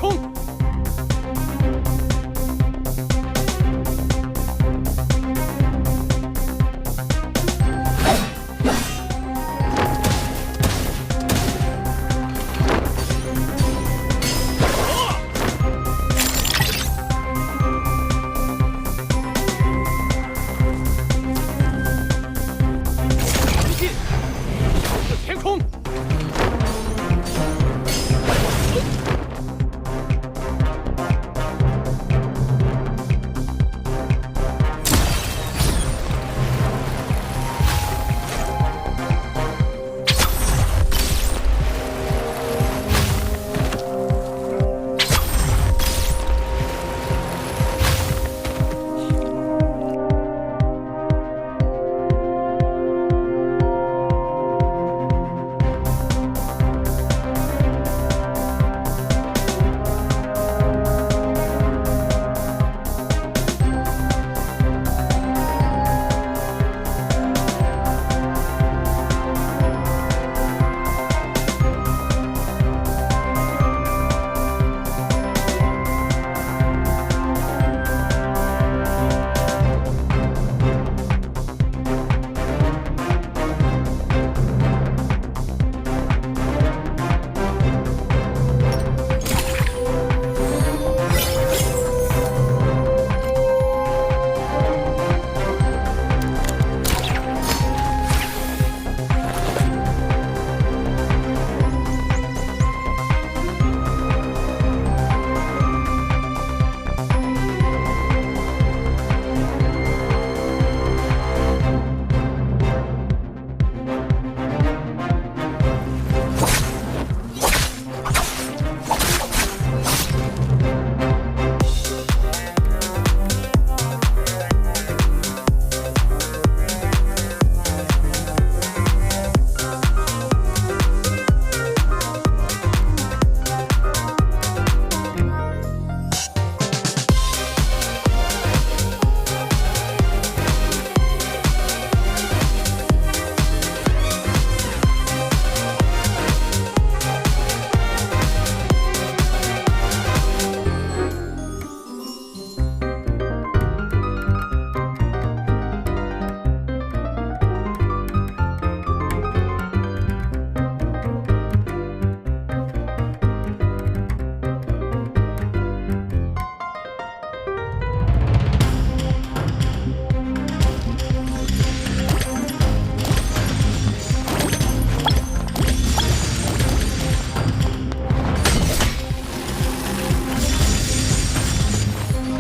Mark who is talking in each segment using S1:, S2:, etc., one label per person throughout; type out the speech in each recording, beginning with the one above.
S1: 冲！天空！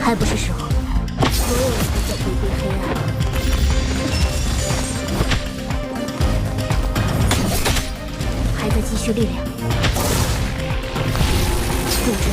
S2: 还不是时候，所有人都在回归黑暗。还在积蓄力量，复制。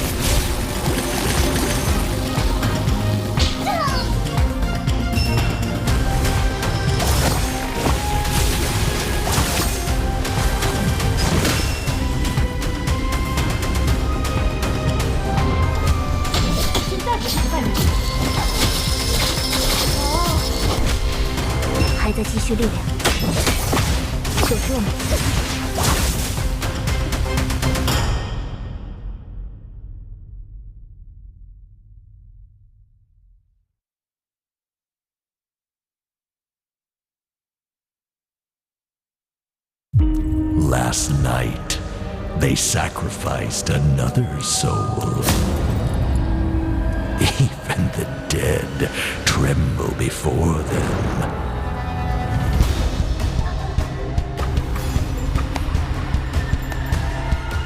S2: 还在积蓄力量，就这么。
S3: Last night, they sacrificed another soul. Even the dead tremble before them.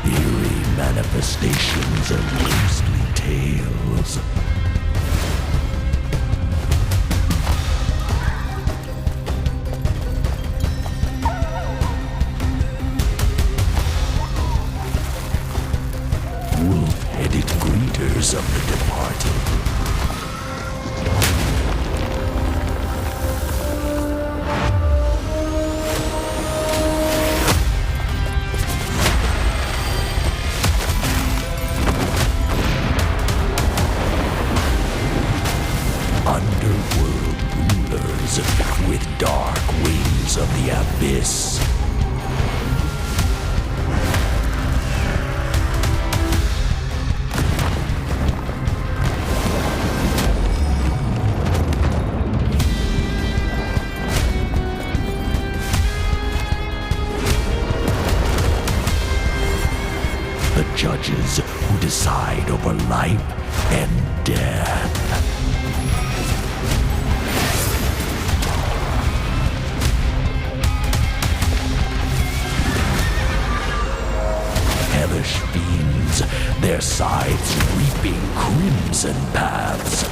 S3: Eerie manifestations of ghostly tales. Wolf-headed greeters of the departed. Underworld rulers with dark wings of the abyss. judges who decide over life and death. Hellish fiends, their scythes reaping crimson paths.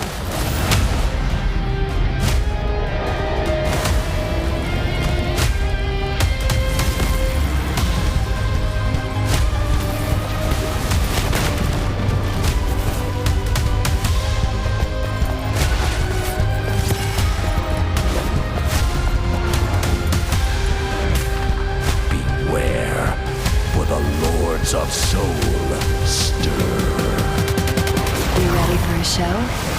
S3: Of soul stir.
S2: You ready for a show?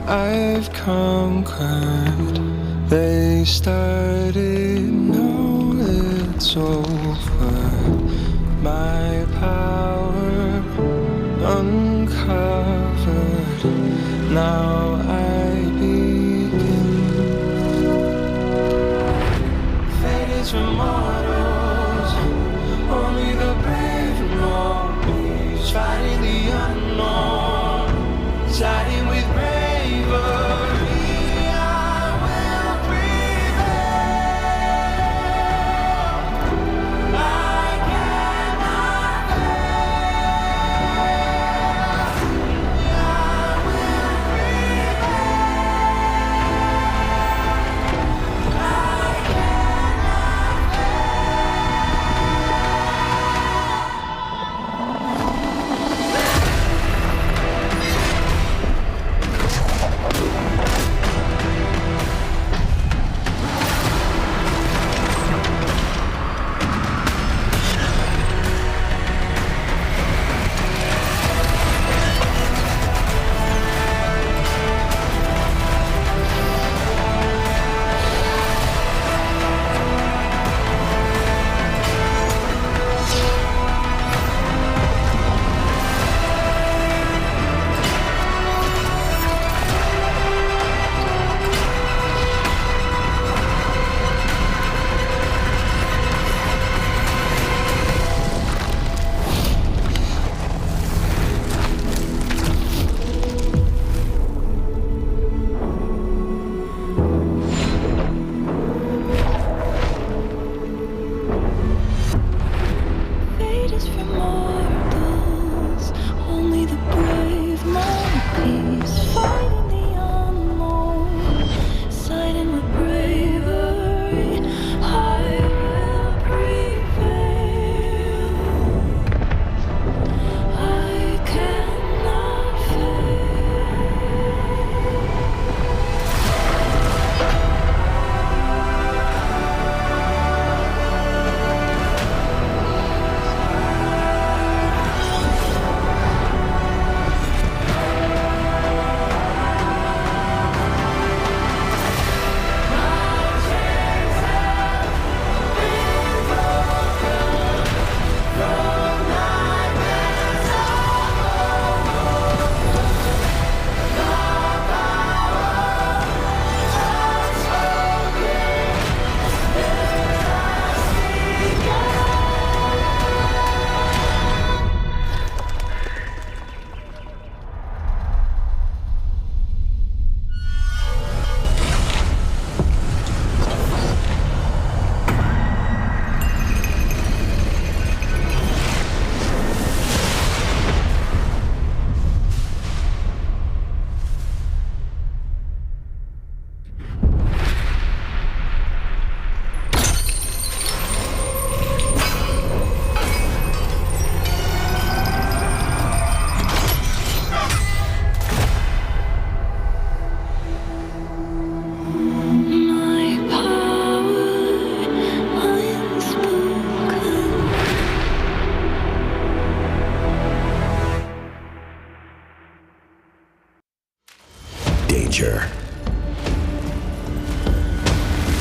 S4: I've conquered. They started, now it's over. My power uncovered. Now I begin. Fate is for mortals. Only the brave know. Fighting the unknown. Siding with bravery.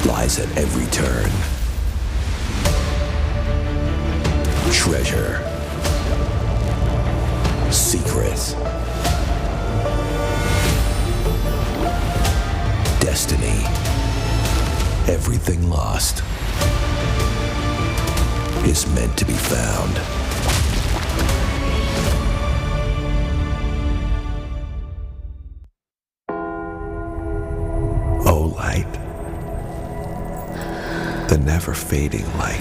S3: lies at every turn. Treasure. Secrets. Destiny. Everything lost is meant to be found. Oh, light. The never-fading light.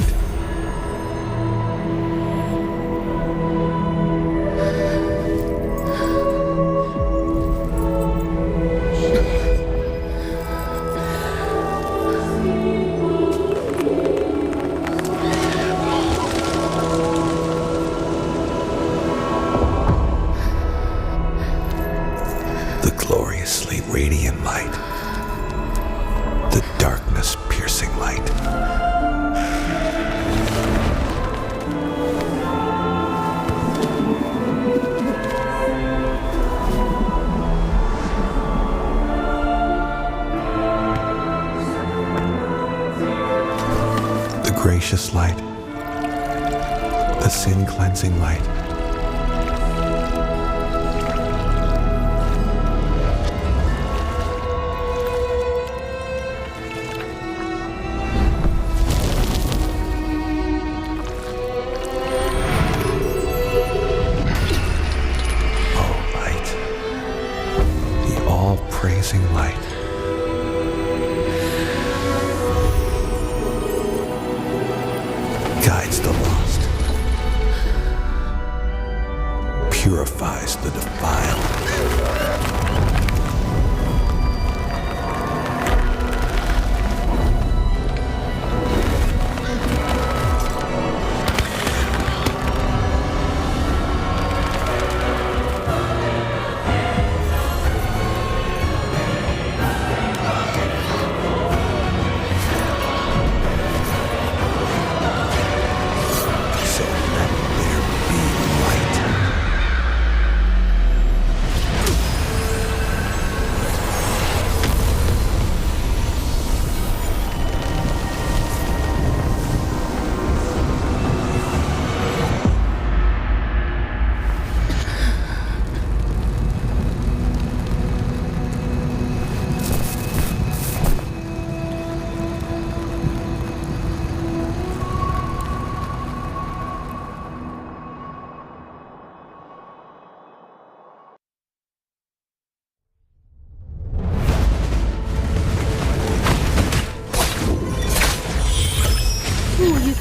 S3: The gloriously radiant light. The darkness-piercing light. The gracious light. The sin-cleansing light. Praising light. Guides the lost. Purifies the defiled.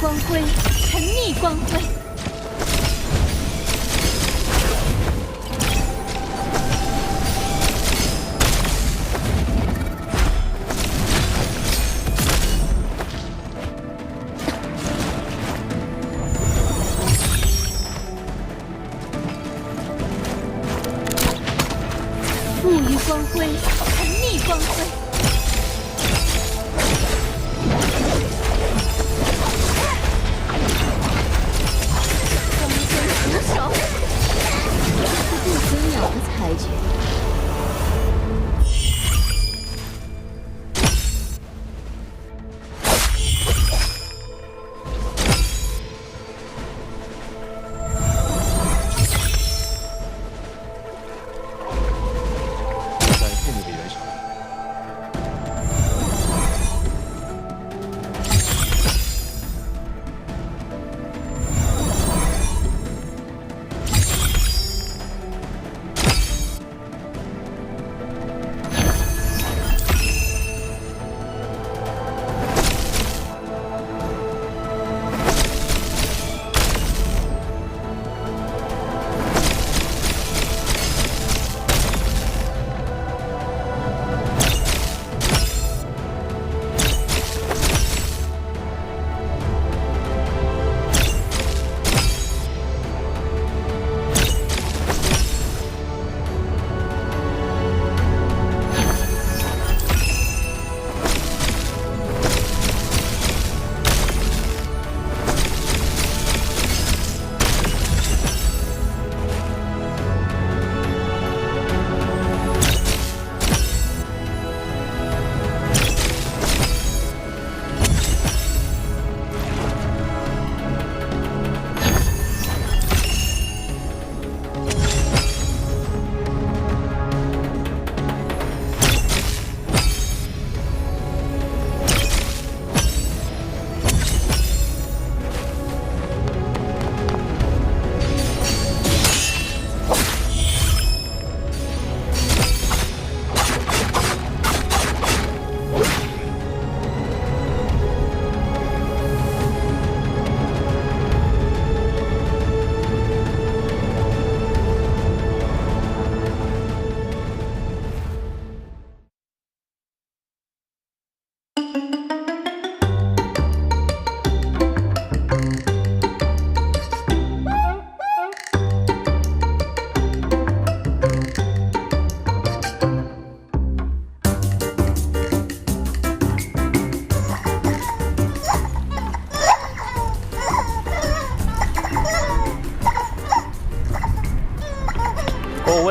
S2: 光辉，沉溺光辉。富于光辉，沉溺光辉。
S3: The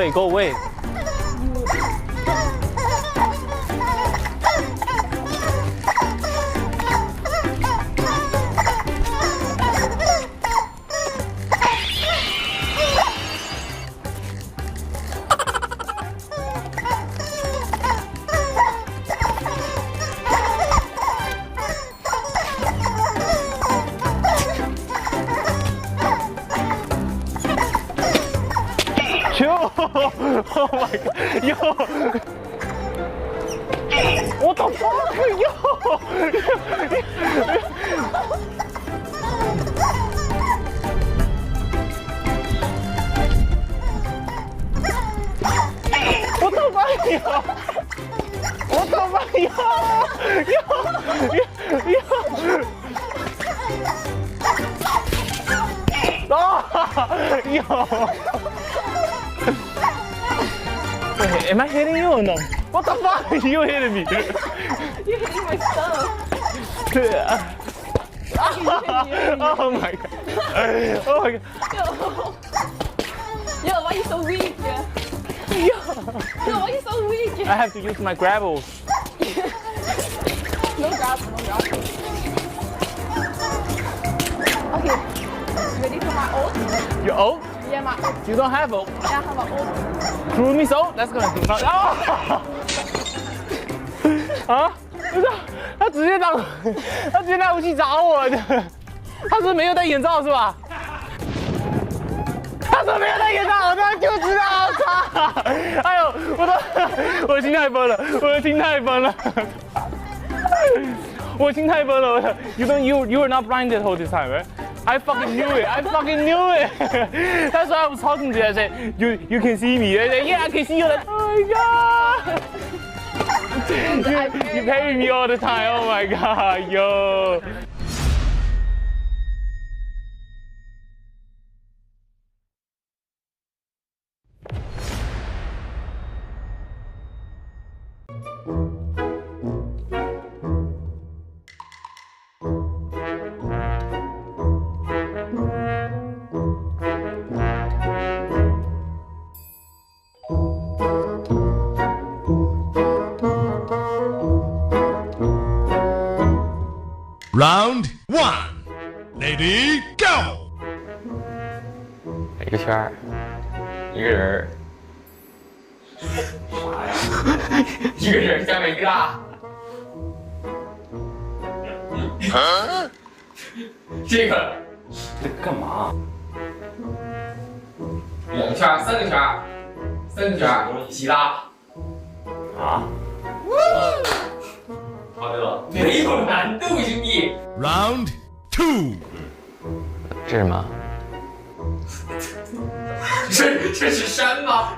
S1: away, go away. Oh my god, yo! What the fuck, yo! What the fuck, yo! What the fuck, yo! Yo! Am I hitting you or no? What the fuck? You hitting me?
S2: You're hitting my stuff.
S1: Oh my god. Oh my god.
S2: Yo, why you so weak?
S1: Yo,
S2: why you so weak?
S1: I have to use my grapples.
S2: No grapple, no grapple. Okay, ready for my ult?
S1: Your ult?
S2: Yeah, my ult.
S1: You don't have ult.
S2: Yeah, I have my ult.
S1: Through me ult? That's gonna do not. Oh! 啊！不是，他直接拿武器砸我的。他是没有戴眼罩是吧？他是没有戴眼罩，我当时就知道。操！哎呦，我心太崩了，我的心太崩了。我心太崩了。You were not blinded all this time, right? I fucking knew it. I fucking knew it. That's why I was talking to you. I said, you can see me. I said, yeah, I can see you. Like, oh my god. You parry me all the time. Oh my god, yo.
S3: Round 1, Lady, go!
S1: 一个圈儿，一个人儿，啥呀？一个人下面一个大。这个干嘛？2个圈儿，3个圈儿，3个圈儿，一起拉。啊？好的了，没有难度，兄弟。
S3: Round 2.
S1: 这是什么？这是山吗？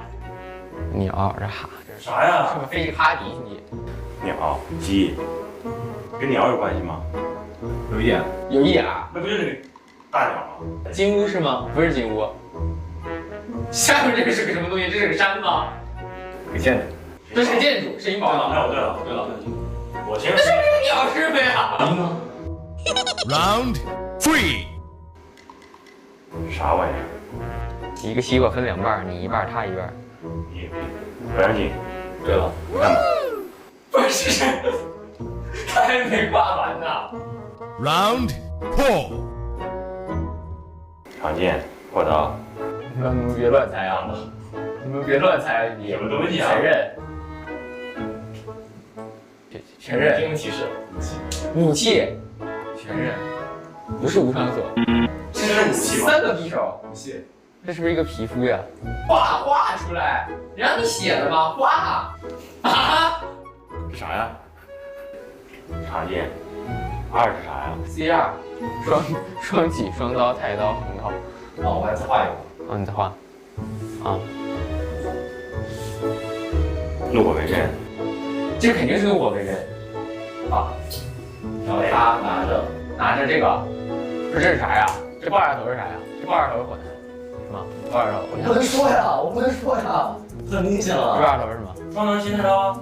S1: 鸟，这哈，
S5: 这是啥呀？
S1: 是不是飞个哈迪，兄弟？
S5: 鸟、鸡，跟鸟有关系吗？
S1: 有一点，有一点儿。
S5: 那不就是那个大鸟吗？
S1: 金乌是吗？不是金乌。下面这个是个什么东西？这是个山吗？
S5: 个建筑。
S1: 这是个建筑，是一宝岛。
S5: 对了，我先。
S1: 这是个鸟是没啊？
S3: Round 3.
S5: 啥玩意儿？
S1: 一个西瓜分2半，你一半，他一半。
S5: 你不让进。
S1: 对了，
S5: 你干嘛？
S1: 不是，他还没挂完呢。
S3: Round 4.
S5: 常见，获得。
S1: 你们别乱猜啊！你们别乱猜，你
S5: 什么东西啊？
S1: 承认。承认。
S5: 英文提示。
S1: 武器。承认。不是无伤锁。
S5: 这是武器吗？
S1: 3个匕首。
S5: 武器。
S1: 这是不是一个皮肤呀？画出来，让你写的吗？画。啊？
S5: 这啥呀？常见。2是啥呀
S1: ？C2，双戟、双刀、太刀、横刀。
S5: 哦，我还再画一个。
S1: 哦，你再画。啊。
S5: 怒火为刃。
S1: 这肯定是怒火为刃。啊。然后他拿着这个，这是啥呀？这爆炸头是啥呀？这爆炸头是火箭，是吗？爆炸头，我
S6: 不能说呀，我不能说呀，很明显
S1: 这爆
S6: 了。
S1: 炸头是什么？
S5: 双能新太刀。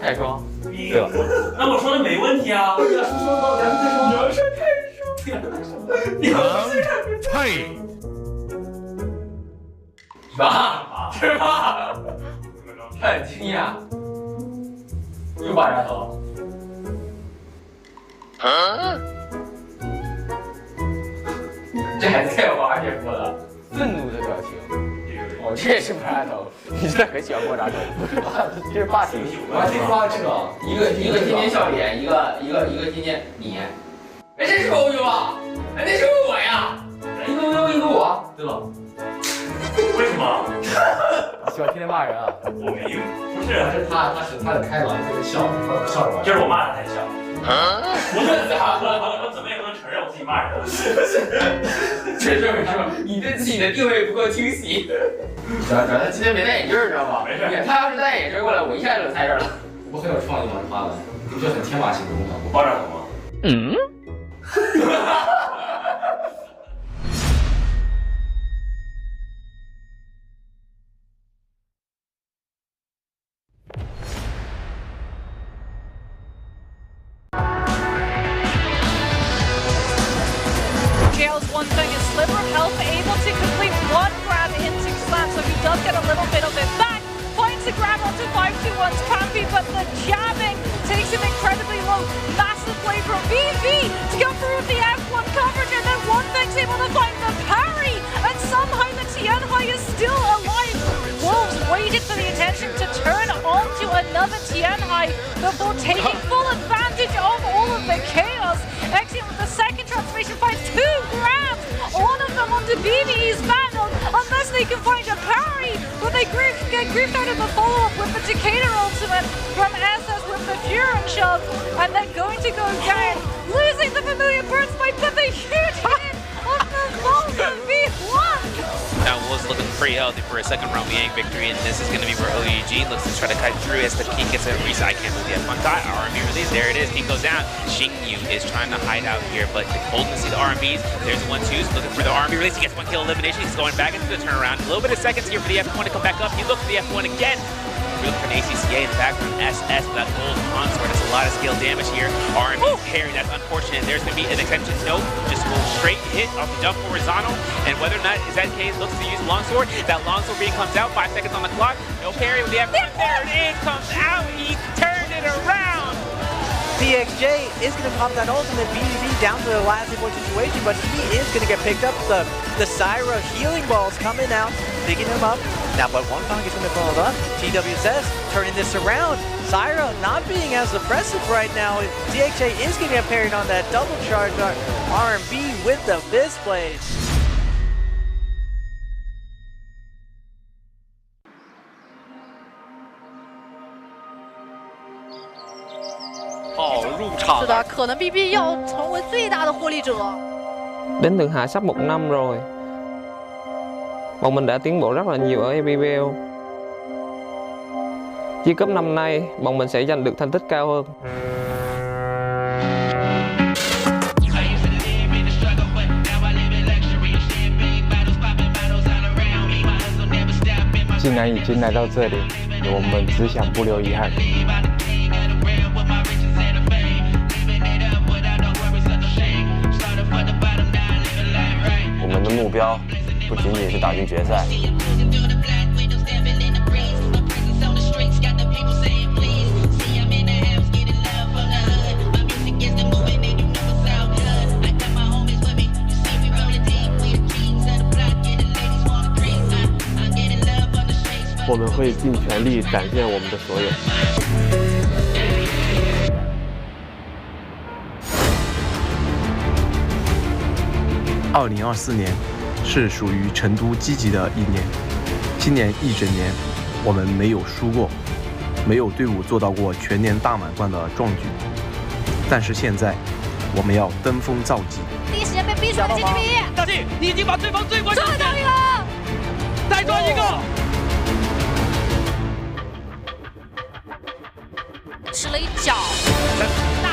S1: 太霜。
S5: 对了，那我说的没问题啊。
S6: 你要是说到2太霜，
S5: 你要是太霜，你要是
S3: Round 3.
S1: 啥？
S7: 是吧？很惊讶，又拔牙头。这孩子太有阿姐夫了，愤怒的表情。哦，这也是拔牙头，你真的很喜欢摸扎头。这是霸气，我还挺霸气的。一个天天笑脸，一个天天你。哎，这是欧优啊！哎，那是我呀！一个欧优，一个我。对了。
S5: 为什么？
S7: 喜欢天天骂人啊？
S5: 我没有，不是，
S6: 他很开朗，特别笑，他笑着玩。
S5: 就是我骂他才笑。我怎么也不能承认我自己骂人。
S7: 这事没事，你对自己的定位不够清晰。主要他今天没戴眼镜，知道吧？
S5: 没事。
S7: 他要是戴眼镜过来，我一下就猜这儿了。我很有创意吗？这花纹，不是很天马行空吗？
S5: 我爆炸头吗？
S1: 嗯。
S8: One thing is Sliver of Health able to complete one grab into Slam, so he does get a little bit of it back. Finds the grab onto 521's Campy, but the jabbing takes him incredibly low. Massive play from BV to go through the F1 coverage, and then One Thing's able to find the parry, and somehow the Tianhai is still alive. Wolves waited for the attention to turn onto another Tianhai before taking full advantage of all of the chaos. Exiting with the second transformation finds two grabs, one of them onto BB's Vandal, unless they can find a parry, but they get grouped out in the follow-up with the Decatur ultimate from SS with the Fury shove, and they're going to go down, losing the familiar bird spike, but the huge hit of the Volta V1!
S9: Now Wolves looking pretty healthy for a second round Yang victory, and this is going to be where OEG looks to try to cut through as the King gets a reset. I can't believe the F1 got RMB release. There it is. King goes down. Xingyu is trying to hide out here, but holding to see the RMBs. There's 1-2s looking for the RMB release. He gets 1 kill elimination. He's going back into the turnaround. A little bit of seconds here for the F1 to come back up. He looks for the F1 again. We're looking for an ACCA in the background. SS with that gold consort. That's a lot of scale damage here. RMB carry. That's unfortunate. There's going to be an extension. Nope. Just go straight hit off the jump horizontal. And whether or not ZK looks to use longsword, that longsword being comes out. 5 seconds on the clock. No parry with the F1. There it is. Comes out. He turned it around.
S10: DXJ is going to pop that ultimate BDB down to the last point situation, but he is going to get picked up. The Syra healing balls coming out, picking him up. Now, but one is going to follow up. TWSS turning this around. Syra not being as aggressive right now. DXJ is going to get parried on that double charge RMB with the fist blade.
S8: Là 是的，可能 BB 要成为最大的获利者。
S11: Đến Thượng Hải sắp 1 năm rồi. Bọn mình đã tiến bộ rất là nhiều ở EPBL. Chia cúp năm nay, bọn mình sẽ giành được thành tích cao hơn.
S12: 既然已经来到这里，我们只想不留遗憾。
S13: 我们的目标不仅仅是打进决赛。
S12: 我们会尽全力展现我们的所有。
S14: 2024年是属于成都积极的一年。今年一整年，我们没有输过，没有队伍做到过全年大满贯的壮举。但是现在，我们要登峰造极。
S8: 第一时间被逼出来的KGB，
S15: 大弟，你已经把对方最关键
S8: 抓到一个，
S15: 再抓一个。
S8: 吃了一脚，那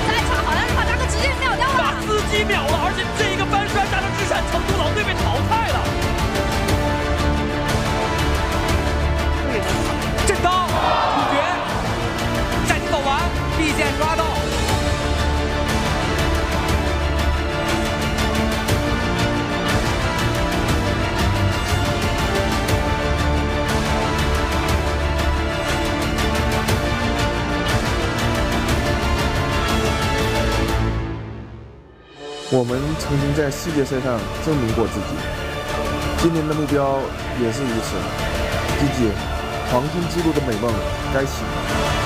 S8: 再传好像是把大哥直接秒掉了，
S15: 把司机秒了，而且这个翻摔大家之闪，成都老队被淘汰了。震刀主角，战绩走完，B线抓到。
S16: 我们曾经在世界赛上证明过自己，今年的目标也是如此。吉吉，黄金纪录的美梦该醒了。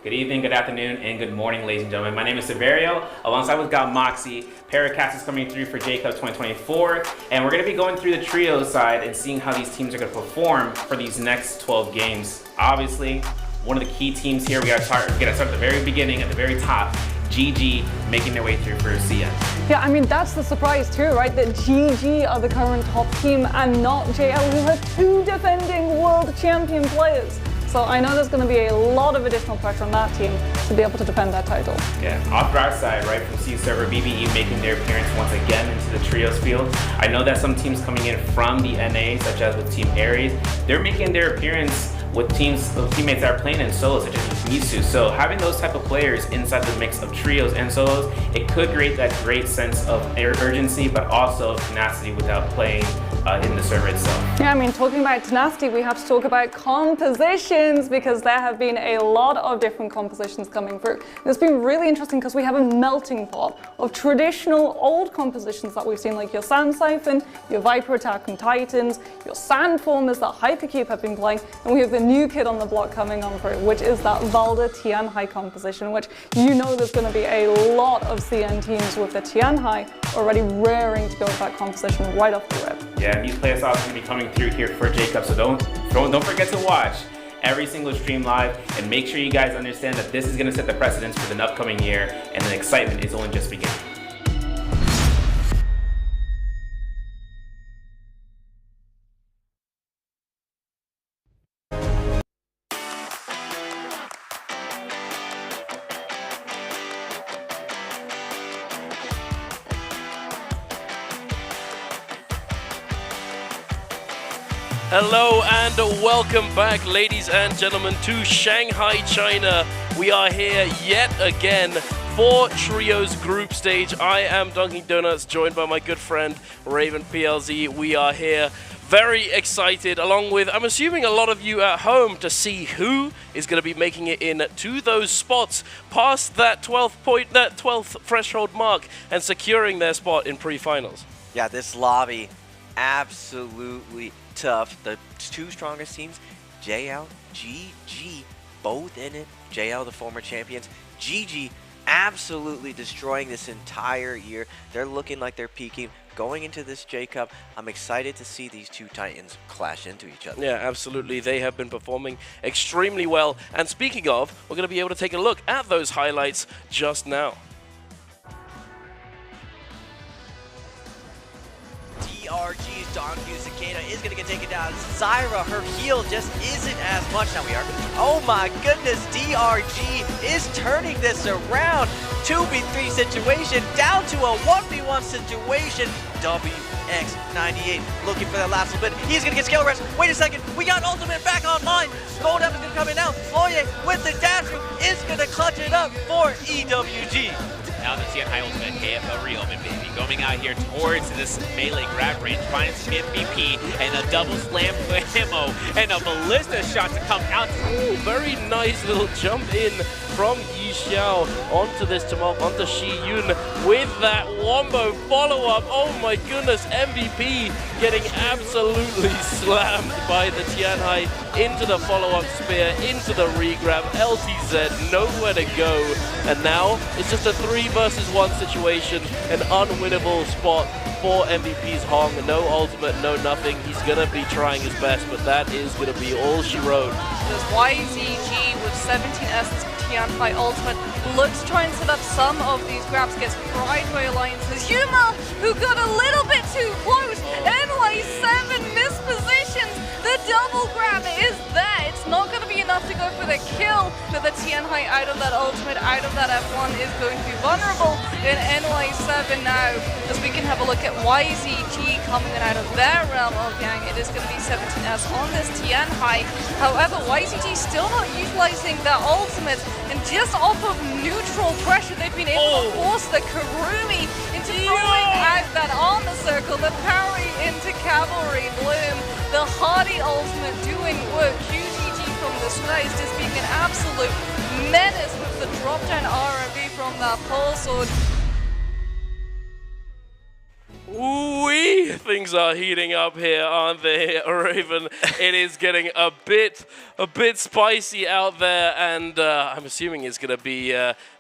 S9: Good evening, good afternoon, and good morning, ladies and gentlemen. My name is Severio, alongside with God Moxie. Paracast is coming through for J-Cup 2024, and we're going to be going through the trio side and seeing how these teams are going to perform for these next 12 games. Obviously, one of the key teams here, we got to start at the very beginning, at the very top. GG making their way through for CN.
S8: Yeah, I mean, that's the surprise too, right? That GG are the current top team and not JL, who have 2 defending world champion players. So I know there's going to be a lot of additional pressure on that team to be able to defend that title.
S9: Yeah, off our side, right, from C server BBE making their appearance once again into the trios field. I know that some teams coming in from the NA, such as with Team Aries, they're making their appearance with teammates that are playing in solos, such as Misu. So having those type of players inside the mix of trios and solos, it could create that great sense of urgency, but also tenacity without playing in the server itself.
S8: Yeah, I mean, talking about tenacity, we have to talk about compositions, because there have been a lot of different compositions coming through. It's been really interesting because we have a melting pot of traditional old compositions that we've seen, like your Sand Siphon, your Viper Attack and Titans, your Sandformers that Hypercube have been playing, and we have the new kid on the block coming on through, which is that Valda Tianhai composition, which you know there's going to be a lot of CN teams with the Tianhai already raring to go with that composition right off the rip.
S9: Yeah, these playoffs are going to be coming through here for J-Cup, so don't forget to watch every single stream live, and make sure you guys understand that this is going to set the precedence for the upcoming year, and the excitement is only just beginning.
S17: Hello and welcome back, ladies and gentlemen, to Shanghai, China. We are here yet again for Trios Group Stage. I am Dunkin' Donuts, joined by my good friend Raven PLZ. We are here very excited, along with, I'm assuming, a lot of you at home, to see who is going to be making it in to those spots past that 12th threshold mark and securing their spot in pre-finals.
S10: Yeah, this lobby, absolutely tough. The 2 strongest teams, JL, GG, both in it. JL, the former champions, GG, absolutely destroying this entire year. They're looking like they're peaking going into this J-Cup. I'm excited to see these 2 Titans clash into each other.
S17: Yeah, absolutely. They have been performing extremely well. And speaking of, we're going to be able to take a look at those highlights just now.
S10: DRG's Donkey Cicada is going to get taken down. Zyra, her heal just isn't as much. Now we are. Oh my goodness, DRG is turning this around. 2v3 situation down to a 1v1 situation. WX98 looking for that last little bit. He's going to get skill rest. Wait a second. We got ultimate back online. Golden is going to come in now. Oye with the dash is going to clutch it up for EWG.
S9: Now the Tianhai ultimate, KFL reopen, baby. Going out here towards this melee grab range, finds some MVP, and a double slam ammo, and a ballista shot to come out.
S17: Ooh, very nice little jump in from Yi Xiao onto this Tumult, onto Shi Yun with that wombo follow-up. Oh my goodness, MVP getting absolutely slammed by the Tianhai into the follow-up spear, into the regrab. LTZ, nowhere to go. And now it's just a 3 versus 1 situation, an unwinnable spot for MVP's Hong. No ultimate, no nothing. He's going to be trying his best, but that is going to be all she wrote.
S8: There's YZG with 17S Tianhai ultimate. Looks to try and set up some of these grabs, gets fried by alliances. Yuma, who got a little bit too close. NY7 mispositions. The double grab is there. It's not going to be enough to go for the kill, but the Tianhai out of that ultimate, out of that F1 is going to be vulnerable in NY7 now, as we can have a look at YZG coming in out of their realm of Yang. It is going to be 17S on this Tianhai. However, YZG still not utilizing their ultimate, and just off of neutral pressure, they've been able to force the Karumi into throwing out that armor circle, the parry into Cavalry Bloom. The hardy ultimate doing work. QGG from the start is just being an absolute menace with the drop down RMB from that pole sword.
S17: Ooh-wee, things are heating up here, aren't they, Raven? It is getting a bit spicy out there, and I'm assuming it's going to be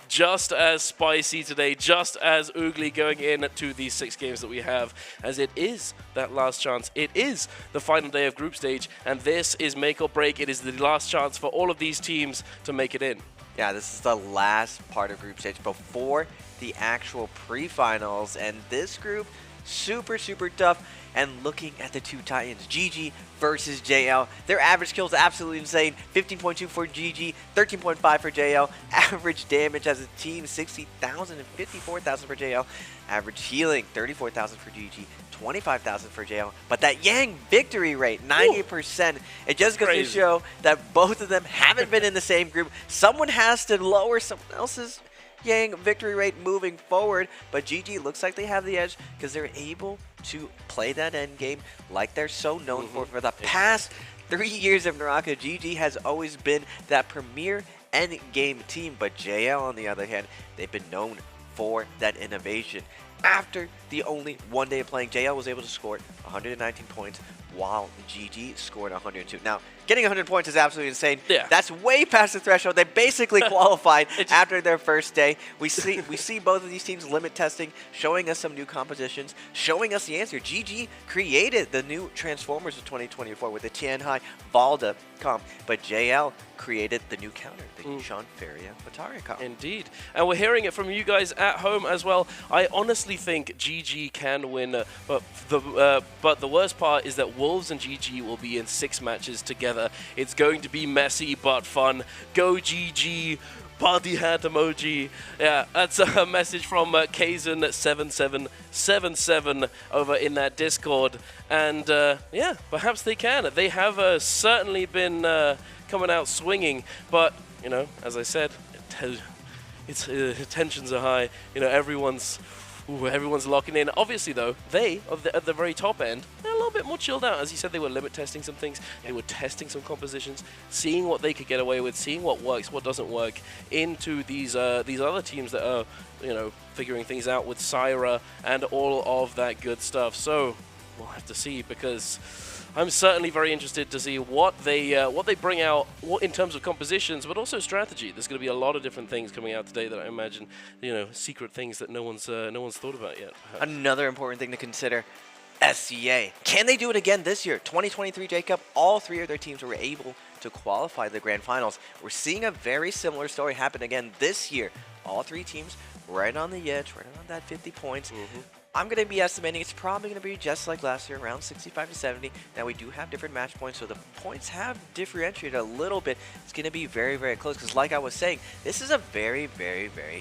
S17: just as spicy today, just as oogly going into these 6 games that we have, as it is that last chance. It is the final day of group stage, and this is make or break. It is the last chance for all of these teams to make it in.
S10: Yeah, this is the last part of group stage before the actual pre-finals, and this group, super tough. And looking at the two Titans, GG versus JL, their average kills absolutely insane. 15.2 for GG, 13.5 for JL. Average damage as a team, 60,000 and 54,000 for JL. Average healing, 34,000 for GG, 25,000 for JL. But that Yang victory rate, 90%. Ooh, it just goes to show that both of them haven't been in the same group. Someone has to lower someone else's Yang victory rate moving forward, but GG looks like they have the edge because they're able to play that end game like they're so known for the past 3 years of NARAKA. GG has always been that premier end game team, but JL on the other hand, they've been known for that innovation. After the only 1 day of playing, JL was able to score 119 points while GG scored 102. Now, getting 100 points is absolutely insane. Yeah. That's way past the threshold. They basically qualified after their first day. We see both of these teams limit testing, showing us some new compositions, showing us the answer. GG created the new Transformers of 2024 with the Tianhai Valda comp, but JL created the new counter, the Yushan Feria Batari comp.
S17: Indeed. And we're hearing it from you guys at home as well. I honestly think GG can win, but the worst part is that Wolves and GG will be in 6 matches together. It's going to be messy but fun. Go GG! Party hat emoji. Yeah, that's a message from Kaizen7777 over in that Discord. And yeah, perhaps they can. They have certainly been coming out swinging, but you know, as I said, tensions are high. You know, everyone's locking in. Obviously, though, they at the very top end, they're a little bit more chilled out. As you said, they were limit testing some things. They were testing some compositions, seeing what they could get away with, seeing what works, what doesn't work, into these other teams that are, you know, figuring things out with Syra and all of that good stuff. So we'll have to see, because I'm certainly very interested to see what they bring out, in terms of compositions, but also strategy. There's going to be a lot of different things coming out today that I imagine, you know, secret things that no one's thought about yet. Perhaps.
S10: Another important thing to consider: SCA. Can they do it again this year? 2023 J-Cup, all 3 of their teams were able to qualify the grand finals. We're seeing a very similar story happen again this year. All 3 teams right on the edge, right on that 50 points. I'm going to be estimating it's probably going to be just like last year, around 65 to 70. Now, we do have different match points, so the points have differentiated a little bit. It's going to be very close, because like I was saying, this is a very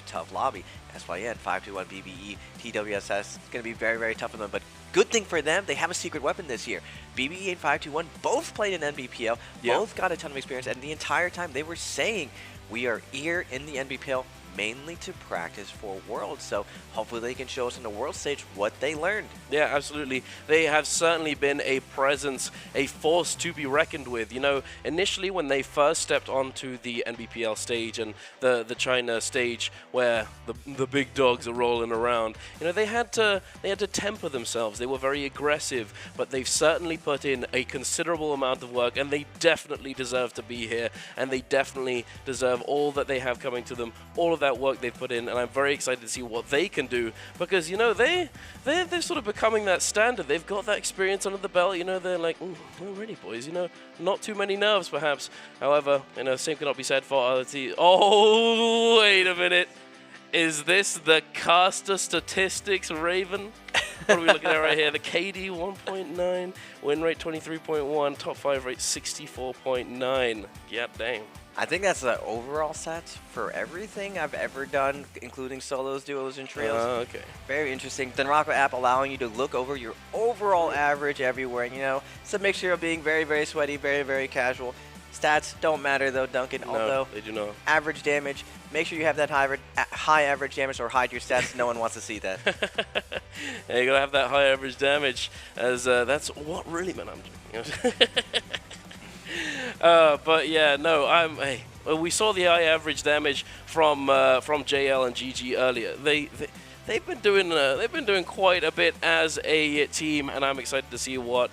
S10: tough lobby. SYN, 521, BBE, TWSS, it's going to be very tough for them, but good thing for them, they have a secret weapon this year. BBE and 521 both played in NBPL, both got a ton of experience, and the entire time they were saying, we are here in the NBPL mainly to practice for Worlds, so hopefully they can show us on the World stage what they learned.
S17: Yeah, absolutely. They have certainly been a presence, a force to be reckoned with. You know, initially when they first stepped onto the NBPL stage and the China stage where the big dogs are rolling around, you know, they had to temper themselves. They were very aggressive, but they've certainly put in a considerable amount of work, and they definitely deserve to be here, and they definitely deserve all that they have coming to them, all of that work they've put in, and I'm very excited to see what they can do, because, you know, they're sort of becoming that standard. They've got that experience under the belt. You know, they're like, already, boys, you know, not too many nerves perhaps. However, you know, same cannot be said for other teams. Oh, wait a minute, is this the caster statistics, Raven? What are we looking at right here? The KD 1.9, win rate 23.1, top 5 rate 64.9. Yeah, dang.
S10: I think that's the overall stats for everything I've ever done, including solos, duos, and trios.
S17: Okay.
S10: Very interesting. The NARAKA app allowing you to look over your overall average everywhere. You know, it's a mixture of being very sweaty, very casual. Stats don't matter though, Duncan,
S17: No,
S10: although
S17: they do not.
S10: average damage, make sure you have that high average damage or hide your stats. No one wants to see that.
S17: Yeah, you gotta have that high average damage, as that's what really meant I'm doing. But yeah, no, hey, we saw the high average damage from JL and GG earlier. They've been doing quite a bit as a team, and I'm excited to see what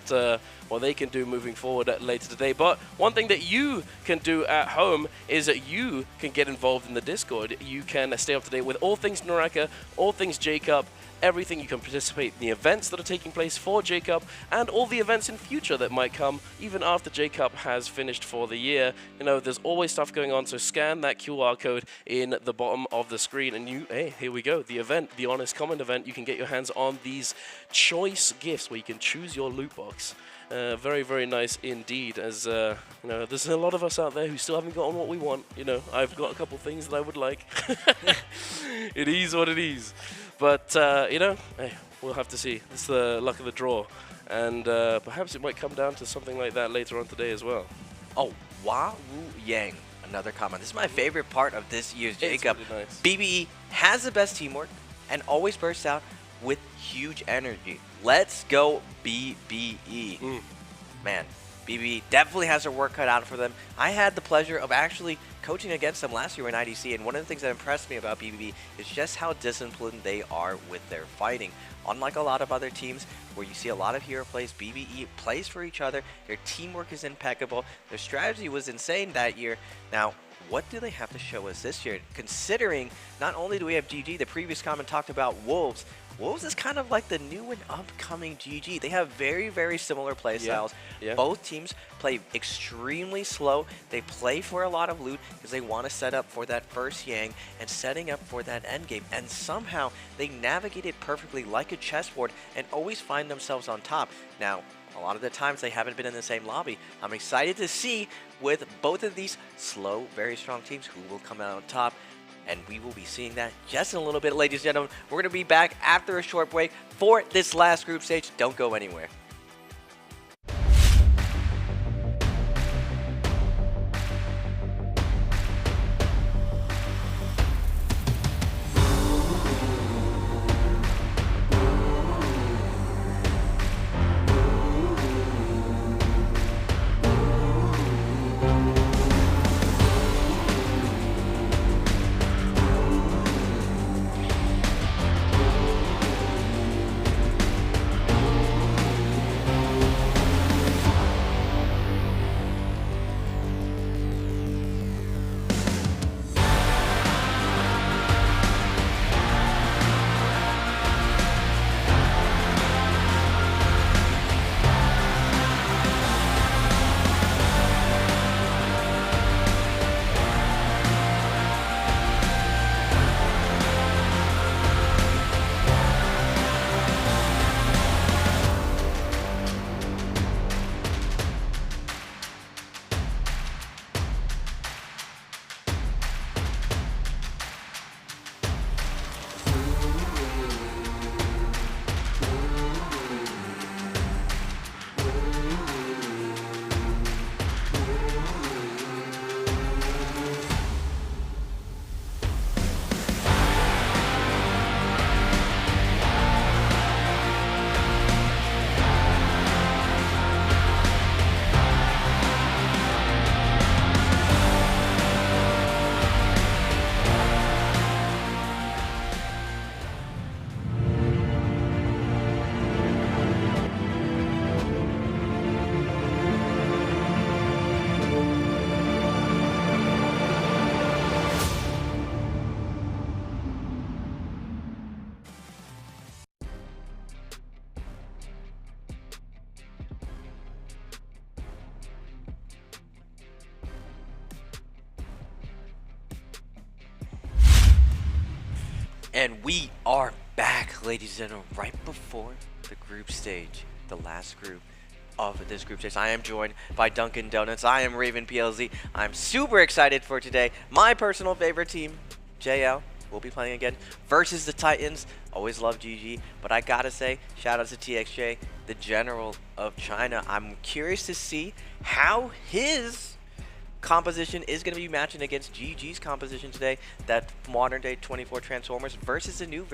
S17: they can do moving forward later today. But one thing that you can do at home is that you can get involved in the Discord. You can stay up to date with all things NARAKA, all things J-Cup, everything. You can participate in the events that are taking place for J-Cup and all the events in future that might come even after J-Cup has finished for the year. You know, there's always stuff going on, so scan that QR code in the bottom of the screen and hey, here we go. The event, the Honest Comment event, you can get your hands on these choice gifts where you can choose your loot box. Very, very nice indeed, as you know, there's a lot of us out there who still haven't gotten what we want. You know, I've got a couple things that I would like. It is what it is. But, you know, hey, we'll have to see. It's the luck of the draw. And perhaps it might come down to something like that later on today as well.
S10: Oh, Wah Wu Yang, another comment. This is my favorite part of this year's J-Cup.
S17: Really nice.
S10: BBE has the best teamwork and always bursts out with huge energy. Let's go BBE. Man, BBE definitely has their work cut out for them. I had the pleasure of actually coaching against them last year in IDC, and one of the things that impressed me about BBB is just how disciplined they are with their fighting. Unlike a lot of other teams where you see a lot of hero plays, BBE plays for each other. Their teamwork is impeccable. Their strategy was insane that year. Now, what do they have to show us this year? Considering not only do we have GG, the previous comment talked about Wolves. Wolves is kind of like the new and upcoming GG. They have very, very similar play styles.
S17: Yeah.
S10: Both teams play extremely slow. They play for a lot of loot because they want to set up for that first Yang and setting up for that end game. And somehow they navigate it perfectly like a chessboard and always find themselves on top. Now, a lot of the times they haven't been in the same lobby. I'm excited to see with both of these slow, very strong teams who will come out on top. And we will be seeing that just in a little bit, ladies and gentlemen. We're going to be back after a short break for this last group stage. Don't go anywhere. And we are back, ladies and gentlemen, right before the group stage, the last group of this group stage. I am joined by Dunkin' Donuts. I am Raven PLZ. I'm super excited for today. My personal favorite team, JL, will be playing again versus the Titans. Always love GG, but I gotta say, shout out to TXJ, the General of China. I'm curious to see how his composition is going to be matching against GG's composition today, that modern day 24 Transformers versus a new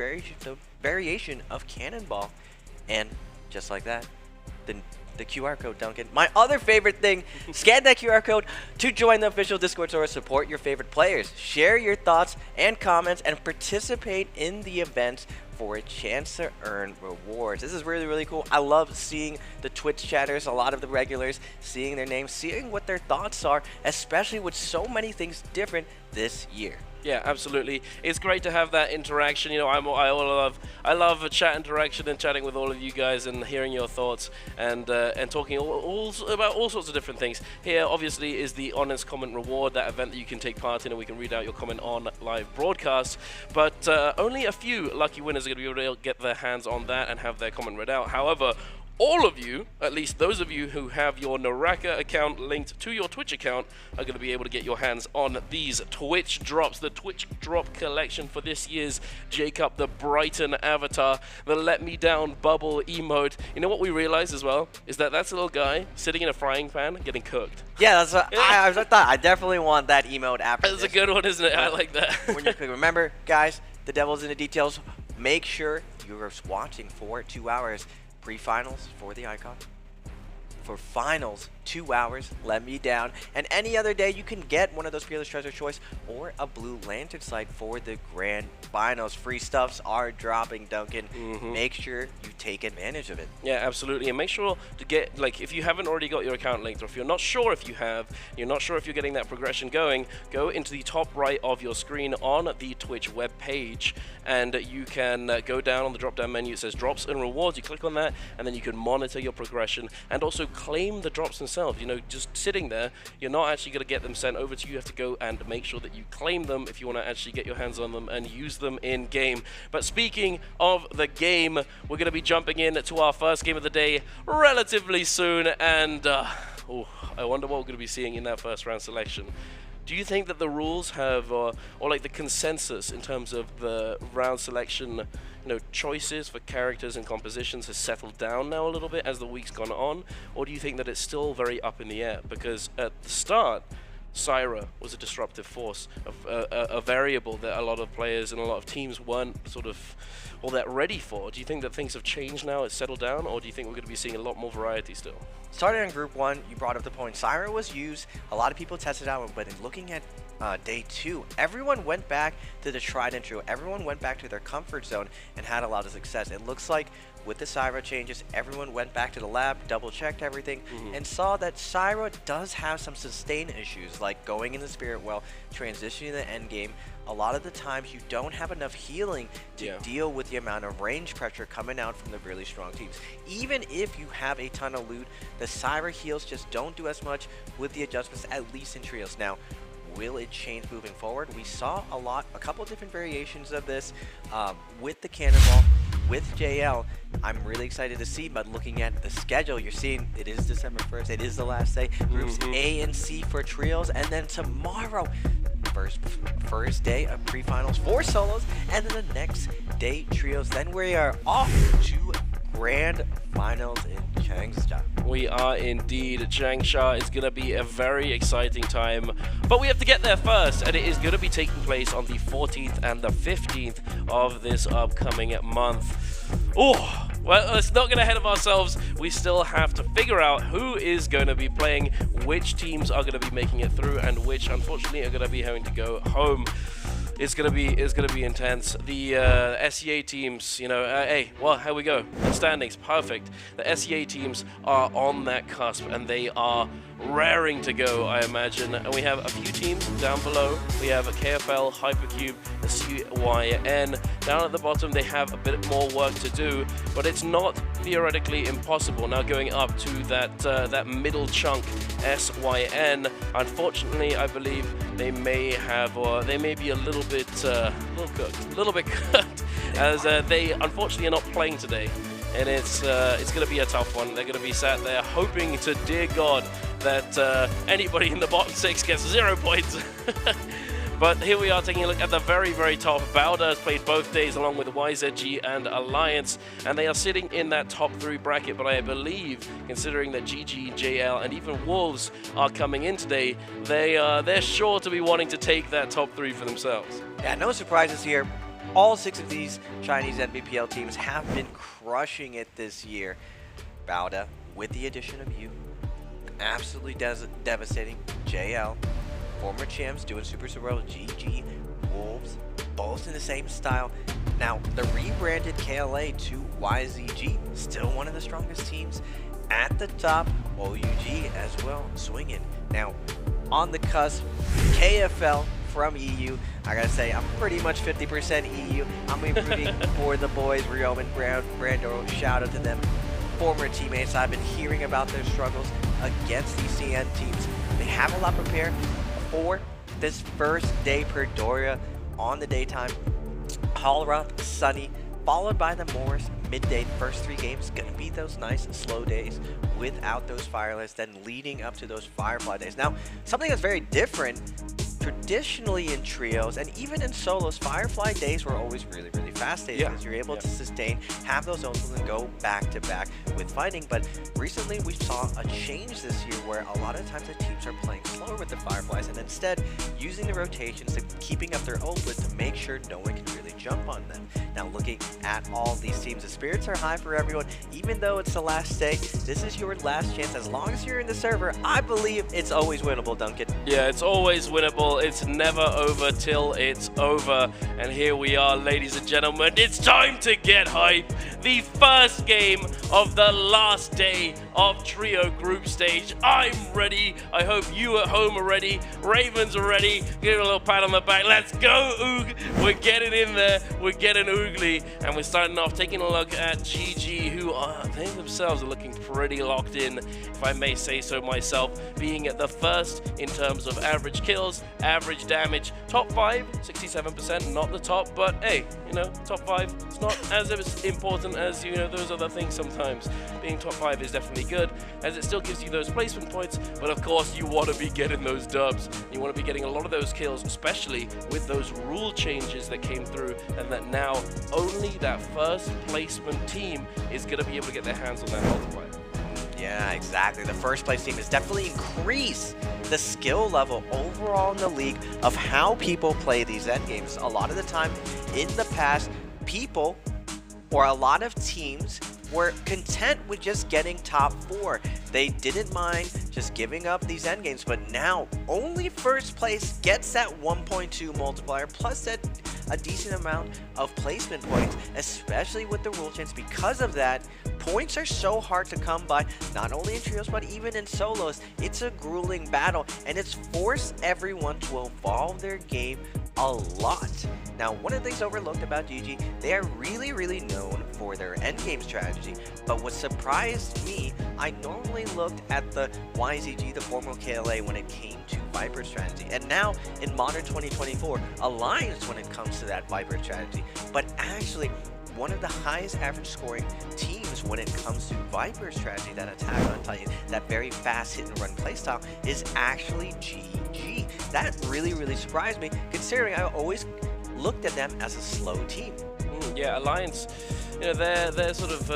S10: variation of Cannonball. And just like that, the QR code, Duncan. My other favorite thing, scan that QR code to join the official Discord server, support your favorite players, share your thoughts and comments, and participate in the events for a chance to earn rewards. This is really, really cool. I love seeing the Twitch chatters, a lot of the regulars, seeing their names, seeing what their thoughts are, especially with so many things different this year.
S17: Yeah, absolutely. It's great to have that interaction. You know, I love chat interaction and chatting with all of you guys and hearing your thoughts and talking about all sorts of different things. Here, obviously, is the Honest Comment Reward, that event that you can take part in, and we can read out your comment on live broadcast. But only a few lucky winners are going to be able to get their hands on that and have their comment read out. However, all of you, at least those of you who have your NARAKA account linked to your Twitch account, are going to be able to get your hands on these Twitch drops, the Twitch drop collection for this year's Jacob the Brighton avatar, the Let Me Down bubble emote. You know what we realized as well? Is that that's a little guy sitting in a frying pan getting cooked.
S10: Yeah, that's what I thought. I definitely want that emote after
S17: That's a good one, isn't it? I like that.
S10: When you remember, guys, the devil's in the details. Make sure you're watching for 2 hours. Pre-finals for the icon. For finals, 2 hours, Let Me Down. And any other day, you can get one of those Fearless Treasure Choice or a Blue Lantern site for the grand finals. Free stuffs are dropping, Duncan. Make sure you take advantage of it.
S17: Yeah, absolutely. And make sure to get, like, if you haven't already got your account linked, or if you're not sure if you have, you're not sure if you're getting that progression going, go into the top right of your screen on the Twitch web page, and you can go down on the drop-down menu. It says Drops and Rewards. You click on that, and then you can monitor your progression and also claim the drops themselves. You know, just sitting there, you're not actually going to get them sent over to you. You have to go and make sure that you claim them if you want to actually get your hands on them and use them in game. But speaking of the game, we're going to be jumping in to our first game of the day relatively soon, and I wonder what we're going to be seeing in that first round selection. Do you think that the rules have, or like the consensus in terms of the round selection, you know, choices for characters and compositions has settled down now a little bit as the week's gone on? Or do you think that it's still very up in the air? Because at the start, Syra was a disruptive force, a variable that a lot of players and a lot of teams weren't sort of all that ready for. Do you think that things have changed now, it's settled down, or do you think we're going to be seeing a lot more variety still?
S10: Starting on Group 1, you brought up the point. Syra was used, a lot of people tested out, but in looking at day 2, everyone went back to the tried and true. Everyone went back to their comfort zone and had a lot of success. It looks like with the Syra changes, everyone went back to the lab, double-checked everything, and saw that Syra does have some sustained issues, like going in the Spirit Well, transitioning to the end game. A lot of the times, you don't have enough healing to deal with the amount of range pressure coming out from the really strong teams. Even if you have a ton of loot, the Syra heals just don't do as much with the adjustments, at least in trios. Now, will it change moving forward? We saw a couple of different variations of this with the Cannonball, with JL. I'm really excited to see, but looking at the schedule, you're seeing it is December 1st. It is the last day. Groups A and C for trios, and then tomorrow, first day of pre-finals for solos, and then the next day trios. Then we are off to grand finals in Changsha.
S17: We are indeed. Changsha is going to be a very exciting time, but we have to get there first, and it is going to be taking place on the 14th and the 15th of this upcoming month. Oh, well, let's not get ahead of ourselves. We still have to figure out who is going to be playing, which teams are going to be making it through, and which, unfortunately, are going to be having to go home. It's gonna be intense. The SEA teams, you know, hey, well, here we go. The standings, perfect. The SEA teams are on that cusp, and they are raring to go, I imagine. And we have a few teams down below. We have a KFL, Hypercube, the CYN. Down at the bottom, they have a bit more work to do, but it's not theoretically impossible. Now going up to that middle chunk, SYN. Unfortunately, I believe they may have, or they may be a little bit cooked, as they unfortunately are not playing today. And it's going to be a tough one. They're going to be sat there hoping to dear God that anybody in the bottom 6 gets 0 points. But here we are taking a look at the very, very top. Bauda has played both days along with YZG and Alliance, and they are sitting in that top 3 bracket. But I believe, considering that GG, JL, and even Wolves are coming in today, they're sure to be wanting to take that top 3 for themselves.
S10: Yeah, no surprises here. All 6 of these Chinese NBPL teams have been crushing it this year. Bauda, with the addition of you, absolutely devastating. JL, former champs doing super well. GG, Wolves, both in the same style. Now, the rebranded KLA to YZG, still one of the strongest teams at the top. OUG as well, swinging. Now, on the cusp, KFL from EU. I gotta say, I'm pretty much 50% EU. I'm rooting for the boys, Ryoman, Brando, shout out to them. Former teammates, I've been hearing about their struggles against these CN teams. They have a lot prepared for this first day per Doria on the daytime. Halra, sunny, followed by the Morris midday. First 3 games gonna be those nice slow days without those fireless, then leading up to those Firefly days. Now, something that's very different traditionally in trios and even in solos, Firefly days were always really fast days because you're able to sustain, have those ultimates and go back to back with fighting. But recently we saw a change this year where a lot of times the teams are playing slower with the Fireflies and instead using the rotations and keeping up their output to make sure no one can really jump on them. Now, looking at all these teams, the spirits are high for everyone. Even though it's the last day, this is your last chance. As long as you're in the server, I believe it's always winnable, Duncan.
S17: Yeah, it's always winnable. It's never over till it's over. And here we are, ladies and gentlemen. It's time to get hype. The first game of the last day of Trio Group Stage. I'm ready. I hope you at home are ready. Ravens are ready. Give it a little pat on the back. Let's go, Oog. We're getting in there. We're getting oogly. And we're starting off taking a look at GG, who they themselves are looking pretty locked in, if I may say so myself, being at the first in terms of average kills, average damage. Top 5, 67%, not the top, but hey, you know, top 5, it's not as important as, you know, those other things sometimes. Being top 5 is definitely good, as it still gives you those placement points, but of course you want to be getting those dubs. You want to be getting a lot of those kills, especially with those rule changes that came through, and that now only that first placement team is going to be able to get their hands on that multiplier.
S10: Yeah, exactly. The first place team has definitely increased the skill level overall in the league of how people play these endgames. A lot of the time in the past, people or a lot of teams were content with just getting top 4. They didn't mind just giving up these endgames, but now only first place gets that 1.2 multiplier plus that a decent amount of placement points, especially with the rule change. Because of that, points are so hard to come by, not only in trios, but even in solos. It's a grueling battle, and it's forced everyone to evolve their game a lot. Now, one of the things overlooked about GG, they are really known for their endgame strategy, but what surprised me, I normally looked at the YZG, the former KLA, when it came to Viper strategy, and now in modern 2024, Alliance when it comes to that Viper strategy, but actually one of the highest average scoring teams when it comes to Viper strategy, that attack on Titan, that very fast hit and run playstyle, is actually GG. That really surprised me, considering I always looked at them as a slow team.
S17: Yeah, Alliance, you know, their sort of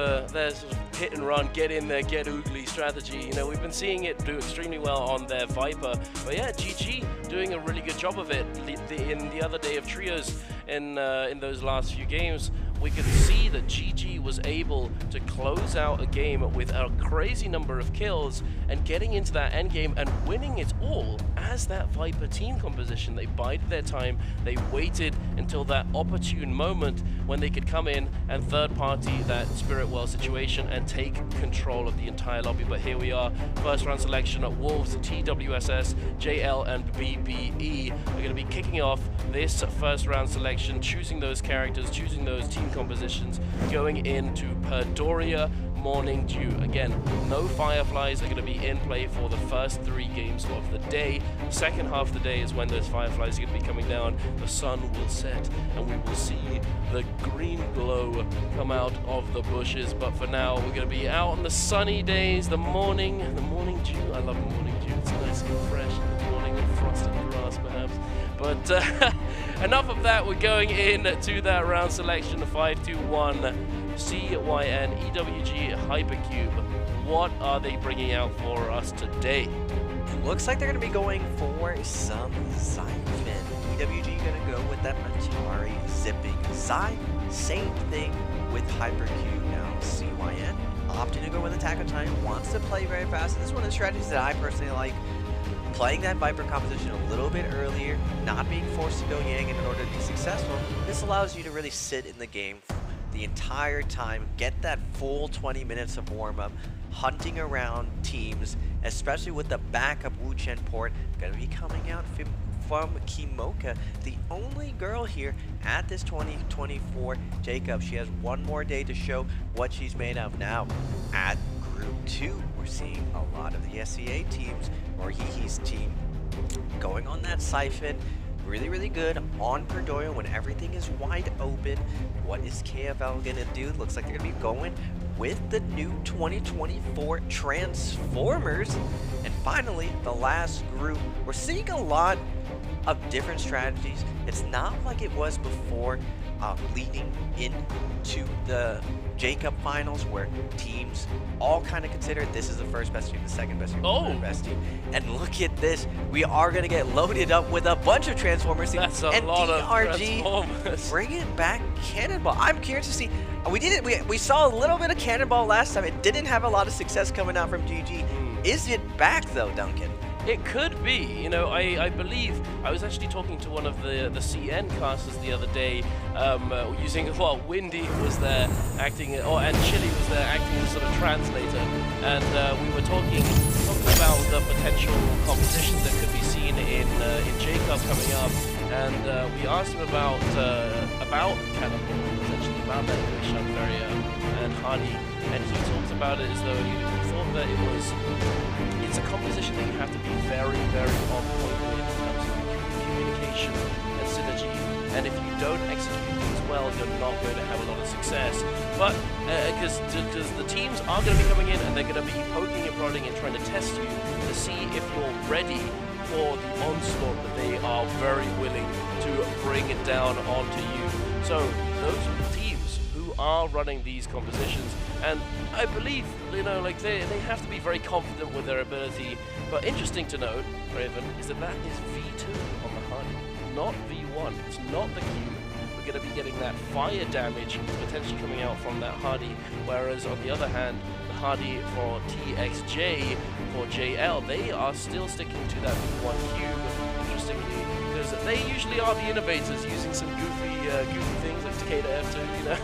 S17: hit and run, get in there, get oogly strategy. You know, we've been seeing it do extremely well on their Viper, but yeah, GG doing a really good job of it. In the other day of trios, in those last few games, we could see that GG was able to close out a game with a crazy number of kills and getting into that end game and winning it all as that Viper team composition. They bided their time, they waited until that opportune moment when they could come in and third party that Spirit World situation and take control of the entire lobby. But here we are, first round selection at Wolves, TWSS, JL and BBE are going to be kicking off this first round selection, choosing those characters, choosing those team compositions, going into Perdoria Morning Dew. Again, no Fireflies are going to be in play for the first 3 games of the day. Second half of the day is when those Fireflies are going to be coming down. The sun will set and we will see the green glow come out of the bushes. But for now, we're going to be out on the sunny days, the morning dew. I love morning dew. It's nice and fresh in the morning with frosted grass perhaps. But enough of that. We're going in to that round selection, 5-2-1, CYN, EWG, Hypercube. What are they bringing out for us today?
S10: It looks like they're going to be going for some Siphon. EWG going to go with that Atari zipping Zy. Same thing with Hypercube. Now CYN opting to go with Attack on Titan, wants to play very fast. This is one of the strategies that I personally like. Playing that Viper composition a little bit earlier, not being forced to go Yang in order to be successful. This allows you to really sit in the game the entire time, get that full 20 minutes of warm-up, hunting around teams, especially with the backup Wu Chen port going to be coming out from Kimoka, the only girl here at this 2024 Jacob. She has one more day to show what she's made of. Now at Group 2, we're seeing a lot of the SEA teams, or Hihi's team, going on that Siphon. Really, really good on Perdoyo when everything is wide open. What is KFL gonna do? Looks like they're gonna be going with the new 2024 Transformers. And finally, the last group. We're seeing a lot of different strategies. It's not like it was before, leading into the Jacob finals, where teams all kind of consider this is the first best team, the second best team, the third best team. And look at this, we are going to get loaded up with a bunch of Transformers.
S17: That's a
S10: and
S17: lot
S10: DRG
S17: of Transformers.
S10: bringing back Cannonball. I'm curious to see. We saw a little bit of Cannonball last time. It didn't have a lot of success coming out from GG. Is it back though, Duncan?
S17: It could be. You know, I believe I was actually talking to one of the CN casters the other day, using, well, Windy was there acting, and Chili was there acting as sort of translator, and we were talking about the potential competitions that could be seen in J-Cup coming up, and we asked him about Cannonball, essentially about that English Feria and Honey, and he talks about it as though he thought that it's a composition that you have to be very, very on point with in terms of communication and synergy, and if you don't execute things well, you're not going to have a lot of success. But because the teams are going to be coming in and they're going to be poking and prodding and trying to test you to see if you're ready for the onslaught that they are very willing to bring it down onto you. So those are the teams who are running these compositions, and I believe, you know, like they have to be very confident with their ability. But interesting to note, Raven, is that is V2 on the Hardy, not V1. It's not the Cube. We're going to be getting that fire damage potentially coming out from that Hardy, whereas on the other hand, the Hardy for TXJ, for JL, they are still sticking to that V1 Cube, interestingly, because they usually are the innovators, using some goofy things like Takeda F2, you know.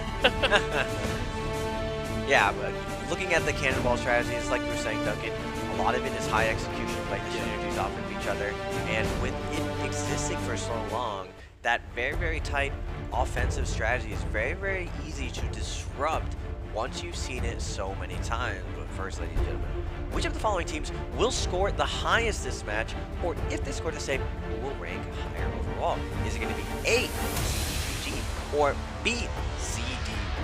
S10: Yeah, but looking at the Cannonball strategies, like you were saying, Duncan, a lot of it is high execution, playing the synergies off of each other, and with it existing for so long, that very, very tight offensive strategy is very, very easy to disrupt once you've seen it so many times. But first, ladies and gentlemen, which of the following teams will score the highest this match, or if they score the same, who will rank higher overall? Is it going to be A, CDG, or B, CD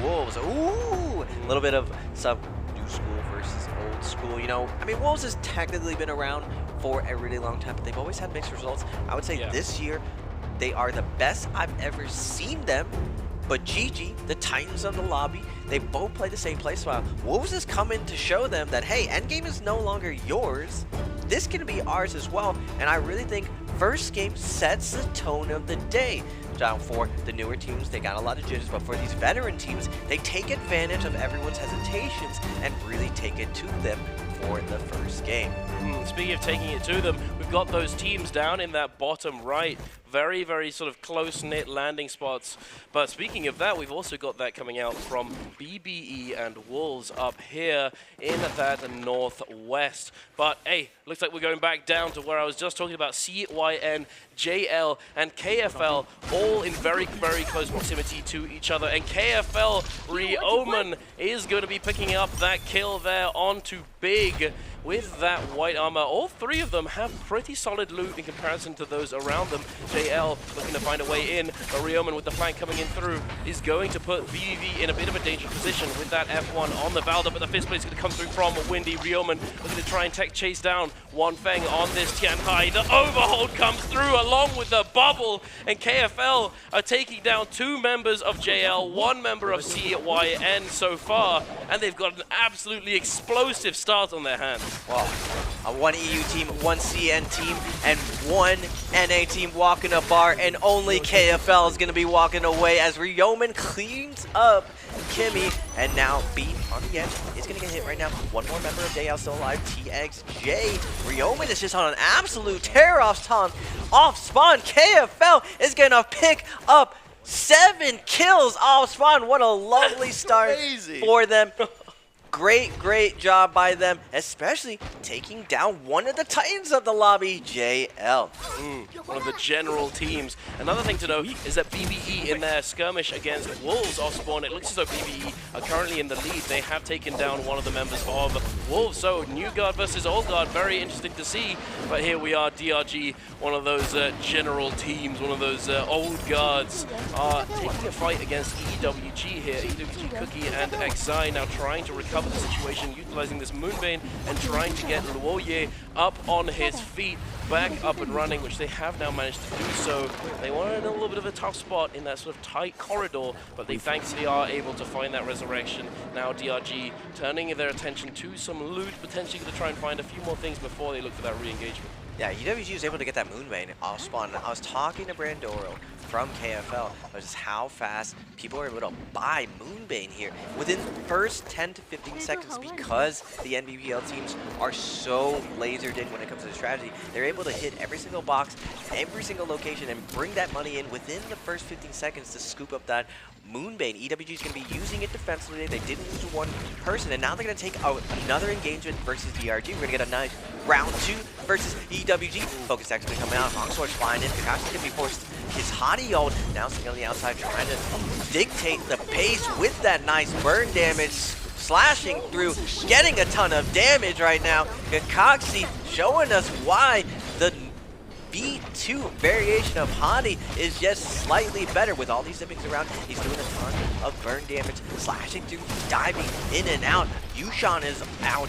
S10: Wolves? Ooh, a little bit of some new school versus old school. You know, I mean, Wolves has technically been around for a really long time, but they've always had mixed results. I would say this year, they are the best I've ever seen them. But GG, the Titans of the lobby, they both play the same playstyle. Wolves is coming to show them that, hey, endgame is no longer yours. This can be ours as well. And I really think first game sets the tone of the day. Down for the newer teams, they got a lot of jitters, but for these veteran teams, they take advantage of everyone's hesitations and really take it to them for the first game.
S17: Speaking of taking it to them, we've got those teams down in that bottom right. Very, very sort of close-knit landing spots. But speaking of that, we've also got that coming out from BBE and Wolves up here in that northwest. But hey, looks like we're going back down to where I was just talking about CYN, JL, and KFL, all in very, very close proximity to each other. And KFL, Rioman is going to be picking up that kill there onto Big, with that white armor. All three of them have pretty solid loot in comparison to those around them. JL looking to find a way in, but Ryomen with the flank coming in through is going to put BBV in a bit of a dangerous position with that F1 on the Valda, but the fist blade is going to come through from Windy. Ryomen looking to try and tech chase down Wanfeng on this Tianhai. The overhold comes through along with the bubble, and KFL are taking down 2 members of JL, 1 member of CYN so far, and they've got an absolutely explosive start on their hands.
S10: Wow. One EU team, 1 CN team, and 1 NA team walking a bar, and only KFL is going to be walking away as Ryomen cleans up Kimmy, and now B on the edge is going to get hit right now. 1 more member of JL still alive, TXJ. Ryomen is just on an absolute tear off spawn. KFL is going to pick up 7 kills off spawn. What a lovely start for them. Great job by them, especially taking down one of the titans of the lobby, JL.
S17: One of the general teams. Another thing to note is that BBE in their skirmish against Wolves off spawn, it looks as though BBE are currently in the lead. They have taken down one of the members of Wolves. So New Guard versus Old Guard, very interesting to see. But here we are, DRG, one of those general teams, one of those old guards, are taking a fight against EWG here. EWG Cookie and Xai now trying to recover the situation, utilizing this Moonbane and trying to get Luoye up on his feet, back up and running, which they have now managed to do so. They were in a little bit of a tough spot in that sort of tight corridor, but they thankfully are able to find that resurrection. Now DRG turning their attention to some loot, potentially going to try and find a few more things before they look for that re-engagement.
S10: Yeah, UWG was able to get that Moonbane off spawn. I was talking to Brandoro from KFL about just how fast people are able to buy Moonbane here within the first 10 to 15 seconds because the NBBL teams are so lasered in when it comes to the strategy. They're able to hit every single box, every single location, and bring that money in within the first 15 seconds to scoop up that Moonbane. EWG is going to be using it defensively. They didn't lose one person, and now they're going to take out another engagement versus DRG. We're going to get a nice round 2 versus EWG. Focus X going to come out. Longsword's flying in. Kakashi going to be forced his hottie ult. Now sitting on the outside trying to dictate the pace with that nice burn damage. Slashing through, getting a ton of damage right now. Kakashi showing us why the V2 variation of Hani is just slightly better with all these zippings around. He's doing a ton of burn damage, slashing through, diving in and out. Yushan is out.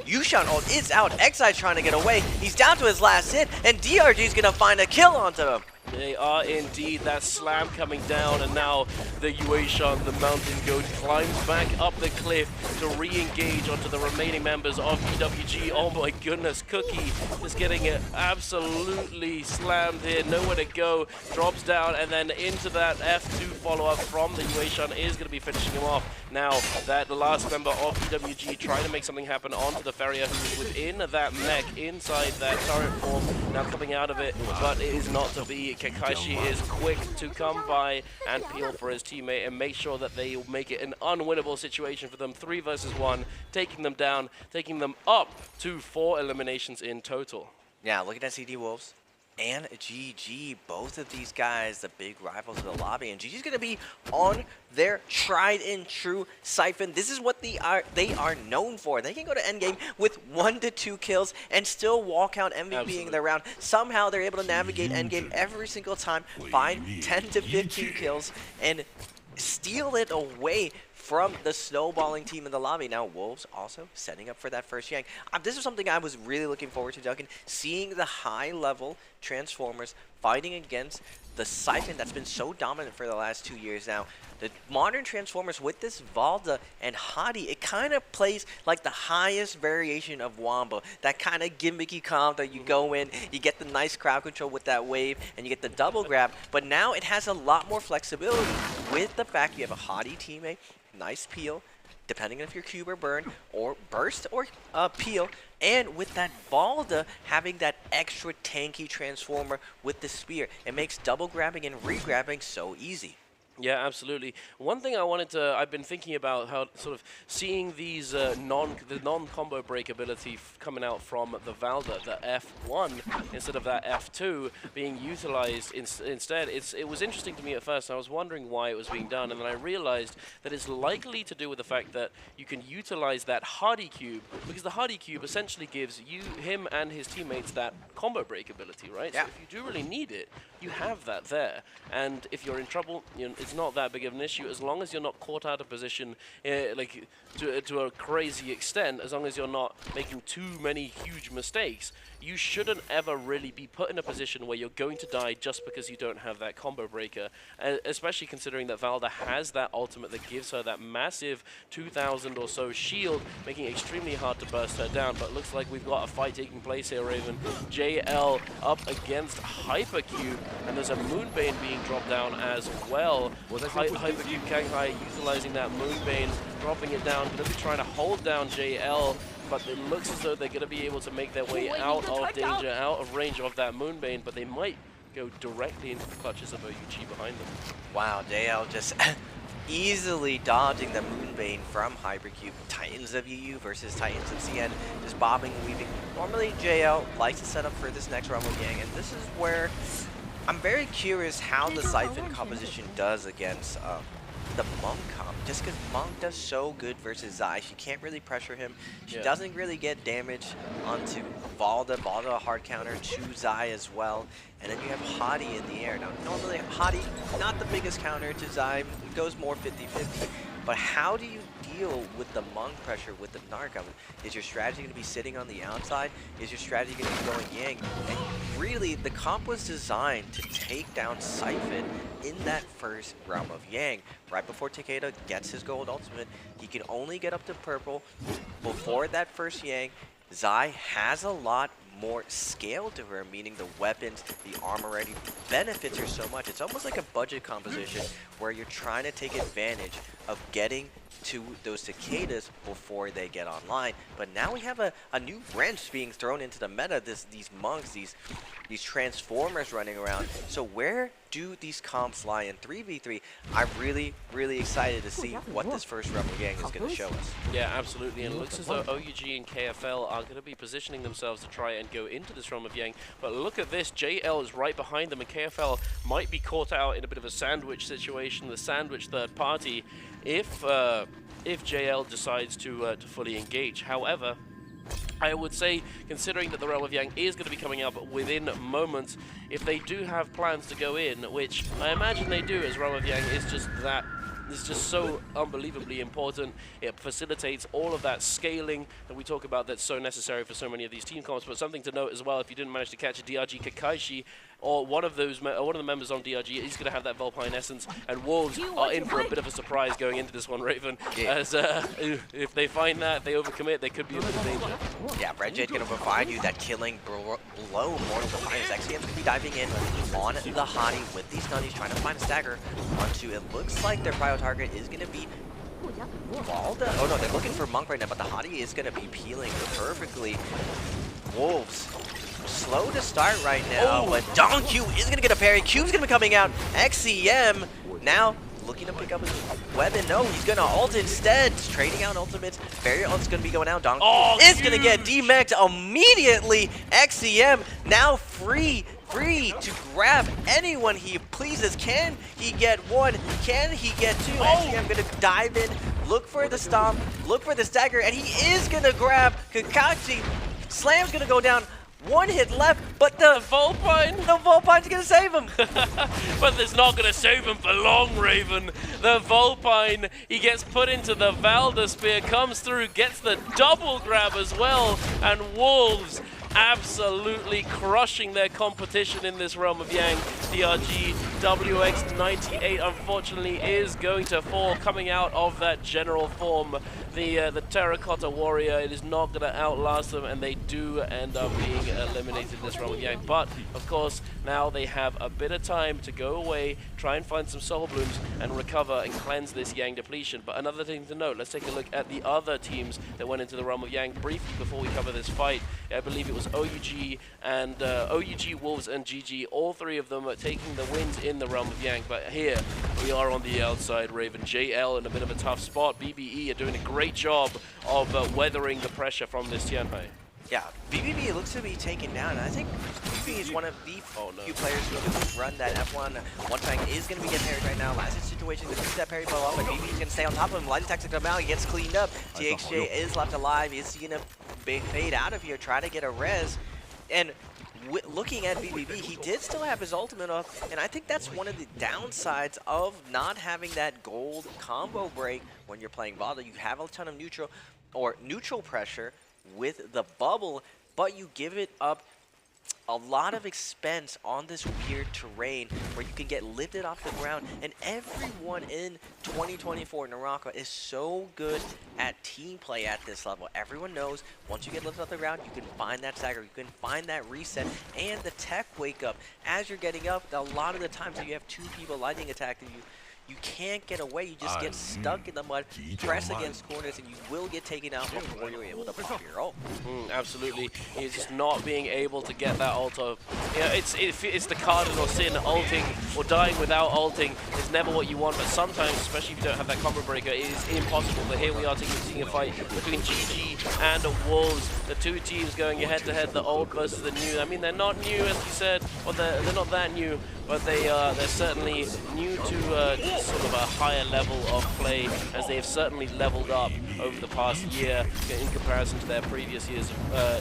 S10: Yushan ult is out. Xai's trying to get away. He's down to his last hit, and DRG is going to find a kill onto him.
S17: They are indeed. That slam coming down, and now the Yueshan, the mountain goat, climbs back up the cliff to re-engage onto the remaining members of EWG. Oh my goodness, Cookie is getting it absolutely slammed here, nowhere to go, drops down, and then into that F2 follow-up from the Yueshan is going to be finishing him off. Now, that the last member of EWG trying to make something happen onto the Farrier, who's within that mech, inside that turret form, now coming out of it, but it is not to be. Kakashi is quick to come by and peel for his teammate and make sure that they make it an unwinnable situation for them. 3 versus 1, taking them down, taking them up to 4 eliminations in total.
S10: Yeah, looking at CD Wolves and GG, both of these guys, the big rivals of the lobby, and GG's going to be on their tried and true siphon. This is what they are known for. They can go to endgame with 1 to 2 kills and still walk out MVPing their round. Somehow they're able to navigate endgame every single time, find 10 to 15 kills, and steal it away from the snowballing team in the lobby. Now Wolves also setting up for that first Yang. This is something I was really looking forward to, Duncan. Seeing the high-level Transformers fighting against the Siphon that's been so dominant for the last 2 years now. The modern Transformers with this Valda and Hottie, it kind of plays like the highest variation of Wombo. That kind of gimmicky comp that you go in, you get the nice crowd control with that wave, and you get the double grab. But now it has a lot more flexibility with the fact you have a Hottie teammate, nice peel, depending on if you're cube or burn, or burst or peel, and with that Valda having that extra tanky transformer with the spear, it makes double grabbing and re-grabbing so easy.
S17: Yeah, absolutely. One thing I've been thinking about how sort of seeing these the non-combo break ability coming out from the Valda, the F1 instead of that F2 being utilized instead. It was interesting to me at first. I was wondering why it was being done, and then I realized that it's likely to do with the fact that you can utilize that Hardy Cube, because the Hardy Cube essentially gives him and his teammates that combo break ability, right?
S10: Yeah.
S17: So if you do really need it, you have that there. And if you're in trouble, it's not that big of an issue as long as you're not caught out of position like to a crazy extent. As long as you're not making too many huge mistakes, you shouldn't ever really be put in a position where you're going to die just because you don't have that combo breaker, especially considering that Valda has that ultimate that gives her that massive 2,000 or so shield, making it extremely hard to burst her down. But it looks like we've got a fight taking place here, Raven. JL up against Hypercube, and there's a Moonbane being dropped down as well. Hypercube Kanghai utilizing that Moonbane, dropping it down, going to be trying to hold down JL, but it looks as though they're going to be able to make their way out of danger, out of range of that Moonbane, but they might go directly into the clutches of OUG behind them.
S10: Wow, JL just easily dodging the Moonbane from Hypercube. Titans of EU versus Titans of CN, just bobbing and weaving. Normally JL likes to set up for this next Rumble Gang, and this is where I'm very curious how the Siphon composition does against the Monk comp, just because Monk does so good versus Zai. She can't really pressure him. She doesn't really get damage onto Valda. Valda a hard counter to Zai as well. And then you have Hadi in the air. Now, normally Hadi, not the biggest counter to Zai. It goes more 50-50. But how do you deal with the Monk pressure with the NARAKA? Is your strategy going to be sitting on the outside? Is your strategy going to be going Yang? And really, the comp was designed to take down Siphon in that first realm of Yang. Right before Takeda gets his gold ultimate, he can only get up to purple. Before that first Yang, Zai has a lot more scale to her, meaning the weapons, the armor ready benefits her so much. It's almost like a budget composition where you're trying to take advantage of getting to those cicadas before they get online. But now we have a new wrench being thrown into the meta, these monks, these transformers running around. So where do these comps lie in 3v3? I'm really, really excited to see what this first Rumble Gang is going to show us.
S17: Yeah, absolutely. And it looks as though OUG and KFL are going to be positioning themselves to try and go into this realm of Yang. But look at this, JL is right behind them, and KFL might be caught out in a bit of a sandwich situation, the sandwich third party, if JL decides to fully engage. However, I would say, considering that the Realm of Yang is going to be coming up within moments, if they do have plans to go in, which I imagine they do, as Realm of Yang is just that, is just so unbelievably important. It facilitates all of that scaling that we talk about that's so necessary for so many of these team comps. But something to note as well, if you didn't manage to catch a DRG Kakaishi, or one of the members on DRG, he's going to have that Volpine Essence, and Wolves are in for a bit of a surprise going into this one, Raven. As if they find that, they overcommit, they could be a bit of danger.
S10: Yeah, Red Jade's going to provide you that killing blow. Mortal Defiance. XCM's going to be diving in on the Hadi with these stuns. He's trying to find a stagger onto, it looks like their prio target is going to be Valda. Oh no, they're looking for Monk right now, but the Hadi is going to be peeling perfectly. Wolves slow to start right now, but Don Q is going to get a parry. Cube's going to be coming out. XCM now looking to pick up his weapon. No, he's going to ult instead. Trading out ultimates. Barrier ult's going to be going out. Don Q is going to get demeched immediately. XCM now free to grab anyone he pleases. Can he get one? Can he get two? XCM going to dive in, look for the stomp, look for the stagger, and he is going to grab Kakashi. Slam's going to go down. One hit left, but the Volpine's gonna save him.
S17: But it's not gonna save him for long, Raven. The Volpine, he gets put into the Valda Spear, comes through, gets the double grab as well, and Wolves absolutely crushing their competition in this Realm of Yang. DRG WX98 unfortunately is going to fall, coming out of that general form. The Terracotta Warrior, it is not going to outlast them, and they do end up being eliminated in this Realm of Yang. But, of course, now they have a bit of time to go away, try and find some Soul Blooms, and recover and cleanse this Yang depletion. But another thing to note, let's take a look at the other teams that went into the Realm of Yang briefly before we cover this fight. I believe it was OUG, and OUG, Wolves, and GG. All three of them taking the wins in the realm of Yang. But here we are on the outside, Raven. JL in a bit of a tough spot. BBE are doing a great job of weathering the pressure from this Tianhai.
S10: Yeah, BBB looks to be taken down, and I think BBB is one of the few players who can run that F1. One Fang is going to be getting parried right now. Last situation, the that parry fell off, but BBB is going to stay on top of him. Light attacks come out, he gets cleaned up. TXJ is left alive. Is he going to fade out of here, try to get a res? And looking at BBB, he did still have his ultimate off, and I think that's one of the downsides of not having that gold combo break when you're playing Vada. You have a ton of neutral pressure with the bubble, but you give it up a lot of expense on this weird terrain where you can get lifted off the ground. And everyone in 2024 NARAKA is so good at team play at this level. Everyone knows once you get lifted off the ground, you can find that stagger, you can find that reset, and the tech wake up. As you're getting up, a lot of the times you have two people lightning attacking you, you can't get away, you just get stuck in the mud, press against corners, and you will get taken out before you're able to pop your ult.
S17: Absolutely. He's just not being able to get that ult up. You know, it's the cardinal sin. Ulting or dying without ulting is never what you want, but sometimes, especially if you don't have that combo breaker, it is impossible. But here we are seeing a fight between GG and the Wolves. The two teams going head-to-head, the old versus the new. I mean, they're not new, as you said, or they're not that new, but they're certainly new to sort of a higher level of play, as they have certainly leveled up over the past year in comparison to their previous years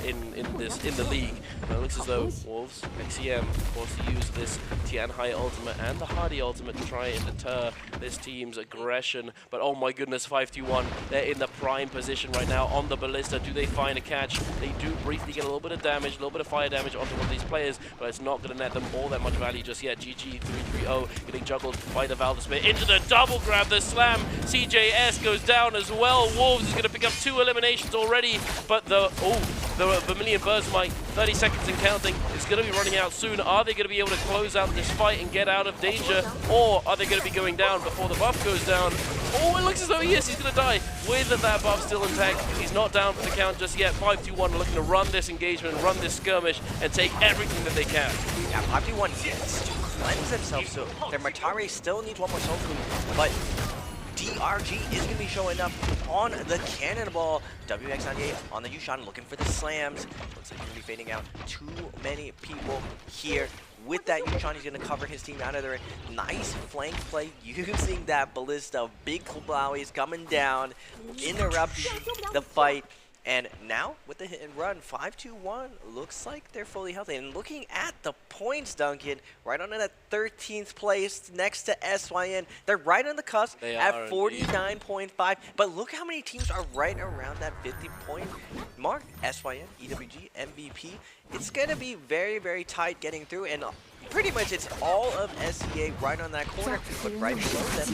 S17: in the league. It looks as though Wolves, XCM, wants to use this Tianhai ultimate and the Hardy ultimate to try and deter this team's aggression. But oh my goodness, 5-2-1, they're in the prime position right now on the Ballista. Do they find a catch? They do briefly get a little bit of damage, a little bit of fire damage onto one of these players, but it's not going to net them all that much value just yet. GG 3-3-0 getting juggled by the Valdesmith into the double grab, the slam. CJS goes down as well. Wolves is going to pick up 2 eliminations already, but the Vermilion Burzmite, 30 seconds and counting, is going to be running out soon. Are they going to be able to close out this fight and get out of danger, or are they going to be going down before the buff goes down? Oh, it looks as though he's going to die with that buff still intact. He's not down for the count just yet. 5-2-1 looking to run this engagement, run this skirmish, and take everything that they can.
S10: Yeah, 5-2-1 needs to cleanse themselves, so their Matare still needs one more soul food, but DRG is going to be showing up on the Cannonball. WX98 on the Yushan looking for the slams. Looks like he's going to be fading out too many people here. With that Yushan, he's going to cover his team out of there. Nice flank play using that Ballista. Big Blowies coming down, interrupting the fight. And now, with the hit and run, 5-2-1, looks like they're fully healthy. And looking at the points, Duncan, right on that 13th place next to SYN. They're right on the cusp at 49.5. But look how many teams are right around that 50-point mark. SYN, EWG, MVP. It's going to be very, very tight getting through. And pretty much it's all of SEA right on that corner, but right below them,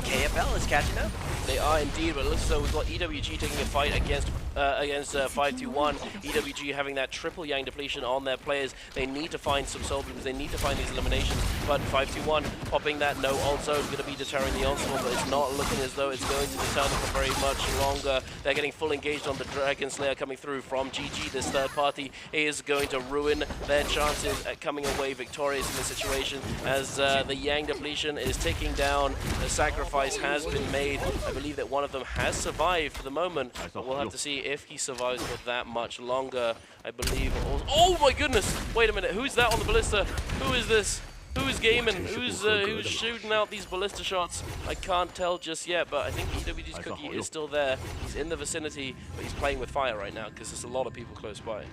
S10: KFL is catching up.
S17: They are indeed, but it looks as though we've got EWG taking a fight against 5-2-1. EWG having that triple Yang depletion on their players. They need to find some soul blooms, they need to find these eliminations, but 5-2-1 popping that no also is going to be deterring the onslaught, but it's not looking as though it's going to deter them for very much longer. They're getting full engaged on the Dragon Slayer coming through from GG. This third party is going to ruin their chances at coming away victorious in this situation, as the Yang depletion is ticking down. The sacrifice has been made. I believe that one of them has survived for the moment, but we'll have to see if he survives for that much longer. I believe. Oh my goodness! Wait a minute. Who's that on the Ballista? Who is this? Who is gaming? Who's shooting out these Ballista shots? I can't tell just yet, but I think EWG's Cookie is still there. He's in the vicinity, but he's playing with fire right now because there's a lot of people close by.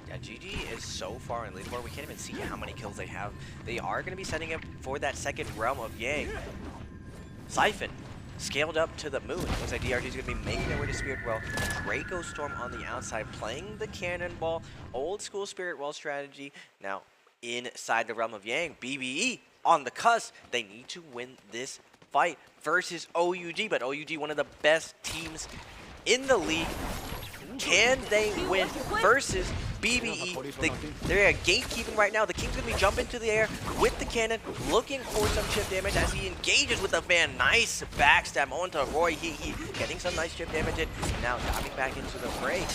S10: Yeah, GG is so far in leaderboard, we can't even see how many kills they have. They are going to be setting up for that second realm of Yang. Siphon scaled up to the moon. Looks like DRG is going to be making their way to Spirit Well. Draco Storm on the outside, playing the Cannonball, old school Spirit Well strategy. Now, inside the realm of Yang, BBE on the cusp. They need to win this fight versus OUG, but OUG, one of the best teams in the league. Can they win versus BBE? They're gatekeeping right now. The King's going to be jumping into the air with the cannon, looking for some chip damage as he engages with the fan. Nice backstab onto Roy. He getting some nice chip damage in. Now diving back into the fray.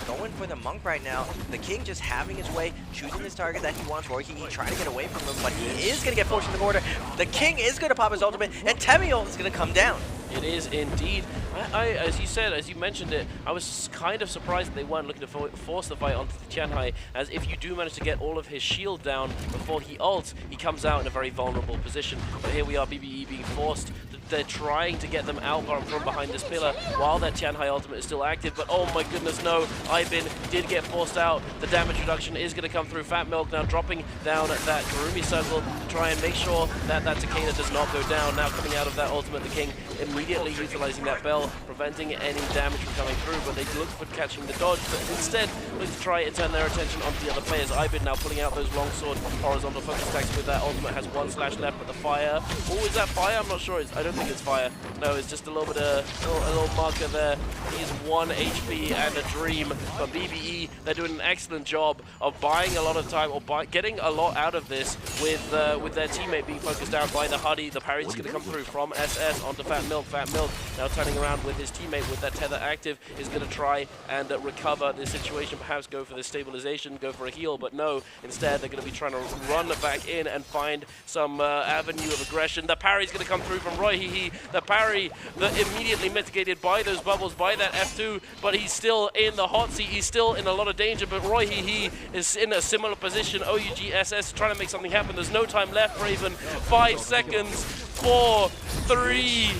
S10: Going for the Monk right now. The King just having his way, choosing his target that he wants. Royhihi trying to get away from him, but he is going to get forced in the corner. The King is going to pop his ultimate, and Temiel is going to come down.
S17: It is indeed. As you said, as you mentioned it, I was kind of surprised that they weren't looking to force the fight onto the Tianhai, as if you do manage to get all of his shield down before he ults, he comes out in a very vulnerable position. But here we are, BBE being forced. They're trying to get them out from behind this pillar while that Tianhai ultimate is still active, but oh my goodness, no. Ivan did get forced out. The damage reduction is going to come through. Fat Milk now dropping down at that Karumi circle to try and make sure that that Takeda does not go down. Now coming out of that ultimate, the King immediately utilizing that bell, preventing any damage from coming through, but they look for catching the dodge, but instead look to try and turn their attention onto the other players. Ivan now pulling out those longsword horizontal focus attacks with that ultimate, has 1 slash left, but the fire, oh, is that fire? I'm not sure. I don't think it's fire. No, it's just a little bit of a little marker there. He's 1 HP and a dream. But BBE, they're doing an excellent job of buying a lot of time, or getting a lot out of this with their teammate being focused out by the Huddy. The parry's going to come through from SS onto Fat Milk. Fat Milk now turning around with his teammate with that tether active, is going to try and recover this situation, perhaps go for the stabilization, go for a heal, but no, instead they're going to be trying to run back in and find some avenue of aggression. The parry's going to come through from Royhihi. The parry that immediately mitigated by those bubbles, by that F2, but he's still in the hot seat. He's still in a lot of danger, but Royhihi is in a similar position. OUG SS trying to make something happen. There's no time left, Raven. 5 seconds. 4, 3,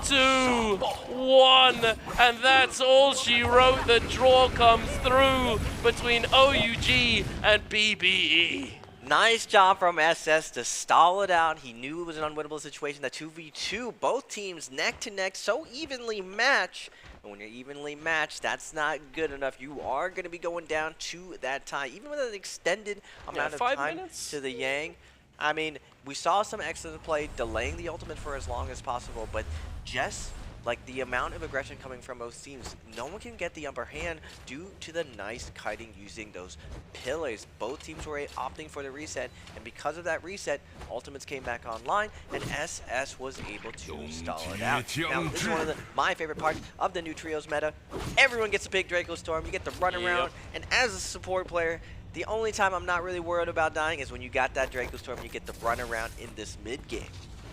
S17: 2, 1, and that's all she wrote. The draw comes through between OUG and BBE.
S10: Nice job from SS to stall it out. He knew it was an unwinnable situation. The 2v2, both teams neck to neck, so evenly matched. And when you're evenly matched, that's not good enough. You are going to be going down to that tie, even with an extended amount of time to the Yang. I mean, we saw some excellent play, delaying the ultimate for as long as possible, but just like the amount of aggression coming from both teams, no one can get the upper hand due to the nice kiting using those pillars. Both teams were opting for the reset, and because of that reset, ultimates came back online, and SS was able to stall it out. Now, this is one of my favorite parts of the new Trios meta. Everyone gets a big Draco Storm, you get to run around, and as a support player, the only time I'm not really worried about dying is when you got that Draco Storm, you get to run around in this mid game.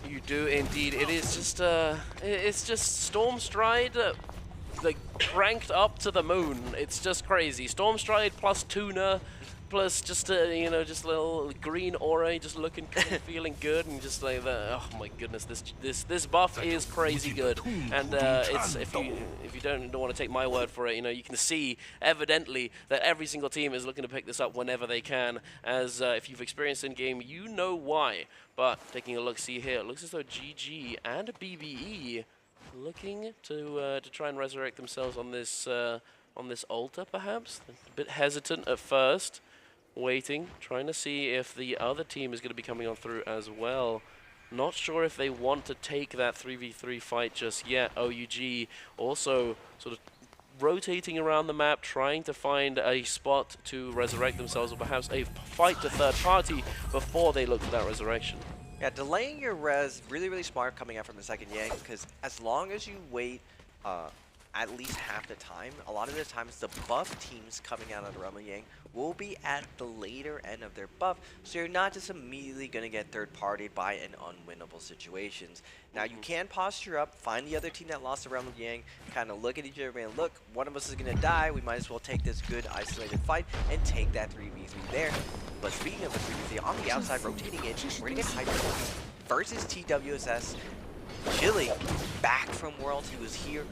S17: You do indeed. It is just it's just Stormstride like cranked up to the moon. It's just crazy. Stormstride plus Tuna plus just you know, just a little green aura, just looking feeling good, and just like that. Oh my goodness, this buff is crazy good. And it's if you don't want to take my word for it, you know, you can see evidently that every single team is looking to pick this up whenever they can, as if you've experienced in game, you know why. But taking a look, see here, it looks as though GG and BBE looking to try and resurrect themselves on this altar, perhaps. A bit hesitant at first, waiting, trying to see if the other team is going to be coming on through as well. Not sure if they want to take that 3v3 fight just yet. OUG also sort of rotating around the map, trying to find a spot to resurrect themselves, or perhaps a fight to third party before they look for that resurrection.
S10: Yeah, delaying your res, really smart coming out from the second Yang, because as long as you wait at least half the time, a lot of the times the buff teams coming out of the realm of Yang will be at the later end of their buff, so you're not just immediately going to get third-partied by an unwinnable situations. Now, you can posture up, find the other team that lost the realm of Yang, kind of look at each other and look, one of us is going to die, we might as well take this good isolated fight and take that 3v3 there. But speaking of the 3v3, on the outside rotating in, we're going to get Hyper versus TWSS. Chili, back from Worlds. He was here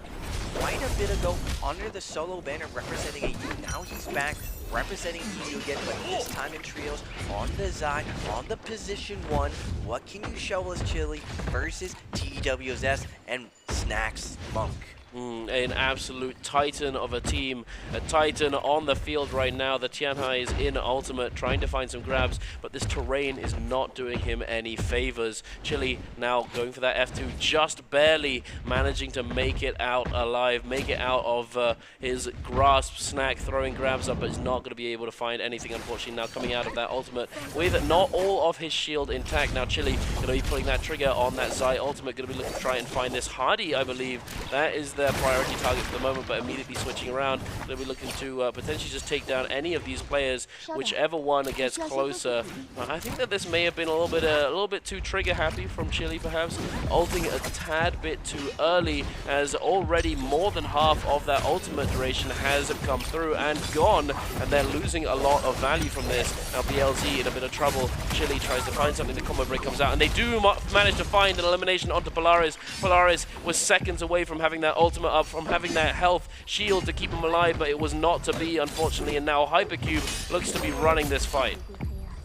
S10: quite a bit ago under the solo banner representing AU. Now he's back representing EU again, but this time in trios on the Zai, on the position 1. What can you show us, Chili, versus TWSS and Snacks Monk?
S17: An absolute titan of a team, a titan on the field right now. The Tianhai is in ultimate, trying to find some grabs, but this terrain is not doing him any favors. Chili now going for that F2, just barely managing to make it out alive, make it out of his grasp. Snack throwing grabs up, but is not going to be able to find anything, unfortunately. Now coming out of that ultimate with not all of his shield intact. Now Chili going to be putting that trigger on that Zai ultimate, going to be looking to try and find this Hardy, I believe. That is their priority target for the moment, but immediately switching around. They'll be looking to potentially just take down any of these players, whichever one gets closer. I think that this may have been a little bit too trigger happy from Chili, perhaps ulting a tad bit too early, as already more than half of that ultimate duration has come through and gone, and they're losing a lot of value from this. Now BLZ in a bit of trouble. Chili tries to find something. The combo break comes out, and they do manage to find an elimination onto Polaris. Polaris was seconds away from having that ultimate up, from having that health shield to keep him alive, but it was not to be, unfortunately, and now Hypercube looks to be running this fight.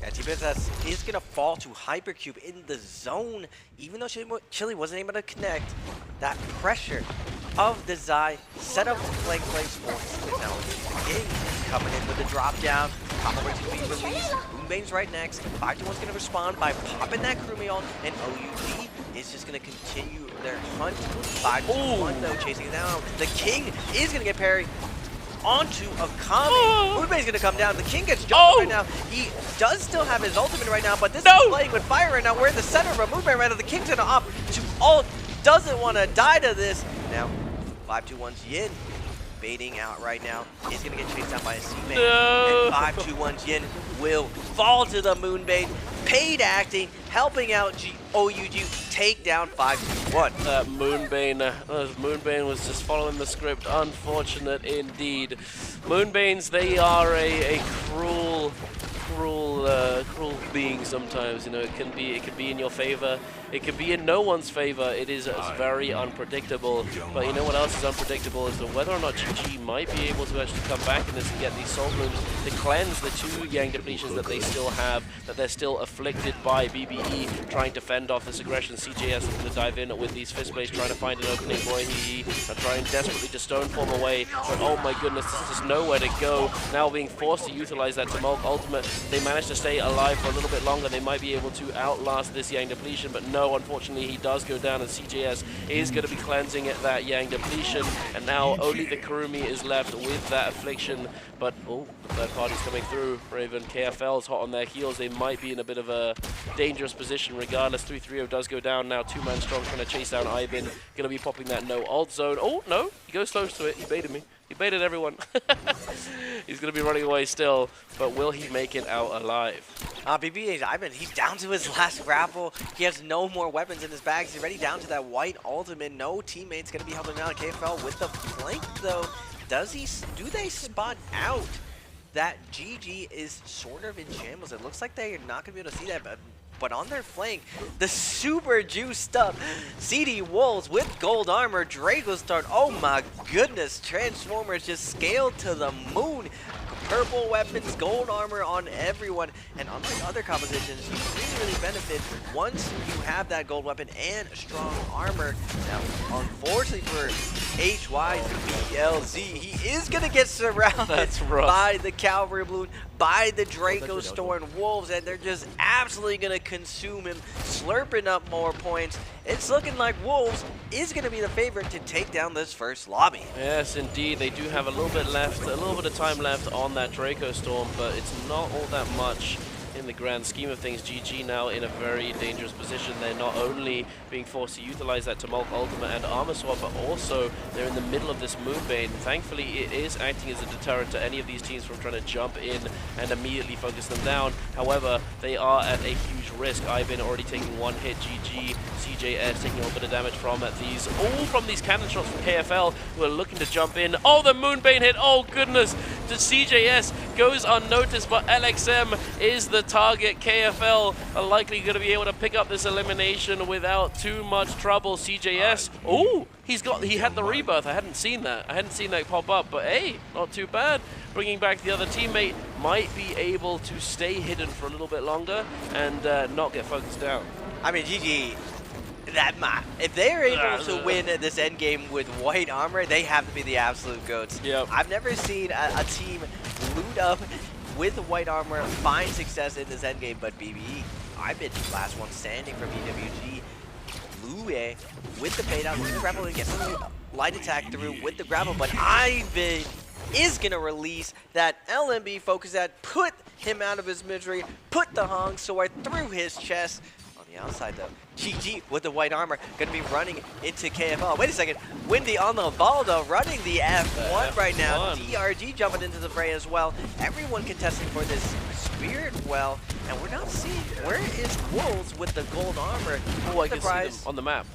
S10: Yeah, T-Business is going to fall to Hypercube in the zone, even though Chili wasn't able to connect. That pressure of the Zai set up flank plays for technology. King coming in with the drop down. Combo breaks to be released. Moonbane's right next. 5-1's going to respond by popping that Krumi ult, and OUG is just going to continue their hunt. 5-1 though, chasing it down. The King is going to get parried onto a Kami. Moonbane's going to come down. The King gets jumped right now. He does still have his ultimate right now, but this is playing with fire right now. We're in the center of a Moonbane right now. The King's going to opt to ult. Doesn't want to die to this. Now, 5-2-1's Yin baiting out right now. Is going to get chased down by a C-Main. And 5-2-1's Yin will fall to the Moonbane. Paid acting, helping out OUG take down 5-2-1.
S17: Moonbane was just following the script. Unfortunate indeed. Moonbanes, they are a cruel being sometimes. You know, it can be in your favor. It can be in no one's favor. It is very unpredictable. But you know what else is unpredictable is whether or not GG might be able to actually come back in this and get these soul blooms to cleanse the 2 Yang depletions that they still have, that they're still afflicted by. BBE trying to fend off this aggression. CJS is going to dive in with these fist blades, trying to find an opening. Boy, he trying desperately to stone form away. But oh my goodness, there's just nowhere to go. Now being forced to utilize that Tumult ultimate. They managed to stay alive for a little bit longer. They might be able to outlast this Yang depletion, but no, unfortunately he does go down, and CJS is going to be cleansing at that Yang depletion, and now only the Kurumi is left with that affliction. But the third party's coming through. Raven, KFL's hot on their heels. They might be in a bit of a dangerous position regardless. 3-3-0 does go down now. 2-man strong trying to chase down Ivan. Going to be popping that no ult zone. Oh no, he goes close to it. He baited me. He baited everyone. He's going to be running away still, but will he make it out alive?
S10: BBA's Ivan, he's down to his last grapple. He has no more weapons in his bags. He's already down to that white ultimate. No teammates going to be helping him out. KFL with the flank though. Do they spot out that GG is sort of in shambles? It looks like they are not going to be able to see that, but on their flank, the super juiced up CD Wolves with gold armor, Draco start. Oh my goodness, Transformers just scaled to the moon. Purple weapons, gold armor on everyone, and unlike other compositions, you really benefit once you have that gold weapon and strong armor. Now, unfortunately for HY's BLZ, he is going to get surrounded by the Cavalry Balloon, by the Draco Storm Wolves, and they're just absolutely going to consume him, slurping up more points. It's looking like Wolves is going to be the favorite to take down this first lobby.
S17: Yes, indeed. They do have a little bit of time left on that Draco Storm, but it's not all that much in the grand scheme of things. GG now in a very dangerous position. They're not only being forced to utilize that Tumult ultimate and armor swap, but also they're in the middle of this Moonbane. Thankfully, it is acting as a deterrent to any of these teams from trying to jump in and immediately focus them down. However, they are at a huge risk. Ivan already taking 1 hit. GG, CJS taking a little bit of damage from these cannon shots from KFL, who are looking to jump in. Oh, the Moonbane hit. Oh goodness. The CJS goes unnoticed, but LXM is the target. KFL are likely going to be able to pick up this elimination without too much trouble. CJS, he had the rebirth. I hadn't seen that pop up, but hey, not too bad. Bringing back the other teammate, might be able to stay hidden for a little bit longer and not get focused down.
S10: I mean, GG, if they're able to win this endgame with white armor, they have to be the absolute GOATs.
S17: Yep.
S10: I've never seen a team loot up with white armor find success in this endgame, but BBE, I've been the last one standing from EWG. Lue with the pay down, with the grapple, and gets the light attack through with the grapple, but Ivan is going to release that LMB focus that put him out of his misery, put the Hong Sword through his chest. On the the outside though. GG with the white armor, gonna be running into KFL. Wait a second, Windy on the ball though, running the F1 right now. DRG jumping into the fray as well. Everyone contesting for this Spirit Well, and we're not seeing, where is Wolves with the gold armor?
S17: Oh, I can see them on the map.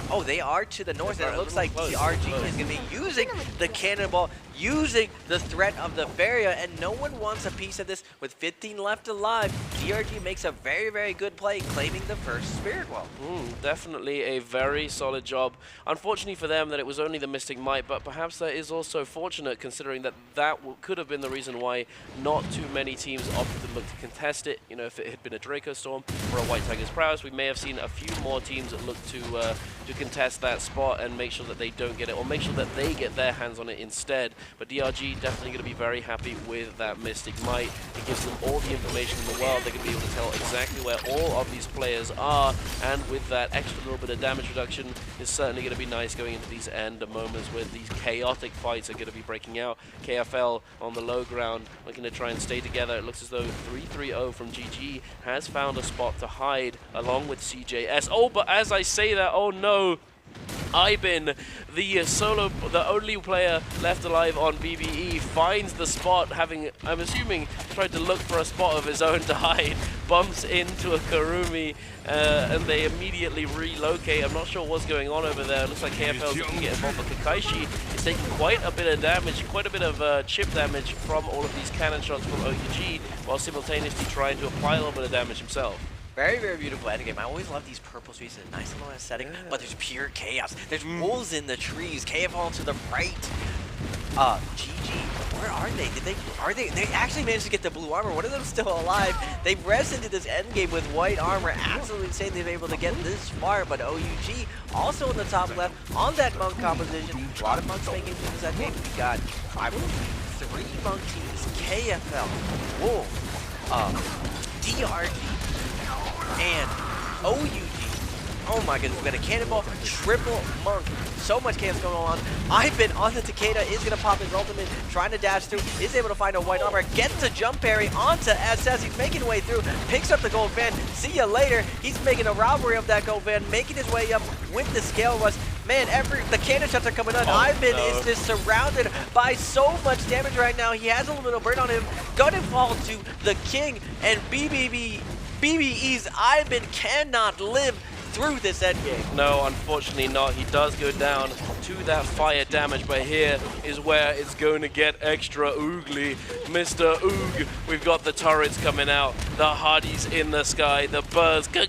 S10: Oh, they are to the north, and it looks like DRG is going to be using the cannonball, using the threat of the barrier, and no one wants a piece of this. With 15 left alive, DRG makes a very, very good play, claiming the first Spirit Well.
S17: Definitely a very solid job. Unfortunately for them that it was only the Mystic Might, but perhaps that is also fortunate considering that could have been the reason why not too many teams opted to look to contest it. You know, if it had been a Draco Storm or a White Tiger's Prowess, we may have seen a few more teams that look to contest that spot and make sure that they don't get it, or make sure that they get their hands on it instead. But DRG definitely going to be very happy with that Mystic Might. It gives them all the information in the world. They're going to be able to tell exactly where all of these players are, and with that extra little bit of damage reduction is certainly going to be nice going into these end moments where these chaotic fights are going to be breaking out. KFL on the low ground looking to try and stay together. It looks as though 3-3-0 from GG has found a spot to hide along with CJS. Oh, but as I say that, oh no, Ibin, the only player left alive on BBE, finds the spot, having, I'm assuming, tried to look for a spot of his own to hide, bumps into a Karumi, and they immediately relocate. I'm not sure what's going on over there. It looks like KFL is looking to get involved, but Kakaishi is taking quite a bit of damage, quite a bit of chip damage from all of these cannon shots from OUG, while simultaneously trying to apply a little bit of damage himself.
S10: Very, very beautiful endgame. I always love these purple streets in a nice little aesthetic, but there's pure chaos. There's wolves in the trees. KFL to the right. GG, where are they? They actually managed to get the blue armor. One of them still alive. They rest into this endgame with white armor. Absolutely insane they've been able to get this far, but OUG also in the top left on that monk composition. A lot of monks making it through this endgame. We got, I believe, 3 monk teams. KFL, Wolf, DRG, and OUG. Oh my goodness, we got a cannonball, triple monk. So much chaos going on. Ibin on the Takeda is going to pop his ultimate, trying to dash through, is able to find a white armor, gets a jump parry onto SS. He's making his way through, picks up the gold van. See ya later. He's making a robbery of that gold van, making his way up with the scale rush. Man, the cannon shots are coming on. Ibin is just surrounded by so much damage right now. He has a little bit of burn on him. Gonna fall to the king, and BBE's Ibin cannot live through this endgame.
S17: No, unfortunately not. He does go down to that fire damage, but here is where it's going to get extra oogly. Mr. Oog, we've got the turrets coming out, the Hardys in the sky, the birds, the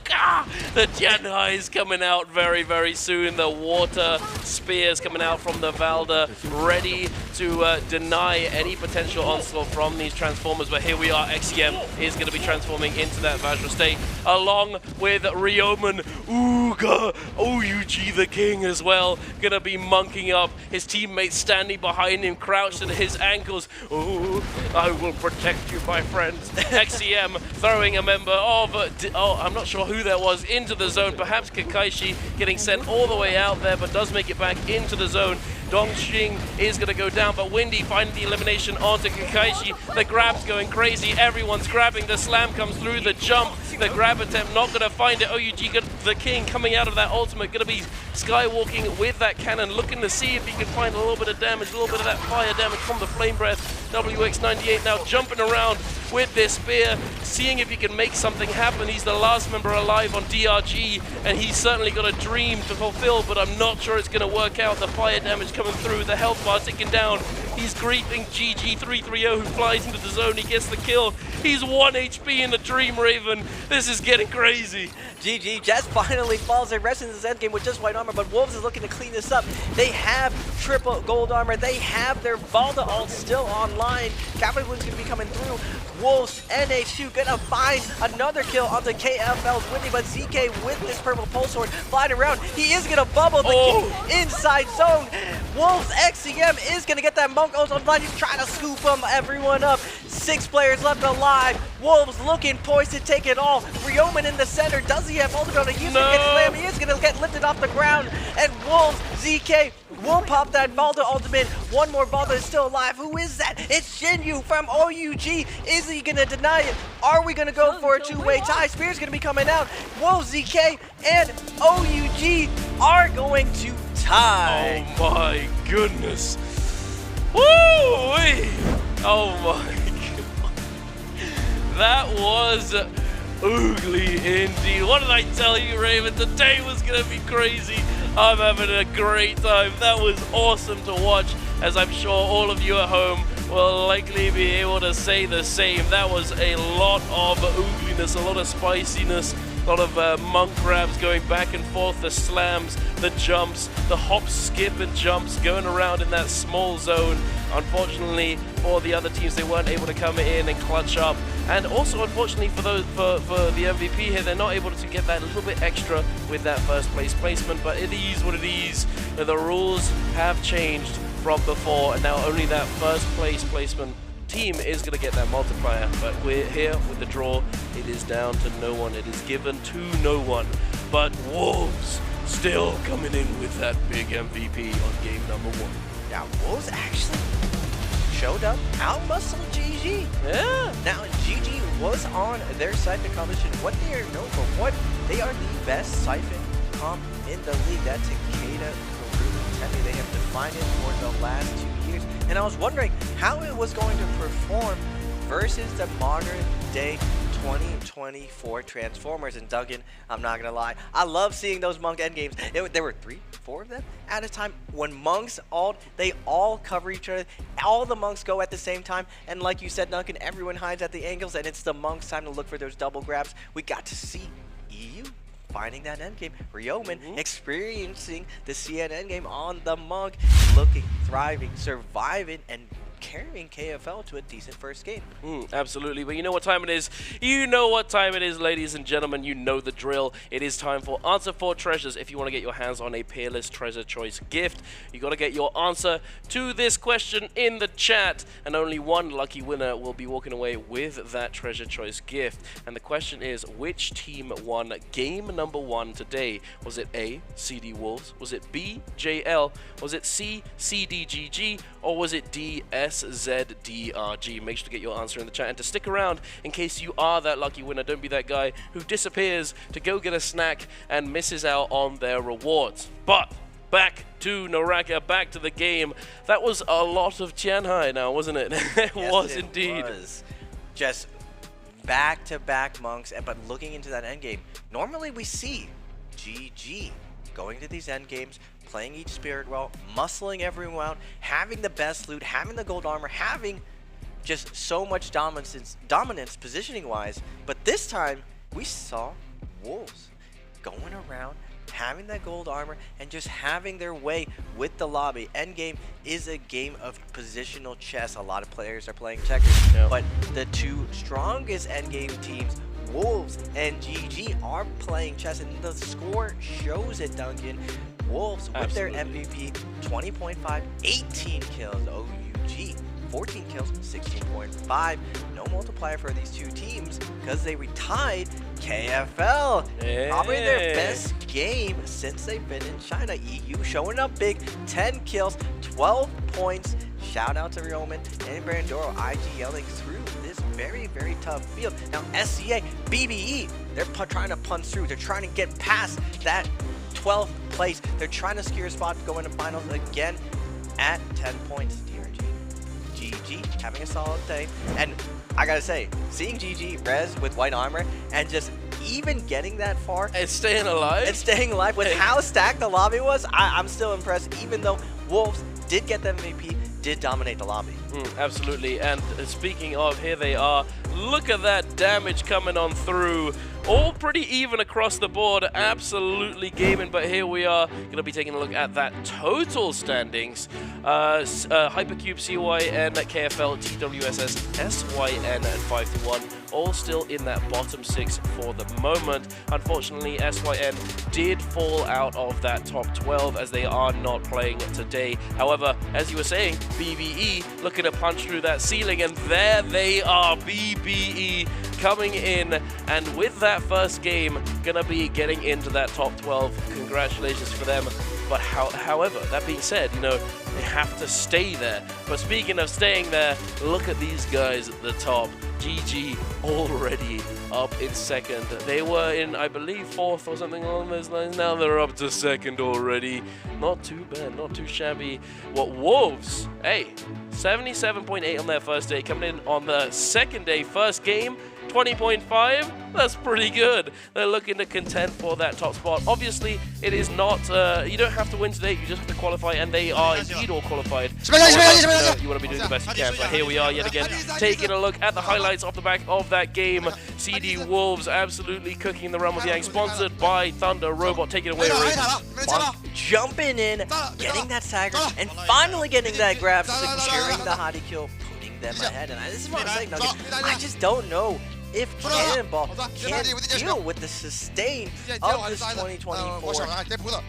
S17: Janhais coming out very, very soon, the water spears coming out from the Valda, ready to deny any potential onslaught from these Transformers, but here we are. XCM is going to be transforming into that Vajra state, along with Ryomen. Ooga, OUG the king as well, gonna be monking up, his teammates standing behind him, crouched at his ankles. Oh, I will protect you, my friends. XCM throwing a member of, I'm not sure who that was, into the zone. Perhaps Kakaishi getting sent all the way out there, but does make it back into the zone. Dongxing is going to go down, but Windy finding the elimination onto Kakaishi. The grab's going crazy. Everyone's grabbing. The slam comes through. The jump, the grab attempt, not going to find it. OUG, the king, coming out of that ultimate, going to be skywalking with that cannon, looking to see if he can find a little bit of damage, a little bit of that fire damage from the flame breath. WX98 now jumping around with this spear, seeing if he can make something happen. He's the last member alive on DRG, and he's certainly got a dream to fulfill, but I'm not sure it's going to work out. The fire damage coming through, the health bar ticking down. He's greeting GG330 who flies into the zone. He gets the kill. He's 1 HP in the Dream Raven. This is getting crazy.
S10: GG just finally falls. They rest in this endgame with just white armor, but Wolves is looking to clean this up. They have triple gold armor. They have their Valda ult still online. Capital Blue's going to be coming through. Wolves, NH2 gonna find another kill onto KFL's Windy, but ZK with this purple pulse sword flying around. He is gonna bubble the king inside zone. Wolves XCM is gonna get that monk ult online. He's trying to scoop everyone up. 6 players left alive. Wolves looking poised to take it all. Ryomen in the center. Does he have ultimate on a user? Slam? He is gonna get lifted off the ground. And Wolves, ZK will pop that Valda ultimate. One more Valda is still alive. Who is that? It's Shinyu from OUG. Is he gonna deny it? Are we gonna go for a two-way tie? Spear's gonna be coming out. Whoa, ZK and OUG are going to tie.
S17: Oh my goodness. Woo! Oh my god. That was ugly indeed. What did I tell you, Raven? Today was gonna be crazy. I'm having a great time. That was awesome to watch, as I'm sure all of you at home will likely be able to say the same. That was a lot of ugliness, a lot of spiciness, a lot of monk grabs going back and forth, the slams, the jumps, the hop, skip, and jumps going around in that small zone. Unfortunately for the other teams, they weren't able to come in and clutch up. And also, unfortunately for the MVP here, they're not able to get that little bit extra with that first place placement. But it is what it is. The rules have changed from before, and now only that first place placement team is going to get that multiplier. But we're here with the draw. It is down to no one. It is given to no one. But Wolves still coming in with that big MVP on game number 1.
S10: Now, Wolves actually showed up, out-muscled GG.
S17: Yeah.
S10: Now, GG was on their side to competition. What they are known for, what they are the best Siphon comp in the league. That Takeda, Karu, Temi, they have defined it for the last 2 years. And I was wondering how it was going to perform versus the modern day 2024 Transformers. And Duggan, I'm not gonna lie, I love seeing those Monk endgames. There were 3, 4 of them at a time. When Monks ult, they all cover each other. All the Monks go at the same time. And like you said, Duncan, everyone hides at the angles, and it's the Monks' time to look for those double grabs. We got to see EU finding that endgame. Ryomen experiencing the CN endgame on the Monk, looking, thriving, surviving, and carrying KFL to a decent first game.
S17: Absolutely, but you know what time it is? You know what time it is, ladies and gentlemen. You know the drill. It is time for Answer 4 Treasures. If you want to get your hands on a Peerless Treasure Choice gift, you got to get your answer to this question in the chat, and only one lucky winner will be walking away with that Treasure Choice gift. And the question is, which team won game number 1 today? Was it A, CD Wolves? Was it B, JL? Was it C, CDGG? Or was it D, SZDRG? Make sure to get your answer in the chat and to stick around in case you are that lucky winner. Don't be that guy who disappears to go get a snack and misses out on their rewards. But back to NARAKA, back to the game. That was a lot of Tianhai now, wasn't it? It was indeed.
S10: Was. Just back-to-back Monks, but looking into that endgame, normally we see GG going to these endgames, playing each spirit well, muscling everyone out, having the best loot, having the gold armor, having just so much dominance positioning-wise. But this time, we saw Wolves going around, having that gold armor, and just having their way with the lobby. Endgame is a game of positional chess. A lot of players are playing checkers, but the 2 strongest endgame teams, Wolves and GG, are playing chess, and the score shows it, Duncan. Wolves with their MVP, 20.5, 18 kills. OUG, 14 kills, 16.5. No multiplier for these 2 teams because they retied KFL. Probably their best game since they've been in China. EU showing up big, 10 kills, 12 points. Shout out to Ryomen and Brandoro, IGLing through this very, very tough field. Now SCA, BBE, they're trying to punch through. They're trying to get past that 12th place. They're trying to secure a spot to go into finals again at 10 points. GG having a solid day. And I gotta say, seeing GG res with white armor and just even getting that far
S17: and staying alive.
S10: With how stacked the lobby was, I'm still impressed, even though Wolves did get the MVP, did dominate the lobby.
S17: Absolutely. And speaking of, here they are. Look at that damage coming on through. All pretty even across the board, absolutely gaming, but here we are going to be taking a look at that total standings. Hypercube, CYN, KFL, TWSS, SYN, and 5-1, all still in that bottom 6 for the moment. Unfortunately, SYN did fall out of that top 12 as they are not playing today. However, as you were saying, BBE looking to punch through that ceiling, and there they are, BBE coming in, and with that first game, gonna be getting into that top 12. Congratulations for them. But however, that being said, you know, they have to stay there. But speaking of staying there, look at these guys at the top. GG already up in second. They were in, I believe, fourth or something along those lines. Now they're up to second already. Not too bad, not too shabby. What Wolves, hey, 77.8 on their first day. Coming in on the second day, first game, 20.5. That's pretty good. They're looking to contend for that top spot. Obviously, it is not, you don't have to win today, you just have to qualify, and they are indeed all qualified. You want to be doing the best you can, but here we are yet again, taking a look at the highlights off the back of that game. CD Wolves absolutely cooking the run with Yang, sponsored by Thunder Robot, taking away Raven.
S10: Jumping in, getting that stagger, and finally getting that grab, securing the hottie kill, putting them ahead. And this is what I'm saying, Nugget. I just don't know if Cannonball can deal with the sustain of this 2024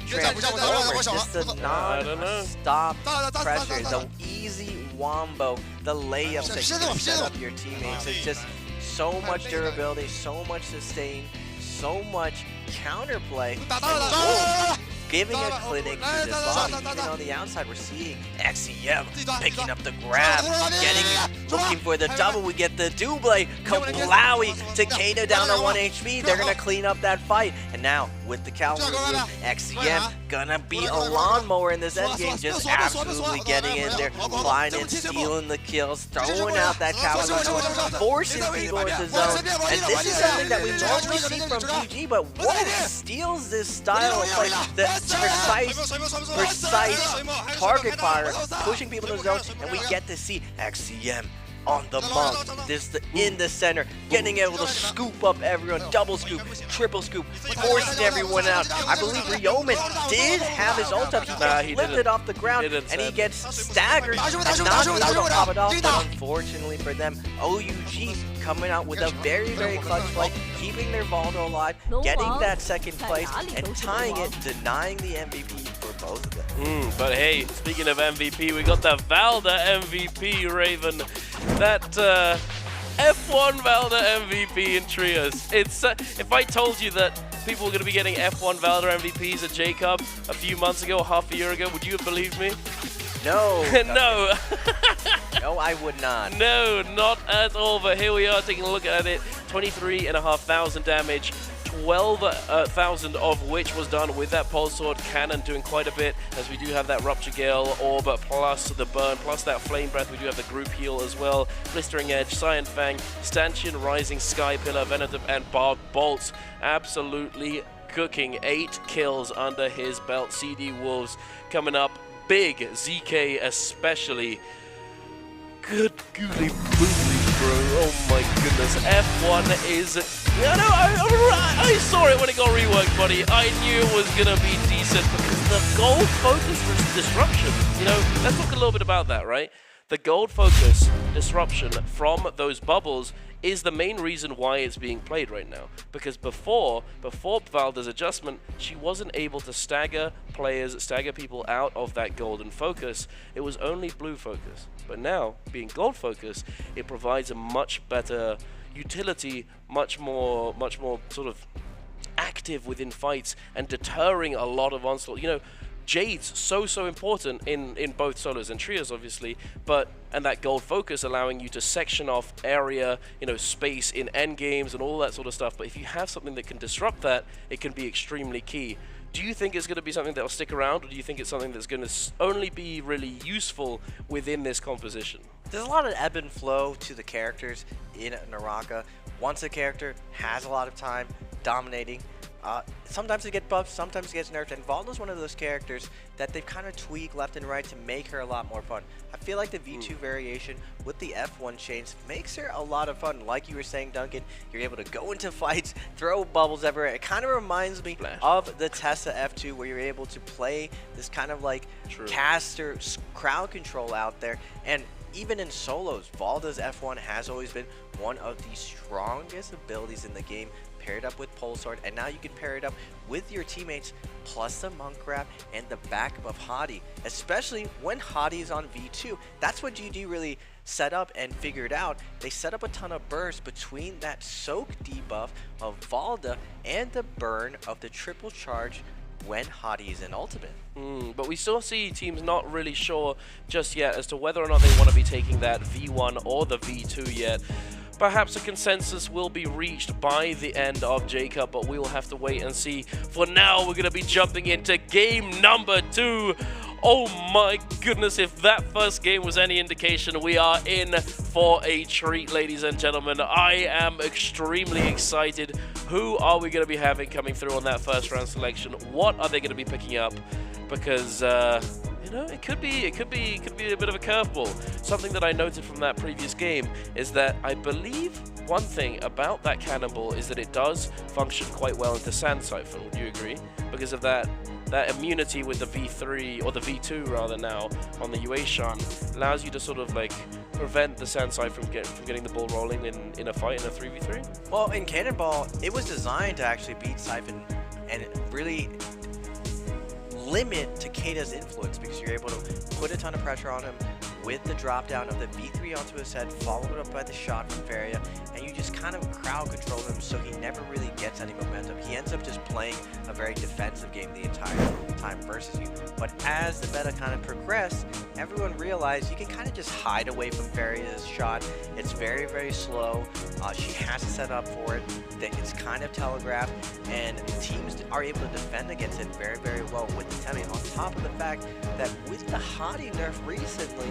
S10: Transformers. Just the non-stop pressure, the easy wombo, the layups that you can set up your teammates. It's just so much durability, so much sustain, so much counterplay. Giving a clinic to this lobby. Even on the outside, we're seeing XEM picking up the grab, looking for the double. We get the double. Kablawi, Takeda down to 1 HP. They're gonna clean up that fight. And now with the cavalry move, XEM gonna be a lawnmower in this endgame, just absolutely getting in there, flying in, stealing the kills, throwing out that cavalry, forcing people into zone. And this is something that we normally see from GG, but Wolf steals this style of play. The precise target fire, pushing people to the zone, and we get to see XCM on the monk, in the center, getting able to scoop up everyone, double scoop, triple scoop, forcing everyone out. I believe Ryomen did have his ult up, he lifted off the ground, and he gets staggered and not able to pop it off, but unfortunately for them, OUG coming out with a very, very clutch play, keeping their Valdo alive, getting that second place, and tying it, denying the MVP for both of them.
S17: But hey, speaking of MVP, we got the Valda MVP, Raven. That F1 Valda MVP in trios. It's if I told you that people were going to be getting F1 Valda MVPs at J-Cup a few months ago, half a year ago, would you have believed me?
S10: No.
S17: No.
S10: No, I would not.
S17: No, not at all. But here we are taking a look at it. 23,500 damage. 12,000 of which was done with that Pulse Sword cannon, doing quite a bit, as we do have that Rupture Gale Orb, plus the burn, plus that Flame Breath. We do have the group heal as well. Blistering Edge, Cyan Fang, Stanchion, Rising Sky Pillar, Venator, and Barbed Bolts. Absolutely cooking. 8 kills under his belt. CD Wolves coming up big. ZK especially. Good googly boogly, bro. Oh my goodness. F1 is... I saw it when it got reworked, buddy. I knew it was going to be decent because the gold focus disruption. You know, let's talk a little bit about that, right? The gold focus disruption from those bubbles is the main reason why it's being played right now. Because before Valda's adjustment, she wasn't able to stagger players, stagger people out of that golden focus. It was only blue focus. But now, being gold focus, it provides a much better utility, much more sort of active within fights and deterring a lot of onslaught. You know, Jade's so important in both solos and trios, obviously, and that gold focus allowing you to section off area, you know, space in end games and all that sort of stuff. But if you have something that can disrupt that, it can be extremely key. Do you think it's going to be something that will stick around, or do you think it's something that's going to only be really useful within this composition?
S10: There's a lot of ebb and flow to the characters in NARAKA. Once a character has a lot of time dominating, sometimes it gets buffed, sometimes it gets nerfed, and Valda's one of those characters that they've kind of tweaked left and right to make her a lot more fun. I feel like the V2 variation with the F1 chains makes her a lot of fun. Like you were saying, Duncan, you're able to go into fights, throw bubbles everywhere. It kind of reminds me of the Tessa F2, where you're able to play this kind of like caster crowd control out there, and even in solos, Valda's F1 has always been one of the strongest abilities in the game, paired up with Pole Sword, and now you can pair it up with your teammates, plus the Monk Grab and the backup of Hadi, especially when Hadi is on V2. That's what GG really set up and figured out. They set up a ton of bursts between that soak debuff of Valda and the burn of the triple charge when Hadi is in ultimate.
S17: But we still see teams not really sure just yet as to whether or not they want to be taking that V1 or the V2 yet. Perhaps a consensus will be reached by the end of J-Cup, but we will have to wait and see. For now, we're going to be jumping into game number 2. Oh my goodness, if that first game was any indication, we are in for a treat, ladies and gentlemen. I am extremely excited. Who are we going to be having coming through on that first round selection? What are they going to be picking up? Because you know, it could be a bit of a curveball. Something that I noted from that previous game is that I believe one thing about that cannonball is that it does function quite well into Sand Siphon. Would you agree? Because of that immunity with the V3, or the V2 rather now, on the Yueshan, allows you to sort of like prevent the Sand Siphon from getting the ball rolling in a fight in a 3v3?
S10: Well, in Cannonball, it was designed to actually beat Siphon and really limit Takeda's influence, because you're able to put a ton of pressure on him with the drop down of the V3 onto his head, followed up by the shot from Varia, and you just kind of crowd control him so he never really gets any momentum. He ends up just playing a very defensive game the entire time versus you. But as the meta kind of progressed, everyone realized you can kind of just hide away from Varia's shot. It's very, very slow. She has to set up for it. It's kind of telegraphed, and teams are able to defend against it very, very well with the Temi. On top of the fact that with the Hadi nerf recently,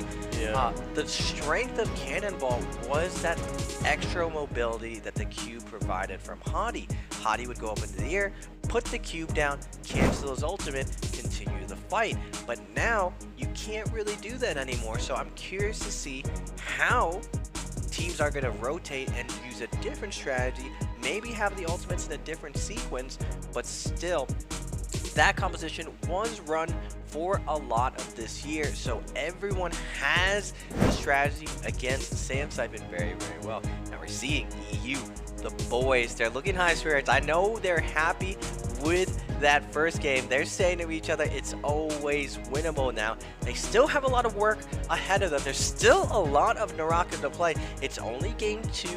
S10: the strength of Cannonball was that extra mobility that the cube provided from Hadi. Hadi would go up into the air, put the cube down, cancel his ultimate, continue the fight. But now you can't really do that anymore, so I'm curious to see how teams are going to rotate and use a different strategy, maybe have the ultimates in a different sequence, but still that composition was run for a lot of this year, so everyone has the strategy against Sand Siphon very, very well. Now we're seeing EU, the boys, they're looking high spirits. I know they're happy with that first game. They're saying to each other, it's always winnable now. They still have a lot of work ahead of them. There's still a lot of NARAKA to play. It's only game 2.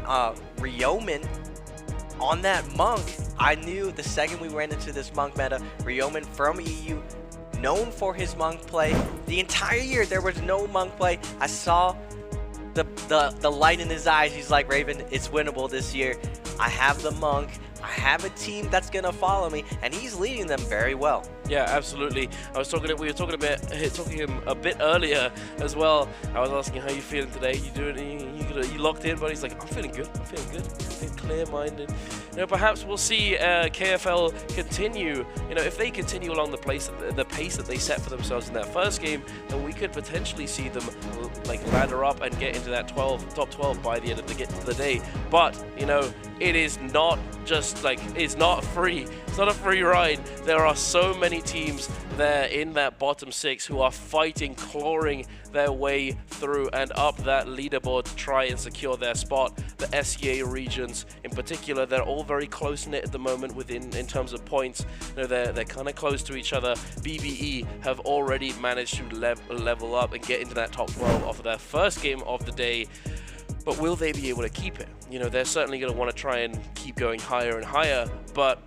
S10: Ryomen on that Monk, I knew the second we ran into this Monk meta, Ryomen from EU, known for his Monk play. The entire year there was no Monk play. I saw the light in his eyes. He's like, Raven, it's winnable this year. I have the Monk. I have a team that's gonna follow me, and he's leading them very well.
S17: Yeah, absolutely. We were talking a bit earlier as well. I was asking how you feeling today. You doing? You locked in? But he's like, I'm feeling good. I'm feeling clear-minded. You know, perhaps we'll see KFL continue. You know, if they continue along the pace that they set for themselves in that first game, then we could potentially see them like ladder up and get into that top 12 by the end of the day. But you know, it is not just like, it's not free. It's not a free ride. There are so many teams there in that bottom 6 who are fighting, clawing their way through and up that leaderboard to try and secure their spot. The SEA regions in particular, they're all very close-knit at the moment in terms of points. You know, they're kind of close to each other. BBE have already managed to level up and get into that top 12 off of their first game of the day. But will they be able to keep it? You know, they're certainly going to want to try and keep going higher and higher, but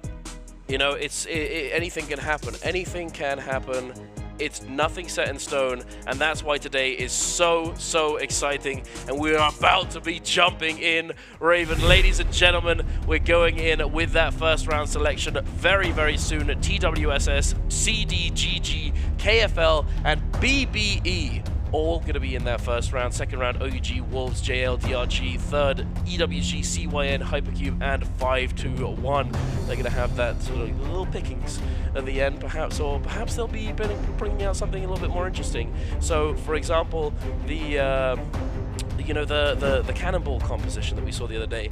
S17: you know, anything can happen. Anything can happen. It's nothing set in stone, and that's why today is so exciting, and we're about to be jumping in. Raven, ladies and gentlemen, we're going in with that first round selection very, very soon. TWSS, CDGG, KFL, and BBE. All going to be in that first round. Second round, OUG, Wolves, JL, DRG. Third, EWG, CYN, Hypercube, and 5-2-1. They're going to have that sort of little pickings at the end, perhaps, or perhaps they'll be bringing out something a little bit more interesting. So, for example, the you know, the cannonball composition that we saw the other day,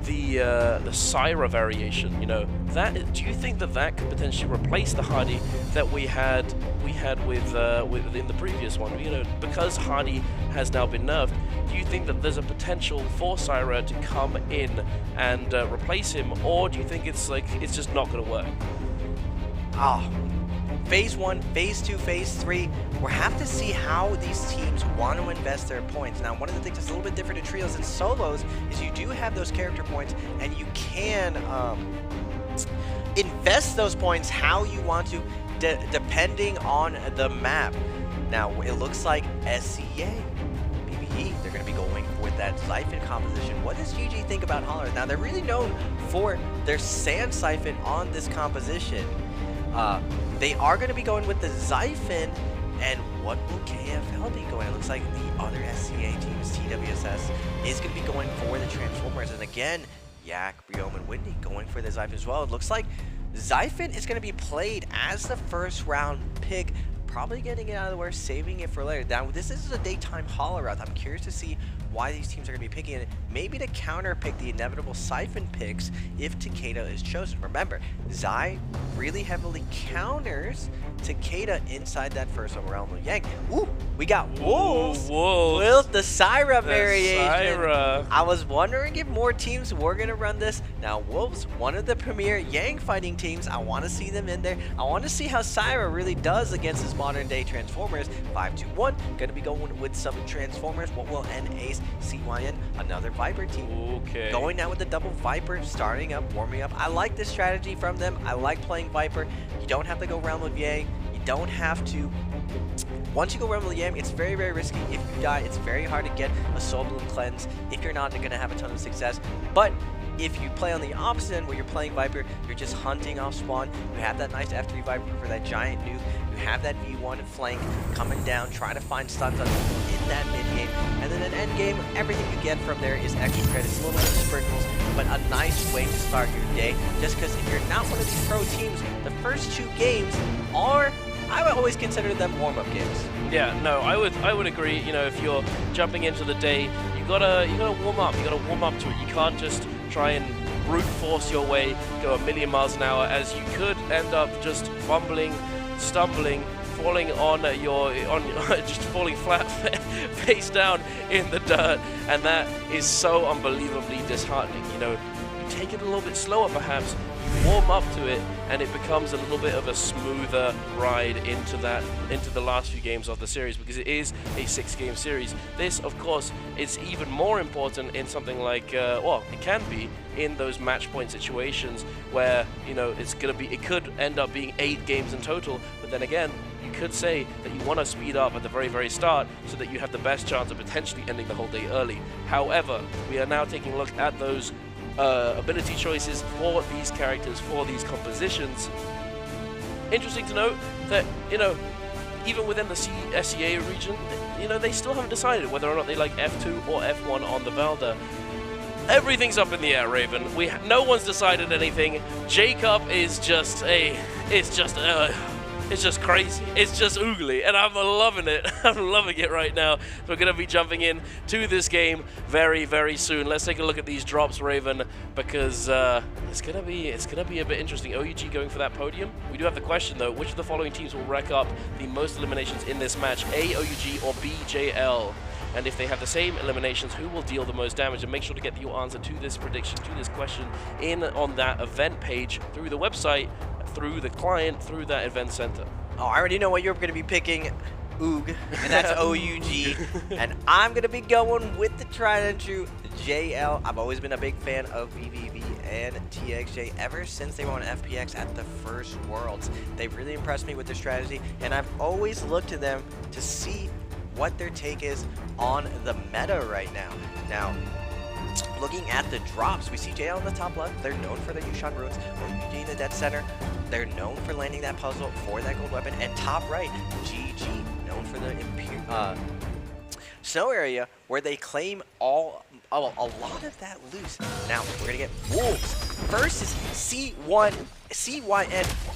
S17: the Syra variation, you know, that, do you think that that could potentially replace the Hardy that we had with in the previous one? You know, because Hardy has now been nerfed, do you think that there's a potential for Syra to come in and replace him, or do you think it's like it's just not going to work?
S10: Phase 1, Phase 2, Phase 3, we'll have to see how these teams want to invest their points. Now, one of the things that's a little bit different in trios and solos is you do have those character points, and you can invest those points how you want to, depending on the map. Now, it looks like SCA, BBE, they're going to be going with that Siphon composition. What does GG think about Hollers? Now, they're really known for their Sand Siphon on this composition. They are going to be going with the Siphon, and what will KFL be going? It looks like the other SCA teams, TWSS, is going to be going for the Transformers. And again, Yak, Briome, and Windy going for the Siphon as well. It looks like Siphon is going to be played as the first round pick, probably getting it out of the way, saving it for later. Now, this is a daytime Holler out. I'm curious to see why these teams are going to be picking it, maybe to counter pick the inevitable Siphon picks if Takeda is chosen. Remember, Zai really heavily counters Takeda inside that first overrealm of Yang. Ooh, we got Wolves with the Syra variation.
S17: Syra.
S10: I was wondering if more teams were going to run this. Now, Wolves, one of the premier Yang fighting teams. I want to see them in there. I want to see how Syra really does against his modern day Transformers. 5-2-1, going to be going with some Transformers. What will end Ace? CYN, another Viper team.
S17: Okay.
S10: Going out with the double Viper, starting up, warming up. I like this strategy from them. I like playing Viper. You don't have to go Realm of Yang. You don't have to. Once you go Realm of Yang, it's very, very risky. If you die, it's very hard to get a Soul Bloom cleanse. If you're not, you're going to have a ton of success. But if you play on the opposite end where you're playing Viper, you're just hunting off spawn. You have that nice F3 Viper for that giant nuke. You have that V1 flank coming down, trying to find stuns on in that mid game. And then in end game, everything you get from there is extra credits, a little bit of sprinkles, but a nice way to start your day. Just because if you're not one of these pro teams, the first 2 games are, I would always consider them warm-up games.
S17: Yeah, no, I would agree. You know, if you're jumping into the day, you gotta warm up. You gotta warm up to it. You can't just try and brute force your way, go a million miles an hour, as you could end up just fumbling, stumbling, falling just falling flat face down in the dirt, and that is so unbelievably disheartening. You know, you take it a little bit slower perhaps, you warm up to it, and it becomes a little bit of a smoother ride into the last few games of the series, because it is a 6-game series. This, of course, is even more important in something like, well, it can be in those match point situations where, you know, it could end up being 8 games in total, but then again, you could say that you want to speed up at the very, very start so that you have the best chance of potentially ending the whole day early. However, we are now taking a look at those ability choices for these characters, for these compositions. Interesting to note that, you know, even within the SCA region, you know, they still haven't decided whether or not they like F2 or F1 on the Velda. Everything's up in the air, Raven. No one's decided anything. Jacob is just it's just crazy. It's just oogly, and I'm loving it. I'm loving it right now. We're going to be jumping in to this game very, very soon. Let's take a look at these drops, Raven, because it's gonna be a bit interesting. OUG going for that podium. We do have the question though: which of the following teams will rack up the most eliminations in this match? A, OUG, or B, JL? And if they have the same eliminations, who will deal the most damage? And make sure to get your answer to this prediction, to this question, in on that event page through the website, through the client, through that event center.
S10: Oh, I already know what you're going to be picking, Oog, and that's OUG. And I'm going to be going with the tried and true JL. I've always been a big fan of VVV and TXJ ever since they won FPX at the first Worlds. They really impressed me with their strategy, and I've always looked to them to see what their take is on the meta right now. Now, looking at the drops, we see JL on the top left. They're known for their Yushan Ruins. OUG in the dead center. They're known for landing that puzzle for that gold weapon. And top right, GG, known for the snow area where they claim a lot of that loot. Now, we're going to get Wolves versus CYN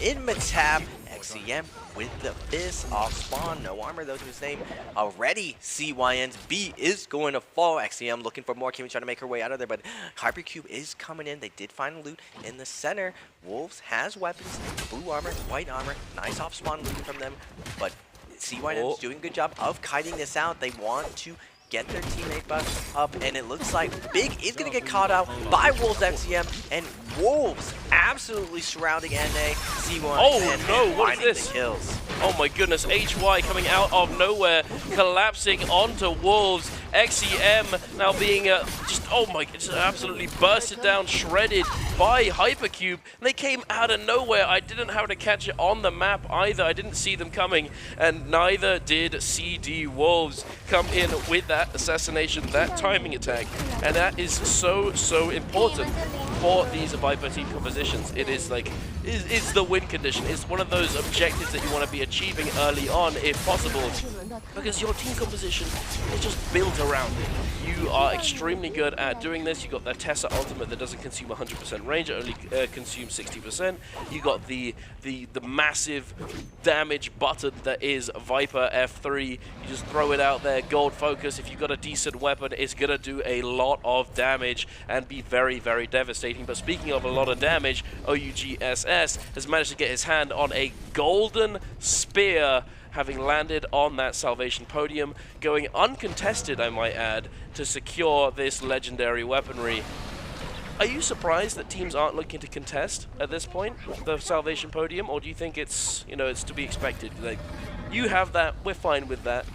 S10: in Matab. XCM with the fist off spawn. No armor though to his name. Already CYN's B is going to fall. XCM looking for more. Kimmy trying to make her way out of there, but Hypercube is coming in. They did find loot in the center. Wolves has weapons, blue armor, white armor. Nice off spawn looting from them, but CYN is doing a good job of kiting this out. They want to get their teammate buff up, and it looks like Big is going to get caught out by Wolves XCM, and Wolves absolutely surrounding NA, C1,
S17: oh no, what is this?
S10: The kills.
S17: Oh my goodness, HY coming out of nowhere, collapsing onto Wolves. XCM now being just, oh my, just absolutely bursted down, shredded by Hypercube. And they came out of nowhere. I didn't have to catch it on the map either. I didn't see them coming, and neither did CD Wolves come in with that assassination, that timing attack. And that is so, so important for these Viper team compositions. It is like, it's the win condition. It's one of those objectives that you want to be achieving early on if possible, because your team composition is just built around it. You are extremely good at doing this. You got that Tessa ultimate that doesn't consume 100% range, it only consumes 60%. You got the massive damage button that is Viper F3. You just throw it out there, gold focus. If you've got a decent weapon, it's gonna do a lot of damage and be very, very devastating. But speaking of a lot of damage, OUGSS has managed to get his hand on a golden spear, having landed on that Salvation podium, going uncontested, I might add, to secure this legendary weaponry. Are you surprised that teams aren't looking to contest at this point, the Salvation podium, or do you think it's, you know, it's to be expected? Like, you have that, we're fine with that.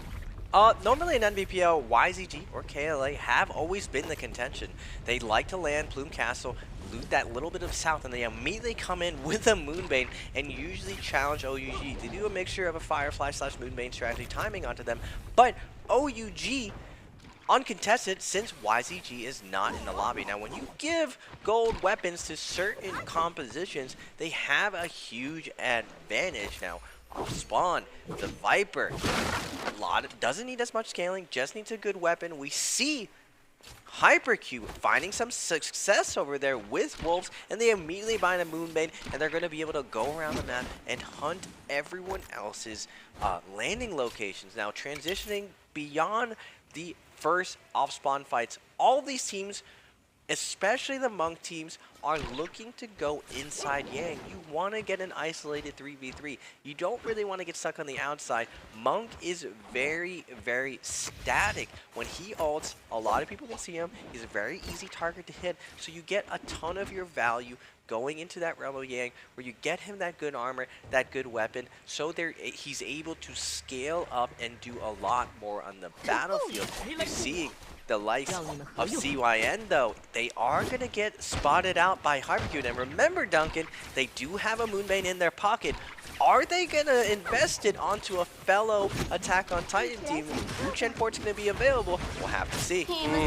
S10: Normally in NVPL, YZG or KLA have always been the contention. They like to land Plume Castle, loot that little bit of south, and they immediately come in with a Moonbane and usually challenge OUG. They do a mixture of a Firefly / Moonbane strategy timing onto them, but OUG uncontested since YZG is not in the lobby. Now, when you give gold weapons to certain compositions, they have a huge advantage. Now, off spawn, the Viper, doesn't need as much scaling, just needs a good weapon. We see Hypercube finding some success over there with Wolves, and they immediately bind a Moonbane, and they're going to be able to go around the map and hunt everyone else's landing locations. Now, transitioning beyond the first off-spawn fights, all of these teams, especially the Monk teams, are looking to go inside Yang. You want to get an isolated 3v3. You don't really want to get stuck on the outside. Monk is very, very static. When he ults, a lot of people can see him. He's a very easy target to hit, so you get a ton of your value going into that realm of Yang, where you get him that good armor, that good weapon, so he's able to scale up and do a lot more on the battlefield. You see the likes of CYN, though, they are going to get spotted out by Hypercube. And remember, Duncan, they do have a Moonbane in their pocket. Are they going to invest it onto a fellow Attack on Titan team? Wu-Chen Port's going to be available. We'll have to see.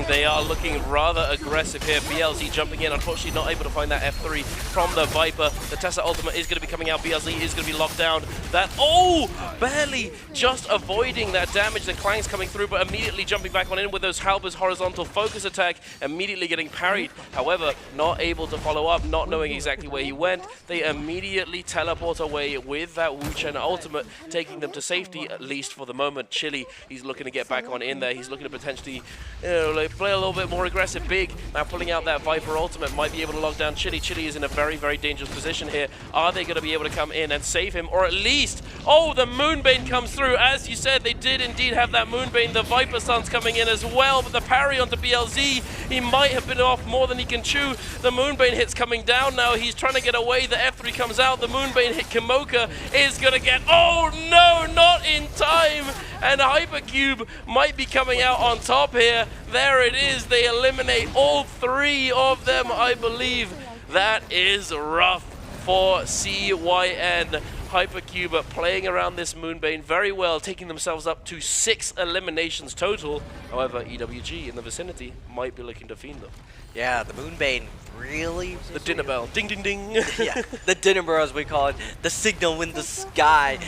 S17: They are looking rather aggressive here. BLZ jumping in, unfortunately not able to find that F3 from the Viper. The Tessa ultimate is going to be coming out. BLZ is going to be locked down. That, oh, barely just avoiding that damage. The Clang's coming through, but immediately jumping back on in with those Halber's horizontal focus attack, immediately getting parried. However, not able to follow up, not knowing exactly where he went. They immediately teleport away with that Wu-Chen ultimate, taking them to safety, at least for the moment. Chili, he's looking to get back on in there. He's looking to potentially, you know, like play a little bit more aggressive. Big now pulling out that Viper ultimate, might be able to lock down Chili. Chili is in a very, very dangerous position here. Are they going to be able to come in and save him, or at least, oh, the Moonbane comes through. As you said, they did indeed have that Moonbane. The Viper Sun's coming in as well, but the parry onto BLZ, he might have been off more than he can chew. The Moonbane hit's coming down now. He's trying to get away. The F3 comes out. The Moonbane hit Kimoka is going to get, oh no, not in time. And Hypercube might be coming out on top here. There it is. They eliminate all three of them, I believe. That is rough for CYN. Hypercube playing around this Moonbane very well, taking themselves up to 6 eliminations total. However, EWG in the vicinity might be looking to fiend them.
S10: Yeah, the Moonbane really...
S17: The dinner bell. Ding, ding, ding.
S10: Yeah, the dinner bell, as we call it. The signal in the sky.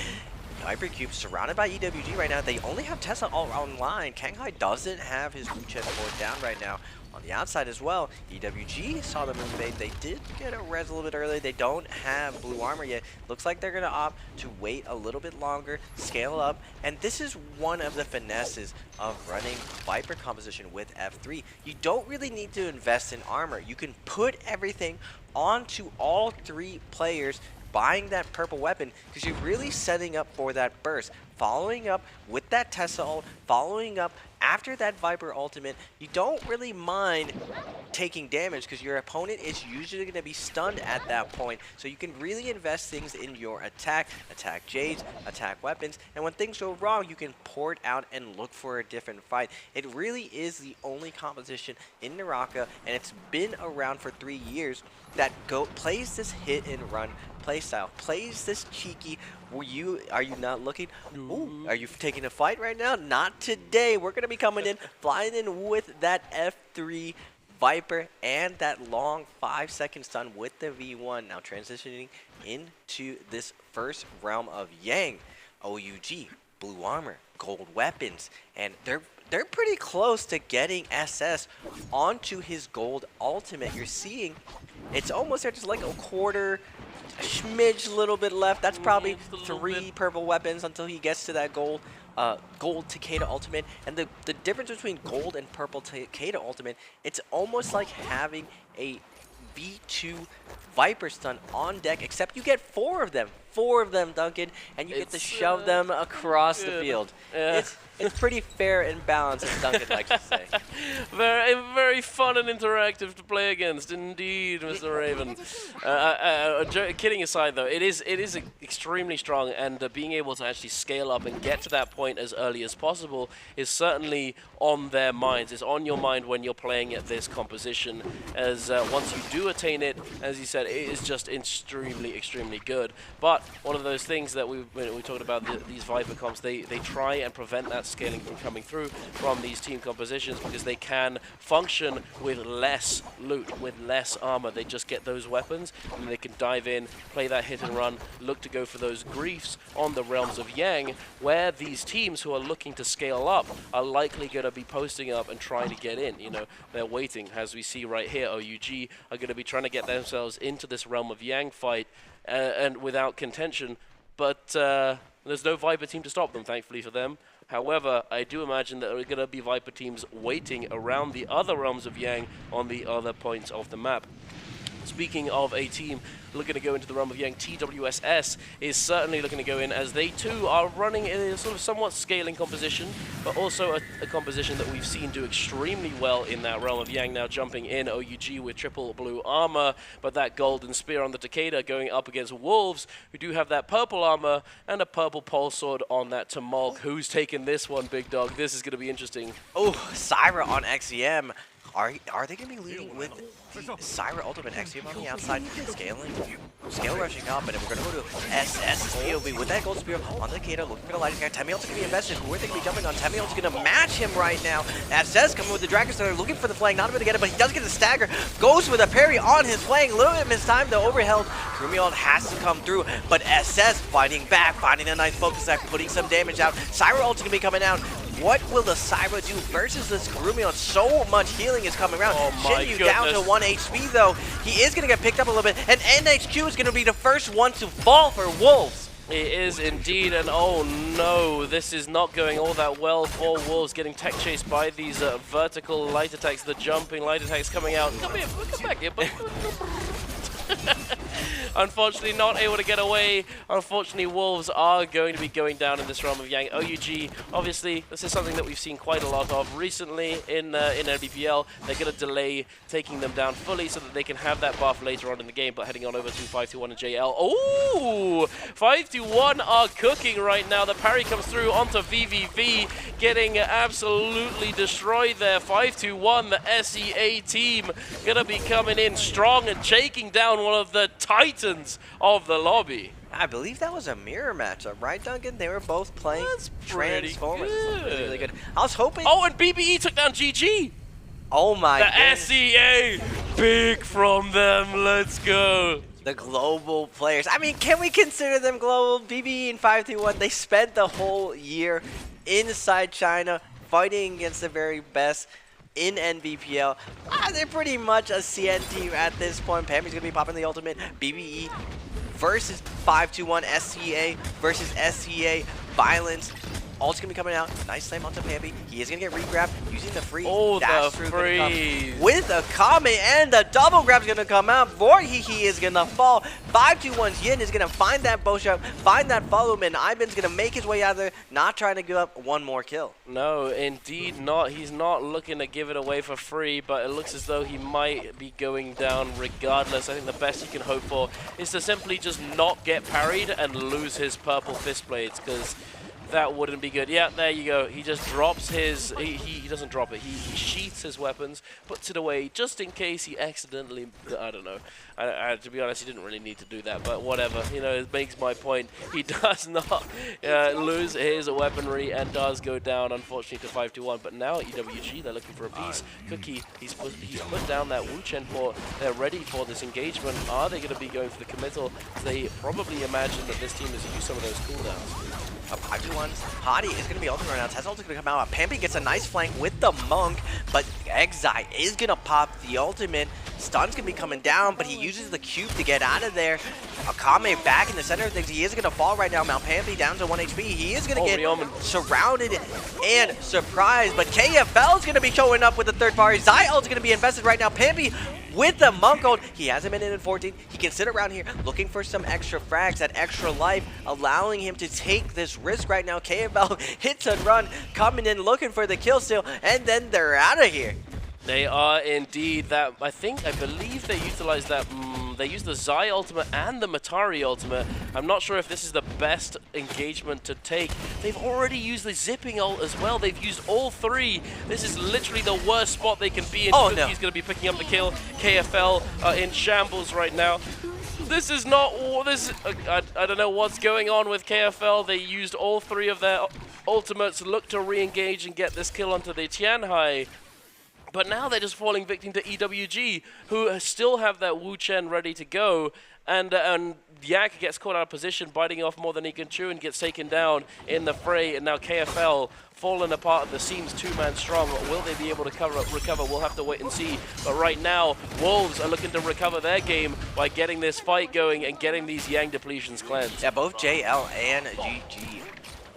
S10: Hypercube surrounded by EWG right now. They only have Tessa all online. Kanghai doesn't have his Wu-Chen board down right now. On the outside as well, EWG saw them invade. They did get a res a little bit early. They don't have blue armor yet. Looks like they're going to opt to wait a little bit longer, scale up, and this is one of the finesses of running Viper composition with F3. You don't really need to invest in armor. You can put everything onto all 3 players buying that purple weapon because you're really setting up for that burst. Following up with that Tesla ult, following up after that Viper ultimate, you don't really mind taking damage because your opponent is usually going to be stunned at that point. So you can really invest things in your attack Jades, attack weapons, and when things go wrong, you can port out and look for a different fight. It really is the only composition in NARAKA, and it's been around for 3 years, that plays this hit and run playstyle, plays this cheeky. Are you not looking? Ooh, are you taking a fight right now? Not today. We're gonna be coming in, flying in with that F3 Viper and that long 5-second stun with the V1. Now transitioning into this first realm of Yang. OUG, blue armor, gold weapons, and they're pretty close to getting SS onto his gold ultimate. You're seeing it's almost there, just like a quarter, a smidge little bit left. That's probably 3 purple weapons until he gets to that gold Takeda ultimate. And the difference between gold and purple Takeda ultimate, it's almost like having a V2 Viper stun on deck, except you get 4 of them. 4 of them, Duncan, and you get to shove them across the field. It's pretty fair and balanced, as Duncan likes to say.
S17: Very fun and interactive to play against, indeed, Mr. Raven. Kidding aside, though, it is extremely strong, and being able to actually scale up and get to that point as early as possible is certainly on their minds. It's on your mind when you're playing at this composition, as once you do attain it, as you said, it is just extremely good. But one of those things that we talked about, these Viper comps, they try and prevent that scaling from coming through from these team compositions because they can function with less loot, with less armor. They just get those weapons and they can dive in, play that hit and run, look to go for those griefs on the realms of Yang, where these teams who are looking to scale up are likely going to be posting up and trying to get in. You know, they're waiting, as we see right here. OUG are going to be trying to get themselves into this realm of Yang fight and without contention, but there's no Viper team to stop them, thankfully for them. However, I do imagine that there are going to be Viper teams waiting around the other realms of Yang on the other points of the map. Speaking of a team looking to go into the realm of Yang, TWSS is certainly looking to go in, as they too are running in a sort of somewhat scaling composition, but also a composition that we've seen do extremely well in that realm of Yang. Now jumping in, OUG with triple blue armor, but that golden spear on the Takeda going up against Wolves, who do have that purple armor and a purple pole sword on that Tamolk. Who's taking this one, big dog? This is going to be interesting.
S10: Oh, Syra on XEM. Are they going to be leading with the Syra ultimate XEM on the outside, scale rushing up, and then we're going to go to SS POV with that gold spear on the Takeda, looking for the lighting here. Tamiel's going to be invested. Who are they going to be jumping on? Tamiel's going to match him right now. SS coming with the Dragon Slayer, looking for the flank, not able to get it, but he does get the stagger. Goes with a parry on his flank, a little bit mistimed, the overheld. Grumion has to come through, but SS fighting back, finding a nice focus attack, putting some damage out. Syra ult's going to be coming out. What will the Syra do versus this Grumion? So much healing is coming around.
S17: Oh my
S10: Shinyu down to 1 HP though. He is going to get picked up a little bit, and NHQ is going to be the first one to fall for Wolves.
S17: It is indeed, and oh no, this is not going all that well for Wolves, getting tech chased by these vertical light attacks, the jumping light attacks coming out. Come here, come back here. Unfortunately, not able to get away. Unfortunately, Wolves are going to be going down in this realm of Yang. OUG, obviously, this is something that we've seen quite a lot of recently in NBPL. They're going to delay taking them down fully so that they can have that buff later on in the game, but heading on over to 521 and JL. Oh, 521 are cooking right now. The parry comes through onto VVV, getting absolutely destroyed there. 521, the SEA team, going to be coming in strong and shaking down one of the titans of the lobby.
S10: I believe that was a mirror matchup, right, Duncan? They were both playing Transformers. Really good. I was hoping.
S17: Oh, and BBE took down GG.
S10: Oh my god.
S17: The SEA, big from them. Let's go.
S10: The global players. I mean, can we consider them global? BBE and 521, they spent the whole year inside China fighting against the very best. in NVPL. They're pretty much a CN team at this point. Pammy's going to be popping the ultimate. BBE versus 521 SCA versus SCA Violence. Ult's gonna be coming out. Nice slam onto Pampi. He is gonna get re-grabbed using the freeze. Dash through with a comment, and the double grab's gonna come out. Vorhihi is gonna fall. 521's Yin is gonna find that bow shot, find that follow him, and Ivan's gonna make his way out there, not trying to give up one more kill.
S17: No, indeed not. He's not looking to give it away for free, but it looks as though he might be going down regardless. I think the best he can hope for is to simply just not get parried and lose his purple fist blades, because that wouldn't be good. Yeah, there you go. He just drops his... He doesn't drop it. He sheaths his weapons, puts it away, just in case he accidentally... I don't know. To be honest, he didn't really need to do that, but whatever. You know, it makes my point. He does not lose his weaponry and does go down, unfortunately, to 521. But now EWG, they're looking for a piece. Cookie, he's put down that Wu Chen port. They're ready for this engagement. Are they going to be going for the committal? They probably imagine that this team has used some of those cooldowns.
S10: 521's Hottie is going to be ultimate right now. Tesla is going to come out. Pampi gets a nice flank with the Monk, but Exai is going to pop the ultimate. Stun's going to be coming down, but he uses the cube to get out of there. Akame back in the center of things. He is going to fall right now. Mount Pampi down to 1 HP. He is going to get surrounded and surprised, but KFL is going to be showing up with the third party. Zyul's going to be invested right now. Pampi with the Monk ult. He hasn't been in at 14. He can sit around here looking for some extra frags, that extra life, allowing him to take this risk right now. KFL hits and run, coming in looking for the kill steal, and then they're out of here.
S17: They are indeed. That I believe they utilized that. They used the Zai ultimate and the Matari ultimate. I'm not sure if this is the best engagement to take. They've already used the zipping ult as well. They've used all three. This is literally the worst spot they can be in.
S10: Oh,
S17: no. He's going to be picking up the kill. KFL are in shambles right now. This is not... I don't know what's going on with KFL. They used all three of their ultimates, look to re-engage and get this kill onto the Tianhai. But now they're just falling victim to EWG, who still have that Wu Chen ready to go. And Yak gets caught out of position, biting off more than he can chew, and gets taken down in the fray. And now KFL falling apart at the seams, two-man strong. Will they be able to recover? We'll have to wait and see. But right now, Wolves are looking to recover their game by getting this fight going and getting these Yang depletions cleansed.
S10: Yeah, both JL and GG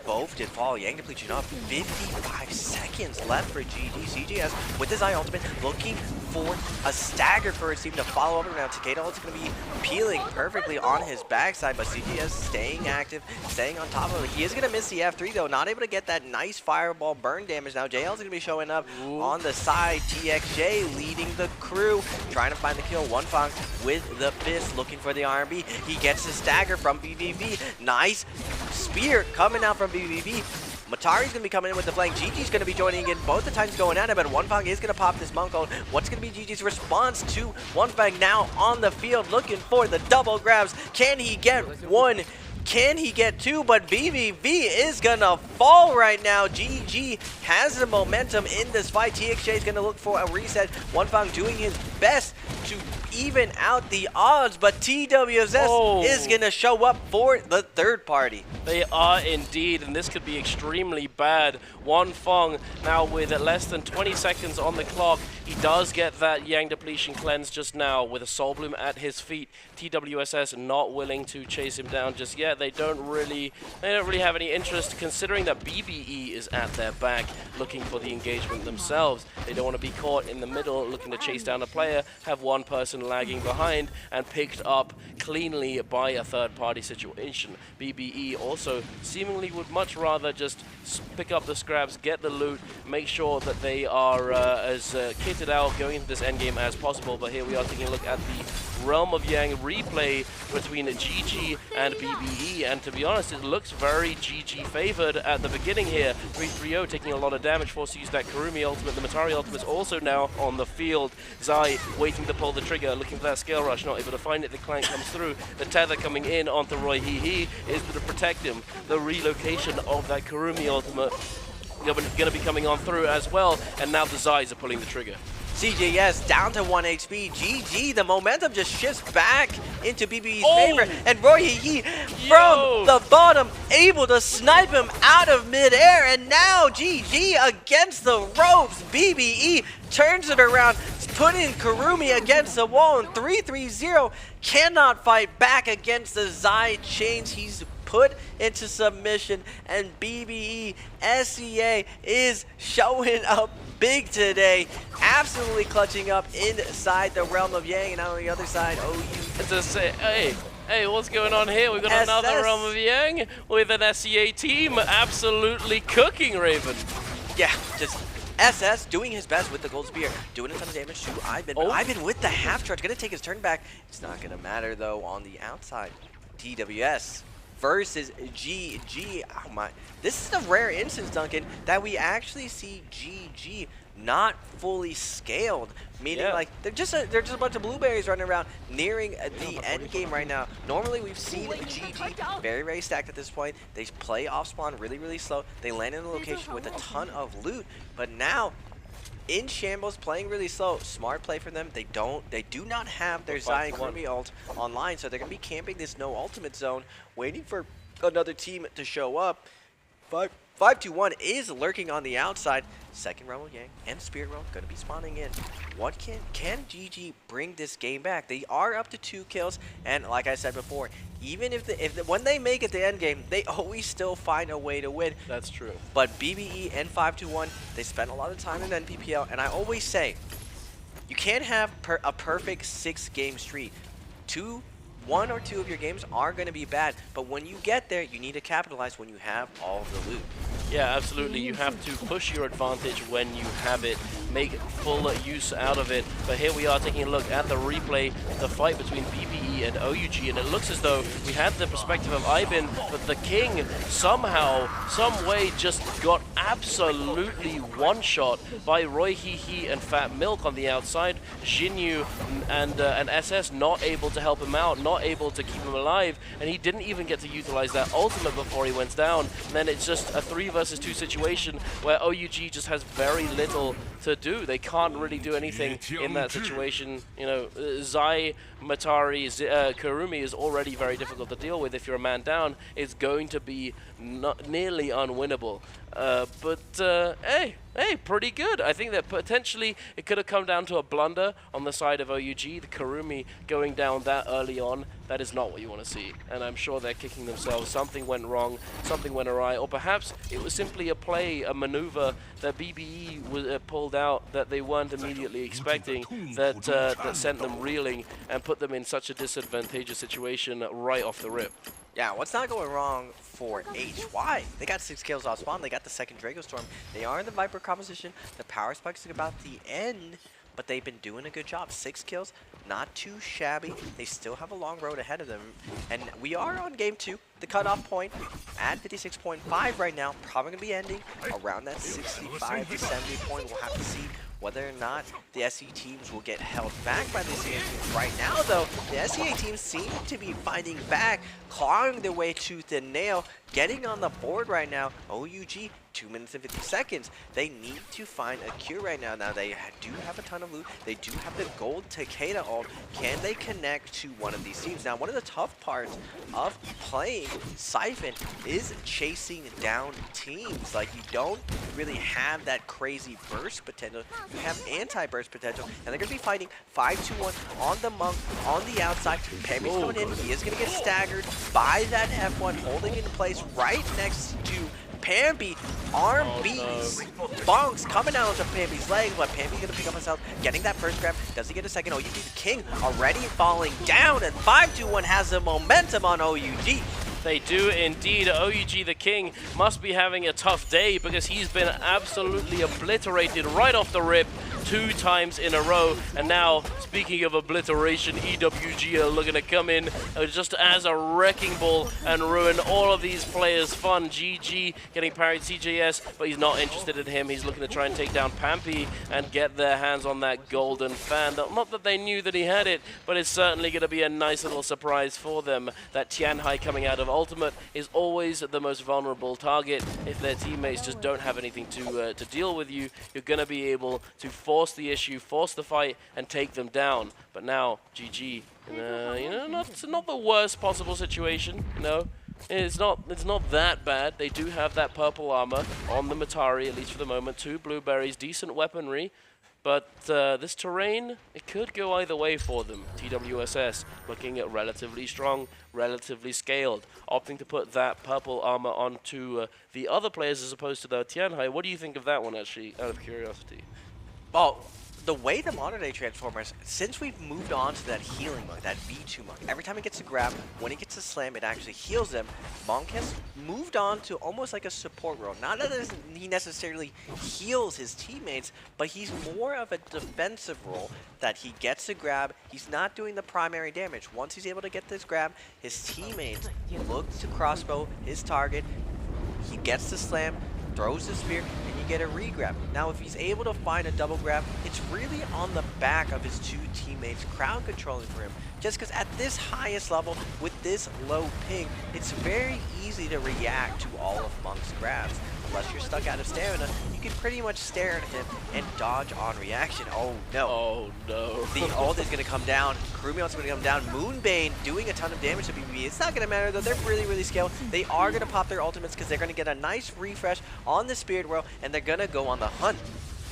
S10: both did fall. Yang depletion up. 55 seconds left for GG. CGS with his Eye ultimate looking for a stagger for his team to follow up. Now Takeda is going to be peeling perfectly on his backside, but CGS staying active, staying on top of it. He is going to miss the F3 though, not able to get that nice fireball burn damage. Now JL is going to be showing up on the side. TXJ leading the crew, trying to find the kill. One Fang with the fist, looking for the RB. He gets the stagger from BVV. Nice spear coming out from BVV. Matari's going to be coming in with the flank. GG's going to be joining in. Both the times going at it, but One Fang is going to pop this Monk ult. What's going to be GG's response to One Fang now on the field, looking for the double grabs? Can he get one? Can he get two? But BVV is going to fall right now. GG has the momentum in this fight. TXJ is going to look for a reset. One Fang doing his best to even out the odds, but TWSS is going to show up for the third party.
S17: They are indeed, and this could be extremely bad. One Fang now with less than 20 seconds on the clock. He does get that Yang depletion cleanse just now with a Soul Bloom at his feet. TWSS not willing to chase him down just yet. They don't really have any interest, considering that BBE is at their back looking for the engagement themselves. They don't want to be caught in the middle looking to chase down a player, have one person lagging behind and picked up cleanly by a third-party situation. BBE also seemingly would much rather just pick up the scraps, get the loot, make sure that they are as kitted out going into this endgame as possible. But here we are taking a look at the Realm of Yang replay between GG and BBE, and to be honest, it looks very GG favored at the beginning here. 330 taking a lot of damage, forced to use that Kurumi ultimate. The Matari ultimate is also now on the field. Zai waiting to pull the trigger, looking for that scale rush, not able to find it. The clank comes through. The tether coming in onto Roy Hee is to protect him. The relocation of that Kurumi ultimate going to be coming on through as well, and now the Zais are pulling the trigger.
S10: CJS down to 1 HP. GG, the momentum just shifts back into BBE's favor. And Roy Hee from the bottom, able to snipe him out of midair. And now GG against the ropes. BBE turns it around, putting Kurumi against the wall. And 3-3-0 cannot fight back against the Zai chains. He's put into submission, and BBE SEA is showing up big today, absolutely clutching up inside the realm of Yang, and on the other side, OU.
S17: Just say, hey, what's going on here? We've got another realm of Yang with an SEA team absolutely cooking Raven.
S10: Yeah, just SS doing his best with the gold spear, doing a ton of damage to Ivan. Ivan with the half charge, gonna take his turn back. It's not gonna matter though on the outside. TWS versus GG. Oh my, this is a rare instance, Duncan, that we actually see GG not fully scaled, meaning like they're just a bunch of blueberries running around nearing the end game right now. Normally we've seen GG very stacked at this point. They play off spawn really slow. They land in a location with a ton of loot, but now in shambles, playing really slow. Smart play from them. They do not have their Zai and Kurumi ult online, so they're gonna be camping this no ultimate zone, waiting for another team to show up. 5-2-1 is lurking on the outside. Second realm of Yang and Spirit realm gonna be spawning in. What can GG bring this game back? They are up to 2 kills, and like I said before, even when they make it to end game, they always still find a way to win.
S17: That's true.
S10: But BBE and 5-2-1, they spend a lot of time in NPPL, and I always say, you can't have a perfect 6-game streak. 1 or 2 of your games are going to be bad, but when you get there, you need to capitalize when you have all of the loot.
S17: Yeah, absolutely. You have to push your advantage when you have it, make full use out of it. But here we are taking a look at the replay, the fight between BBE and OUG, and it looks as though we had the perspective of Ivan, but the King somehow, some way just got absolutely one-shot by Roy Hee and Fat Milk on the outside. Jinyu and SS not able to help him out, not able to keep him alive, and he didn't even get to utilize that ultimate before he went down. And then it's just a 3 versus 2 situation where OUG just has very little to do. They can't really do anything in that situation. You know, Zai, Matari, Kurumi is already very difficult to deal with. If you're a man down, it's going to be nearly unwinnable. Hey, pretty good. I think that potentially it could have come down to a blunder on the side of OUG. The Kurumi going down that early on, that is not what you want to see. And I'm sure they're kicking themselves. Something went wrong, something went awry, or perhaps it was simply a play, a maneuver that BBE was, pulled out that they weren't immediately expecting, that sent them reeling and put them in such a disadvantageous situation right off the rip.
S10: Yeah, what's not going wrong for HY? They got 6 kills off spawn. They got the second Draco Storm. They are in the Viper composition. The power spikes are about the end, but they've been doing a good job. 6 kills, not too shabby. They still have a long road ahead of them. And we are on game 2. The cutoff point at 56.5 right now. Probably going to be ending around that 65 to 70 point. We'll have to see whether or not the SE teams will get held back by the SEA teams. Right now, though, the SEA teams seem to be fighting back, clawing their way tooth and nail, getting on the board right now. OUG, 2 minutes and 50 seconds. They need to find a cure right now. Now, they do have a ton of loot. They do have the gold Takeda ult. Can they connect to one of these teams? Now, one of the tough parts of playing Siphon is chasing down teams. Like, you don't really have that crazy burst potential. You have anti-burst potential, and they're going to be fighting 5-2-1 on the Monk, on the outside. Pammy's coming in. He is going to get staggered by that F1, holding into place right next to Pamby. Arm beats. Bonks coming out onto Pamby's legs, but Pamby's going to pick up himself, getting that first grab. Does he get a second? OUG the King already falling down, and 5-2-1 has the momentum on OUG.
S17: They do indeed. OUG the King must be having a tough day because he's been absolutely obliterated right off the rip 2 times in a row. And now, speaking of obliteration, EWG are looking to come in just as a wrecking ball and ruin all of these players' fun. GG getting parried CJS, but he's not interested in him. He's looking to try and take down Pampy and get their hands on that golden fan. Not that they knew that he had it, but it's certainly going to be a nice little surprise for them. That Tianhai coming out of ultimate is always the most vulnerable target. If their teammates just don't have anything to deal with you, you're going to be able to fall force the issue, force the fight, and take them down. But now, GG, you know, not the worst possible situation, you know. It's not that bad. They do have that purple armor on the Matari, at least for the moment. 2 blueberries, decent weaponry. But this terrain, it could go either way for them. TWSS looking at relatively strong, relatively scaled, opting to put that purple armor onto the other players as opposed to the Tianhai. What do you think of that one, actually, out of curiosity?
S10: Well, the way the modern day Transformers, since we've moved on to that healing monk, that V2 monk, every time he gets a grab, when he gets a slam, it actually heals them. Monk has moved on to almost like a support role. Not that he necessarily heals his teammates, but he's more of a defensive role, that he gets a grab, he's not doing the primary damage. Once he's able to get this grab, his teammates look to crossbow his target, he gets the slam, throws the spear, and you get a re-grab. Now, if he's able to find a double grab, it's really on the back of his 2 teammates crowd controlling for him. Just because at this highest level, with this low ping, it's very easy to react to all of Monk's grabs. Unless you're stuck out of stamina, you can pretty much stare at him and dodge on reaction. Oh no.
S17: Oh no.
S10: The ult is going to come down. Crewmate's going to come down. Moonbane doing a ton of damage to BBB. It's not going to matter though. They're really, really scaled. They are going to pop their ultimates because they're going to get a nice refresh on the Spirit World and they're going to go on the hunt.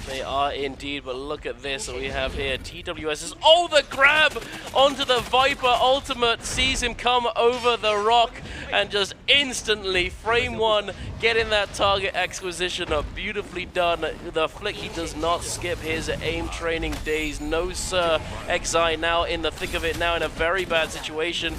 S17: They are indeed, but look at this that we have here. TWS is, oh, the grab onto the Viper ultimate, sees him come over the rock and just instantly, frame 1, getting that target acquisition up. Beautifully done. The flick, he does not skip his aim training days. No, sir. Xi now in the thick of it, now in a very bad situation.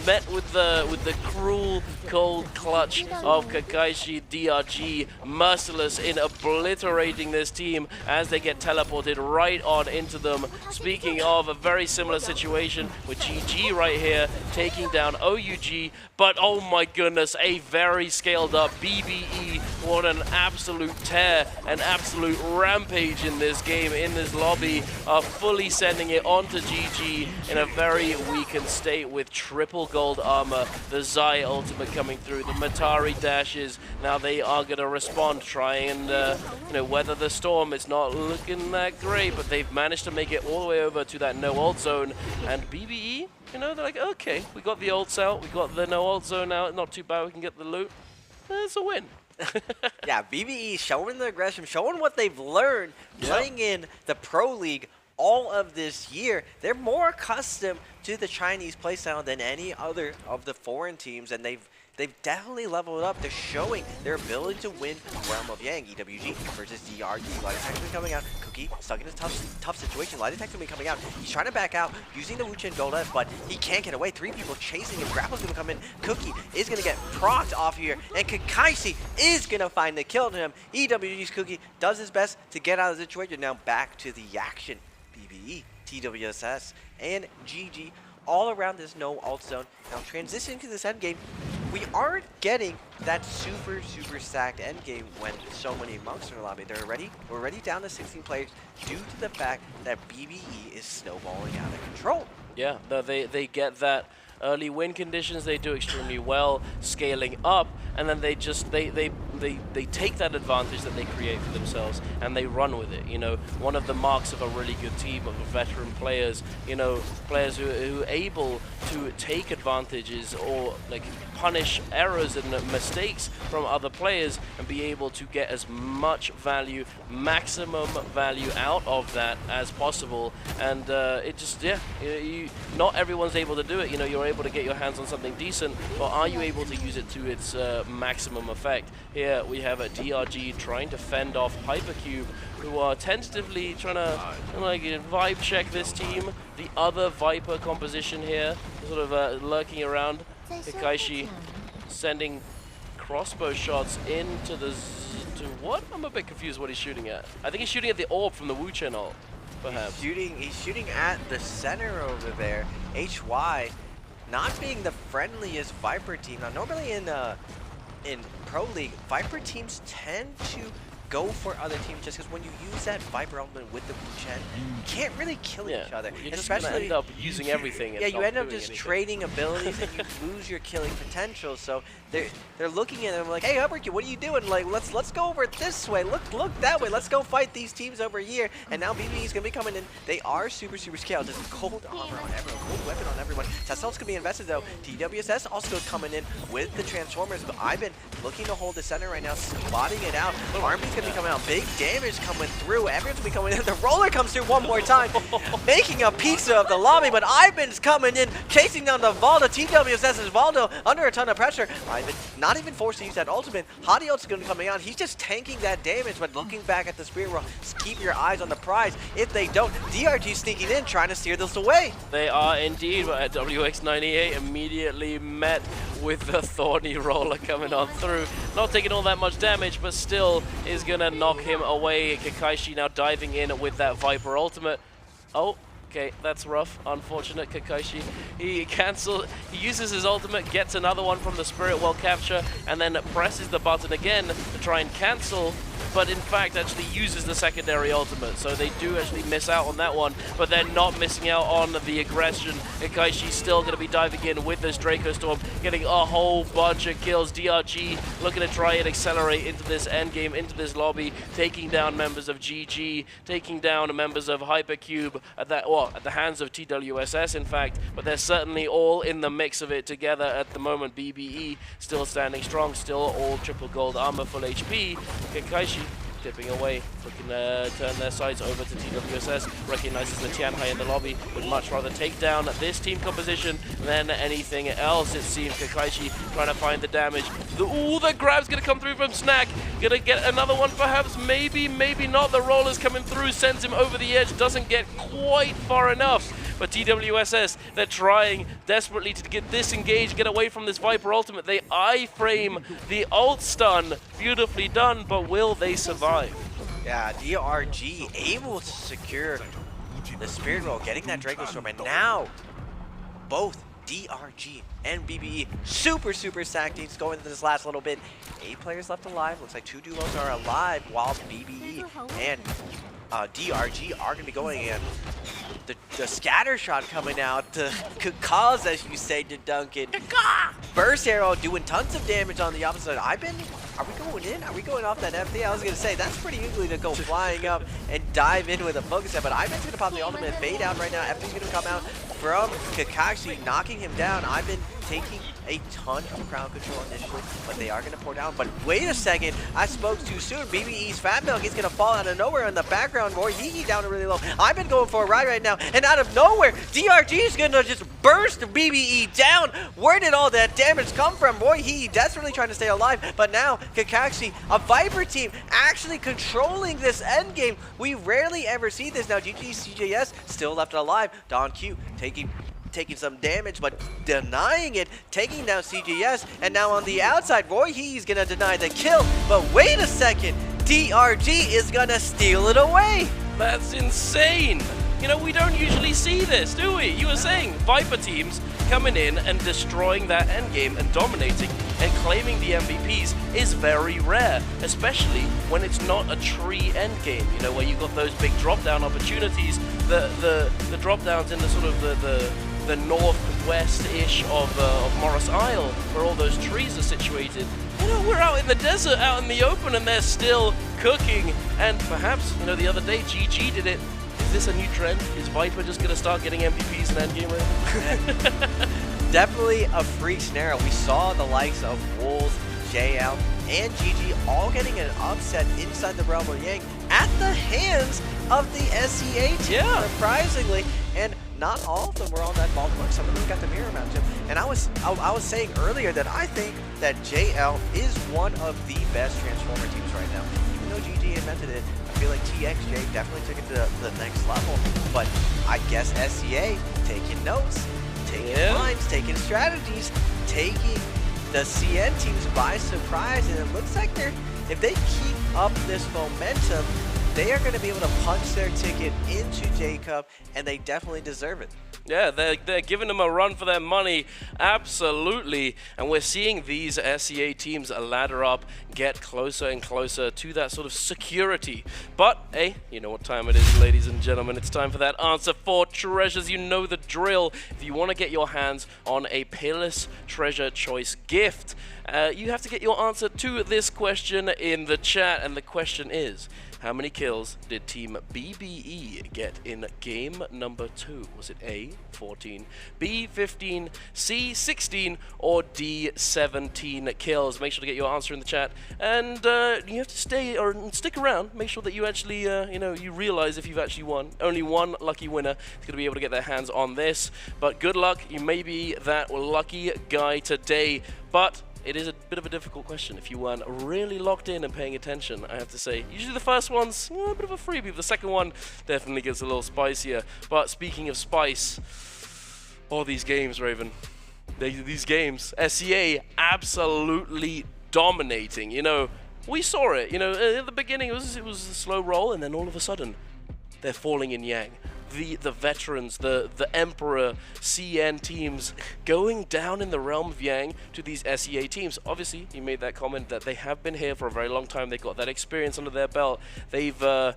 S17: Met with the cruel, cold clutch of Kakaishi DRG, merciless in obliterating this team as they get teleported right on into them. Speaking of a very similar situation with GG right here, taking down OUG, but oh my goodness, a very scaled up BBE. What an absolute tear, an absolute rampage in this game, in this lobby, fully sending it onto GG in a very weakened state with triple gold armor, the Zai ultimate coming through, the Matari dashes. Now they are going to respond, try and you know, weather the storm. It's not looking that great, but they've managed to make it all the way over to that no ult zone. And BBE, you know, they're like, okay, we got the ults out, we got the no ult zone out, not too bad, we can get the loot. It's a win.
S10: Yeah, BBE showing the aggression, showing what they've learned playing in the Pro League all of this year. They're more accustomed to the Chinese playstyle than any other of the foreign teams, and they've definitely leveled up. They're showing their ability to win Realm of Yang. EWG versus DRG. Light Attack's been coming out. Cookie stuck in a tough situation. Light Attack's been coming out. He's trying to back out using the Wuchen Golda, but he can't get away. 3 people chasing him. Grapple's gonna come in. Cookie is gonna get procced off here, and Kakaishi is gonna find the kill to him. EWG's Cookie does his best to get out of the situation. Now back to the action. BBE, TWSS, and GG all around this no ult zone. Now transitioning to this endgame, we aren't getting that super stacked endgame when so many monks are in the lobby. We're already down to 16 players due to the fact that BBE is snowballing out of control.
S17: Yeah, they get that early win conditions. They do extremely well scaling up, and then they take that advantage that they create for themselves and they run with it. You know, one of the marks of a really good team of veteran players, you know, players who are able to take advantages or like punish errors and mistakes from other players and be able to get as much value, maximum value out of that as possible. And it just, yeah, not everyone's able to do it. You know, you're able to get your hands on something decent, but are you able to use it to its maximum effect? Here we have a DRG trying to fend off Hypercube, who are tentatively trying to like vibe check this team. The other Viper composition here, sort of lurking around. Kakaishi sending crossbow shots into the to what? I'm a bit confused what he's shooting at. I think he's shooting at the orb from the Wuchen ult, perhaps.
S10: He's shooting at the center over there. HY not being the friendliest Viper team. Now normally in Pro League, Viper teams tend to go for other teams just because when you use that Viper element with the Chen, you can't really kill each other.
S17: You're just
S10: especially
S17: gonna end up using everything. And
S10: you end up
S17: doing
S10: just
S17: anything.
S10: trading abilities and you lose your killing potential. So they're looking at them like, hey Hubbard, what are you doing? Like let's go over this way. Look that way. Let's go fight these teams over here. And now BB is gonna be coming in. They are super scaled. There's cold armor on everyone, cold weapon on everyone. Tessel's gonna be invested though. TWSS also coming in with the Transformers, but I've been looking to hold the center right now, spotting it out. Army's gonna be coming out. Big damage coming through. Everyone's gonna be coming in. The roller comes through one more time, making a pizza of the lobby, but Ivan's coming in, chasing down the Valdo. TWSS's Valdo under a ton of pressure. Ivan not even forced to use that ultimate. Hadi ult's gonna be coming out. He's just tanking that damage, but looking back at the Spirit World, keep your eyes on the prize. If they don't, DRG sneaking in, trying to steer this away.
S17: They are indeed, but WX98 immediately met with the thorny roller coming on through. Not taking all that much damage, but still is gonna knock him away. Kakaishi now diving in with that Viper ultimate. Oh, okay, that's rough. Unfortunate, Kakaishi. He uses his ultimate, gets another one from the Spirit World capture, and then presses the button again to try and cancel, but in fact actually uses the secondary ultimate. So they do actually miss out on that one, but they're not missing out on the aggression. Kakaichi's still going to be diving in with this Draco Storm, getting a whole bunch of kills. DRG looking to try and accelerate into this endgame, into this lobby, taking down members of GG, taking down members of Hypercube at the hands of TWSS in fact, but they're certainly all in the mix of it together at the moment. BBE still standing strong, still all triple gold armor, full HP. Kakaishi dipping away, looking to turn their sights over to TWSS, recognizes the Tianhai in the lobby, would much rather take down this team composition than anything else, it seems. Kakaishi trying to find the damage. The grab's gonna come through from Snack, gonna get another one perhaps, maybe not. The roller's coming through, sends him over the edge, doesn't get quite far enough. But TWSS, they're trying desperately to get disengaged, get away from this Viper ultimate. They iframe the ult stun, beautifully done, but will they survive?
S10: Yeah, DRG able to secure the Spirit Roll, getting that Draco Storm, and now both DRG and BBE super stacked teams going into this last little bit. 8 players left alive. Looks like 2 duos are alive, while BBE and DRG are going to be going in. The scatter shot coming out to cause, as you say, to Duncan. Burst arrow doing tons of damage on the opposite. Are we going in? Are we going off that FD? I was going to say, that's pretty easily to go flying up and dive in with a focus set, but Ivan's going to pop the ultimate fade out right now. FD's going to come out from Kakashi, knocking him down. Ivan taking a ton of crowd control initially, but they are going to pour down. But wait a second, I spoke too soon. BBE's Fat Milk is going to fall out of nowhere in the background. Roy Hee down really low. I've been going for a ride right now, and out of nowhere, DRG is going to just burst BBE down. Where did all that damage come from? Roy Hee desperately trying to stay alive, but now Kakashi, a Viper team, actually controlling this endgame. We rarely ever see this. Now GG CJS still left alive. Don Q taking some damage, but denying it, taking down CGS, and now on the outside, Roy Hee's gonna deny the kill, but wait a second, DRG is gonna steal it away.
S17: That's insane. You know, we don't usually see this, do we? You were saying Viper teams coming in and destroying that endgame and dominating and claiming the MVPs is very rare, especially when it's not a tree endgame, you know, where you got those big drop-down opportunities, the drop-downs in the sort of the northwest-ish of Morris Isle, where all those trees are situated. You know, we're out in the desert, out in the open, and they're still cooking. And perhaps, you know, the other day, GG did it. Is this a new trend? Is Viper just going to start getting MVPs in endgame right?
S10: Definitely a freak scenario. We saw the likes of Wolves, JL, and GG all getting an upset inside the realm of Yang at the hands of the SEA team, surprisingly. And not all of them were on that Baltimore. Some of them got the mirror matchup. And I was saying earlier that I think that JL is one of the best Transformer teams right now. Even though GG invented it, I feel like TXJ definitely took it to the next level. But I guess SEA taking notes, taking lines, taking strategies, taking the CN teams by surprise. And it looks like if they keep up this momentum, they are going to be able to punch their ticket into J-Cup, and they definitely deserve it.
S17: Yeah, they're giving them a run for their money, absolutely. And we're seeing these SEA teams ladder up, get closer and closer to that sort of security. But, hey, you know what time it is, ladies and gentlemen. It's time for that answer for treasures. You know the drill. If you want to get your hands on a Peerless Treasure Choice gift, you have to get your answer to this question in the chat. And the question is, how many kills did Team BBE get in game number 2? Was it A, 14, B, 15, C, 16, or D, 17 kills? Make sure to get your answer in the chat. And you have to stay or stick around. Make sure that you actually, you realize if you've actually won. Only one lucky winner is going to be able to get their hands on this. But good luck. You may be that lucky guy today. But it is a bit of a difficult question if you weren't really locked in and paying attention, I have to say. Usually the first one's a bit of a freebie, but the second one definitely gets a little spicier. But speaking of spice, all these games, Raven, these games, SEA absolutely dominating. You know, we saw it. You know, at the beginning it was a slow roll, and then all of a sudden they're falling in Yang. The veterans, the Emperor, CN teams going down in the realm of Yang to these SEA teams. Obviously, you made that comment that they have been here for a very long time. They've got that experience under their belt. They've got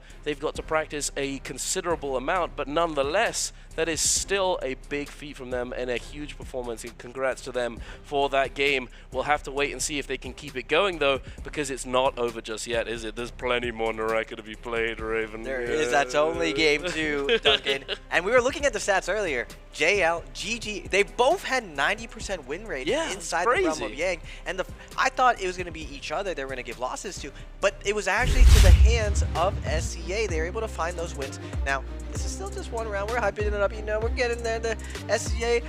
S17: to practice a considerable amount, but nonetheless, that is still a big feat from them and a huge performance, and congrats to them for that game. We'll have to wait and see if they can keep it going, though, because it's not over just yet, is it? There's plenty more NARAKA to be played, Raven.
S10: There is. That's only game 2, Duncan. And we were looking at the stats earlier. JL, GG, they both had 90% win rate inside the realm of Yang. And I thought it was going to be each other they were going to give losses to, but it was actually to the hands of SEA. They were able to find those wins. Now, this is still just one round. We're hyping it up, you know, we're getting there. The SEA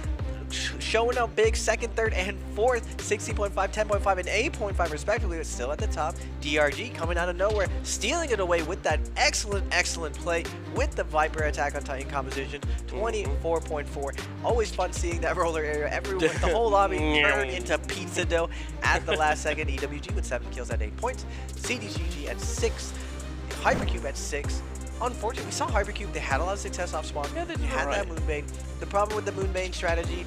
S10: showing up big, second, third, and fourth, 60.5, 10.5, and 8.5 respectively. It's still at the top. DRG coming out of nowhere, stealing it away with that excellent play with the Viper Attack on Titan composition, 24.4. Always fun seeing that roller area. Everyone, the whole lobby turned into pizza dough at the last second. EWG with 7 kills at 8 points. CDGG at 6. Hypercube at 6. Unfortunately, we saw Hypercube. They had a lot of success off spawn. Yeah, they had that Moonbane. The problem with the Moonbane strategy,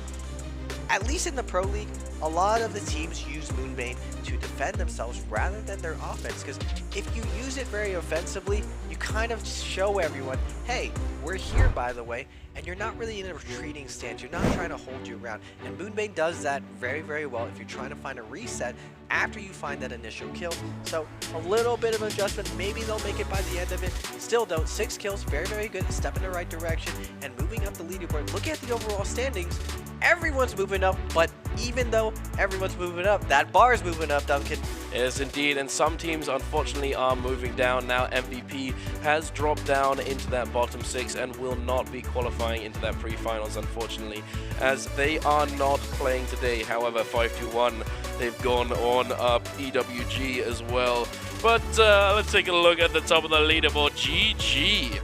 S10: at least in the Pro League, a lot of the teams use Moonbane to defend themselves rather than their offense. Because if you use it very offensively, you kind of show everyone, hey, we're here, by the way, and you're not really in a retreating stance. You're not trying to hold you around. And Moonbane does that very well if you're trying to find a reset after you find that initial kill. So a little bit of adjustment. Maybe they'll make it by the end of it. Still don't. 6 kills, very good. Step in the right direction and moving up the leaderboard. Look at the overall standings. Everyone's moving up, but even though everyone's moving up, that bar is moving up, Duncan.
S17: Yes, indeed, and some teams unfortunately are moving down. Now MVP has dropped down into that bottom 6 and will not be qualifying into that pre-finals, unfortunately, as they are not playing today. However, 5-2-1, they've gone on up. EWG as well. But let's take a look at the top of the leaderboard. GG.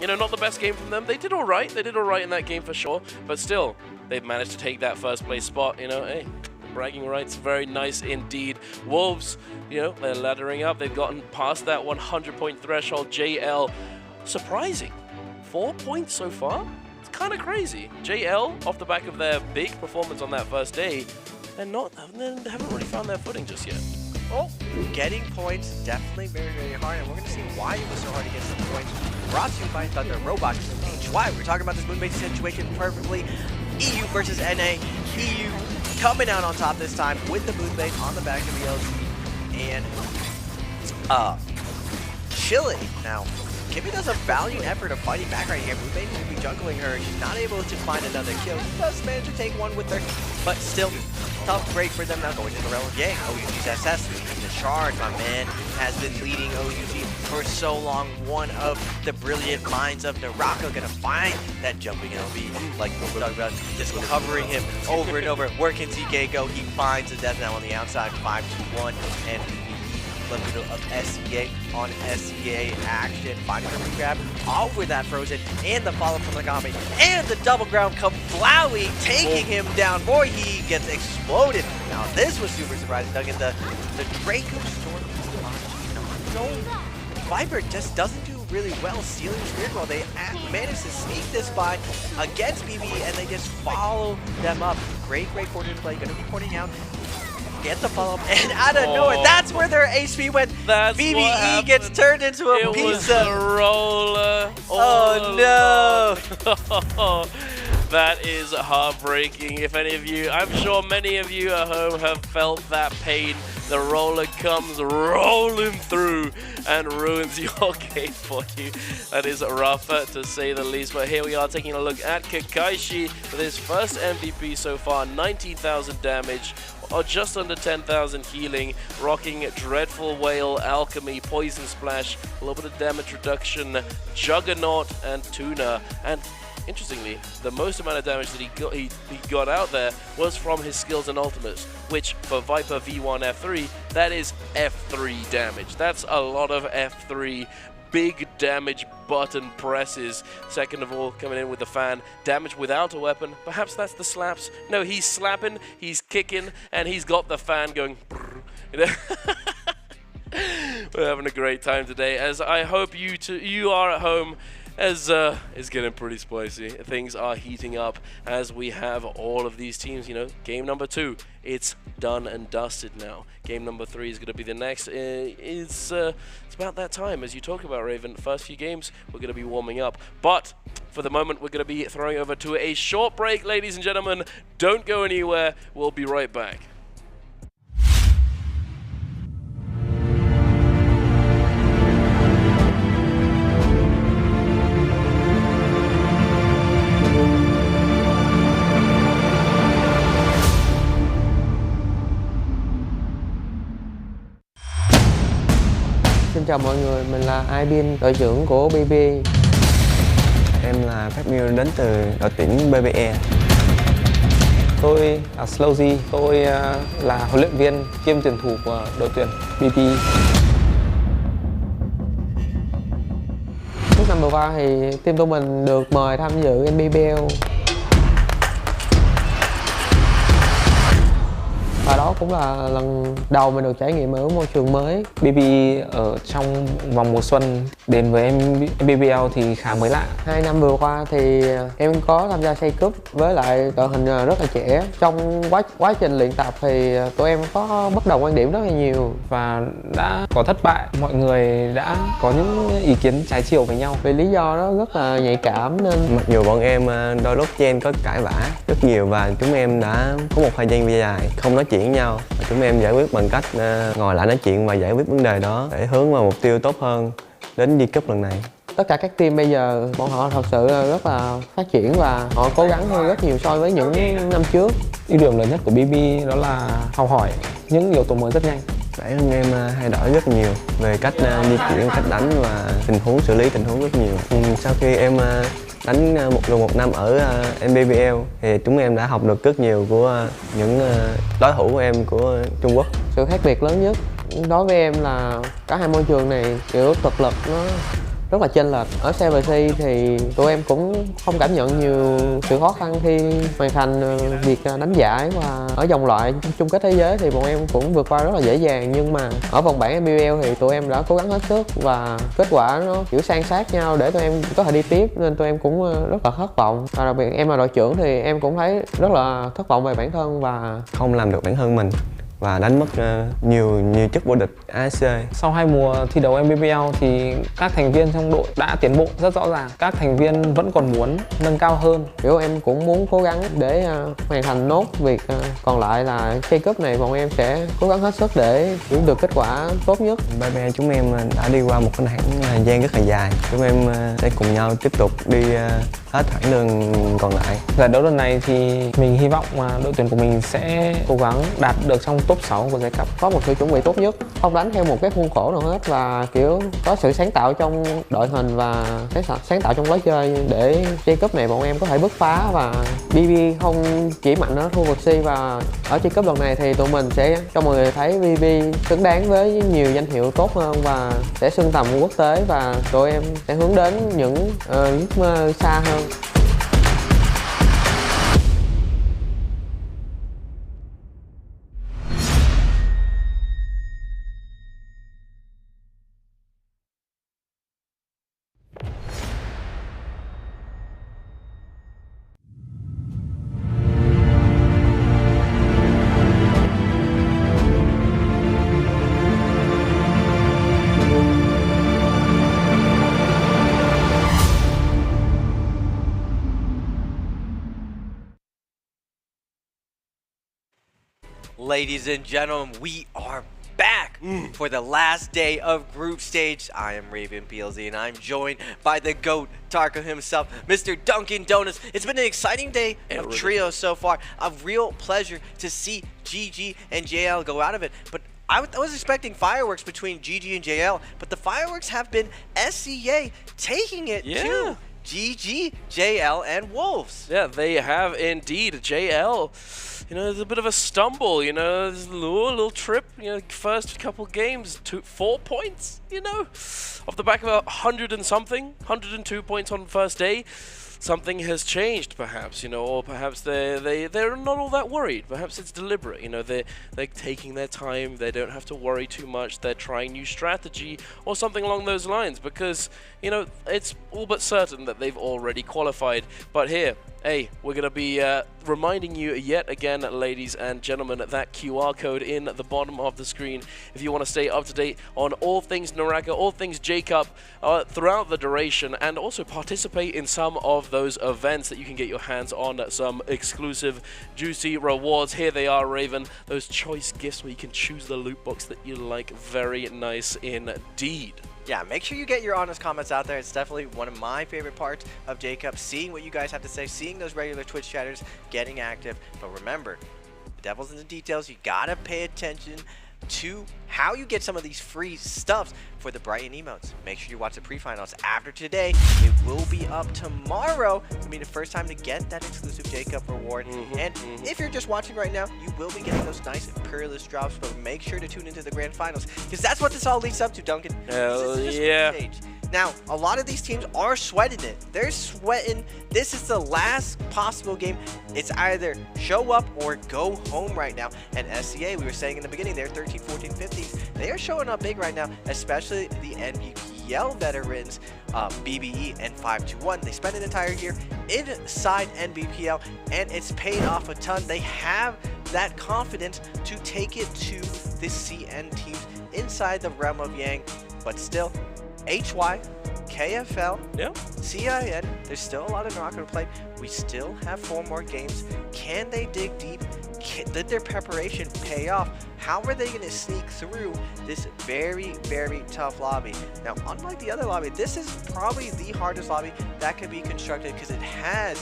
S17: You know, not the best game from them. They did all right. They did all right in that game for sure. But still, they've managed to take that first place spot. You know, hey, bragging rights, very nice indeed. Wolves, you know, they're laddering up. They've gotten past that 100-point threshold. JL, surprising. 4 points so far? It's kind of crazy. JL, off the back of their big performance on that first day, they haven't really found their footing just yet.
S10: Oh, getting points, definitely very hard, and we're going to see why it was so hard to get some points. Brought to you by Thunder Robots HY. We're talking about this Moonbane situation perfectly. EU versus NA. EU coming out on top this time with the Moonbane on the back of the LC. And Chile. Now, Kimmy does a valiant effort of fighting back right here. Moonbane will be juggling her. She's not able to find another kill. She does manage to take one with her, but still, tough break for them now going to the realm of Yang. OUG's SS, the charge, my man, has been leading OUG for so long. One of the brilliant minds of NARAKA gonna find that jumping LB, like we talked about, just covering him over and over. Where can TK go? He finds the death now on the outside, 5-2-1, and the middle of SEA on SEA action, finding the regrab over that Frozen, and the follow from Nagami, and the double ground Kablawi taking him down. Boy, he gets exploded. Now this was super surprising, Duncan. The Draco Storm Viper just doesn't do really well stealing Spirit Ball. They managed to sneak this by against BB, and they just follow them up. Great coordinated play. Gonna be pointing out. Get the follow-up, and out of nowhere, that's where their HP went.
S17: That's
S10: BBE gets turned into a
S17: it
S10: pizza.
S17: Was a roller.
S10: Oh no!
S17: That is heartbreaking. If any of you, I'm sure many of you at home have felt that pain. The roller comes rolling through and ruins your game for you. That is rough to say the least. But here we are taking a look at Kakaishi with his first MVP so far, 19,000 damage, or just under 10,000 healing, rocking Dreadful Whale, Alchemy, Poison Splash, a little bit of damage reduction, Juggernaut, and Tuna. And interestingly, the most amount of damage that he got out there was from his skills and ultimates, which for Viper V1 F3, that is F3 damage. That's a lot of F3 big damage button presses. Second of all, coming in with the fan, damage without a weapon. Perhaps that's the slaps. No, he's slapping, he's kicking, and he's got the fan going. We're having a great time today, as I hope you are at home. As it's getting pretty spicy. Things are heating up as we have all of these teams. You know, game number 2, it's done and dusted now. Game number 3 is going to be the next. It's about that time, as you talk about, Raven. The first few games, we're going to be warming up. But for the moment, we're going to be throwing over to a short break, ladies and gentlemen. Don't go anywhere. We'll be right back.
S11: Xin chào mọi người, mình là Ibin, đội trưởng của BB.
S13: Em là Phát Miêu đến từ đội tuyển BBE.
S11: Tôi là Slowzy, tôi là huấn luyện viên kiêm tuyển thủ của đội tuyển BB. Trước năm vừa qua thì team tụi mình được mời tham dự NBBL. Và đó cũng là lần đầu mình được trải nghiệm ở môi trường mới. BB ở trong vòng mùa xuân đến với MBBL thì khá mới lạ. 2 năm vừa qua thì em có tham gia Say Cup với lại đội hình rất là trẻ. Trong quá trình luyện tập thì tụi em có bất đồng quan điểm rất là nhiều và đã có thất bại. Mọi người đã có những ý kiến trái chiều với nhau vì lý do đó rất là nhạy cảm, nên
S13: mặc dù bọn em đôi lúc trên có cãi vã rất nhiều và chúng em đã có một thời gian dài không nói chuyện với nhau. Chúng em giải quyết bằng cách ngồi lại nói chuyện và giải quyết vấn đề đó để hướng vào mục tiêu tốt hơn đến đi cúp lần này.
S11: Tất cả các team bây giờ bọn họ thật sự rất là phát triển và họ cố gắng hơn rất nhiều so với những năm trước. Ưu điểm lớn nhất của BB đó là học hỏi những yếu tố mới rất nhanh.
S13: Bản thân em thay đổi rất nhiều về cách di chuyển, cách đánh và tình huống, xử lý tình huống rất nhiều. Sau khi em đánh một năm ở NBBL thì chúng em đã học được rất nhiều của những đối thủ của em của Trung Quốc.
S11: Sự khác biệt lớn nhất đối với em là cả hai môi trường này kiểu thực lực nó rất là chênh lệch. Ở CVC thì tụi em cũng không cảm nhận nhiều sự khó khăn khi hoàn thành việc đánh giải, và ở vòng loại chung kết thế giới thì bọn em cũng vượt qua rất là dễ dàng. Nhưng mà ở vòng bảng NBL thì tụi em đã cố gắng hết sức và kết quả nó kiểu san sát nhau để tụi em có thể đi tiếp, nên tụi em cũng rất là thất vọng. Và đặc biệt em là đội trưởng thì em cũng thấy rất là thất vọng về bản thân và
S13: không làm được bản thân mình và đánh mất nhiều chức vô địch ASC.
S11: Sau 2 mùa thi đấu MBBL thì các thành viên trong đội đã tiến bộ rất rõ ràng. Các thành viên vẫn còn muốn nâng cao hơn. Kiểu em cũng muốn cố gắng để hoàn thành nốt việc còn lại là Say Cup này. Bọn em sẽ cố gắng hết sức để giữ được kết quả tốt nhất.
S13: BB chúng em đã đi qua một cái thời gian rất là dài. Chúng em sẽ cùng nhau tiếp tục đi hết khoảng đường còn lại.
S11: Giải đấu lần này thì mình hy vọng mà đội tuyển của mình sẽ cố gắng đạt được trong top 6 của giải cấp. Có một sự chuẩn bị tốt nhất, không đánh theo một cái khuôn khổ nào hết, và kiểu có sự sáng tạo trong đội hình và sáng tạo trong lối chơi để Say Cup này bọn em có thể bứt phá. Và BB không chỉ mạnh ở khu vực C, và ở Say Cup lần này thì tụi mình sẽ cho mọi người thấy BB xứng đáng với nhiều danh hiệu tốt hơn và sẽ xưng tầm quốc tế, và tụi em sẽ hướng đến những giấc mơ xa hơn.
S10: Ladies and gentlemen, we are back for the last day of group stage. I am Raven PLZ and I'm joined by the GOAT Tarka himself, Mr. Dunkin' Donuts. It's been an exciting day of trios so far. A real pleasure to see GG and JL go out of it. But I was expecting fireworks between GG and JL, but the fireworks have been SCA taking it to GG, JL, and Wolves.
S17: Yeah, they have indeed. JL, you know, there's a bit of a stumble, you know, there's a little trip, you know, first couple games, 4 points, you know, off the back of 100 and something, 102 points on the first day. Something has changed, perhaps, you know, or perhaps they're not all that worried. Perhaps it's deliberate, you know, they're taking their time, they don't have to worry too much, they're trying new strategy or something along those lines, because, you know, it's all but certain that they've already qualified. But here, hey, we're going to be reminding you yet again, ladies and gentlemen, that QR code in the bottom of the screen if you want to stay up to date on all things NARAKA, all things J-Cup throughout the duration, and also participate in some of those events that you can get your hands on some exclusive, juicy rewards. Here they are, Raven, those choice gifts where you can choose the loot box that you like. Very nice indeed.
S10: Yeah, make sure you get your honest comments out there. It's definitely one of my favorite parts of J-Cup, seeing what you guys have to say, seeing those regular Twitch chatters getting active. But remember, the devil's in the details. You gotta pay attention to how you get some of these free stuffs for the Brighton emotes. Make sure you watch the pre-finals after today. It will be up tomorrow. It'll be the first time to get that exclusive J-Cup reward. And if you're just watching right now, you will be getting those nice Imperialist drops, but make sure to tune into the grand finals, because that's what this all leads up to, Duncan.
S17: Hell yeah.
S10: Now, a lot of these teams are sweating it. They're sweating. This is the last possible game. It's either show up or go home right now. And SCA, we were saying in the beginning, they're 13, 14, 15s. They are showing up big right now, especially the NBPL veterans, BBE and 521. They spent an entire year inside NBPL, and it's paid off a ton. They have that confidence to take it to the CN teams inside the realm of Yang, but still, HY, KFL, CIN, there's still a lot of NARAKA to play. We still have 4 more games. Can they dig deep? Did their preparation pay off? How are they going to sneak through this very, very tough lobby? Now, unlike the other lobby, this is probably the hardest lobby that can be constructed, because it has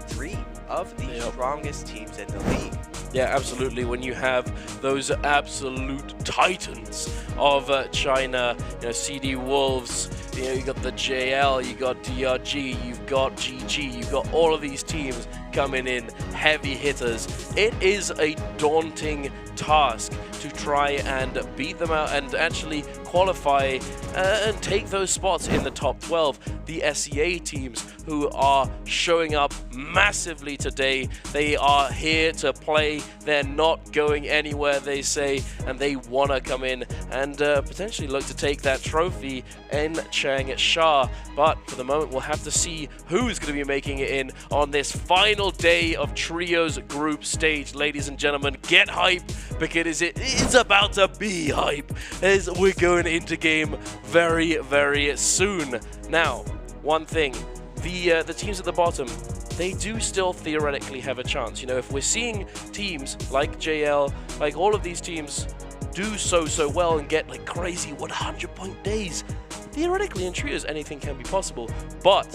S10: 3 of the strongest teams in the league.
S17: Yeah, absolutely. When you have those absolute titans of China, you know, CD Wolves, you know, you got the JL, you got DRG, you've got GG, you've got all of these teams coming in, heavy hitters. It is a daunting task to try and beat them out and actually qualify and take those spots in the top 12. The SCA teams who are showing up massively today, they are here to play. They're not going anywhere, they say, and they want to come in and potentially look to take that trophy in Changsha. But for the moment, we'll have to see who's going to be making it in on this final day of Trios group stage. Ladies and gentlemen, get hype, because it's about to be hype as we're going into game very, very soon. Now, one thing, the teams at the bottom, they do still theoretically have a chance. You know, if we're seeing teams like JL, like all of these teams do so well and get like crazy 100-point days, theoretically in trios anything can be possible, but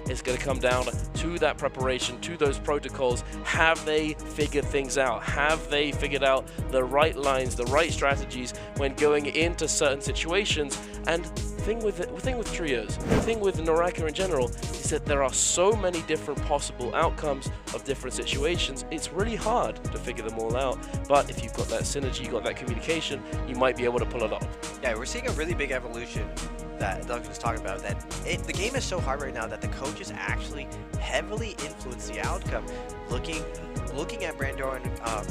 S17: it's going to come down to that preparation, to those protocols. Have they figured things out? Have they figured out the right lines, the right strategies when going into certain situations? And the thing with trios, the thing with NARAKA in general, is that there are so many different possible outcomes of different situations. It's really hard to figure them all out, but if you've got that synergy, you've got that communication, you might be able to pull it off.
S10: Yeah, we're seeing a really big evolution that Doug was talking about, that the game is so hard right now that the coaches actually heavily influence the outcome. Looking at Brandor and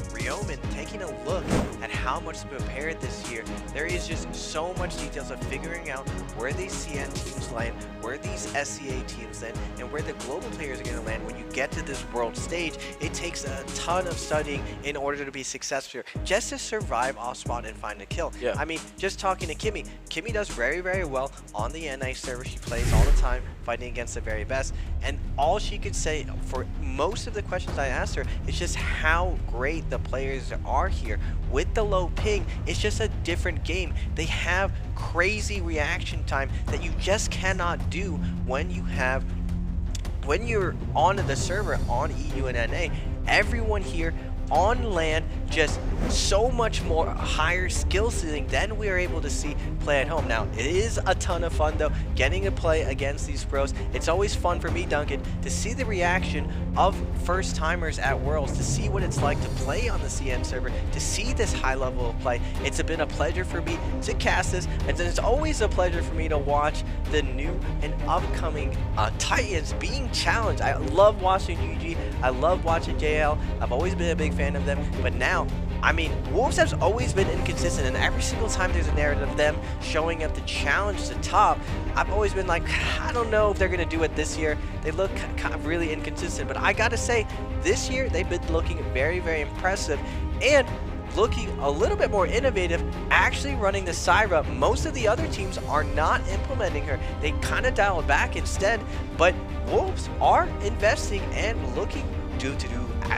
S10: Ryomen, taking a look at how much they prepared this year, there is just so much details of figuring out where these CN teams land, where these SCA teams land, and where the global players are going to land. When you get to this world stage, it takes a ton of studying in order to be successful here, just to survive off spawn and find a kill.
S17: Yeah.
S10: I mean, just talking to Kimmy does very, very well on the NA server. She plays all the time, fighting against the very best, and all she could say for most of the questions I asked her is It's just how great the players are here. With the low ping, it's just a different game. They have crazy reaction time that you just cannot do when you're on the server on EU and NA. Everyone here on LAN just so much more higher skill ceiling than we are able to see play at home. Now, it is a ton of fun though, getting to play against these pros. It's always fun for me, Duncan, to see the reaction of first timers at Worlds, to see what it's like to play on the CN server, to see this high level of play. It's been a pleasure for me to cast this, and it's always a pleasure for me to watch the new and upcoming Titans being challenged. I love watching UG, I love watching JL, I've always been a big fan of them, but now, I mean, Wolves has always been inconsistent, and every single time there's a narrative of them showing up to challenge the top, I've always been like, I don't know if they're going to do it this year. They look kind of really inconsistent, but I gotta say, this year they've been looking very, very impressive, and looking a little bit more innovative, actually running the Syra. Most of the other teams are not implementing her. They kind of dial it back instead, but Wolves are investing and looking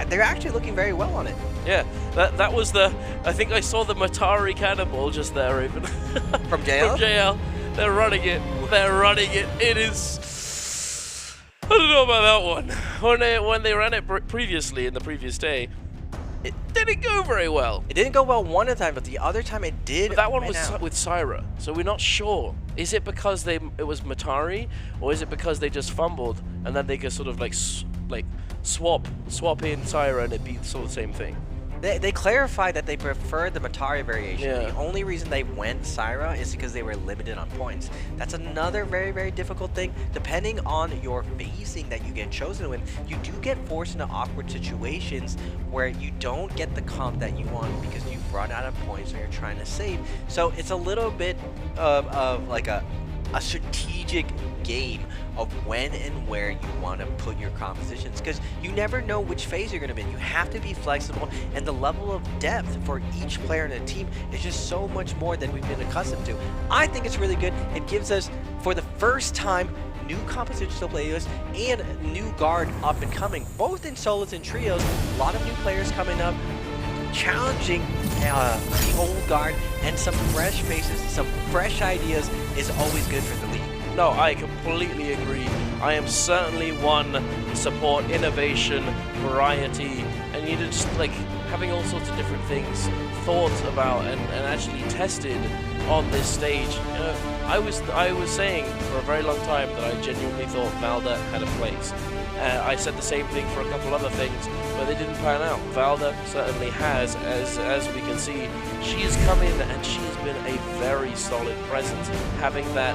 S10: they're actually looking very well on it.
S17: Yeah, that was the, I think I saw the Matari cannonball just there even.
S10: From JL?
S17: From JL. They're running it. They're running it. It is, I don't know about that one. When they ran it previously in the previous day, it didn't go very well.
S10: It didn't go well one time, but the other time it did.
S17: But that one was with Syra, so we're not sure. Is it because it was Matari, or is it because they just fumbled and then they could sort of like swap in Syra and it'd be sort of the same thing?
S10: They clarified that they preferred the Matari variation.
S17: Yeah.
S10: The only reason they went Syra is because they were limited on points. That's another very, very difficult thing. Depending on your phasing that you get chosen with, you do get forced into awkward situations where you don't get the comp that you want because you've run out of points or you're trying to save. So it's a little bit of like a strategic game of when and where you want to put your compositions, because you never know which phase you're going to be in. You have to be flexible, and the level of depth for each player in a team is just so much more than we've been accustomed to. I think it's really good. It gives us, for the first time, new compositions to play with and new guard up and coming, both in solos and trios. A lot of new players coming up, challenging the old guard, and some fresh faces, some fresh ideas is always good for the league.
S17: No, I completely agree. I am certainly one to support innovation, variety, and you just like having all sorts of different things thought about and actually tested on this stage. You know, I was saying for a very long time that I genuinely thought Valda had a place. I said the same thing for a couple other things, but they didn't pan out. Valda certainly has, as we can see. She has come in and she has been a very solid presence, having that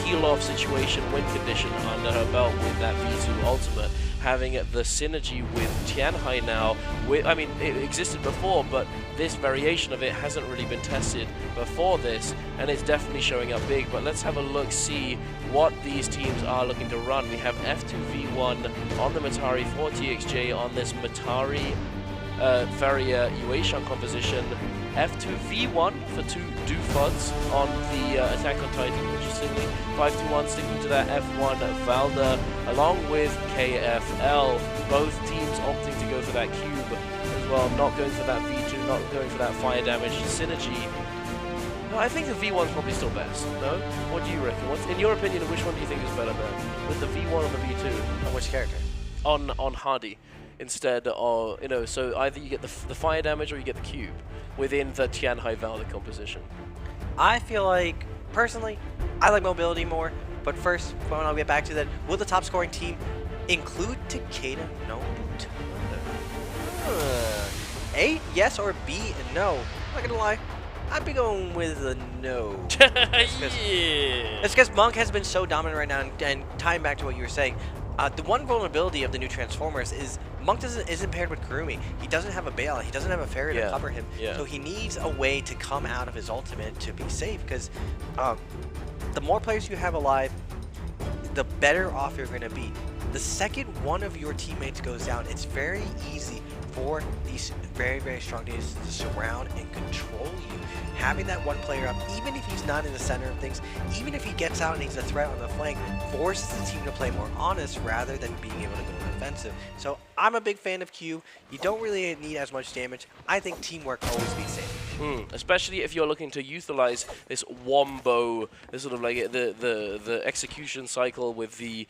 S17: heal-off situation, win condition under her belt with that V2 ultimate, having the synergy with Tianhai now. I mean, it existed before, but this variation of it hasn't really been tested before this, and it's definitely showing up big. But let's have a look, see what these teams are looking to run. We have F2V1 on the Matari, 4TXJ on this Matari Varia Yuashan composition, F2V1 for 2 Dufods on the Attack on Titan, interestingly. 521 sticking to that F1 Valda, along with KFL. Both teams opting to go for that cube as well, not going for that V2, not going for that fire damage synergy. No, I think the V1's probably still best, no? What do you reckon? In your opinion, which one do you think is better there? With the V1 or the V2?
S10: On which character?
S17: On Hardy. Instead of, you know, so either you get the fire damage or you get the cube within the Tianhai Valda composition.
S10: I feel like, personally, I like mobility more, but first, when I'll get back to that, will the top scoring team include Takeda? No. A, yes, or B, no. I'm not gonna lie, I'd be going with a no. It's because Monk has been so dominant right now, and tying back to what you were saying, the one vulnerability of the new Transformers is Monk isn't paired with Kurumi. He doesn't have a bail. He doesn't have a fairy to cover him. So he needs a way to come out of his ultimate to be safe, because the more players you have alive, the better off you're going to be. the second one of your teammates goes down, it's very easy for these very, very strong teams to surround and control you. Having that one player up, even if he's not in the center of things, even if he gets out and he's a threat on the flank, forces the team to play more honest rather than being able to go offensive. So I'm a big fan of Q. You don't really need as much damage. I think teamwork always beats damage.
S17: Especially if you're looking to utilize this wombo, this sort of like the execution cycle with the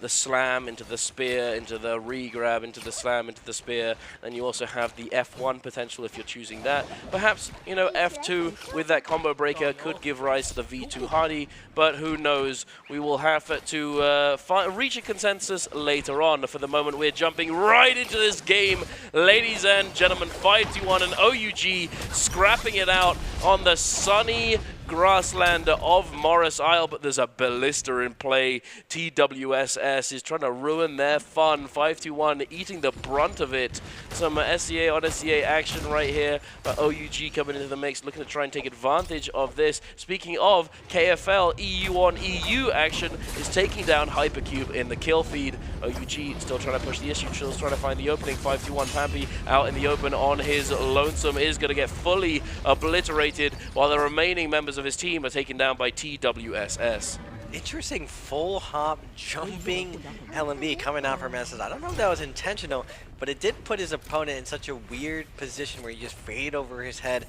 S17: slam into the spear, into the re-grab, into the slam, into the spear. Then you also have the F1 potential if you're choosing that. Perhaps, you know, F2 with that combo breaker could give rise to the V2 Hardy, but who knows? We will have to reach a consensus later on. For the moment, we're jumping right into this game. Ladies and gentlemen, 5-1 and OUG scrapping it out on the sunny grassland of Morris Isle, but there's a ballista in play. TWSS is trying to ruin their fun. 5-1 eating the brunt of it. Some SCA on SCA action right here, but OUG coming into the mix, looking to try and take advantage of this. Speaking of KFL, EU on EU action is taking down Hypercube in the kill feed. OUG still trying to push the issue, still trying to find the opening. 5-1 Pampy out in the open on his lonesome is going to get fully obliterated, while the remaining members of his team are taken down by TWSS.
S10: Interesting full hop jumping LMB coming out from SS. I don't know if that was intentional, but it did put his opponent in such a weird position where he just faded over his head.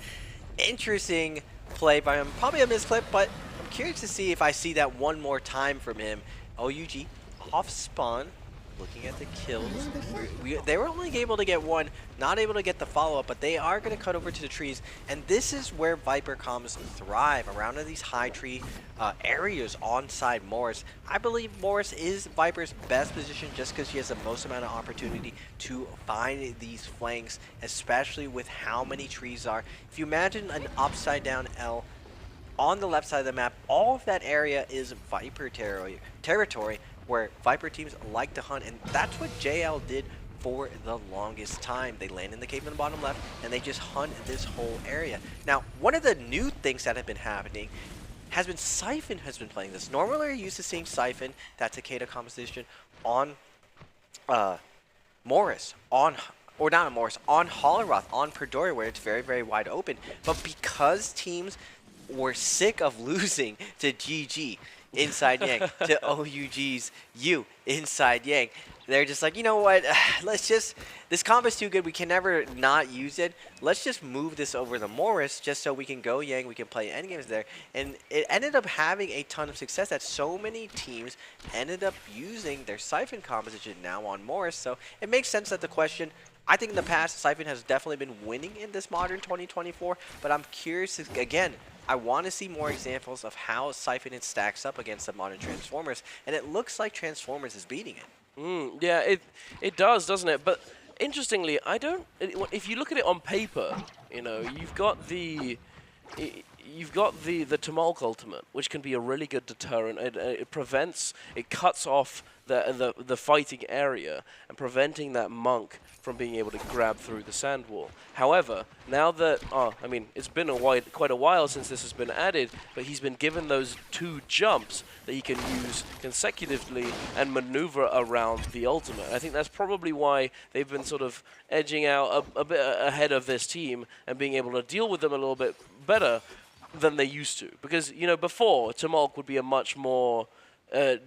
S10: Interesting play by him. Probably a misclip, but I'm curious to see if I see that one more time from him. OUG off spawn. Looking at the kills, they were only able to get one, not able to get the follow-up, but they are going to cut over to the trees, and this is where Viper comms thrive, around these high tree areas on side Morris. I believe Morris is Viper's best position just because she has the most amount of opportunity to find these flanks, especially with how many trees are. If you imagine an upside down L on the left side of the map, all of that area is Viper territory, where Viper teams like to hunt, and that's what JL did for the longest time. They land in the cave in the bottom left, and they just hunt this whole area. Now, one of the new things that have been happening has been Siphon has been playing this. Normally, you're used to seeing Siphon, that Takeda composition, on Morris, on Holleroth, on Perdoria, where it's very, very wide open. But because teams were sick of losing to GG, inside Yang, to OUG's U inside Yang, they're just like, you know what, let's just, this combo's too good, we can never not use it, let's just move this over to Morris just so we can go Yang, we can play endgames there. And it ended up having a ton of success that so many teams ended up using their Siphon composition now on Morris. So it makes sense that the question, I think in the past, Siphon has definitely been winning in this modern 2024, but I'm curious, again, I want to see more examples of how Siphon stacks up against the modern Transformers, and it looks like Transformers is beating it.
S17: Yeah, it does, doesn't it? But interestingly, if you look at it on paper, you know, you've got the Tumulk ultimate, which can be a really good deterrent. It cuts off the fighting area and preventing that monk from being able to grab through the sand wall. However, now that, I mean, it's been quite a while since this has been added, but he's been given those 2 jumps that he can use consecutively and maneuver around the ultimate. I think that's probably why they've been sort of edging out a bit ahead of this team and being able to deal with them a little bit better than they used to. Because, you know, before, Tumulk would be a much more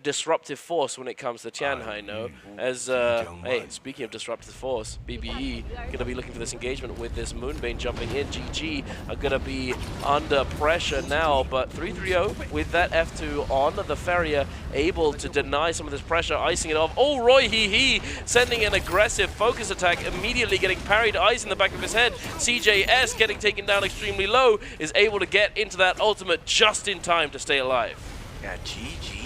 S17: disruptive force when it comes to Tianhai, no? As, hey, speaking of disruptive force, BBE going to be looking for this engagement with this Moonbane jumping in. GG are going to be under pressure now, but 3-3-0 with that F2 on the Ferrier, able to deny some of this pressure, icing it off. Oh, Roy Hee sending an aggressive focus attack, immediately getting parried, eyes in the back of his head. CJS getting taken down extremely low, is able to get into that ultimate just in time to stay alive.
S10: Yeah, GG.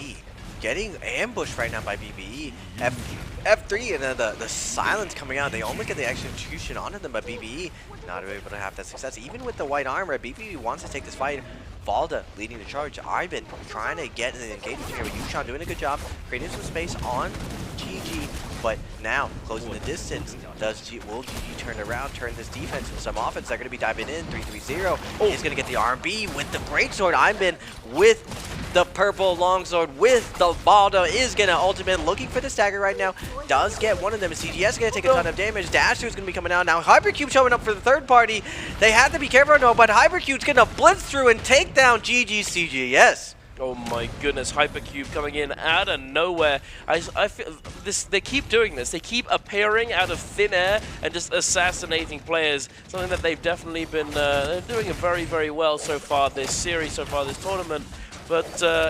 S10: Getting ambushed right now by BBE. F3 and then the silence coming out. They only get the execution onto them, but BBE not able to have that success. Even with the white armor, BBE wants to take this fight. Valda leading the charge. Ivan trying to get in the engagement here. Yushan doing a good job, creating some space on GG. But now, closing the distance, will GG turn around, turn this defense with some offense? They're going to be diving in, 3-3-0. He's going to get the R&B with the greatsword. Ironman with the purple longsword with the Baldo is going to ultimate, looking for the stagger right now. Does get one of them. CGS is going to take a ton of damage. Dasher is going to be coming out now. Hypercube showing up for the third party. They have to be careful, no, but Hypercube's going to blitz through and take down GG CGS.
S17: Oh my goodness, Hypercube coming in out of nowhere. I feel this. They keep doing this. They keep appearing out of thin air and just assassinating players. Something that they've definitely been doing it very, very well so far this series, so far this tournament. But,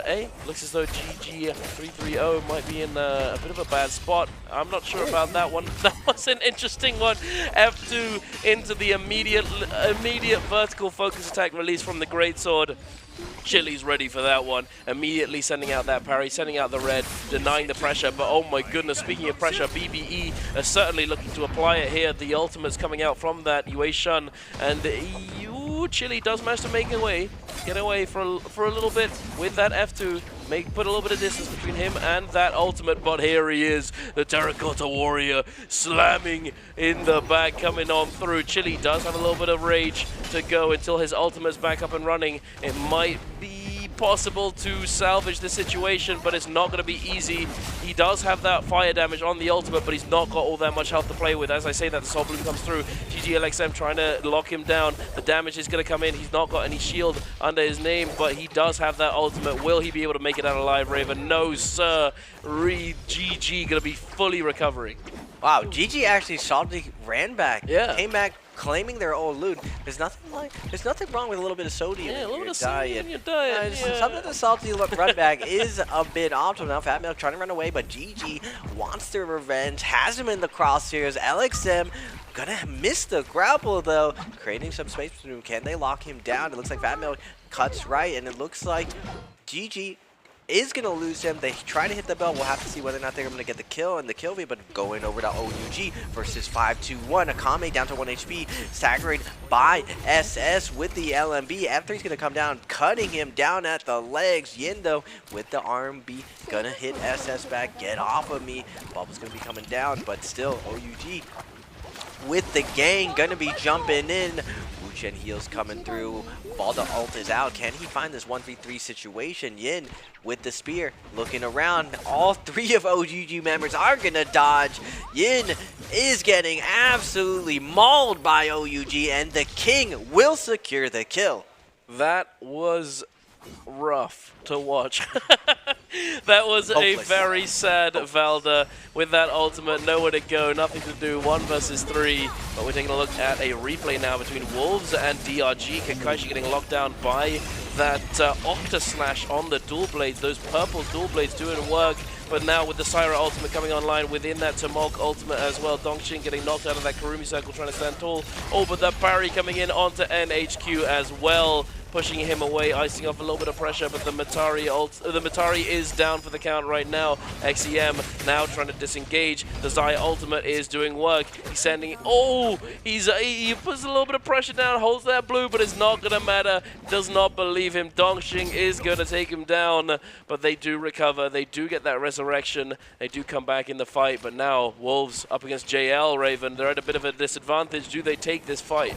S17: hey, looks as though GG 3-3-0 might be in a bit of a bad spot. I'm not sure about that one. That was an interesting one. F2 into the immediate vertical focus attack release from the greatsword. Chili's ready for that one. Immediately sending out that parry, sending out the red, denying the pressure. But oh my goodness, speaking of pressure, BBE are certainly looking to apply it here. The ultimate's coming out from that Yue Shun. And Chili does manage to make get away for a little bit with that F2. Put a little bit of distance between him and that ultimate, but here he is, the Terracotta Warrior, slamming in the back, coming on through. Chili does have a little bit of rage to go until his ultimate's back up and running. It might be possible to salvage the situation, but it's not going to be easy. He does have that fire damage on the ultimate, but he's not got all that much health to play with. As I say that, the Soul Bloom comes through. GGLXM trying to lock him down. The damage is going to come in. He's not got any shield under his name, but he does have that ultimate. Will he be able to make it out alive, Raven? No, sir. GG going to be fully recovering.
S10: Wow, GG actually solidly ran back.
S17: Yeah.
S10: Came back claiming their old loot. There's nothing wrong with a little bit of sodium in your diet. Something the salty run back is a bit optimal. Now Fat Milk trying to run away, but GG wants their revenge, has him in the crosshairs. LXM gonna miss the grapple though, creating some space between them. Can they lock him down? It looks like Fat Milk cuts right, and it looks like GG is going to lose him. They try to hit the bell. We'll have to see whether or not they're going to get the kill and the kill feed, but going over to OUG versus 5-2-1. Akame down to 1 HP, staggering by SS with the LMB. F3's going to come down, cutting him down at the legs. Yindo with the RMB, going to hit SS back. Get off of me. Bubble's going to be coming down, but still OUG with the gang going to be jumping in. Wuchen heals coming through. Balda ult is out. Can he find this 1v3 situation? Yin with the spear looking around. All three of OGG members are going to dodge. Yin is getting absolutely mauled by OUG, and the king will secure the kill.
S17: That was rough to watch. That was a very sad Valda with that ultimate, nowhere to go, nothing to do, 1 versus 3. But we're taking a look at a replay now between Wolves and DRG. Kakashi getting locked down by that Octa Slash on the dual blades, those purple dual blades doing work. But now with the Syra ultimate coming online within that Tamok ultimate as well, Dongshin getting knocked out of that Karumi circle, trying to stand tall. Oh, but that parry coming in onto NHQ as well, pushing him away, icing off a little bit of pressure, but the Matari is down for the count right now. XEM now trying to disengage. The Zai ultimate is doing work. He's sending, he puts a little bit of pressure down, holds that blue, but it's not gonna matter. Does not believe him. Dongxing is gonna take him down, but they do recover. They do get that resurrection. They do come back in the fight, but now Wolves up against JL, Raven. They're at a bit of a disadvantage. Do they take this fight?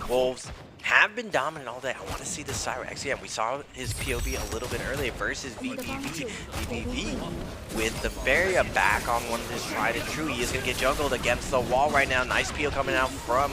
S10: Wolves have been dominant all day. I want to see the Syra XM. We saw his POV a little bit earlier versus VVV. VVV with the barrier back on one of his tried and true. He is going to get juggled against the wall right now. Nice PO coming out from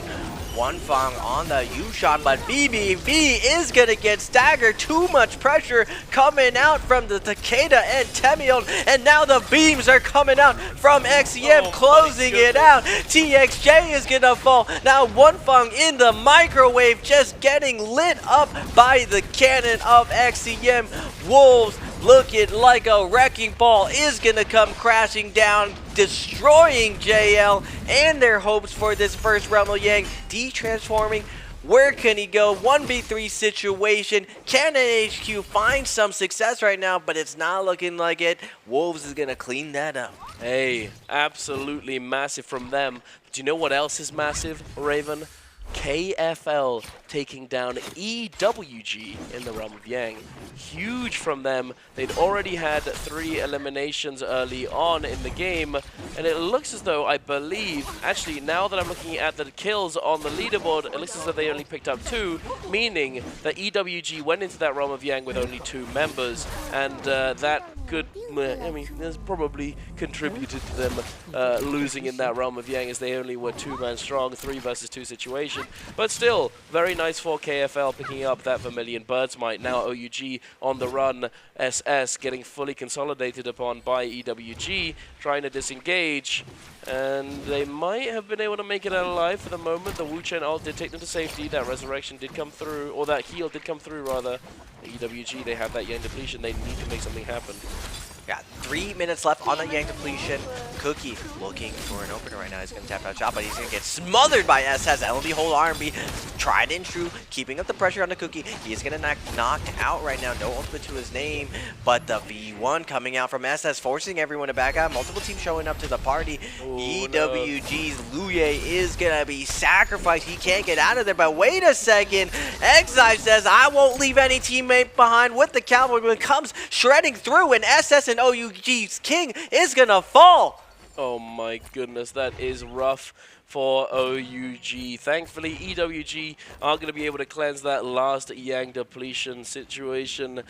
S10: Wonfang on the U-shot, but BBV is going to get staggered. Too much pressure coming out from the Takeda and Temion, and now the beams are coming out from XEM, closing it out. TXJ is going to fall. Now Wonfang in the microwave, just getting lit up by the cannon of XEM. Wolves looking like a wrecking ball is going to come crashing down, destroying JL and their hopes for this first Rumble Yang. De-transforming, where can he go? 1v3 situation. Can NHQ find some success right now? But it's not looking like it. Wolves is going to clean that up.
S17: Hey, absolutely massive from them. But you know what else is massive, Raven? KFL taking down EWG in the realm of Yang. Huge from them. They'd already had 3 eliminations early on in the game, and it looks as though, I believe, actually now that I'm looking at the kills on the leaderboard, it looks as though they only picked up 2, meaning that EWG went into that realm of Yang with only 2 members, and that could, I mean, has probably contributed to them losing in that realm of Yang, as they only were 2-man strong, 3 versus 2 situation. But still, very nice for KFL picking up that Vermilion Bird's Might. Now OUG on the run, SS getting fully consolidated upon by EWG, trying to disengage, and they might have been able to make it out alive for the moment. The Wu Chen ult did take them to safety, that resurrection did come through, or that heal did come through rather. EWG, they have that Yang depletion, they need to make something happen.
S10: Got 3 minutes left on that Yang depletion. Cookie looking for an opener right now. He's going to tap out shot, but he's going to get smothered by SS. LB hold R&B. Tried and true, keeping up the pressure on the Cookie. He is going to knock out right now. No ultimate to his name, but the V1 coming out from SS, forcing everyone to back out. Multiple teams showing up to the party. EWG's Luye is going to be sacrificed. He can't get out of there, but wait a second. Exile says, I won't leave any teammate behind with the Cowboy when it comes shredding through, and SS and OUG's King is going to fall.
S17: Oh my goodness, that is rough for OUG. Thankfully, EWG are going to be able to cleanse that last Yang depletion situation.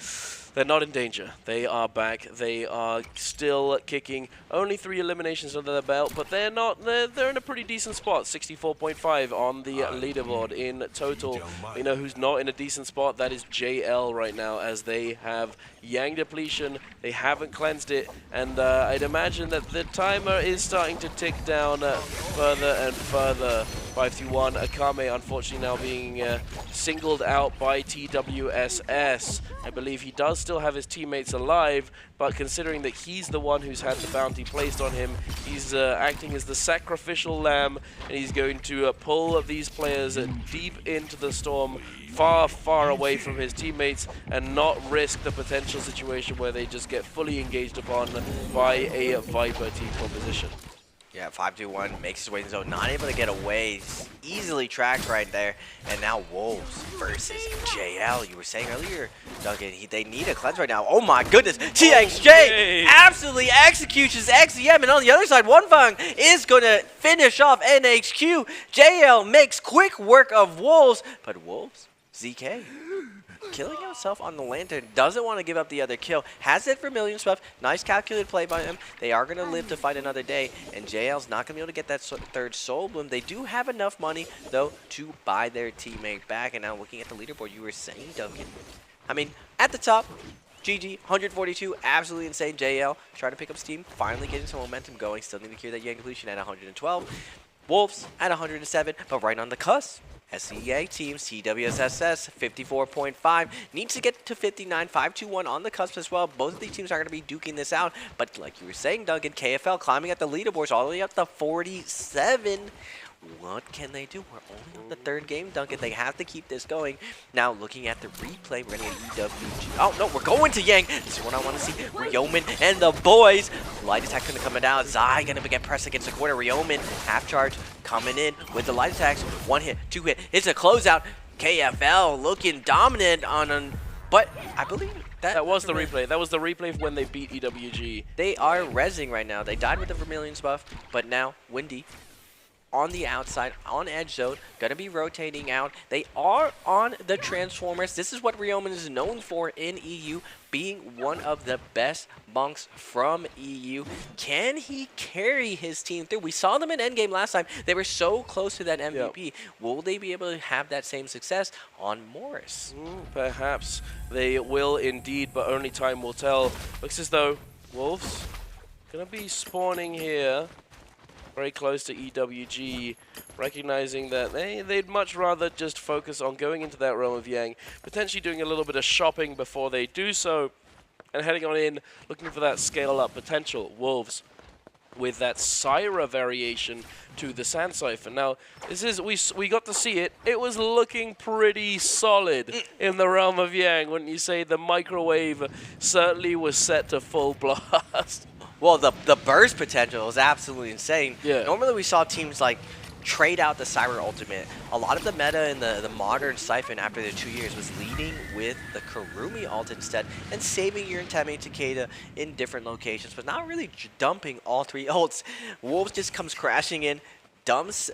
S17: They're not in danger. They are back. They are still kicking. Only 3 eliminations under their belt, but they're not. They're in a pretty decent spot. 64.5 on the leaderboard in total. You know who's not in a decent spot? That is JL right now, as they have Yang depletion. They haven't cleansed it, and I'd imagine that the timer is starting to tick down further and further. 5-1. Akame, unfortunately, now being singled out by TWSS. I believe he does still have his teammates alive, but considering that he's the one who's had the bounty placed on him, he's acting as the sacrificial lamb, and he's going to pull these players deep into the storm, far, far away from his teammates, and not risk the potential situation where they just get fully engaged upon by a Viper team composition.
S10: Yeah, 5-2-1 makes his way in the zone, not able to get away. Easily tracked right there. And now Wolves versus JL. You were saying earlier, Duncan, they need a cleanse right now. Oh my goodness, TXJ absolutely executes his XEM. And on the other side, Wonfang is going to finish off NHQ. JL makes quick work of Wolves, but Wolves, ZK, killing himself on the lantern, doesn't want to give up the other kill, has it for Vermilion Swift. Nice calculated play by him. They are going to live to fight another day, and JL's not going to be able to get that third Soul Bloom. They do have enough money, though, to buy their teammate back. And now looking at the leaderboard, you were saying, Duncan, I mean, at the top, GG, 142, absolutely insane. JL trying to pick up steam, finally getting some momentum going. Still need to clear that Yang depletion at 112. Wolves at 107, but right on the cusp. SCEA teams, TWSS 54.5, needs to get to 59, 5-2-1 on the cusp as well. Both of these teams are going to be duking this out, but like you were saying, Duncan, KFL climbing at the leaderboards all the way up to 47. What can they do? We're only on the 3rd game, Duncan. They have to keep this going. Now, looking at the replay, we're going to get EWG. Oh, no, we're going to Yang. This is what I want to see. Ryomen and the boys. Light attack going to come out. Zai going to get pressed against the corner. Ryomen, half charge, coming in with the light attacks. 1 hit, 2 hit. It's a closeout. KFL looking dominant on but I believe that was the replay. That was the replay when they beat EWG. They are rezzing right now. They died with the Vermilion's buff, but now Windy on the outside, on edge zone, gonna be rotating out. They are on the Transformers. This is what Ryomen is known for in EU, being one of the best monks from EU. Can he carry his team through? We saw them in Endgame last time. They were so close to that MVP. Yep. Will they be able to have that same success on Morris?
S17: Perhaps they will indeed, but only time will tell. Looks as though Wolves gonna be spawning here, very close to EWG, recognizing that they'd much rather just focus on going into that realm of Yang, potentially doing a little bit of shopping before they do so, and heading on in, looking for that scale-up potential. Wolves with that Syra variation to the Sand Siphon. Now, this is we got to see it. It was looking pretty solid in the realm of Yang, wouldn't you say? The microwave certainly was set to full blast.
S10: Well, the burst potential is absolutely insane. Yeah. Normally we saw teams like trade out the Syra ultimate. A lot of the meta in the modern Siphon after the 2 years was leading with the Karumi ult instead and saving your Temi Takeda in different locations, but not really dumping all 3 ults. Wolves just comes crashing in, dumps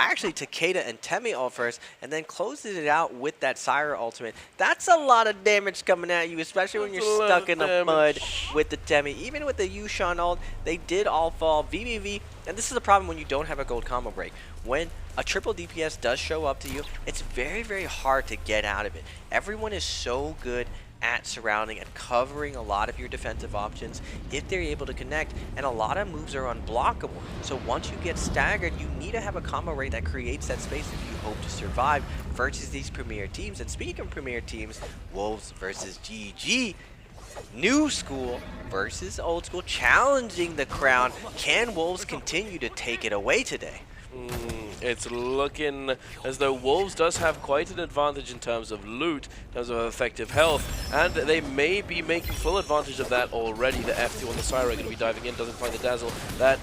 S10: actually Takeda and Temi ult first, and then closes it out with that Syra ultimate. That's a lot of damage coming at you, especially when you're stuck in the mud with the Temi. Even with the Yushan ult, they did all fall. VVV, and this is the problem when you don't have a gold combo break. When a triple DPS does show up to you, it's very, very hard to get out of it. Everyone is so good at surrounding and covering a lot of your defensive options if they're able to connect, and a lot of moves are unblockable. So once you get staggered, you need to have a combo rate that creates that space if you hope to survive versus these premier teams. And speaking of premier teams, Wolves versus GG. New school versus old school, challenging the crown. Can Wolves continue to take it away today?
S17: It's looking as though Wolves does have quite an advantage in terms of loot, in terms of effective health, and they may be making full advantage of that already. The F2 on the Syra are going to be diving in, doesn't find the Dazzle. That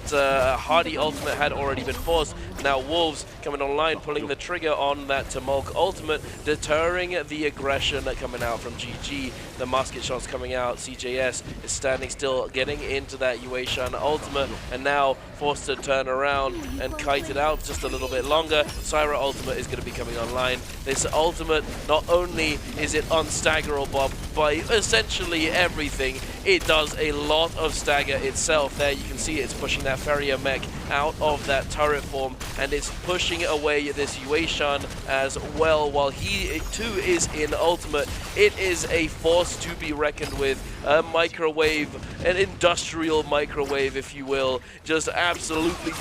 S17: Hardy ultimate had already been forced. Now Wolves coming online, pulling the trigger on that Tamulk ultimate, deterring the aggression coming out from GG. The musket shots coming out. CJS is standing still, getting into that Yueshan ultimate, and now forced to turn around and kite it out just a little bit longer. Syra ultimate is going to be coming online. This ultimate, not only is it unstaggerable by essentially everything, it does a lot of stagger itself. There you can see it's pushing that Ferrier mech out of that turret form, and it's pushing away this Yueshan as well, while he too is in ultimate. It is a force to be reckoned with. A microwave, an industrial microwave, if you will, just absolutely.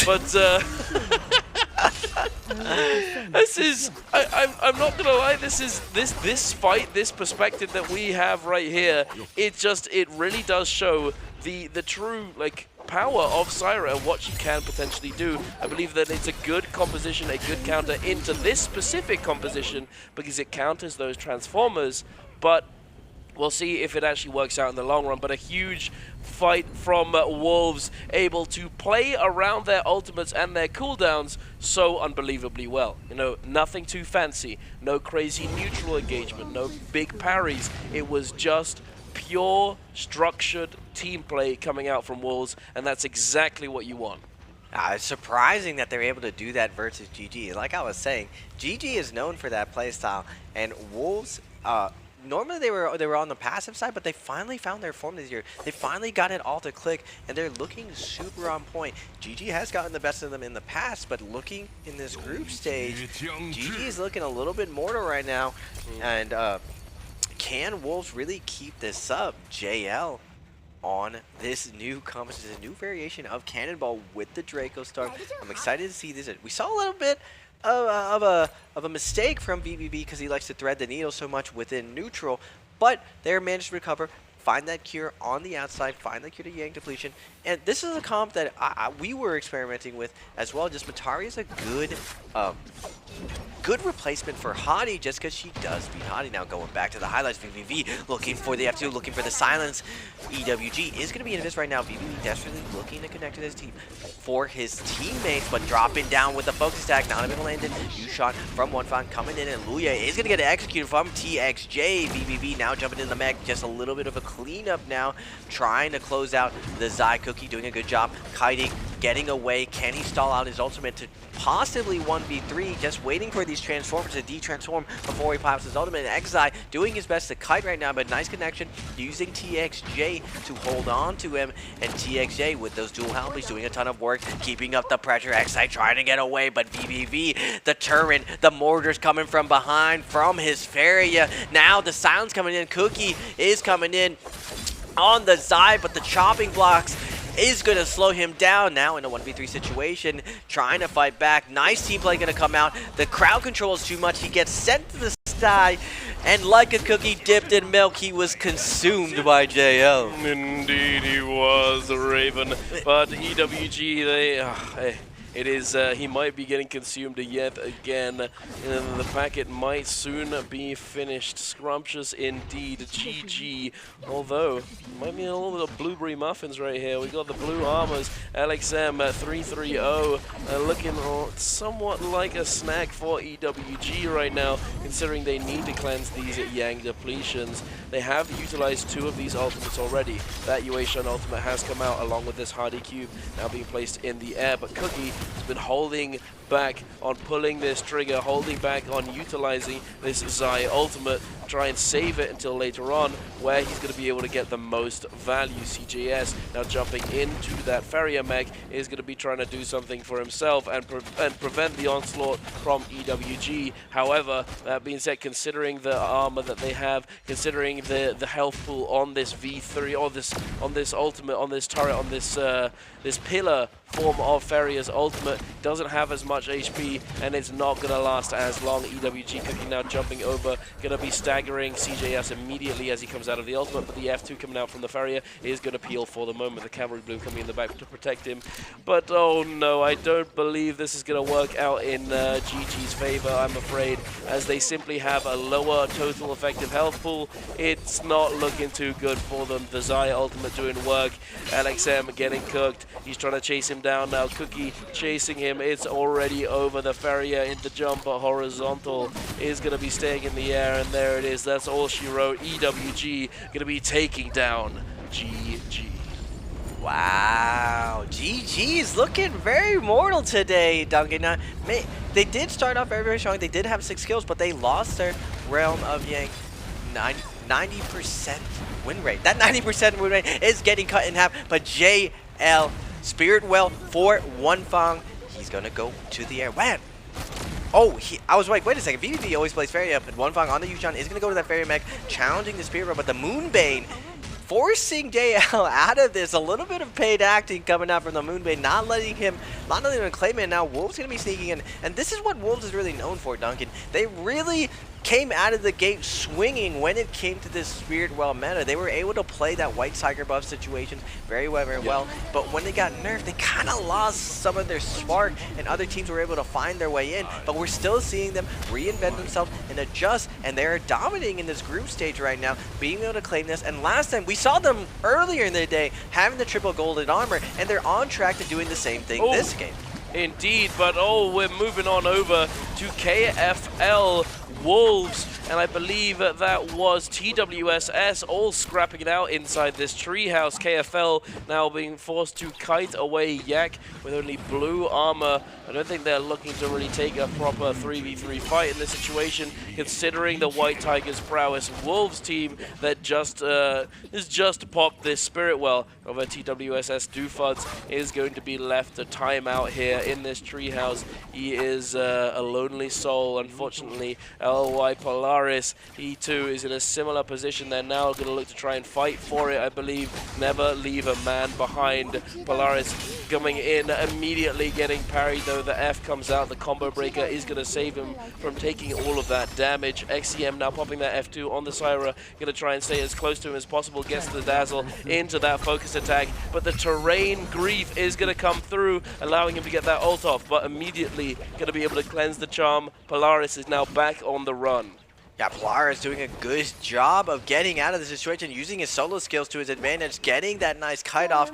S17: But this is, I'm not gonna lie, this fight, this perspective that we have right here, it really does show the true power of Syra and what she can potentially do. I believe that it's a good composition, a good counter into this specific composition, because it counters those transformers, but we'll see if it actually works out in the long run. But a huge fight from Wolves, able to play around their ultimates and their cooldowns so unbelievably well. You know, nothing too fancy, no crazy neutral engagement, no big parries. It was just pure structured team play coming out from Wolves, and that's exactly what you want.
S10: It's surprising that they're able to do that versus GG. Like I was saying, GG is known for that playstyle, and Wolves, normally they were on the passive side, but they finally found their form this year. They finally got it all to click, and they're looking super on point. GG has gotten the best of them in the past, but looking in this group stage, GG is looking a little bit mortal right now. And can Wolves really keep this up? JL on this new composition, a new variation of Cannonball with the Draco Storm. I'm excited to see this. We saw a little bit of a mistake from BBB because he likes to thread the needle so much within neutral, but they're managed to recover, find that cure on the outside, find the cure to Yang depletion, and this is a comp that we were experimenting with as well. Just Matari is a good replacement for Hadi, just because she does beat Hadi. Now going back to the highlights, VVV looking for the F2, looking for the silence. EWG is going to be in this right now. VVV desperately looking to connect to his team for his teammates, but dropping down with the focus attack. Not even landed. U-shot from one fan coming in, and Luya is going to get executed from TXJ. VVV now jumping in the mech. Just a little bit of a cleanup now, trying to close out the Zai Cookie, doing a good job kiting, getting away. Can he stall out his ultimate to possibly 1v3? Just waiting for these transformers to de-transform before he pops his ultimate. And Xi doing his best to kite right now, but nice connection using TXJ to hold on to him. And TXJ with those dual helmets doing a ton of work, keeping up the pressure. Xi trying to get away, but VVV, the turret, the mortars coming from behind from his Feria. Now the silence coming in. Cookie is coming in on the Zai, but the chopping blocks is going to slow him down now in a 1v3 situation, trying to fight back. Nice team play going to come out. The crowd controls too much. He gets sent to the sky, and like a cookie dipped in milk, he was consumed by JL.
S17: Indeed he was, Raven. But EWG, it is he might be getting consumed yet again. And the packet might soon be finished. Scrumptious indeed. GG. Although, might be a little bit of blueberry muffins right here. We got the blue armors. LXM 330 looking somewhat like a snag for EWG right now, considering they need to cleanse these Yang depletions. They have utilized 2 of these ultimates already. That Yueshun ultimate has come out along with this Hardy Cube now being placed in the air, but Cookie has been holding back on pulling this trigger, holding back on utilizing this Zai ultimate, try and save it until later on where he's going to be able to get the most value. CJS now jumping into that Farrier mech is going to be trying to do something for himself and prevent the onslaught from EWG. However, that being said, considering the armor that they have, considering the health pool on this V3, or on this ultimate, on this turret, on this this pillar form of Farrier's ultimate, doesn't have as much HP, and it's not going to last as long. EWG Cookie now jumping over, going to be staggering CJS immediately as he comes out of the ultimate, but the F2 coming out from the Farrier is going to peel for the moment. The Cavalry Blue coming in the back to protect him, but oh no, I don't believe this is going to work out in GG's favor, I'm afraid, as they simply have a lower total effective health pool. It's not looking too good for them. The Zai ultimate doing work, LXM getting cooked. He's trying to chase him down now. Cookie chasing him. It's already over. The Farrier in the jump, but horizontal is going to be staying in the air, and there it is. That's all she wrote. EWG going to be taking down GG.
S10: Wow, GG is looking very mortal today, Duncan. Now, they did start off very, very strong. They did have 6 kills, but they lost their Realm of Yang 90% win rate. That 90% win rate is getting cut in half, but JL Spirit Well for Wonfang. He's going to go to the air. Man. Oh, I was like, wait a second. VVV always plays Fairy up, but Wonfang on the Yushun is going to go to that Fairy mech, challenging the Spirit Well, but the Moonbane forcing JL out of this. A little bit of paid acting coming out from the Moonbane, not letting him claim it. Now Wolves going to be sneaking in, and this is what Wolves is really known for, Duncan. They really came out of the gate swinging when it came to this Spirit Well meta. They were able to play that White Tiger buff situation very well, but when they got nerfed, they kind of lost some of their spark, and other teams were able to find their way in, but we're still seeing them reinvent themselves and adjust, and they're dominating in this group stage right now, being able to claim this. And last time we saw them earlier in the day having the triple golden armor, and they're on track to doing the same thing this game.
S17: Indeed, but we're moving on over to KFL Wolves, and I believe that was TWSS all scrapping it out inside this treehouse. KFL now being forced to kite away Yak with only blue armor. I don't think they're looking to really take a proper 3v3 fight in this situation, considering the White Tiger's prowess. Wolves team that just popped this Spirit Well over TWSS. Doofuds is going to be left a timeout here in this treehouse. He is a lonely soul, unfortunately. LY Polaris, he too is in a similar position. They're now going to look to try and fight for it, I believe. Never leave a man behind. Polaris coming in, immediately getting parried, though the F comes out. The combo breaker is going to save him from taking all of that damage. XCM now popping that F2 on the Syra, going to try and stay as close to him as possible, gets the dazzle into that focus attack, but the terrain grief is going to come through, allowing him to get that ult off, but immediately going to be able to cleanse the charm. Polaris is now back on the run.
S10: Yeah, Polaris doing a good job of getting out of the situation, using his solo skills to his advantage, getting that nice kite off,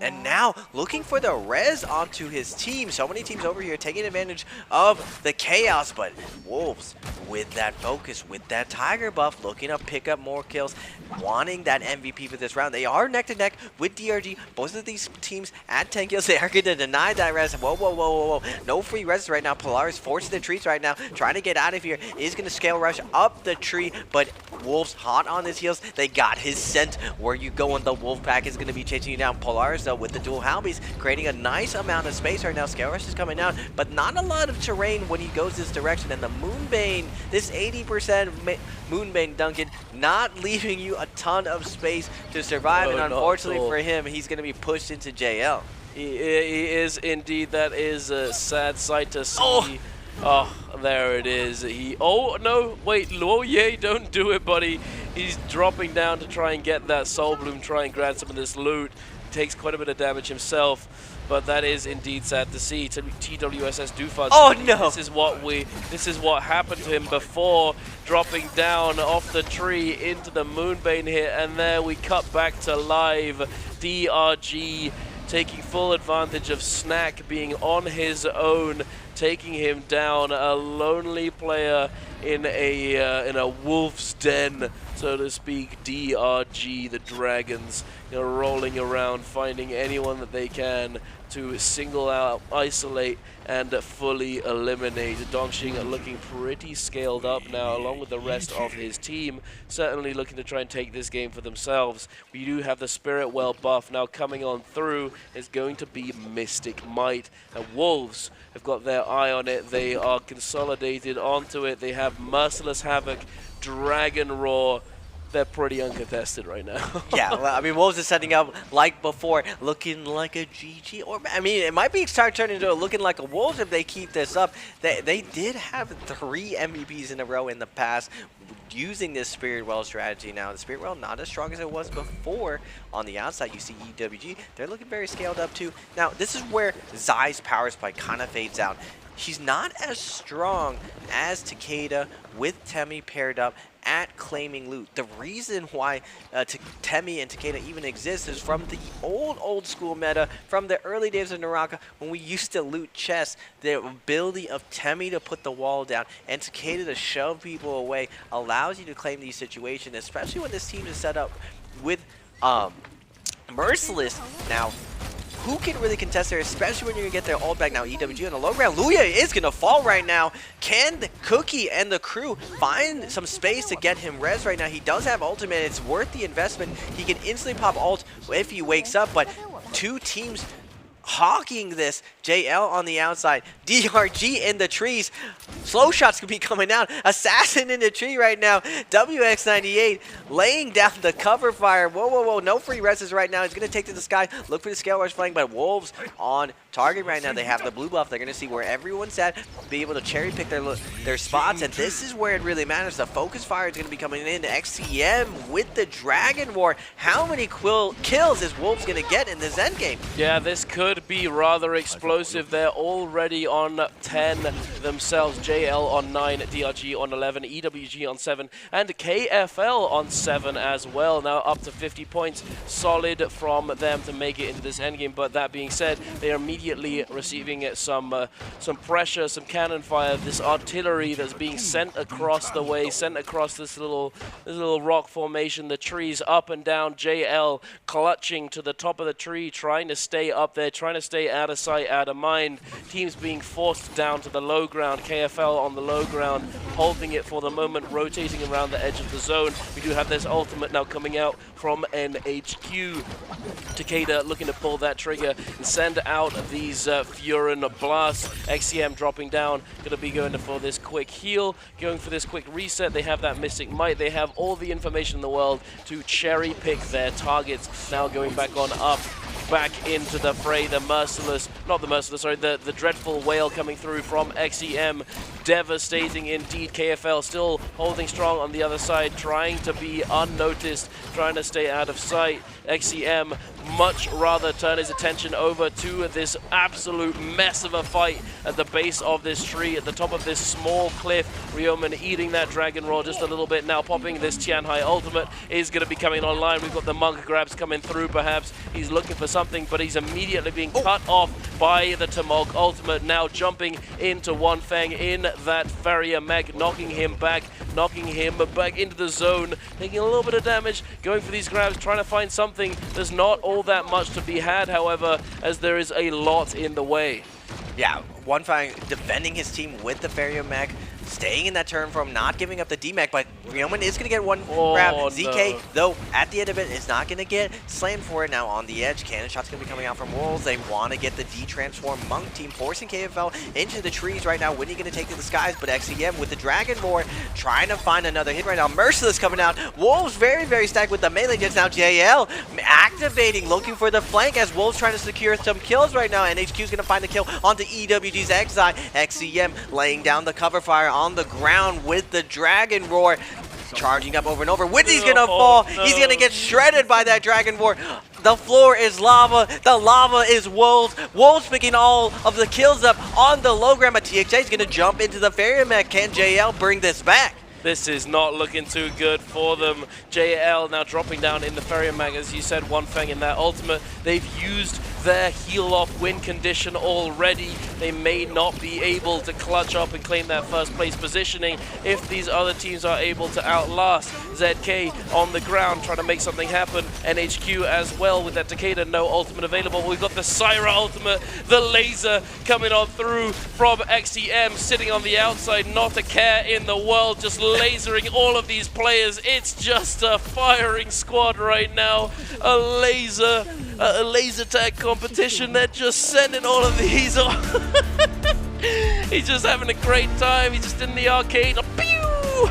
S10: and now looking for the res onto his team. So many teams over here taking advantage of the chaos, but Wolves with that focus, with that Tiger buff, looking to pick up more kills, wanting that MVP for this round. They are neck to neck with DRG. Both of these teams at 10 kills. They are going to deny that res. Whoa. No free res right now. Polaris forcing the trees right now, trying to get out of here. Is going to scale rush up the tree, but Wolves hot on his heels. They got his scent. Where you go, and the Wolf Pack is going to be chasing you down. Polaris, though, with the dual Halbies, creating a nice amount of space right now. Scale rush is coming down, but not a lot of terrain when he goes this direction. And the Moonbane, this 80% Moonbane, Duncan, not leaving you a ton of space to survive, and unfortunately for him, he's going to be pushed into JL.
S17: He is indeed. That is a sad sight to see. Oh, there it is. Oh, no, wait. Oh, yeah, don't do it, buddy. He's dropping down to try and get that Soul Bloom, try and grab some of this loot. Takes quite a bit of damage himself. but that is indeed sad to see. TWSS Dufus.
S10: Oh no!
S17: This is what happened to him before dropping down off the tree into the Moonbane hit, and there we cut back to live. DRG taking full advantage of Snack being on his own, taking him down, a lonely player in a wolf's den, so to speak. DRG, the Dragons, rolling around, finding anyone that they can to single out, isolate, and fully eliminate. Dongxing looking pretty scaled up now, along with the rest of his team, certainly looking to try and take this game for themselves. We do have the Spirit Well buff now coming on through. Is going to be Mystic Might, and Wolves have got their eye on it. They are consolidated onto it. They have Merciless Havoc, Dragon Roar. They're pretty uncontested right now.
S10: Yeah, well, I mean, Wolves is setting up like before, looking like a GG. Or, I mean, it might be start turning into looking like a Wolves if they keep this up. They did have 3 MVPs in a row in the past using this Spirit Well strategy. Now, the Spirit Well not as strong as it was before. On the outside, you see EWG. They're looking very scaled up, too. Now, this is where Zai's power spike kind of fades out. She's not as strong as Takeda with Temi paired up at claiming loot. The reason why Temi and Takeda even exist is from the old school meta, from the early days of NARAKA, when we used to loot chests. The ability of Temi to put the wall down and Takeda to shove people away allows you to claim these situations, especially when this team is set up with Merciless. Now, who can really contest there, especially when you're going to get their ult back now? EWG on the low ground. Luya is going to fall right now. Can the Cookie and the crew find some space to get him res right now? He does have ultimate. It's worth the investment. He can instantly pop ult if he wakes up, but 2 teams hawking this. JL on the outside, DRG in the trees. Slow shots could be coming down. Assassin in the tree right now. WX98 laying down the cover fire. Whoa, whoa, whoa. No free reses right now. He's going to take to the sky. Look for the scale rush flank, but Wolves on target right now. They have the blue buff. They're going to see where everyone's at, be able to cherry pick their spots, and this is where it really matters. The focus fire is going to be coming in. XCM with the Dragon War. How many kills is Wolves going to get in this endgame?
S17: Yeah, this could be rather explosive. They're already on 10 themselves. JL on 9, DRG on 11, EWG on 7, and KFL on 7 as well. Now up to 50 points, solid from them to make it into this endgame. But that being said, they are immediately receiving some pressure, some cannon fire, this artillery that's being sent across the way, sent across this little rock formation. The trees up and down. JL clutching to the top of the tree, trying to stay up there, trying to stay out of sight, out of mind. Teams being forced down to the low ground. KFL on the low ground, holding it for the moment, rotating around the edge of the zone. We do have this ultimate now coming out from NHQ. Takeda looking to pull that trigger and send out these Furin blasts. XCM dropping down, going to be going for this quick heal, going for this quick reset. They have that Mystic Might. They have all the information in the world to cherry pick their targets. Now going back on up, back into the fray. The the Dreadful Whale coming through from XCM. Devastating indeed. KFL still holding strong on the other side, trying to be unnoticed, trying to stay out of sight. XCM much rather turn his attention over to this absolute mess of a fight at the base of this tree, at the top of this small cliff. Ryomen eating that Dragon Roar just a little bit now, popping this Tianhai ultimate is going to be coming online. We've got the Monk grabs coming through perhaps. He's looking for something, but he's immediately being cut off by the Tamog ultimate. Now jumping into One Fang in that Farrier Mech, knocking him back into the zone, taking a little bit of damage, going for these grabs, trying to find something. There's not all that much to be had, however, as there is a lot in the way.
S10: Yeah, One Fang defending his team with the Farrier Mech, staying in that turn from not giving up the D-Mech, but Ryomen is going to get one grab. ZK, though, at the end of it, is not going to get slammed for it. Now on the edge, cannon shots going to be coming out from Wolves. They want to get the D-Transform Monk team, forcing KFL into the trees right now. Winnie going to take to the skies, but XCM with the Dragon Roar trying to find another hit right now. Merciless coming out. Wolves very, very stacked with the melee jets now. JL activating, looking for the flank as Wolves trying to secure some kills right now. NHQ is going to find the kill onto EWG's Exile. XCM laying down the cover fire on the ground with the Dragon Roar. charging up over and over. Windy's gonna fall. He's gonna get shredded by that Dragon War. The floor is lava. The lava is Wolves. Wolves picking all of the kills up on the low ground. But TXA is gonna jump into the Fairy Mech. Can JL bring this back?
S17: This is not looking too good for them. JL now dropping down in the Ferrier Mag, as you said, One Fang in their ultimate. They've used their heal-off win condition already. They may not be able to clutch up and claim that first place positioning if these other teams are able to outlast. ZK on the ground trying to make something happen. NHQ as well with that Takeda, no ultimate available. We've got the Syra ultimate, the laser coming on through from XTM, sitting on the outside, not a care in the world, just lasering all of these players. It's just a firing squad right now. A laser tag competition. They're just sending all of these off. He's just having a great time. He's just in the arcade. Pew!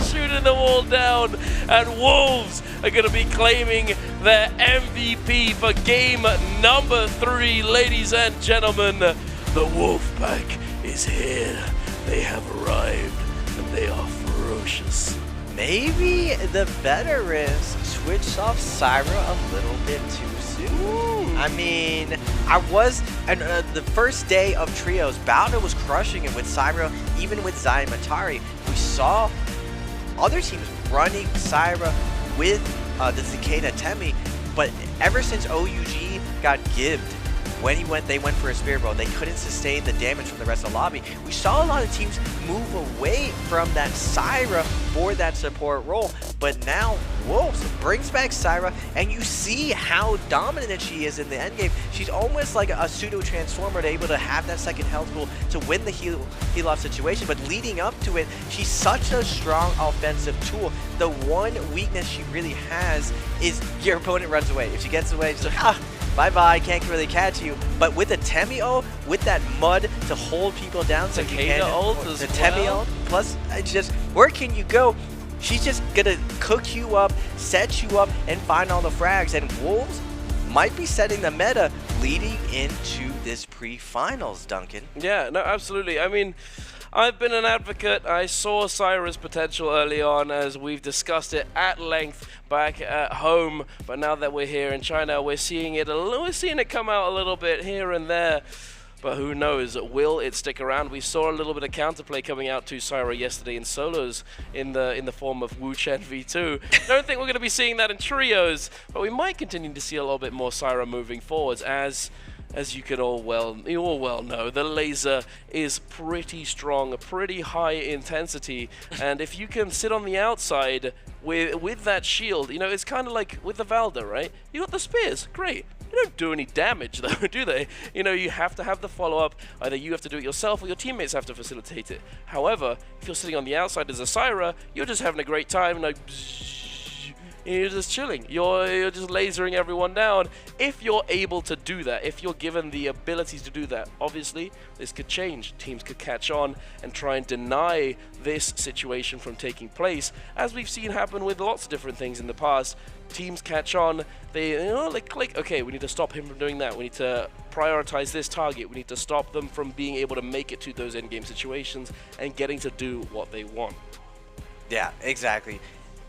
S17: Shooting the wall down. And Wolves are going to be claiming their MVP for game number 3. Ladies and gentlemen, the Wolfpack is here. They have arrived and they are ferocious.
S10: Maybe the veterans switched off Syra a little bit too soon. I mean, the first day of trios, Bowder was crushing it with Syra, even with Zion Matari. We saw other teams running Syra with the Cicada Temi, but ever since OUG got gibbed, when they went for a Spirit Roll, they couldn't sustain the damage from the rest of the lobby. We saw a lot of teams move away from that Syra for that support role, but now Wolves brings back Syra, and you see how dominant she is in the endgame. She's almost like a pseudo-transformer to able to have that second health pool to win the heal-off situation, but leading up to it, she's such a strong offensive tool. The one weakness she really has is your opponent runs away. If she gets away, she's like, bye-bye, can't really catch you. But with the Temi ult, with that mud to hold people down, so
S17: Takeda ult as
S10: the Temi ult, plus it's just, where can you go? She's just gonna cook you up, set you up, and find all the frags. And Wolves might be setting the meta leading into this pre-finals, Duncan.
S17: Yeah, no, absolutely. I mean, I've been an advocate. I saw Syra's potential early on, as we've discussed it at length back at home. But now that we're here in China, we're seeing it come out a little bit here and there. But who knows? Will it stick around? We saw a little bit of counterplay coming out to Syra yesterday in solos in the form of Wu Chen V2. Don't think we're going to be seeing that in trios, but we might continue to see a little bit more Syra moving forwards as you all well know, the laser is pretty strong, pretty high intensity, and if you can sit on the outside with that shield, you know, it's kind of like with the Valda, right? You got the spears, great. They don't do any damage though, do they? You know, you have to have the follow-up. Either you have to do it yourself or your teammates have to facilitate it. However, if you're sitting on the outside as a Syra, you're just having a great time, like, you're just chilling. You're just lasering everyone down. If you're able to do that, if you're given the abilities to do that, obviously this could change. Teams could catch on and try and deny this situation from taking place, as we've seen happen with lots of different things in the past. Teams catch on, they click, okay, we need to stop him from doing that. We need to prioritize this target. We need to stop them from being able to make it to those endgame situations and getting to do what they want.
S10: Yeah, exactly.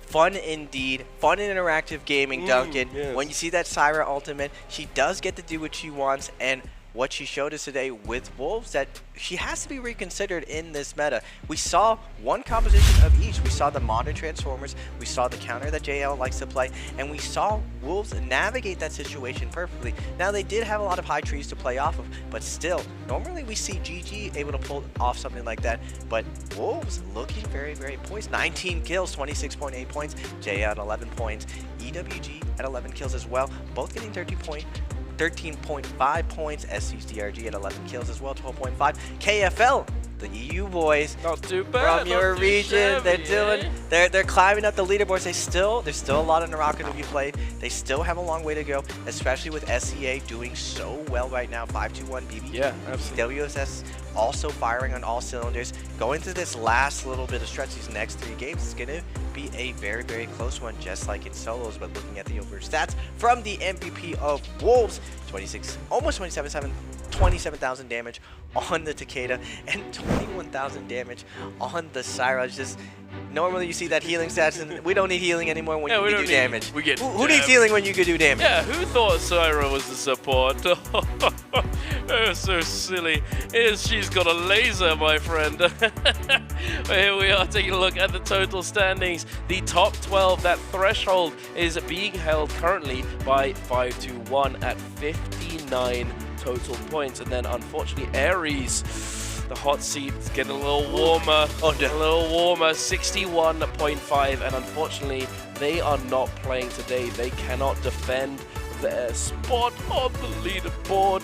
S10: Fun indeed. Fun and interactive gaming, Duncan.
S17: Yes.
S10: When you see that Syra ultimate, she does get to do what she wants, and what she showed us today with Wolves, that she has to be reconsidered in this meta. We saw one composition of each. We saw the modern Transformers, we saw the counter that JL likes to play, and we saw Wolves navigate that situation perfectly. Now, they did have a lot of high trees to play off of, but still, normally we see GG able to pull off something like that, but Wolves looking very, very poised. 19 kills, 26.8 points, JL at 11 points, EWG at 11 kills as well, both getting 13.5 points, SCDRG at 11 kills as well, 12.5. KFL, the EU boys,
S17: not too bad,
S10: from your region, they're climbing up the leaderboards. There's still a lot of NARAKA to be played. They still have a long way to go, especially with SCA doing so well right now. 5-2-1 BB.
S17: Yeah, absolutely.
S10: WSS also firing on all cylinders. Going through this last little bit of stretch, these next 3 games, it's gonna be a very, very close one, just like in solos. But looking at the over stats from the MVP of Wolves, 26, almost 27.7 27,000 damage on the Takeda and 21,000 damage on the Syra. It's just normally you see that healing stats, and we don't need healing anymore when you can do damage.
S17: We get
S10: who needs healing when you can do damage?
S17: Yeah, who thought Syra was the support? Oh, so silly. She's got a laser, my friend. Here we are taking a look at the total standings. The top 12, that threshold is being held currently by 521 at 59 total points. And then unfortunately Ares, the hot seat is getting a little warmer.
S10: Oh, no.
S17: A little warmer, 61.5, and unfortunately they are not playing today. They cannot defend their spot on the leaderboard,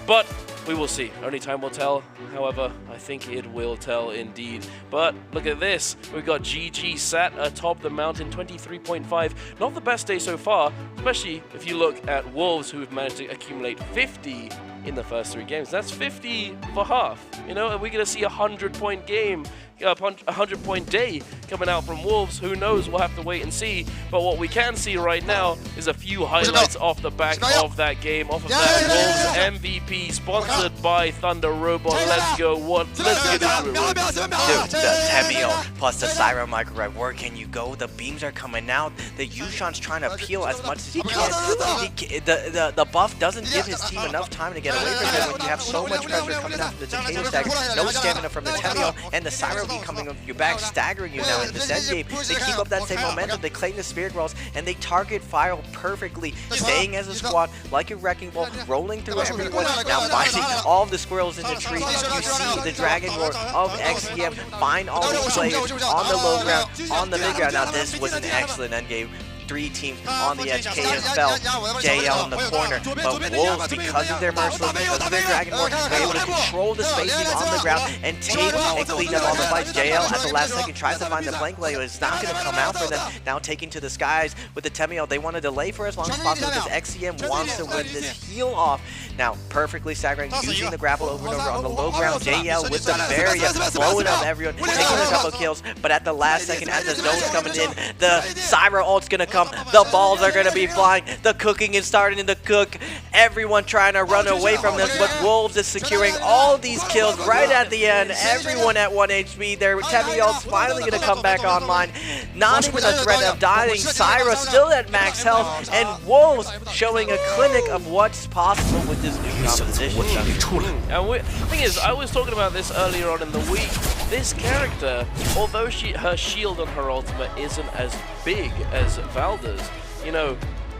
S17: but we will see. Only time will tell. However, I think it will tell indeed. But look at this. We've got GG sat atop the mountain, 23.5. Not the best day so far, especially if you look at Wolves, who have managed to accumulate 50 in the first 3 games. That's 50 for half. You know, and we're going to see a 100-point game, a 100-point day coming out from Wolves. Who knows? We'll have to wait and see. But what we can see right now is a few highlights off the back of that game, off of that Wolves MVP, sponsored by Thunder Robot. Let's go. Let's get into it.
S10: Dude, the Temio plus the Syra microwave. Where can you go? The beams are coming out. The Yushan's trying to peel as much as he can. The buff doesn't give his team enough time to get away from it when you have so much pressure coming out from the Takeda stagger. No stamina from the Temio, and the Syra coming up your back, staggering you now in this endgame. They keep up that same momentum. They claim the Spirit Rolls, and they target fire perfectly, staying as a squad like a wrecking ball, rolling through everyone, now finding all of the squirrels in the tree. You see the Dragon Roar of XCM find all these players on the low ground, on the mid ground. Now this was an excellent endgame. 3 teams on the edge. KFL, JL in the corner, but Wolves, because of their Merciless, because of their Dragon War, were able to control the spacing on the ground and take and clean up all the fights. JL at the last second tries to find the flank lane, but it's not going to come out for them. Now taking to the skies with the Temio. They want to delay for as long as possible because XCM wants to win this heal off. Now perfectly staggering, using the grapple over and over on the low ground. JL with the barrier, blowing up everyone, taking a couple kills, but at the last second, as the zone's coming in, the Syra ult's going to come. The balls are going to be flying. The cooking is starting to cook. Everyone trying to run away from this, but Wolves is securing all these kills right at the end. Everyone at 1 HP. Their Temio's finally going to come back online. Not even a threat of dying. Syra still at max health, and Wolves showing a clinic of what's possible with this new composition.
S17: And the thing is, I was talking about this earlier on in the week. This character, although her shield on her ultimate isn't as big as Valda's, you know,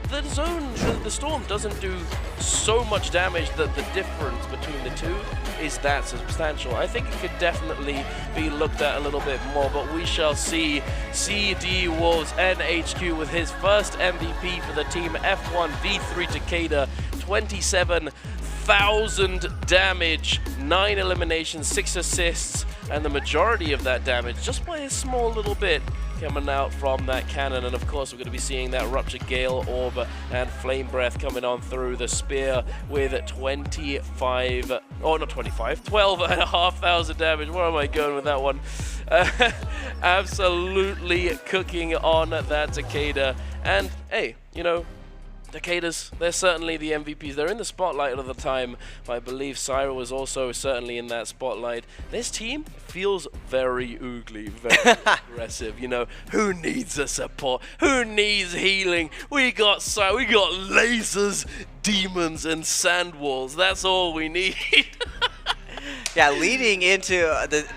S17: the zone, the storm doesn't do so much damage that the difference between the two is that substantial. I think it could definitely be looked at a little bit more, but we shall see. CD Wolves NHQ with his first MVP for the team, F1 V3 Takeda, 27,000 damage, 9 eliminations, 6 assists, and the majority of that damage, just by a small little bit, coming out from that cannon. And of course we're going to be seeing that Ruptured Gale Orb and Flame Breath coming on through the spear with 12,500 damage. Where am I going with that one? Absolutely cooking on that Takeda. And hey, you know, Takeda's, they're certainly the MVPs. They're in the spotlight all the time, but I believe Syra was also certainly in that spotlight. This team feels very oogly, very aggressive. You know, who needs a support? Who needs healing? We got lasers, demons, and sand walls. That's all we need.
S10: Yeah, leading into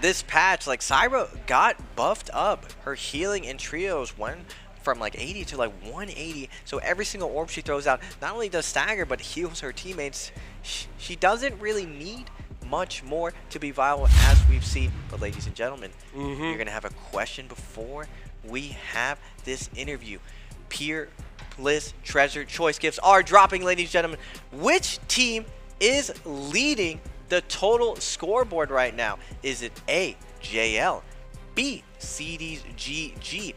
S10: this patch, like Syra got buffed up. Her healing in trios went from like 80 to like 180, so every single orb she throws out not only does stagger but heals her teammates. She doesn't really need much more to be viable, as we've seen. But ladies and gentlemen, you're gonna have a question before we have this interview. Peer Bliss Treasure Choice gifts are dropping, ladies and gentlemen. Which team is leading the total scoreboard right now? Is it A, JL, B, CD's GG,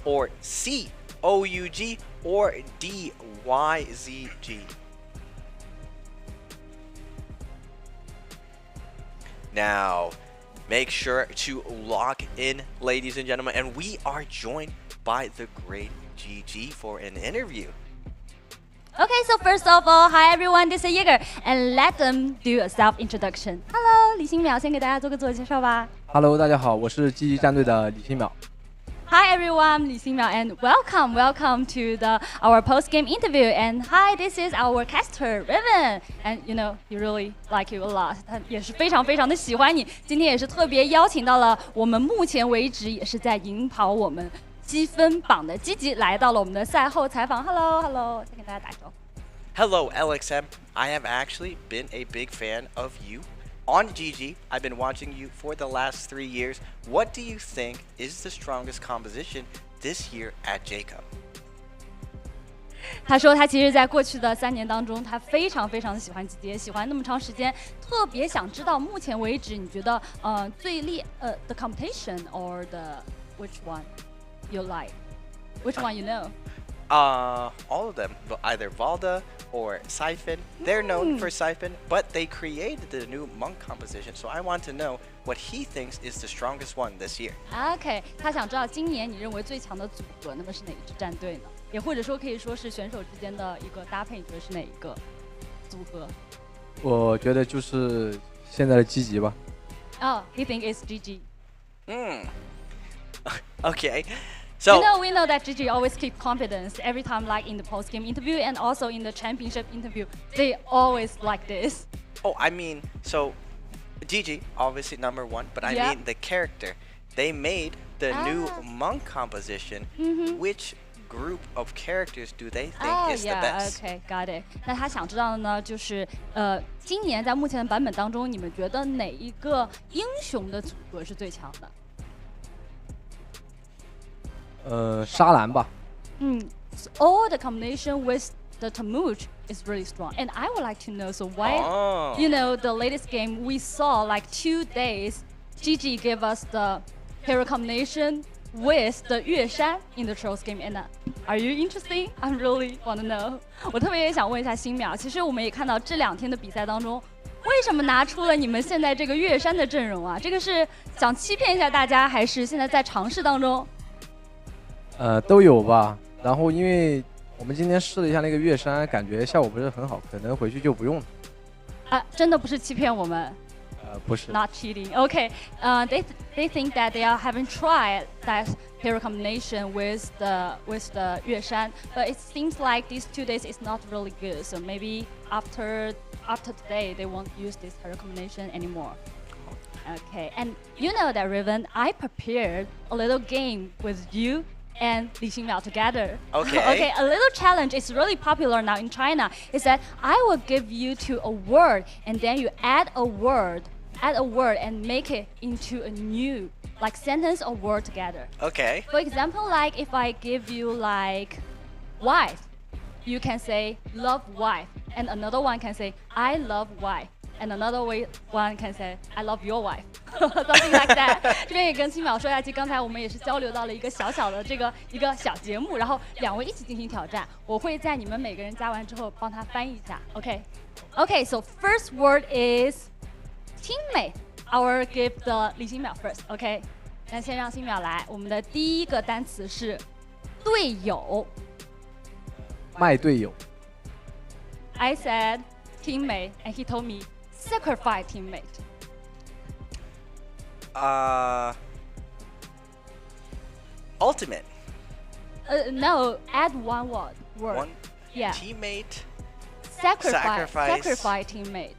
S10: or C, OUG, or D, YZG? Now, make sure to lock in, ladies and gentlemen, and we are joined by the great GG for an interview.
S18: Okay, so first of all, hi everyone, this is Yeager, and let them do a self-introduction. Hello, 李新淼，先给大家做个自我介绍吧。
S19: Hello， 大家好，我是积极战队的李新淼。
S18: Hi everyone, 李新淼 and welcome to our post-game interview. And hi, this is our caster Riven. And you know, he really like you a lot. 他也是非常非常的喜欢你。今天也是特别邀请到了我们目前为止也是在领跑我们积分榜的积极来到了我们的赛后采访。Hello， 先跟大家打招呼。
S10: Hello, LXM. I have actually been a big fan of you. On GG, I've been watching you for the last 3 years. What do you think is the strongest composition this year at JCUP?
S18: 他说他其实在过去的3年当中，他非常非常的喜欢集结，喜欢那么长时间，特别想知道目前为止你觉得最the competition or the which one you like? Which one you know?
S10: All of them, either Valda or Siphon. They're known for Siphon, but they created the new monk composition. So I want to know what he thinks is the strongest one this year.
S18: Okay, 他想知道今年你认为最强的组合，那么是哪一支战队呢？也或者说可以说是选手之间的一个搭配，你觉得是哪一个组合？
S19: 我觉得就是现在的积极吧。
S18: Oh, he think it's GG.
S10: Okay. So
S18: we know that GG always keep confidence every time, like in the post-game interview and also in the championship interview. They always like this.
S10: Oh, I mean, so GG obviously #1, but I mean the character. They made the new monk composition. Which group of characters do they think is the best?
S18: Okay, got it. 那他想知道的呢，就是今年在目前的版本当中，你们觉得哪一个英雄的组合是最强的？
S19: 沙兰吧。
S18: All the combination with the Tamuj is really strong, and I would like to know. So why, you know, the latest game we saw like 2 days, GG gave us the hero combination with the 月山 in the Trolls game, and are you interested? I really want to know. 我特别也想问一下新淼，其实我们也看到这2天的比赛当中，为什么拿出了你们现在这个月山的阵容啊？这个是想欺骗一下大家，还是现在在尝试当中？
S19: 都有吧。然后因为我们今天试了一下那个月山，感觉效果不是很好，可能回去就不用了。
S18: 真的不是欺骗我们。
S19: 不是。
S18: Not cheating. Okay. They think that they haven't tried that hero combination with the 月山, but it seems like these 2 days is not really good. So maybe after today they won't use this hero combination anymore. Okay. And you know that Riven, I prepared a little game with you and Li Xinmiao together.
S10: Okay.
S18: Okay, a little challenge is really popular now in China is that I will give you a word and then you add a word and make it into a new like sentence or word together.
S10: Okay.
S18: For example, like if I give you like wife, you can say love wife, and another one can say I love wife. And another one can say, "I love your wife," something like that. 这边也跟新淼说一下，其实刚才我们也是交流到了一个小小的一个小节目，然后2位一起进行挑战。我会在你们每个人加完之后帮他翻译一下。Okay, so first word is teammate. I will give the 李新淼 first. Okay, 那先让新淼来。我们的第一个单词是队友。
S19: 卖队友。
S18: I said teammate, and he told me. Sacrifice teammate.
S10: Ultimate.
S18: No, add one word.
S10: One.
S18: Yeah.
S10: Teammate.
S18: Sacrifice teammate.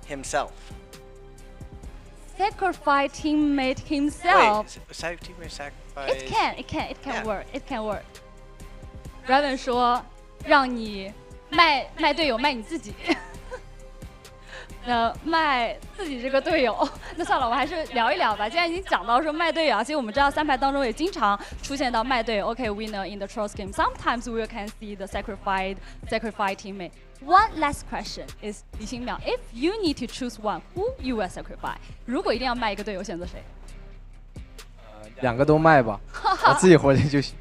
S10: Himself.
S18: Sacrifice teammate himself.
S10: Wait, teammate sacrifice.
S18: It can work. It can work. Raven 说，让你卖队友，卖你自己。卖自己这个队友，那算了，我们还是聊一聊吧。既然已经讲到说卖队友啊，其实我们知道3排当中也经常出现到卖队友。Okay, we know in the Trolls game sometimes we can see the sacrifice teammate. One last question is 李新淼 ，If you need to choose one, who you will sacrifice? 如果一定要卖一个队友，选择谁
S19: ？2个都卖吧，我自己活着就行。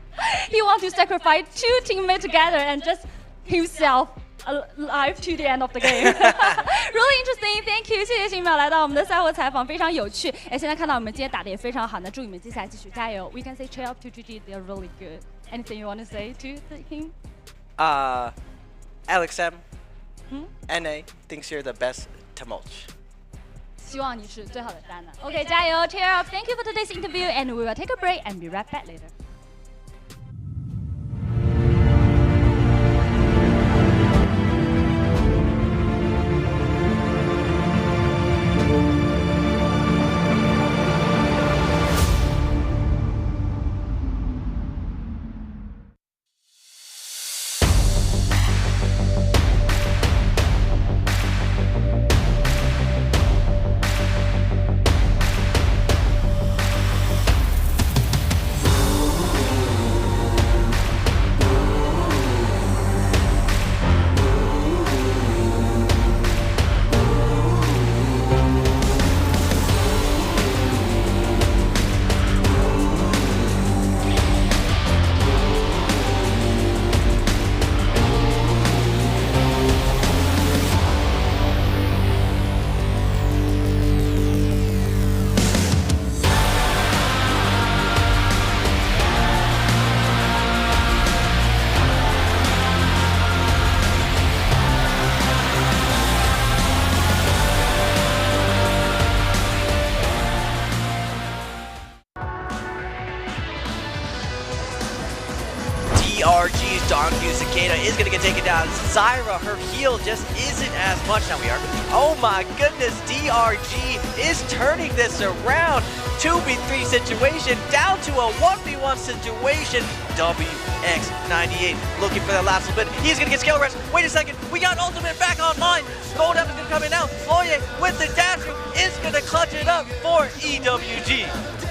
S18: He wants to sacrifice 2 teammates together and just himself. Alive to the end of the game. Really interesting. Thank you. 谢谢新淼来到我们的赛后采访，非常有趣。现在看到我们今天打得也非常好，那祝你们接下来继续加油。We can say cheer up to GG. They're really good. Anything you want to say to him?
S10: Alex M, NA thinks you're the best to mulch.
S18: 希望你是最好的单男。OK， 加油 ，cheer up! Thank you for today's interview, and we will take a break and be right back later.
S10: DRG's Donkey Cicada is going to get taken down. Zyra, her heal just isn't as much. Now we are. Oh my goodness, DRG is turning this around. 2v3 situation down to a 1v1 situation. WX98 looking for that last little bit. He's going to get skill rest. Wait a second. We got ultimate back online. Golden is going to come in now. Oye with the dash is going to clutch it up for EWG.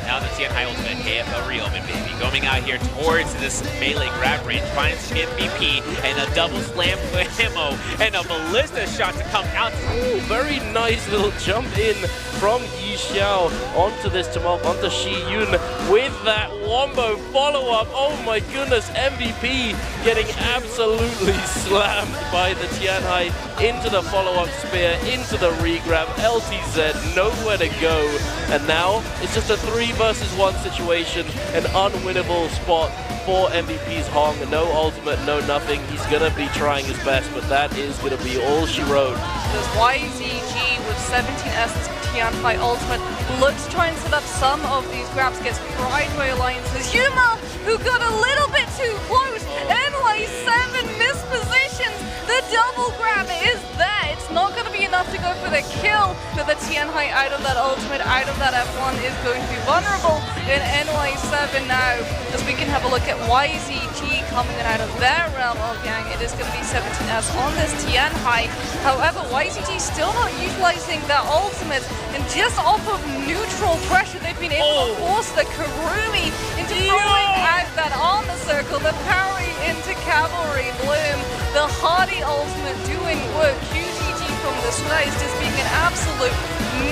S9: Now the Tianhai Ultimate KFL reopen, baby. Going out here towards this melee grab range, finds MVP and a double slam ammo and a ballista shot to come out.
S17: Ooh, very nice little jump in from Yi Xiao onto this Tumult, onto Shi Yun with that wombo follow-up. Oh my goodness, MVP getting absolutely slammed by the Tianhai into the follow-up spear, into the regrab. LTZ, nowhere to go. And now it's just a 3 versus 1 situation, an unwinnable spot for MVP's Hong. No ultimate, no nothing. He's gonna be trying his best, but that is gonna be all she wrote.
S8: There's YZG with 17S Tianhai ultimate. Looks to try and set up some of these grabs, gets fried by alliances. Yuma, who got a little bit too close. NY7 mispositions. The double grab is there. It's not going to be enough to go for the kill, but the Tianhai out of that ultimate, out of that F1 is going to be vulnerable in NY7 now. As we can have a look at YZG coming in out of their realm of Yang. It is going to be 17S on this Tianhai. However, YZG still not utilizing their ultimate, and just off of neutral pressure, they've been able to force the Karumi into throwing out that armor circle, the parry into Cavalry Bloom. The Hardy ultimate doing work. QGG from the side just being an absolute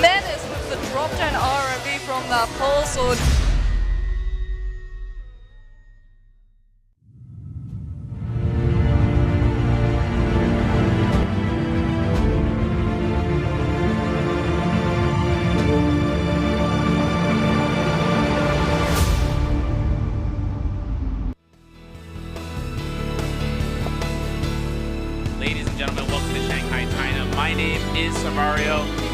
S8: menace with the drop down RMB from that pole sword.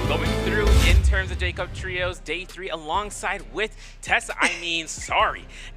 S9: Going through in terms of J-Cup trios, day 3 alongside with Tessa.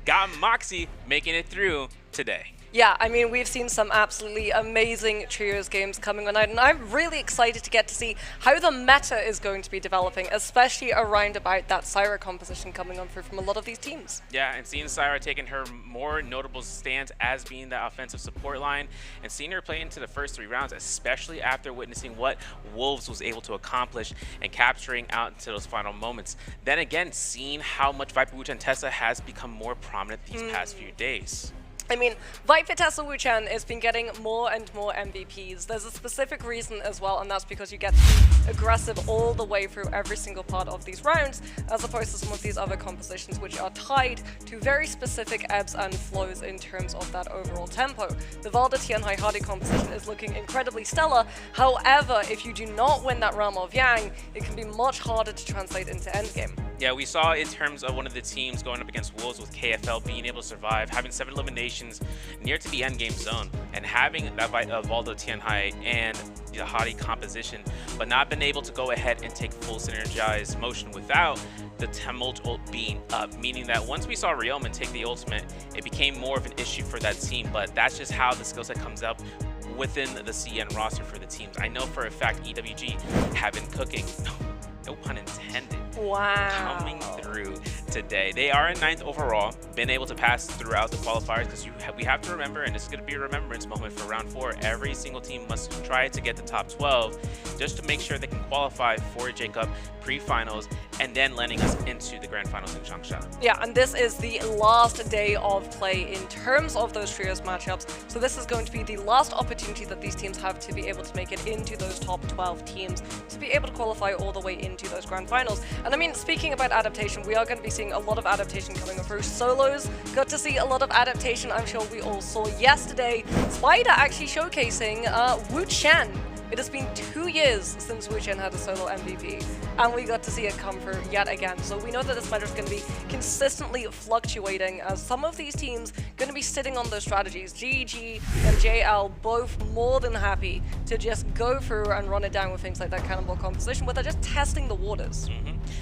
S9: Got Moxie making it through today.
S20: Yeah, I mean, we've seen some absolutely amazing trios games coming on out, and I'm really excited to get to see how the meta is going to be developing, especially around about that Syra composition coming on through from a lot of these teams.
S9: Yeah, and seeing Syra taking her more notable stance as being the offensive support line, and seeing her play into the first 3 rounds, especially after witnessing what Wolves was able to accomplish and capturing out into those final moments. Then again, seeing how much Viper Wuchen and Tessa has become more prominent these past few days.
S20: I mean, Viper Tessa Wuchen has been getting more and more MVPs. There's a specific reason as well, and that's because you get to be aggressive all the way through every single part of these rounds, as opposed to some of these other compositions which are tied to very specific ebbs and flows in terms of that overall tempo. The Valda Tianhai Hardy composition is looking incredibly stellar. However, if you do not win that realm of Yang, it can be much harder to translate into endgame.
S9: Yeah, we saw in terms of one of the teams going up against Wolves with KFL being able to survive, having 7 eliminations near to the end game zone, and having that Valdo Tianhai and the Hadi composition, but not been able to go ahead and take full synergized motion without the tumult ult being up, meaning that once we saw Ryoman take the ultimate, it became more of an issue for that team, but that's just how the skill set comes up within the CN roster for the teams. I know for a fact EWG have been cooking, no pun intended, coming through today. They are in 9th overall, been able to pass throughout the qualifiers, because we have to remember, and this is going to be a remembrance moment for round 4, every single team must try to get the top 12 just to make sure they can qualify for J-Cup pre-finals and then landing us into the grand finals in Changsha.
S20: Yeah, and this is the last day of play in terms of those trios matchups. So this is going to be the last opportunity that these teams have to be able to make it into those top 12 teams, to be able to qualify all the way into those grand finals. And I mean, speaking about adaptation, we are going to be seeing a lot of adaptation coming through. Solos got to see a lot of adaptation, I'm sure we all saw yesterday. Spider actually showcasing Wu Chen. It has been 2 years since Wu Chen had a solo MVP, and we got to see it come through yet again. So we know that this meta is going to be consistently fluctuating, as some of these teams going to be sitting on those strategies. GG and JL both more than happy to just go through and run it down with things like that Cannonball composition, where they're just testing the waters.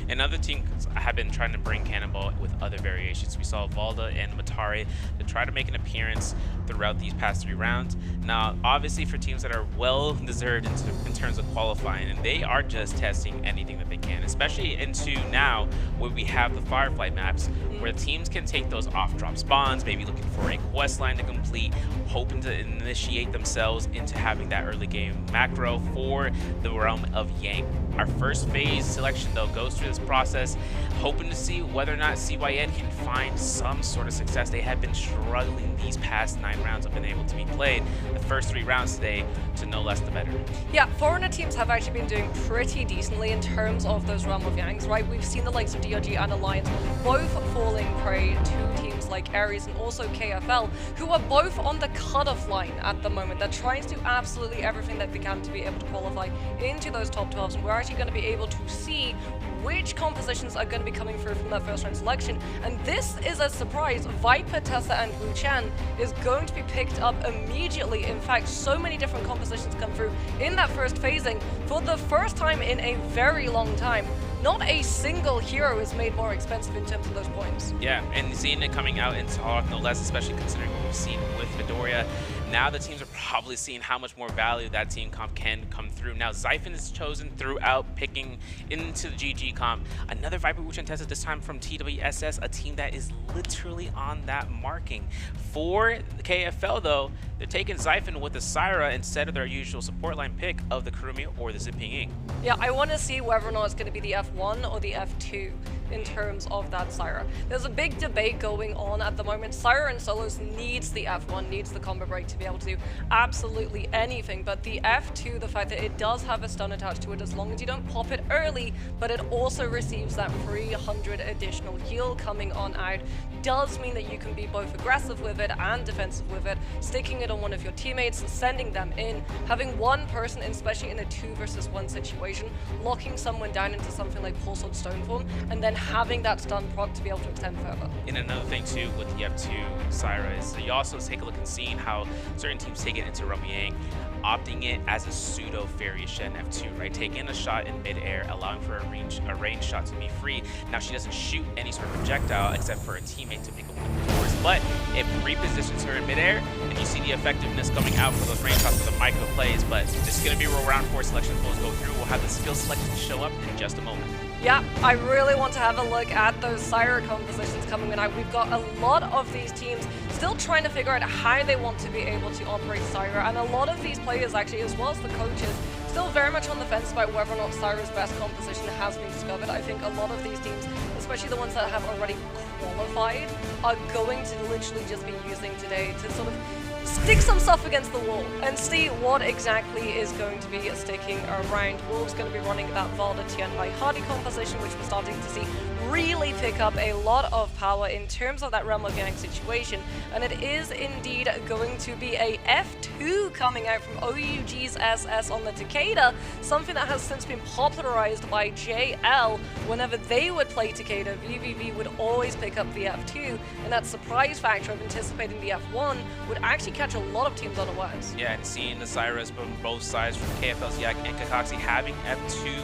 S9: And other teams have been trying to bring Cannonball with other variations. We saw Valda and Matari to try to make an appearance throughout these past 3 rounds. Now, obviously for teams that are well-deserved in terms of qualifying, and they are just testing anything that they can, especially into now where we have the Firefly maps, where teams can take those off-drop spawns, maybe looking for a quest line to complete, hoping to initiate themselves into having that early game macro for the realm of Yang. Our first phase selection, though, goes through this process, hoping to see whether or not CYN can find some sort of success. They have been struggling these past 9 rounds have been able to be played. The first 3 rounds today, to no less the better.
S20: Yeah, foreigner teams have actually been doing pretty decently in terms of those realm of Yangs, right? We've seen the likes of DRG and Alliance both falling prey to teams like Ares and also KFL, who are both on the cutoff line at the moment. They're trying to do absolutely everything that they can to be able to qualify into those top 12s, and we're actually going to be able to see which compositions are going to be coming through from that first round selection. And this is a surprise. Viper, Tessa, and Wu Chen is going to be picked up immediately. In fact, so many different compositions come through in that first phasing for the first time in a very long time. Not a single hero is made more expensive in terms of those points.
S9: Yeah, and seeing it coming out in Talk, no less, especially considering what we've seen with Midoriya. Now the teams are probably seeing how much more value that team comp can come through. Now Xiphon is chosen throughout picking into the GG comp. Another Viper Wu Chen Tessa, this time from TWSS, a team that is literally on that marking. For the KFL though, they're taking Xiphon with the Syra instead of their usual support line pick of the Kurumi or the Zipping Ying.
S20: Yeah, I want to see whether or not it's going to be the F1 or the F2 in terms of that Syra. There's a big debate going on at the moment. Syra and Solos needs the F1, needs the combo break to be able to do absolutely anything, but the F2, the fact that it does have a stun attached to it as long as you don't pop it early, but it also receives that 300 additional heal coming on out, does mean that you can be both aggressive with it and defensive with it, sticking it on one of your teammates, sending them in, having one person, especially in a 2 versus 1 situation, locking someone down into something like Pulse or Stone form, and then having that stun proc to be able to extend further.
S9: And another thing too with the F2 Syra is you also take a look and seeing how certain teams take it into Rummy Yang, opting it as a pseudo Fairy Shen F2, right? Taking a shot in midair, allowing for a range shot to be free. Now she doesn't shoot any sort of projectile except for a teammate to pick up one of course, but it repositions her in midair, and you see the effectiveness coming out for those range shots for the micro plays. But this is going to be where round 4 selection polls go through. We'll have the skill selections show up in just a moment.
S20: Yeah, I really want to have a look at those Syra compositions coming in out. We've got a lot of these teams still trying to figure out how they want to be able to operate Syra, and a lot of these players actually, as well as the coaches, still very much on the fence about whether or not Syra's best composition has been discovered. I think a lot of these teams, especially the ones that have already qualified, are going to literally just be using today to sort of stick some stuff against the wall and see what exactly is going to be sticking around. Wolves going to be running that Valda Tianhai Hardy composition, which we're starting to see really pick up a lot of power in terms of that Realm of Yang situation, and it is indeed going to be a F2 coming out from OUG's SS on the Takeda, something that has since been popularized by JL. Whenever they would play Takeda, VVV would always pick up the F2, and that surprise factor of anticipating the F1 would actually catch a lot of teams unawares.
S9: Yeah, and seeing the Cyrus from both sides, from KFL's Yak and Kakaxi, having F2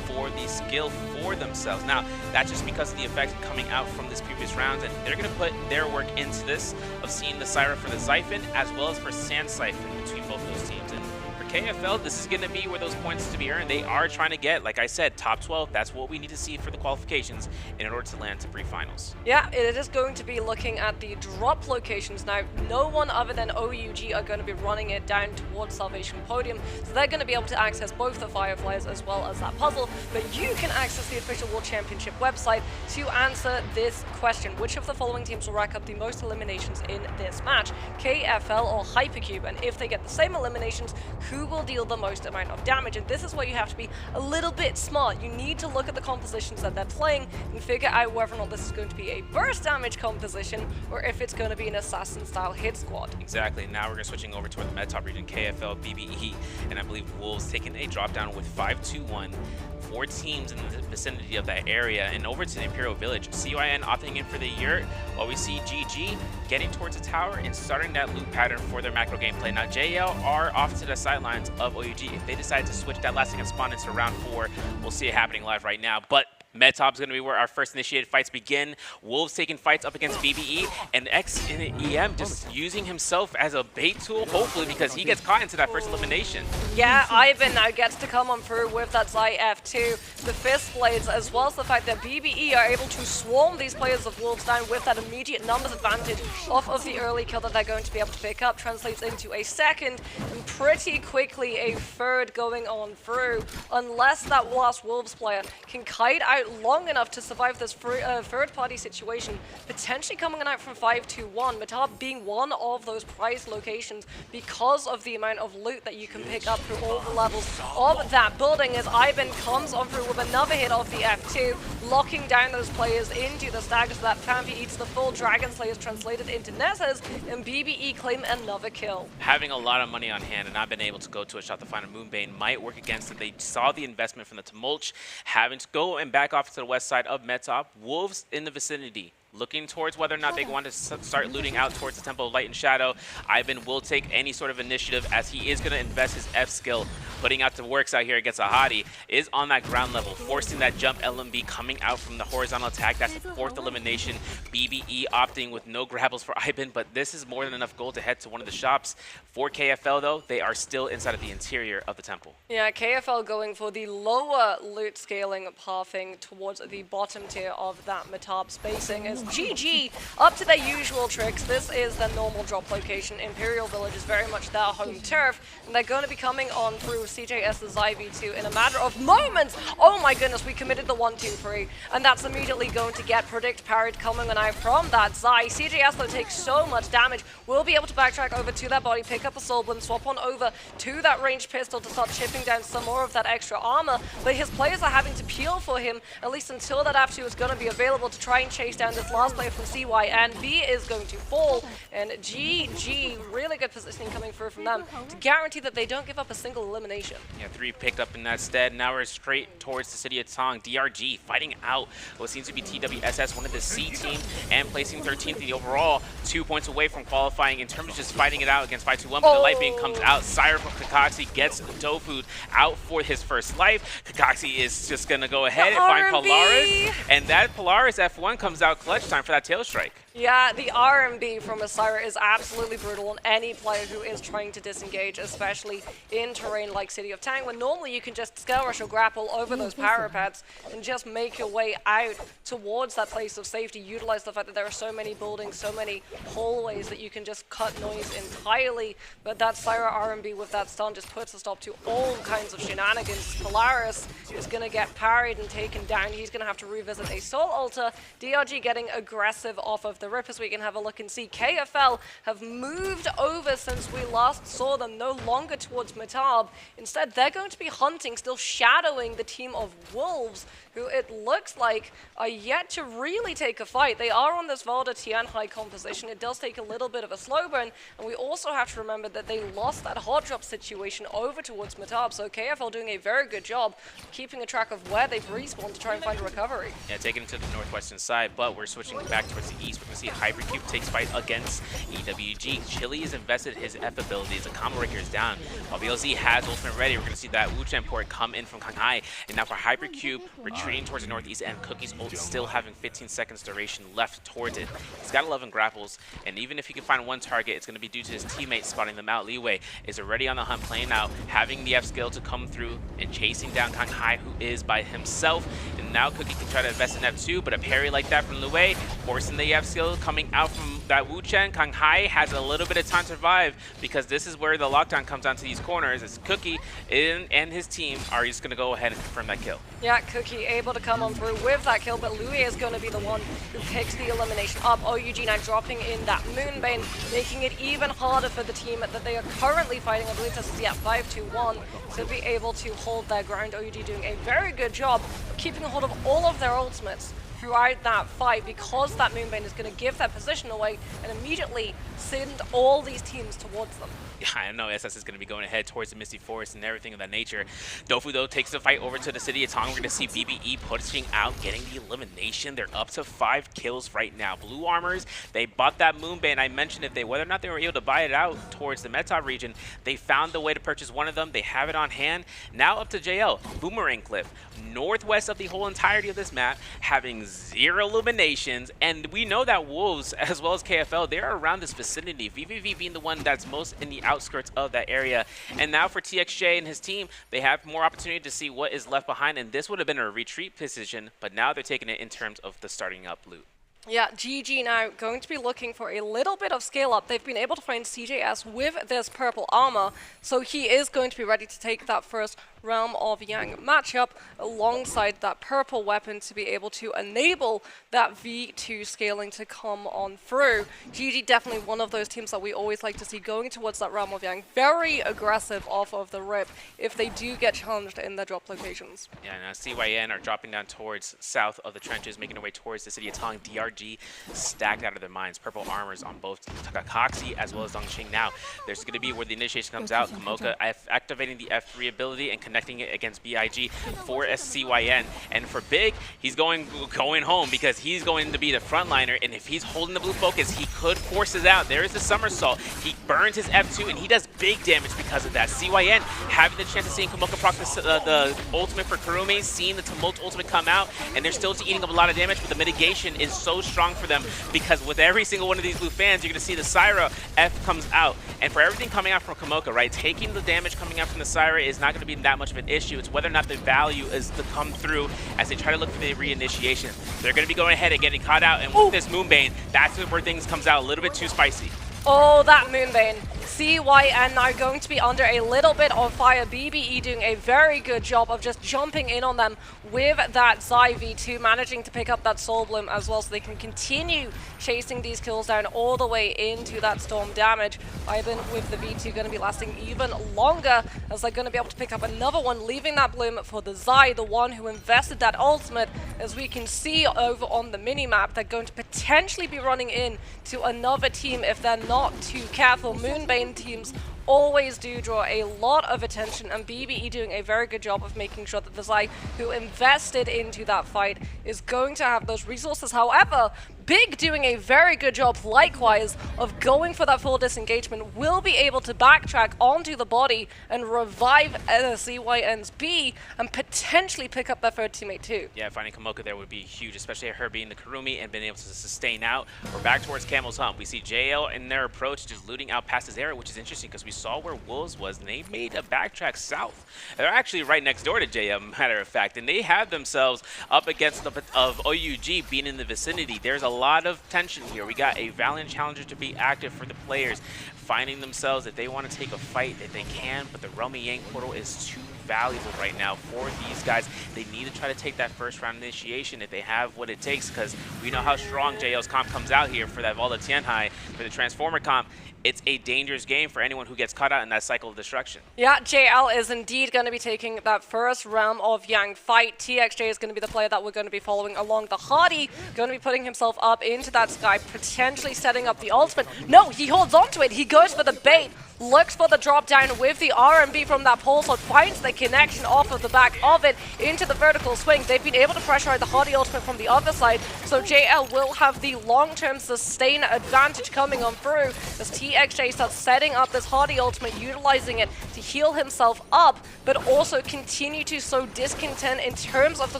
S9: for the skill for themselves. Now, that's just because of the effect coming out from this previous round, and they're going to put their work into this, of seeing the Syra for the Xiphon, as well as for Sand Siphon between both those teams. And for KFL, this is going to be where those points to be earned. They are trying to get, like I said, top 12. That's what we need to see for the qualifications in order to land to pre-finals.
S20: Yeah, it is going to be looking at the drop locations now. No one other than OUG are going to be running it down towards Salvation Podium, so they're going to be able to access both the Fireflies as well as that puzzle. But you can access the official World Championship website to answer this question: which of the following teams will rack up the most eliminations in this match, KFL or Hypercube? And if they get the same eliminations, who will deal the most amount of damage? And this is where you have to be a little bit smart. You need to look at the compositions that they're playing and figure out whether or not this is going to be a burst damage composition or if it's going to be an assassin style hit squad.
S9: Exactly. Now we're switching over to the Med-Top region, KFL, BBE, and I believe Wolves taking a drop down with 5-2-1. 4 teams in the vicinity of that area, and over to the Imperial Village. CYN opting in for the yurt, while we see GG getting towards the tower and starting that loop pattern for their macro gameplay. Now JL are off to the sidelines of OUG. If they decide to switch that last second spawn into round 4, we'll see it happening live right now. But Med-Top is going to be where our first initiated fights begin. Wolves taking fights up against BBE, and EM just using himself as a bait tool, hopefully, because he gets caught into that first elimination.
S20: Yeah, Ivan now gets to come on through with that Zai F2, the Fist Blades, as well as the fact that BBE are able to swarm these players of Wolves down with that immediate numbers advantage off of the early kill that they're going to be able to pick up. Translates into a second, and pretty quickly a third going on through, unless that last Wolves player can kite out long enough to survive this third-party situation, potentially coming out from 5-2-1, Med-Top being one of those prized locations because of the amount of loot that you can pick up through all the levels of that building, as Ivan comes on through with another hit of the F2, locking down those players into the staggers. That Pampy eats the full Dragon Slayers translated into Nesses, and BBE claim another kill.
S9: Having a lot of money on hand and not been able to go to a shot to find a Moonbane might work against them. They saw the investment from the Tumulch, having to go and back off to the west side of Med-Top. Wolves in the vicinity, looking towards whether or not they want to start looting out towards the Temple of Light and Shadow. Ivan will take any sort of initiative, as he is going to invest his F skill, putting out the works out here against Ahadi, is on that ground level, forcing that jump LMB coming out from the horizontal attack. That's the 4th elimination. BBE opting with no grapples for Ivan, but this is more than enough gold to head to one of the shops. For KFL, though, they are still inside of the interior of the temple.
S20: Yeah, KFL going for the lower loot scaling pathing towards the bottom tier of that Med-Top spacing, as GG up to their usual tricks. This is the normal drop location. Imperial Village is very much their home turf, and they're going to be coming on through CJS's IV2 in a matter of moments. Oh my goodness, we committed the 1-2-3, and that's immediately going to get predict parried coming on out from that Zai. CJS, though, takes so much damage, will be able to backtrack over to that body, pick up a Soul Blend, swap on over to that ranged pistol to start chipping down some more of that extra armor, but his players are having to peel for him, at least until that F2 is going to be available to try and chase down this last player from CYN. B is going to fall, and GG, really good positioning coming through from them to guarantee that they don't give up a single elimination.
S9: Yeah, 3 picked up in that stead. Now we're straight towards the city of Tong. DRG fighting out what seems to be TWSS, one of the C team, and placing 13th in the overall, 2 points away from qualifying in terms of just fighting it out against 5-2-1, but the light beam comes out. Syra from Kakaxi gets Dofu out for his first life. Kakaxi is just going to go ahead and find Polaris, and that Polaris F1 comes out clutch time for that tail strike.
S20: Yeah, the RMB from Asira is absolutely brutal on any player who is trying to disengage, especially in terrain like City of Tang, when normally you can just scale rush or grapple over those parapets and just make your way out towards that place of safety. Utilize the fact that there are so many buildings, so many hallways that you can just cut noise entirely. But that Syra RMB with that stun just puts a stop to all kinds of shenanigans. Polaris is going to get parried and taken down. He's going to have to revisit a Soul Altar. DRG getting aggressive off of the rip, as we can have a look and see. KFL have moved over since we last saw them, no longer towards Matab. Instead, they're going to be hunting, still shadowing the team of Wolves, who it looks like are yet to really take a fight. They are on this Valda Tianhai composition. It does take a little bit of a slow burn, and we also have to remember that they lost that hot drop situation over towards Matab, so KFL doing a very good job keeping a track of where they've respawned to try and find a recovery.
S9: Yeah, taking it to the northwestern side, but we're switching back towards the east. We're going to see Hypercube takes fight against EWG. Chili has invested his F abilities. The combo breaker is down. While BLZ has ultimate ready, we're going to see that Wuchen port come in from Kanghai. And now for Hypercube, retreating towards the northeast, and Cookie's ult still having 15 seconds duration left towards it. He's got 11 grapples, and even if he can find one target, it's going to be due to his teammates spotting them out. Leeway is already on the hunt, playing out, having the F skill to come through and chasing down Kanghai, who is by himself. And now Cookie can try to invest in F2, but a parry like that from Leeway, forcing the F skill coming out from that Wuchen. Kanghai has a little bit of time to survive, because this is where the lockdown comes down to these corners, as Cookie and his team are just going to go ahead and confirm that kill.
S20: Yeah, Cookie able to come on through with that kill, but Louis is going to be the one who picks the elimination up. OUG now dropping in that Moonbane, making it even harder for the team that they are currently fighting. I believe this is, yeah, 5-2-1, to be able to hold their ground. OUG doing a very good job of keeping a hold of all of their ultimates throughout that fight, because that Moonbane is going to give their position away and immediately send all these teams towards them.
S9: Yeah, I know SS is going to be going ahead towards the Misty Forest and everything of that nature. Dofu, though, takes the fight over to the City of Tong. We're going to see BBE pushing out, getting the elimination. They're up to 5 kills right now. Blue Armors, they bought that Moonbane. I mentioned whether or not they were able to buy it out towards the Metop region, they found the way to purchase one of them. They have it on hand. Now up to JL, Boomerang Cliff, northwest of the whole entirety of this map, having 0 eliminations. And we know that Wolves, as well as KFL, they're around this vicinity. VVV being the one that's most in the outskirts of that area. And now for TXJ and his team, they have more opportunity to see what is left behind, and this would have been a retreat position, but now they're taking it in terms of the starting up loot.
S20: Yeah, GG now going to be looking for a little bit of scale up. They've been able to find CJS with this purple armor, so he is going to be ready to take that first Realm of Yang matchup alongside that purple weapon to be able to enable that V2 scaling to come on through. GG definitely one of those teams that we always like to see going towards that Realm of Yang. Very aggressive off of the rip if they do get challenged in their drop locations.
S9: Yeah, now CYN are dropping down towards south of the trenches, making their way towards the City of Tong. DRG stacked out of their minds. Purple armors on both Takakoxi as well as Dongqing. Now, there's going to be where the initiation comes out. Kamoka activating the F3 ability and connecting it against BIG for CYN. And for Big, he's going home, because he's going to be the frontliner, and if he's holding the blue focus, he could force it out. There is the somersault. He burns his F2, and he does big damage because of that. CYN having the chance of seeing Kamoka proc the ultimate for Kurumi, seeing the Tumult ultimate come out, and they're still eating up a lot of damage, but the mitigation is so strong for them, because with every single one of these blue fans, you're going to see the Syra F comes out. And for everything coming out from Kamoka, right, taking the damage coming out from the Syra is not going to be that much of an issue. It's whether or not the value is to come through as they try to look for the reinitiation. They're going to be going ahead and getting caught out, and with this Moonbane, that's where things comes out a little bit too spicy.
S20: Oh, that Moonbane. CYN now going to be under a little bit of fire. BBE doing a very good job of just jumping in on them with that Zai V2, managing to pick up that Soul Bloom as well, so they can continue chasing these kills down all the way into that Storm damage. Ivan with the V2 going to be lasting even longer, as they're going to be able to pick up another one, leaving that Bloom for the Zai, the one who invested that ultimate. As we can see over on the mini-map, they're going to potentially be running in to another team if they're not too careful. Moonbane teams always do draw a lot of attention, and BBE doing a very good job of making sure that the Zai who invested into that fight is going to have those resources. However, Big doing a very good job likewise of going for that full disengagement, will be able to backtrack onto the body and revive CYN's B and potentially pick up that third teammate too.
S9: Yeah, finding Kamoka there would be huge, especially her being the Kurumi and being able to sustain out. We're back towards Camel's Hump. We see JL in their approach just looting out past his area, which is interesting because we saw where Wolves was and they made a backtrack south. They're actually right next door to JL, matter of fact, and they have themselves up against the of OUG being in the vicinity. There's a lot of tension here. We got a Valiant Challenger to be active for the players, finding themselves if they want to take a fight that they can, but the Realm of Yang portal is too valuable right now for these guys. They need to try to take that first round initiation if they have what it takes, because we know how strong JL's comp comes out here for that Volta Tianhai, for the Transformer comp. It's a dangerous game for anyone who gets caught out in that cycle of destruction.
S20: Yeah, JL is indeed going to be taking that first realm of Yang fight. TXJ is going to be the player that we're going to be following along. The Hardy going to be putting himself up into that sky, potentially setting up the ultimate. No, he holds on to it. He goes for the bait, looks for the drop down with the RMB from that pulse, so finds the connection off of the back of it into the vertical swing. They've been able to pressurize the Hardy ultimate from the other side, so JL will have the long-term sustain advantage coming on through as TXJ starts setting up this Hardy ultimate, utilizing it to heal himself up, but also continue to sow discontent in terms of the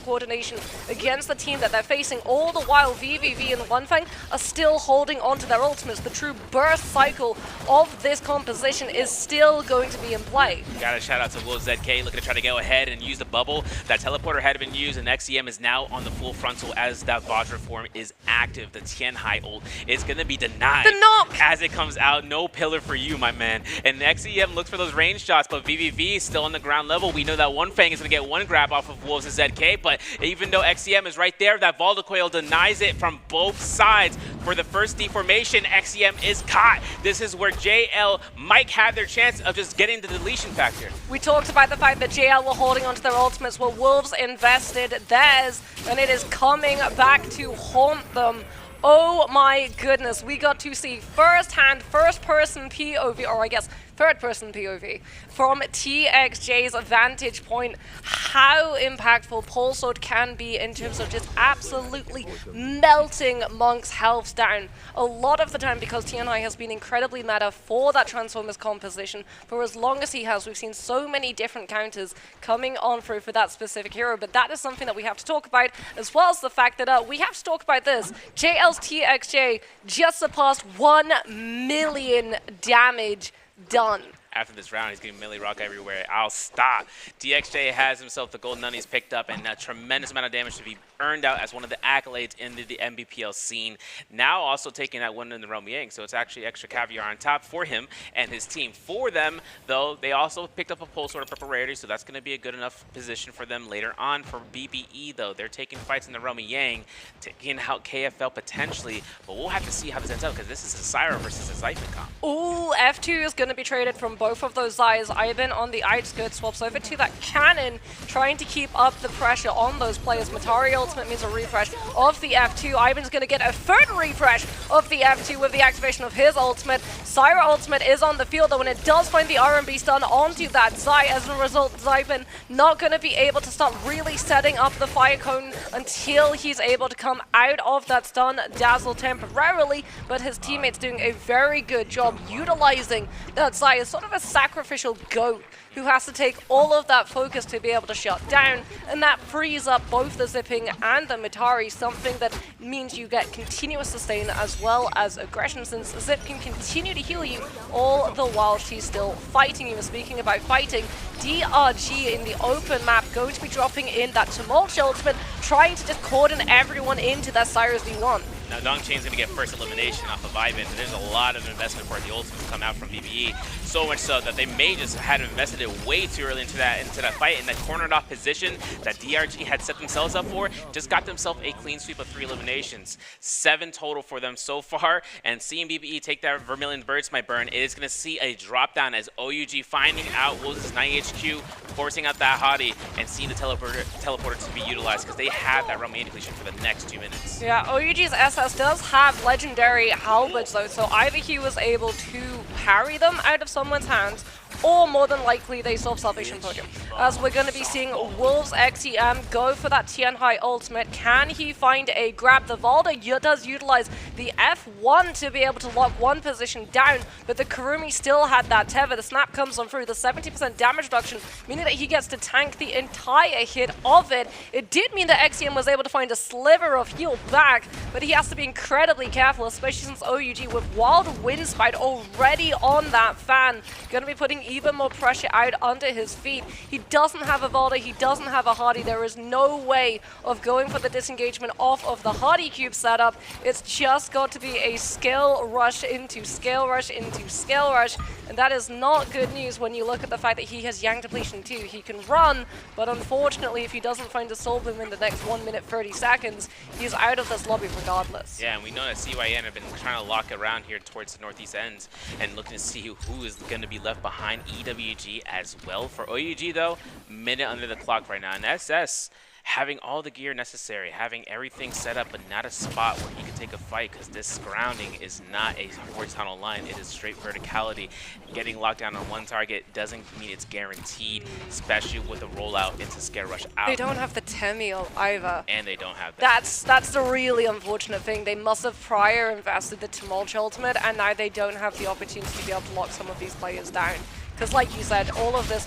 S20: coordination against the team that they're facing. All the while, VVV and Wanfeng are still holding on to their ultimates. The true burst cycle of this composition is still going to be in play.
S9: Got a shout out to Will ZK looking to try to go ahead and use the bubble. That teleporter had been used, and XEM is now on the full frontal as that Vajra form is active. The Tianhai ult is going to be denied.
S20: The knock!
S9: As it comes out, no pillar for you, my man. And XEM looks for those range shots, but VVV is still on the ground level. We know that Wanfeng is going to get one grab off of Wolves' ZK, but even though XEM is right there, that Valdecoil denies it from both sides. For the first deformation, XEM is caught. This is where JL might have their chance of just getting the deletion factor.
S20: We talked about the fact that JL were holding onto their ultimates while Wolves invested theirs, and it is coming back to haunt them. Oh my goodness, we got to see first-hand, first-person POV, or I guess third-person POV, from TXJ's vantage point, how impactful Pulse Sword can be in terms of just absolutely melting Monk's health down. A lot of the time, because Tianhai has been incredibly meta for that Transformers composition for as long as he has, we've seen so many different counters coming on through for that specific hero, but that is something that we have to talk about, as well as the fact that we have to talk about this. JL's TXJ just surpassed 1 million damage done.
S9: After this round, he's getting melee rock everywhere. I'll stop. TXJ has himself the gold nunnies picked up, and a tremendous amount of damage to be earned out as one of the accolades in the MBPL scene. Now also taking that one in the Realm Yang, so it's actually extra caviar on top for him and his team. For them, though, they also picked up a Pulse Sword of Purple Rarity, so that's going to be a good enough position for them later on. For BBE, though, they're taking fights in the Realm Yang, taking out KFL potentially, but we'll have to see how this ends out, because this is a Syra versus a Zyphon comp.
S20: Ooh, F2 is going to be traded from both of those Zys. Ivan on the outskirts swaps over to that cannon, trying to keep up the pressure on those players. Matari ultimate means a refresh of the F2. Ivan's going to get a third refresh of the F2 with the activation of his ultimate. Syra ultimate is on the field, though, when it does find the RMB stun onto that Zai. As a result, Zyphon not going to be able to start really setting up the fire cone until he's able to come out of that stun dazzle temporarily, but his teammates doing a very good job utilizing that Zai as sort of a sacrificial goat who has to take all of that focus to be able to shut down, and that frees up both the Zipping and the Matari, something that means you get continuous sustain as well as aggression, since Zip can continue to heal you all the while she's still fighting you. Speaking about fighting, DRG in the open map going to be dropping in that Tumult ultimate, trying to just cordon everyone into that Cyrus V1.
S9: Now Dongchain's going to get first elimination off of Ivan. There's a lot of investment for the ultimate to come out from BBE. So much so that they may just have invested it way too early into that fight, in that cornered off position that DRG had set themselves up for. Just got themselves a clean sweep of 3 eliminations. 7 total for them so far. And seeing BBE take that Vermilion Birds Might Burn, it is going to see a drop down as OUG finding out Wolves' 90 HQ, forcing out that Hottie, and seeing the teleporter to be utilized, because they have that Realm depletion for the next 2 minutes.
S20: Yeah, OUG's SS does have legendary halberds though, so either he was able to parry them out of someone's hands, or more than likely they solve Salvation Podium. As we're going to be seeing Wolves XEM go for that Tianhai ultimate. Can he find a grab? The Valda does utilize the F1 to be able to lock one position down, but the Kurumi still had that tether. The snap comes on through, the 70% damage reduction, meaning that he gets to tank the entire hit of it. It did mean that XEM was able to find a sliver of heal back, but he has to be incredibly careful, especially since OUG with Wild Wind Spite already on that fan, going to be putting even more pressure out under his feet. He doesn't have a Volta, he doesn't have a Hardy. There is no way of going for the disengagement off of the Hardy cube setup. It's just got to be a skill rush into skill rush into skill rush, and that is not good news when you look at the fact that he has Yang Depletion too. He can run, but unfortunately if he doesn't find a Soul Bloom in the next 1 minute 30 seconds, he's out of this lobby regardless.
S9: Yeah, and we know that CYN have been trying to lock around here towards the northeast ends and looking to see who is going to be left behind EWG as well. For OUG though, minute under the clock right now, and SS having all the gear necessary, having everything set up, but not a spot where he can take a fight, because this grounding is not a horizontal line, it is straight verticality. Getting locked down on one target doesn't mean it's guaranteed, especially with the rollout into Scare Rush out.
S20: They don't have the Temiel either.
S9: And they don't have that.
S20: That's the really unfortunate thing. They must have prior invested the Tumulch ultimate, and now they don't have the opportunity to be able to lock some of these players down. Because like you said, all of this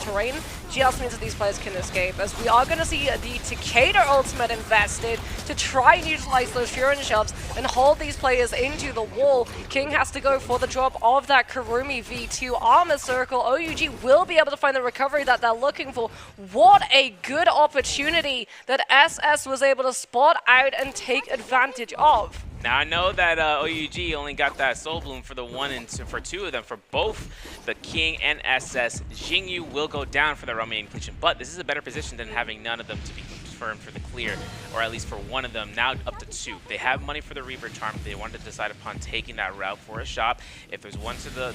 S20: terrain just means that these players can escape, as we are going to see the Takeda ultimate invested to try and utilize those Furin shoves and hold these players into the wall. King has to go for the drop of that Kurumi V2 armor circle. OUG will be able to find the recovery that they're looking for. What a good opportunity that SS was able to spot out and take advantage of.
S9: Now I know that OUG only got that Soul Bloom for the one and for two of them. For both the King and SS, Jingyu will go down for the remaining completion, but this is a better position than having none of them to be confirmed for the clear, or at least for one of them, now up to two. They have money for the Reaver Charm. They wanted to decide upon taking that route for a shop. If there's one to the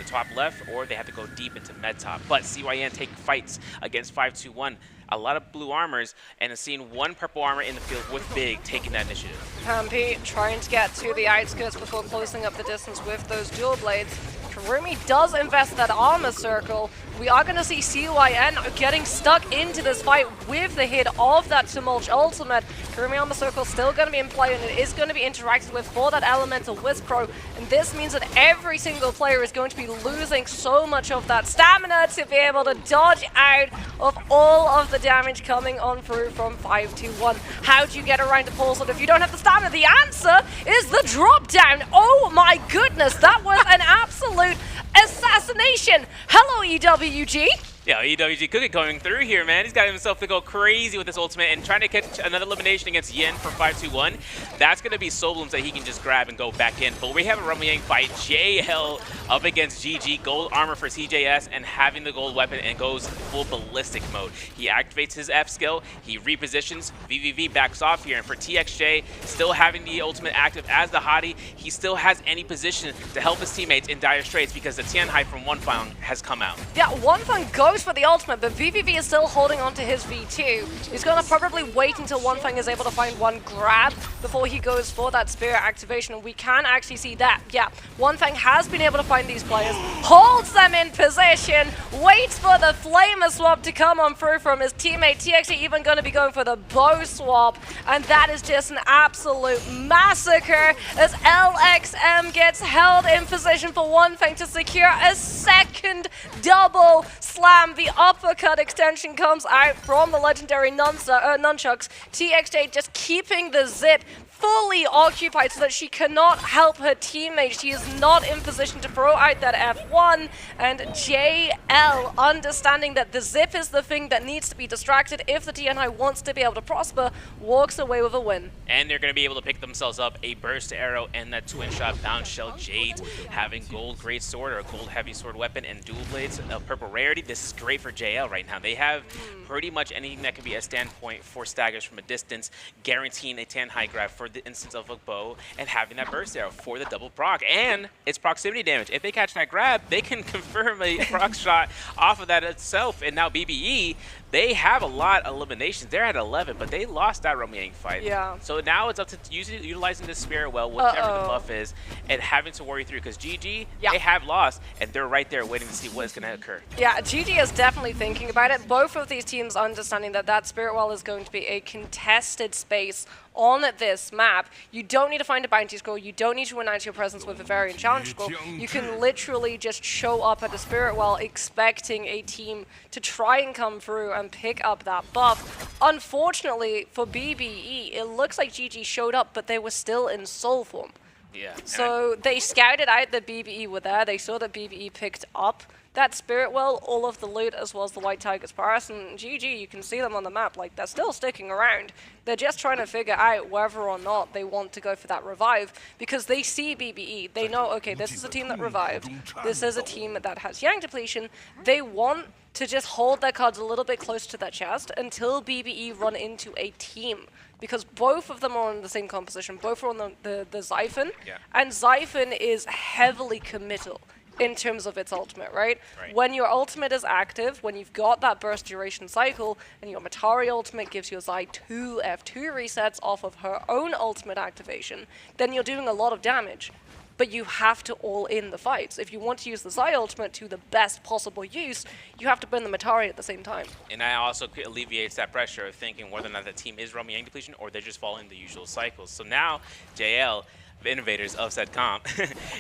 S9: top left, or they have to go deep into med top. But CYN take fights against 521. A lot of blue armors, and seeing one purple armor in the field with Big taking that initiative.
S20: Pampy trying to get to the outskirts before closing up the distance with those dual blades. Kurumi does invest that armor circle. We are going to see CYN getting stuck into this fight with the hit of that Tumulch ultimate. Kurumi armor circle still going to be in play, and it is going to be interacted with for that elemental Wisp Pro. And this means that every single player is going to be losing so much of that stamina to be able to dodge out of all of the damage coming on through from 521. How do you get around the pulse? And if you don't have the stamina, the answer is the drop down. Oh my goodness, that was an absolute assassination. Hello, EWG.
S9: Yeah, EWG Cookie going through here, man. He's got himself to go crazy with this ultimate and trying to catch another elimination against Yin for 521. That's going to be Soul Blooms that he can just grab and go back in. But we have a Rumble Yang fight. JL up against GG. Gold armor for CJS and having the gold weapon and goes full ballistic mode. He activates his F skill. He repositions. VVV backs off here. And for TXJ, still having the ultimate active as the Hottie, he still has any position to help his teammates in dire straits because the Tianhai from Wonfang has come out.
S20: Yeah, Wonfang goes for the ultimate, but VVV is still holding on to his V2. He's going to probably wait until Wonfang is able to find one grab before he goes for that Spirit activation, and we can actually see that. Yeah, Wonfang has been able to find these players, holds them in position, waits for the Flamer swap to come on through from his teammate. TXA even going to be going for the bow swap, and that is just an absolute massacre as LXM gets held in position for Wonfang to secure a second double slam. The uppercut extension comes out from the legendary nunchucks. TXJ just keeping the zip fully occupied so that she cannot help her teammates. She is not in position to throw out that F1, and JL, understanding that the zip is the thing that needs to be distracted if the TNI wants to be able to prosper, walks away with a win.
S9: And they're going to be able to pick themselves up a burst arrow and that twin shot bound shell Jades, having gold great sword or a gold heavy sword weapon and dual blades of purple rarity. This is great for JL right now. They have pretty much anything that can be a standpoint for staggers from a distance, guaranteeing a tan high grab for the instance of a bow and having that burst arrow for the double proc, and it's proximity damage. If they catch that grab, they can confirm a proc shot off of that itself. And now BBE, they have a lot of eliminations. They're at 11, but they lost that Romyang fight.
S20: Yeah.
S9: So now it's up to utilizing this spirit well, whatever the buff is, and having to worry through, because GG, they have lost, and they're right there waiting to see what is going to occur.
S20: Yeah, GG is definitely thinking about it. Both of these teams understanding that that spirit well is going to be a contested space on this map. You don't need to find a bounty scroll. You don't need to announce your presence with a variant challenge scroll. You can literally just show up at the spirit well expecting a team to try and come through and pick up that buff. Unfortunately for BBE, it looks like GG showed up, but they were still in soul form.
S9: Yeah.
S20: So they scouted out that BBE were there. They saw that BBE picked up that Spirit Well, all of the loot, as well as the White Tiger's Paris, and GG, you can see them on the map, like, they're still sticking around. They're just trying to figure out whether or not they want to go for that revive, because they see BBE. They know, okay, this is a team that revived. This is a team that has Yang depletion. They want to just hold their cards a little bit close to their chest until BBE run into a team. Because both of them are on the same composition, both are on the Xiphon, and Xiphon is heavily committal in terms of its ultimate, right? When your ultimate is active, when you've got that burst duration cycle, and your Matari ultimate gives you a Xi 2 F2 resets off of her own ultimate activation, then you're doing a lot of damage. But you have to all in the fights. If you want to use the Xi ultimate to the best possible use, you have to burn the Matari at the same time.
S9: And that also alleviates that pressure of thinking whether or not the team is roaming Yang depletion or they're just following the usual cycles. So now JL, the innovators of said comp,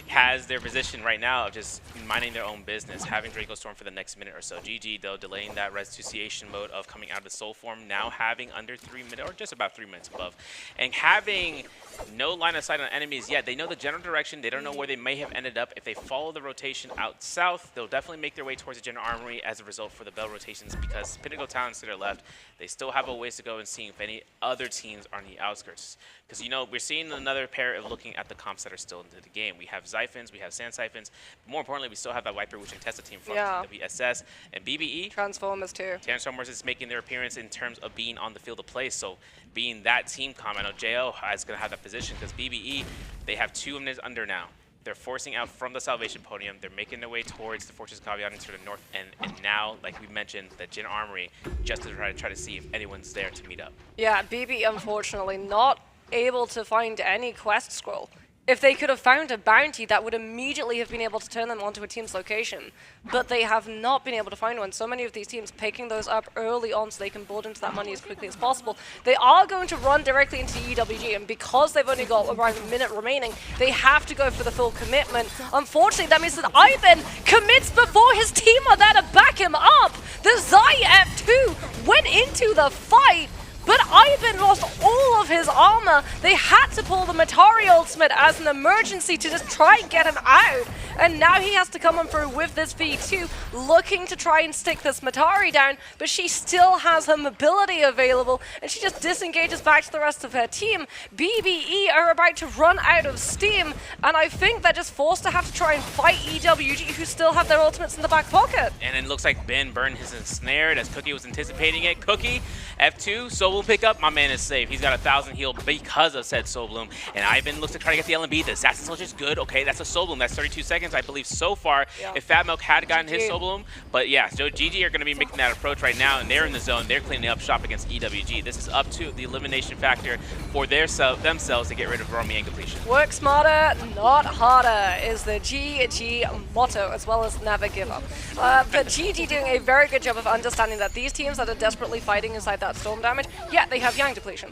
S9: has their position right now of just minding their own business, having Draco Storm for the next minute or so. GG, though, delaying that restitution mode of coming out of the soul form, now having under 3 minutes, or just about 3 minutes above, and having no line of sight on enemies yet. They know the general direction. They don't know where they may have ended up. If they follow the rotation out south, they'll definitely make their way towards the general armory as a result for the bell rotations, because Pinnacle Talents to their left, they still have a ways to go in seeing if any other teams are on the outskirts. Because, you know, we're seeing another pair of looking at the comps that are still into the game. We have Xiphons, we have Sand Siphons. More importantly, we still have that Viper Witching Testa team from WSS and BBE.
S20: Transformers too.
S9: Transformers is making their appearance in terms of being on the field of play. So being that team comp, I know JL is going to have that position because BBE, they have 2 minutes under now. They're forcing out from the Salvation Podium. They're making their way towards the Fortress Caveat into the north end. And now, like we mentioned, the Gen Armory, just to try to see if anyone's there to meet up.
S20: Yeah, BB unfortunately not able to find any quest scroll. If they could have found a bounty, that would immediately have been able to turn them onto a team's location. But they have not been able to find one. So many of these teams picking those up early on so they can build into that money as quickly as possible. They are going to run directly into EWG, and because they've only got around a minute remaining, they have to go for the full commitment. Unfortunately, that means that Ivan commits before his team are there to back him up. The Xi F2 went into the fight, but Ivan lost all of his armor. They had to pull the Matari ultimate as an emergency to just try and get him out. And now he has to come on through with this V2, looking to try and stick this Matari down, but she still has her mobility available, and she just disengages back to the rest of her team. BBE are about to run out of steam, and I think they're just forced to have to try and fight EWG, who still have their ultimates in the back pocket.
S9: And it looks like Ben burned his ensnared as Cookie was anticipating it. Cookie, F2, Soul Bloom pick up. My man is safe. He's got 1,000 heal because of said Soul Bloom. And Ivan looks to try to get the LMB. The Assassin Soldier's good. Okay, that's a Soul Bloom. That's 32 seconds, I believe, so far. Yeah. If Fat Milk had gotten his Soul Bloom. But yeah, so GG are going to be making that approach right now, and they're in the zone. They're cleaning up shop against EWG. This is up to the elimination factor for themselves to get rid of roaming and depletion.
S20: Work smarter, not harder is the GG motto, as well as never give up. But GG doing a very good job of understanding that these teams that are desperately fighting inside that storm damage, yeah, they have Yang depletion.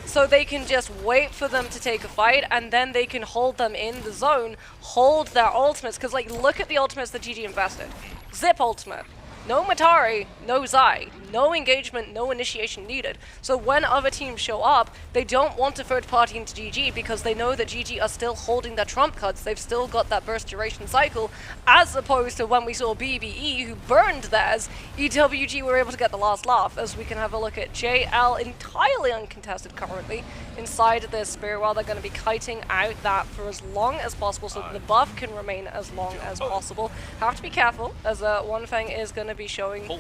S20: So they can just wait for them to take a fight, and then they can hold them in the zone, hold their ultimates, because like, look at the ultimates that GG invested. Zip ultimate. No Matari, no Xi, no engagement, no initiation needed. So when other teams show up, they don't want to third party into GG because they know that GG are still holding their trump cards. They've still got that burst duration cycle, as opposed to when we saw BBE, who burned theirs, EWG were able to get the last laugh, as we can have a look at JL, entirely uncontested currently, inside this Spirit Well. They're going to be kiting out that for as long as possible so that the buff can remain as long as possible. Have to be careful, as One Fang is going to be showing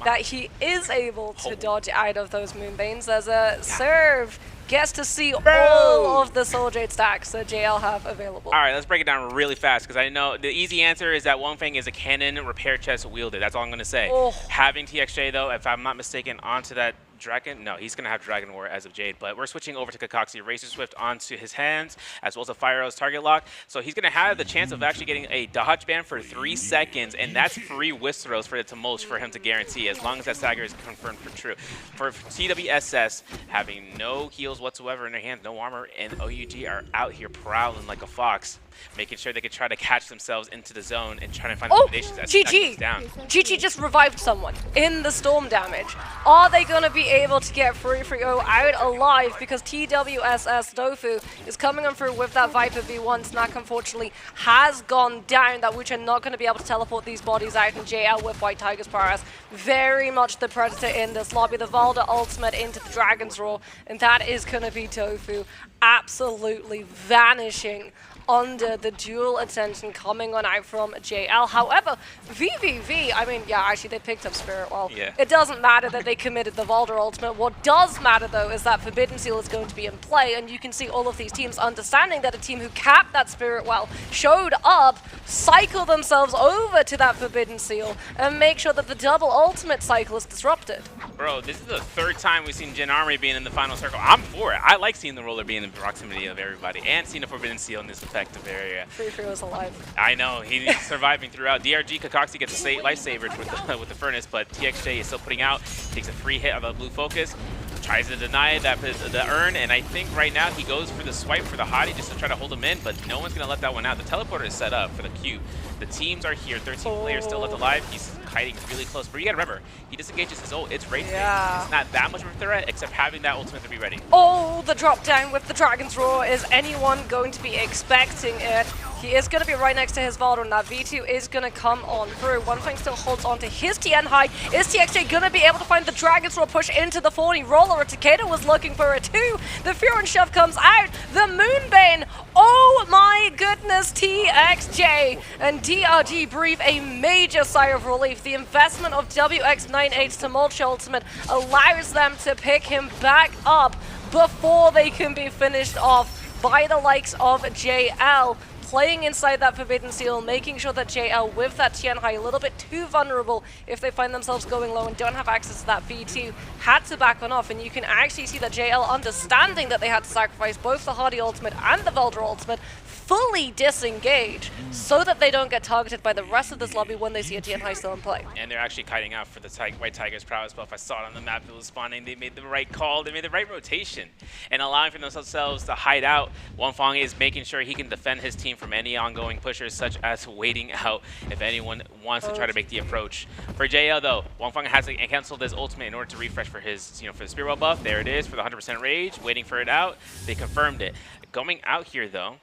S20: that he is able to dodge out of those Moonbanes. There's a serve, gets to see all of the Soul Jade stacks that JL have available.
S9: All right, let's break it down really fast, because I know the easy answer is that One Fang is a cannon repair chest wielder. That's all I'm going to say. Having TXJ, though, if I'm not mistaken, onto that Dragon? No, he's going to have Dragon War as of Jade, but we're switching over to Kakaxi. Razor Swift onto his hands, as well as a Fire Arrow's target lock. So he's going to have the chance of actually getting a dodge ban for 3 seconds, and that's free whisk throws for the most for him to guarantee, as long as that stagger is confirmed for true. For CWSS, having no heals whatsoever in their hands, no armor, and OUG are out here prowling like a fox, making sure they can try to catch themselves into the zone and trying to find eliminations as
S20: GG!
S9: down.
S20: GG just revived someone in the storm damage. Are they going to be be able to get 3-3-0 out alive because TWSS Dofu is coming on through with that Viper V1. Snack unfortunately has gone down. That Wuchen not going to be able to teleport these bodies out, and JL with White Tiger's prowess. Very much the Predator in this lobby. The Valda ultimate into the Dragon's Roar, and that is going to be Tofu absolutely vanishing under the dual attention coming on out from JL. However, VVV, I mean, yeah, actually they picked up Spirit Well.
S9: Yeah.
S20: It doesn't matter that they committed the Valder ultimate. What does matter though is that Forbidden Seal is going to be in play, and you can see all of these teams understanding that a team who capped that Spirit Well showed up, cycle themselves over to that Forbidden Seal, and make sure that the double ultimate cycle is disrupted.
S9: Bro, this is the third time we've seen Gen Army being in the final circle. I'm for it. I like seeing the roller being in the proximity of everybody and seeing a Forbidden Seal in this effective area.
S20: 3-3 was alive.
S9: I know, he's surviving throughout. DRG Kakaxi gets a lifesaver with the Furnace, but TXJ is still putting out, takes a free hit on the blue focus, tries to deny that the urn, and I think right now he goes for the swipe for the hottie just to try to hold him in, but no one's going to let that one out. The teleporter is set up for the Q. The teams are here, 13 players still left alive. He's hiding really close, but you gotta remember, he disengages his ult, it's rage.
S20: Yeah.
S9: It's not that much of a threat, except having that ultimate to be ready.
S20: Oh, the drop down with the Dragon's Roar. Is anyone going to be expecting it? He is going to be right next to his Valder, and that V2 is going to come on through. One thing still holds on to his TN high. Is TXJ going to be able to find the Dragon's Roar push into the 40 roller? Takeda was looking for it too. The Fury and Shove comes out. The Moonbane. Oh my goodness, TXJ and DRG breathe a major sigh of relief. The investment of WX98's Tumultuous Ultimate allows them to pick him back up before they can be finished off by the likes of JL. Playing inside that Forbidden Seal, making sure that JL with that Tian High a little bit too vulnerable if they find themselves going low and don't have access to that V2, had to back one off, and you can actually see that JL understanding that they had to sacrifice both the Hardy ultimate and the Velder ultimate, fully disengage so that they don't get targeted by the rest of this lobby when they see a Tian High still in play.
S9: And they're actually kiting out for the White Tiger's prowess buff. I saw it on the map, it was spawning. They made the right call, they made the right rotation, and allowing for themselves to hide out. Wangfang is making sure he can defend his team from any ongoing pushers, such as waiting out if anyone wants to try to make the approach. For JL though, Wangfang has to cancel his ultimate in order to refresh for his, for the Spirit Well buff. There it is for the 100% rage, waiting for it out. They confirmed it. Going out here though,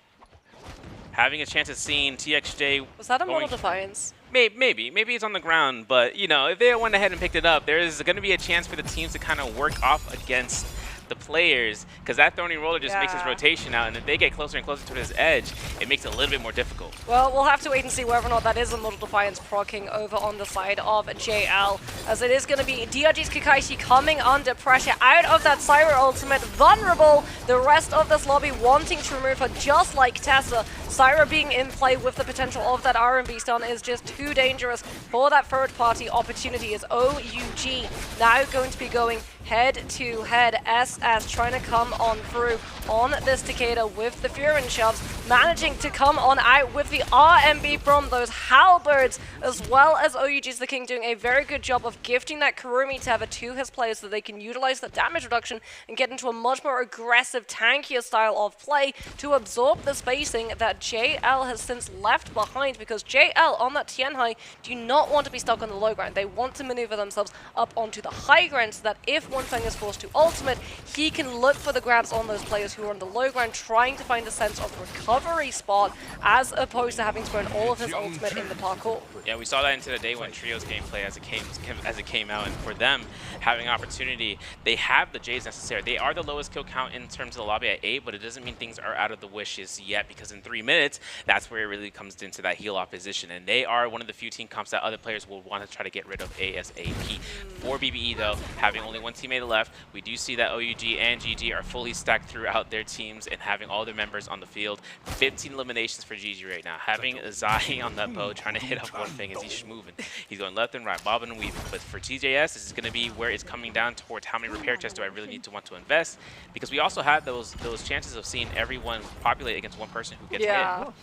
S9: having a chance of seeing TXJ.
S20: Was that a Mortal Defiance?
S9: Maybe it's on the ground, but if they went ahead and picked it up, there's going to be a chance for the teams to kind of work off against the players, because that Thorny Roller just makes his rotation out, and if they get closer and closer to his edge, it makes it a little bit more difficult.
S20: Well, we'll have to wait and see whether or not that is a Mortal Defiance proccing over on the side of JL, as it is going to be DRG's Kakashi coming under pressure out of that Syra ultimate, vulnerable. The rest of this lobby wanting to remove her, just like Tessa. Syra being in play with the potential of that R&B stun is just too dangerous for that third-party opportunity. Is OUG now going to be going head-to-head. SS trying to come on through on this Takeda with the Fury and Shoves, managing to come on out with the RMB from those halberds, as well as OUG's the King doing a very good job of gifting that Kurumi Tether to his players so they can utilize the damage reduction and get into a much more aggressive, tankier style of play to absorb the spacing that JL has since left behind, because JL on that Tianhai do not want to be stuck on the low ground. They want to maneuver themselves up onto the high ground so that if One Fang is forced to ultimate, he can look for the grabs on those players who are on the low ground, trying to find a sense of recovery spot, as opposed to having to burn all of his ultimate in the parkour.
S9: Yeah, we saw that into the day one Trio's gameplay as it came out, and for them having opportunity, they have the J's necessary. They are the lowest kill count in terms of the lobby at 8, but it doesn't mean things are out of the wishes yet, because in 3 minutes, that's where it really comes into that heal off position, and they are one of the few team comps that other players will want to try to get rid of ASAP. For BBE though, having only one teammate left, we do see that OUG and GG are fully stacked throughout their teams and having all their members on the field. 15 eliminations for GG right now. Having Zai on that bow trying to hit up One Fang as he's moving. He's going left and right, bobbing and weaving. But for TJS, this is going to be where it's coming down towards how many repair chests do I really need to want to invest, because we also have those chances of seeing everyone populate against one person who gets hit.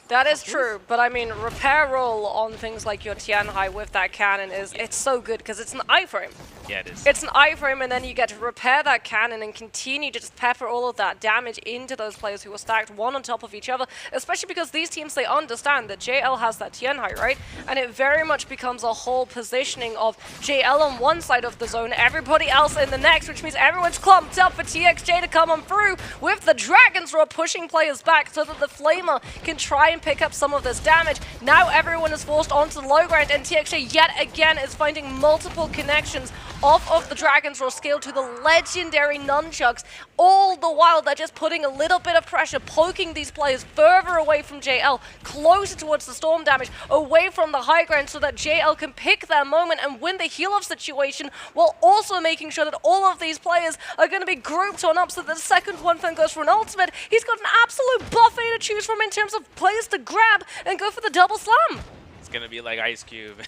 S20: That is true, but I mean, repair roll on things like your Tianhai with that cannon it's so good because it's an iframe.
S9: Yeah, it is.
S20: It's an iframe, and then you get to repair that cannon and continue to just pepper all of that damage into those players who are stacked one on top of each other, especially because these teams, they understand that JL has that Tianhai, right? And it very much becomes a whole positioning of JL on one side of the zone, everybody else in the next, which means everyone's clumped up for TXJ to come on through with the Dragon's Roar pushing players back so that the Flamer can try and pick up some of this damage. Now everyone is forced onto the low ground, and TXJ yet again is finding multiple connections off of the Dragon's Roar skill to the legendary nunchucks. All the while, they're just putting a little bit of pressure, poking these players further away from JL, closer towards the storm damage, away from the high ground so that JL can pick their moment and win the heal-off situation, while also making sure that all of these players are going to be grouped on up so that the second One Fan goes for an ultimate. He's got an absolute buffet to choose from in terms of players to grab and go for the double slam.
S9: Gonna be like Ice Cube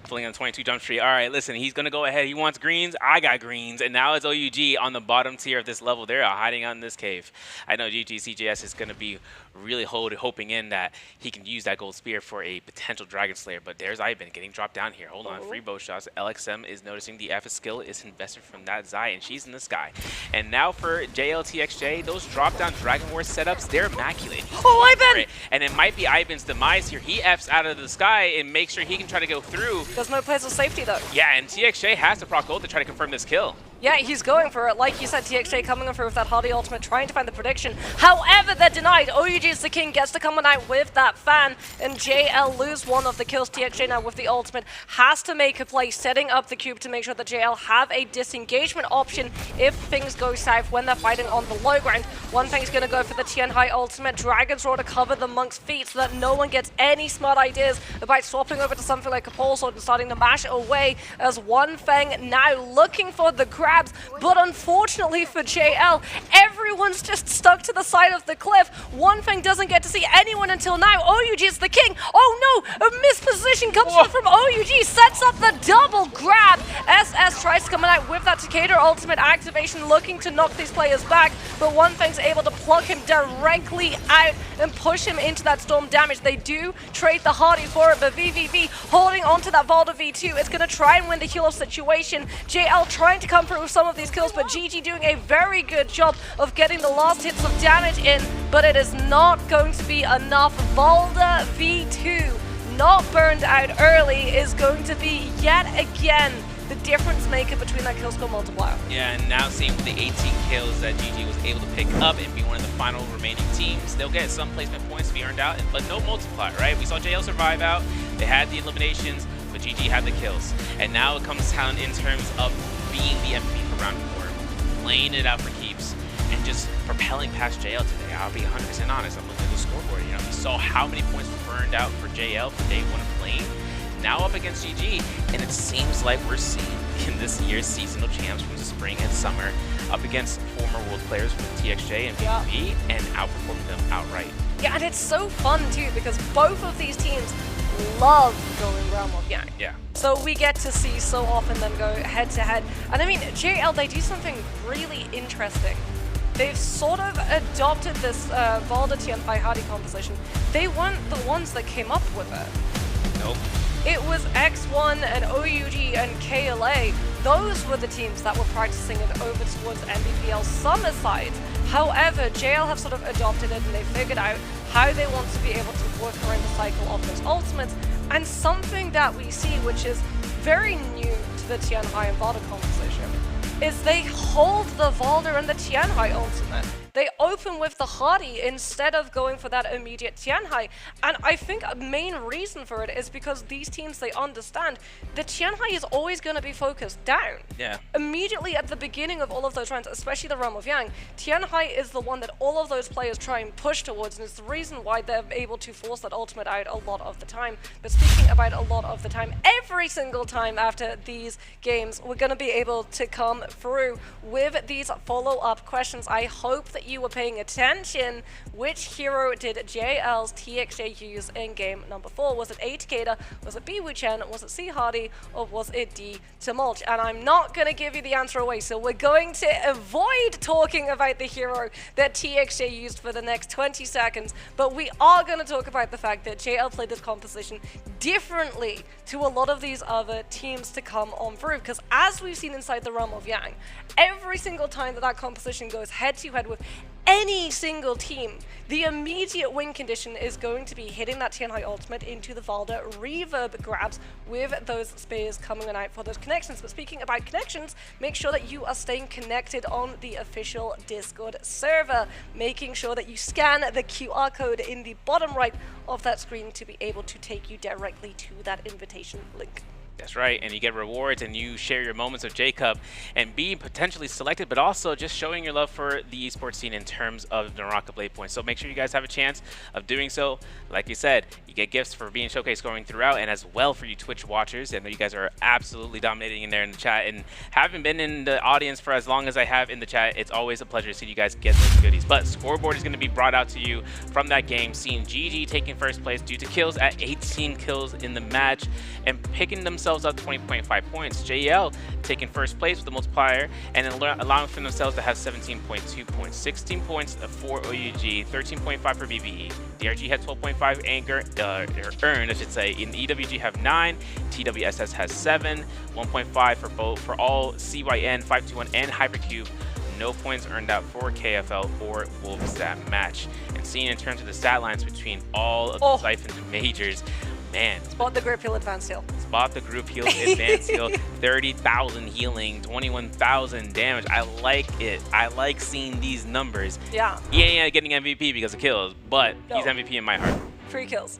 S9: pulling on 22 Jump Street. All right, listen, he's gonna go ahead. He wants greens. I got greens, and now it's OUG on the bottom tier of this level. They're hiding out in this cave. I know GGCJS is gonna be really hoping in that he can use that gold spear for a potential Dragon Slayer, but there's Ivan getting dropped down here. Hold on, free bow shots. LXM is noticing the F skill is invested from that Zai, and she's in the sky. And now for JLTXJ, those drop down Dragon War setups, they're immaculate.
S20: Oh, Ivan!
S9: And it might be Ivan's demise here. He Fs out of the sky and makes sure he can try to go through.
S20: There's no place of safety though.
S9: Yeah, and TXJ has to proc gold to try to confirm this kill.
S20: Yeah, he's going for it. Like you said, TXJ coming in through with that Hardy ultimate, trying to find the prediction. However, they're denied. OUG is the king, gets to come on out with that fan, and JL lose one of the kills. TXJ now with the ultimate has to make a play, setting up the cube to make sure that JL have a disengagement option if things go south when they're fighting on the low ground. One thing's going to go for the Tianhai ultimate, Dragon's Roar to cover the Monk's feet so that no one gets any smart ideas about swapping over to something like a pole sword and starting to mash away, as One Feng now looking for the grabs. But unfortunately for JL, everyone's just stuck to the side of the cliff. One Feng doesn't get to see anyone until now. OUG is the king. Oh no, a misposition comes from OUG, sets up the double grab. SS tries to come out with that Takeda ultimate activation, looking to knock these players back, but One Feng's able to pluck him directly out and push him into that storm damage. They do trade the Hardy for it, but VVV holding onto that Valda V2. It's going to try and win the heal-off situation. JL trying to come through with some of these kills, but GG doing a very good job of getting the last hits of damage in, but it is not going to be enough. Valda V2, not burned out early, is going to be yet again the difference maker between that kill score multiplier.
S9: Yeah, and now seeing with the 18 kills that GG was able to pick up and be one of the final remaining teams, they'll get some placement points to be earned out, but no multiplier, right? We saw JL survive out, they had the eliminations, but GG had the kills. And now it comes down in terms of being the MVP for round 4, playing it out for keeps, and just propelling past JL today. I'll be 100% honest, I'm looking at the scoreboard, you know, we saw how many points were burned out for JL for day 1 of playing. Now up against GG, and it seems like we're seeing in this year's seasonal champs from the spring and summer up against former world players from TXJ and PvP and outperforming them outright.
S20: Yeah, and it's so fun too because both of these teams love going Realm of Yang.
S9: Yeah.
S20: So we get to see so often them go head to head. And I mean, JL, they do something really interesting. They've sort of adopted this Valda Tianhai Hardy composition. They weren't the ones that came up with it.
S9: Nope.
S20: It was X1 and OUG and KLA. Those were the teams that were practicing it over towards MVPL summer side. However, JL have sort of adopted it and they figured out how they want to be able to work around the cycle of those ultimates. And something that we see, which is very new to the Tianhai and Valda composition, is they hold the Valda and the Tianhai ultimate. They open with the Hardy instead of going for that immediate Tianhai. And I think a main reason for it is because these teams, they understand the Tianhai is always going to be focused down.
S9: Yeah.
S20: Immediately at the beginning of all of those rounds, especially the Realm of Yang, Tianhai is the one that all of those players try and push towards, and it's the reason why they're able to force that ultimate out a lot of the time. But speaking about a lot of the time, every single time after these games, we're going to be able to come through with these follow-up questions. I hope that that you were paying attention, which hero did JL's TXJ use in game number 4? Was it A Takeda, was it B Wu-Chen, was it C Hardy, or was it D Tumult? And I'm not going to give you the answer away, so we're going to avoid talking about the hero that TXJ used for the next 20 seconds, but we are going to talk about the fact that JL played this composition differently to a lot of these other teams to come on through, because as we've seen inside the realm of Yang, every single time that composition goes head-to-head with any single team, the immediate win condition is going to be hitting that Tianhai ultimate into the Valda reverb grabs with those spears coming out for those connections. But speaking about connections, make sure that you are staying connected on the official Discord server, making sure that you scan the QR code in the bottom right of that screen to be able to take you directly to that invitation link.
S9: That's right, and you get rewards and you share your moments of Jacob and being potentially selected, but also just showing your love for the esports scene in terms of NARAKA BLADEPOINT. So make sure you guys have a chance of doing so. Like you said, you get gifts for being showcased going throughout, and as well for you Twitch watchers. I know you guys are absolutely dominating in there in the chat, and having been in the audience for as long as I have in the chat, it's always a pleasure to see you guys get those goodies. But scoreboard is going to be brought out to you from that game, seeing GG taking first place due to kills at 18 kills in the match and picking themselves up 20.5 points. JL taking first place with the multiplier and then allowing for themselves to have 17.2 points. 16 points for OUG, 13.5 for BBE. DRG had 12.5 anger earned, I should say. In EWG have 9, TWSS has 7, 1.5 for both for all CYN, 521 and Hypercube. No points earned out for KFL or Wolves that match. And seeing in terms of the stat lines between all of the Siphons and Majors, man.
S20: Spot the group heal advanced heal.
S9: Spot the group heal advanced heal. 30,000 healing, 21,000 damage. I like it. I like seeing these numbers.
S20: Yeah.
S9: He ain't getting MVP because of kills, but he's MVP in my heart.
S20: 3 kills.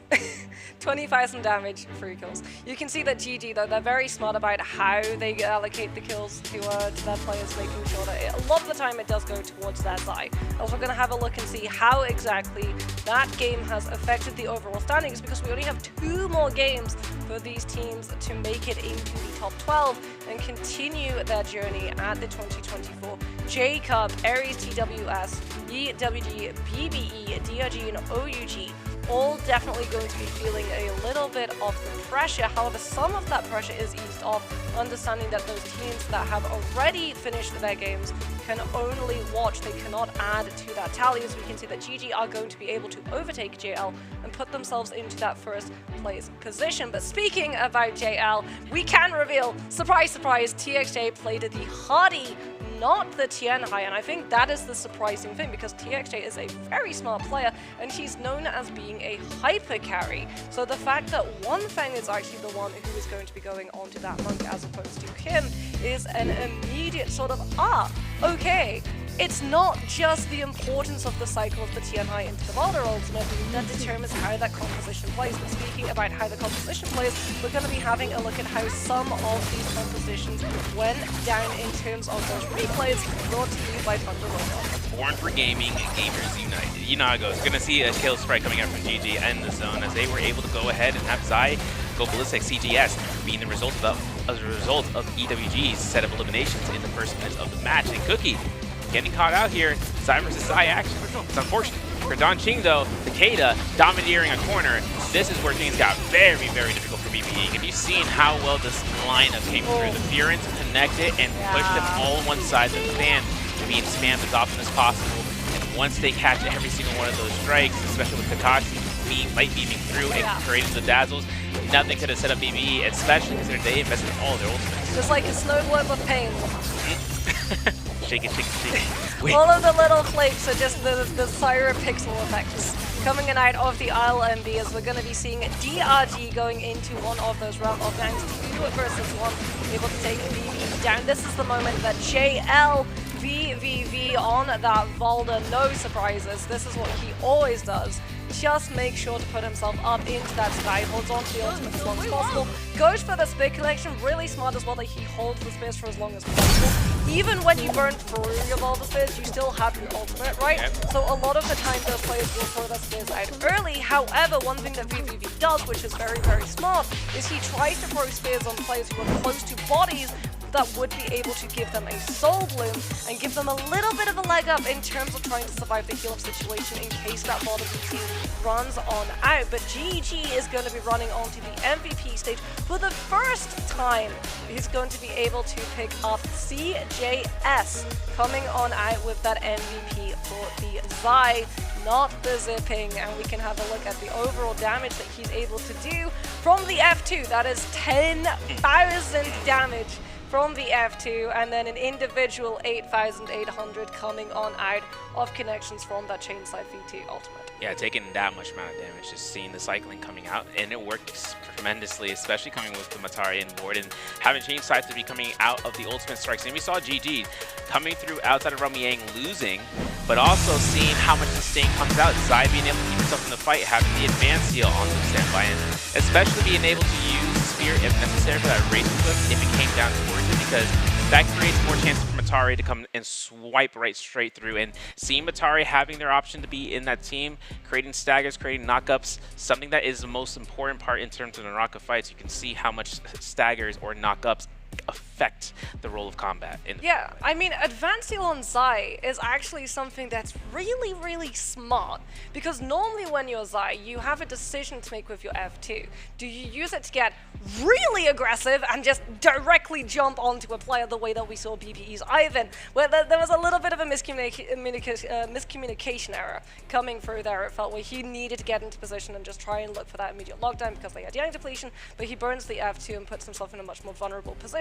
S20: 20,000 damage, 3 kills. You can see that GG, though, they're very smart about how they allocate the kills to their players, making sure that a lot of the time it does go towards their side. Also, we're going to have a look and see how exactly that game has affected the overall standings, because we only have 2 more games for these teams to make it into the top 12 and continue their journey at the 2024 J Cup. Aries, TWS, EWG, BBE, DRG, and OUG all definitely going to be feeling a little bit of the pressure. However, some of that pressure is eased off, understanding that those teams that have already finished their games can only watch, they cannot add to that tally, as we can see that GG are going to be able to overtake JL and put themselves into that first place position. But speaking about JL, we can reveal, surprise, surprise, TXJ played the Hardy, not the Tianhai, and I think that is the surprising thing, because TXJ is a very smart player and he's known as being a hyper carry. So the fact that One Fang is actually the one who is going to be going onto that monk as opposed to him is an immediate sort of, okay, it's not just the importance of the cycle of the Tianhai into the Valda ultimate that determines how that composition plays. But speaking about how the composition plays, we're going to be having a look at how some of these compositions went down in terms of those replays brought to you by Underworld.
S9: Born for gaming, gamers united. You know how it goes. Going to see a kill strike coming out from GG and the zone, as they were able to go ahead and have Zai go ballistic. CGS being the result of EWG's set of eliminations in the first minutes of the match. And Cookie getting caught out here. Zai versus Zai action. It's unfortunate. For Don Ching, though, Takeda domineering a corner. This is where things got very, very difficult for BBE. Have you seen how well this lineup came through? The Furence connected and pushed them all on one side. The fan being spammed as often as possible. And once they catch every single one of those strikes, especially with Kakashi light beaming through and creating the dazzles, nothing could have set up BBE, especially considering they invested all their ultimates.
S20: Just like a snow globe of pain.
S9: Shake it, shake it, shake it. Wait.
S20: All of the little flakes are just the Syra pixel effects coming in out of the ILMB, as we're going to be seeing DRG going into one of those Realm of Gangs 2 versus 1, able to take BB down. This is the moment that JL VVV on that Valda, no surprises. This is what he always does. Just make sure to put himself up into that sky, holds on to the ultimate as long as possible, goes for the spear collection, really smart as well that he holds the spears for as long as possible. Even when you burn through your Valda spears, you still have your ultimate, right? So a lot of the time those players will throw their spears out early. However, one thing that VVV does, which is very, very smart, is he tries to throw spears on players who are close to bodies that would be able to give them a soul bloom and give them a little bit of a leg up in terms of trying to survive the heal-up situation in case that bottom team runs on out. But GG is going to be running onto the MVP stage for the first time. He's going to be able to pick up CJS coming on out with that MVP for the Zai, not the zipping, and we can have a look at the overall damage that he's able to do from the F2. That is 10,000 damage from the F2, and then an individual 8,800 coming on out of connections from that Chainside VT ultimate.
S9: Yeah, taking that much amount of damage, just seeing the cycling coming out, and it works tremendously, especially coming with the Matari inboard and having Chainside to be coming out of the ultimate strikes. And we saw GG coming through outside of Romyang losing, but also seeing how much sustain comes out. Zai being able to keep himself in the fight, having the advance heal on the standby, and especially being able to use Spear if necessary for that racing whip if it came down towards it, because that creates more chances for Matari to come and swipe right straight through. And seeing Matari having their option to be in that team, creating staggers, creating knockups, something that is the most important part in terms of NARAKA fights. You can see how much staggers or knockups affect the role of combat.
S20: Yeah, I mean, advanced heal on Zai is actually something that's really, really smart, because normally when you're Zai, you have a decision to make with your F2. Do you use it to get really aggressive and just directly jump onto a player the way that we saw BPE's Ivan, where there was a little bit of a miscommunication error coming through there. It felt where he needed to get into position and just try and look for that immediate lockdown because they had Yang depletion, but he burns the F2 and puts himself in a much more vulnerable position.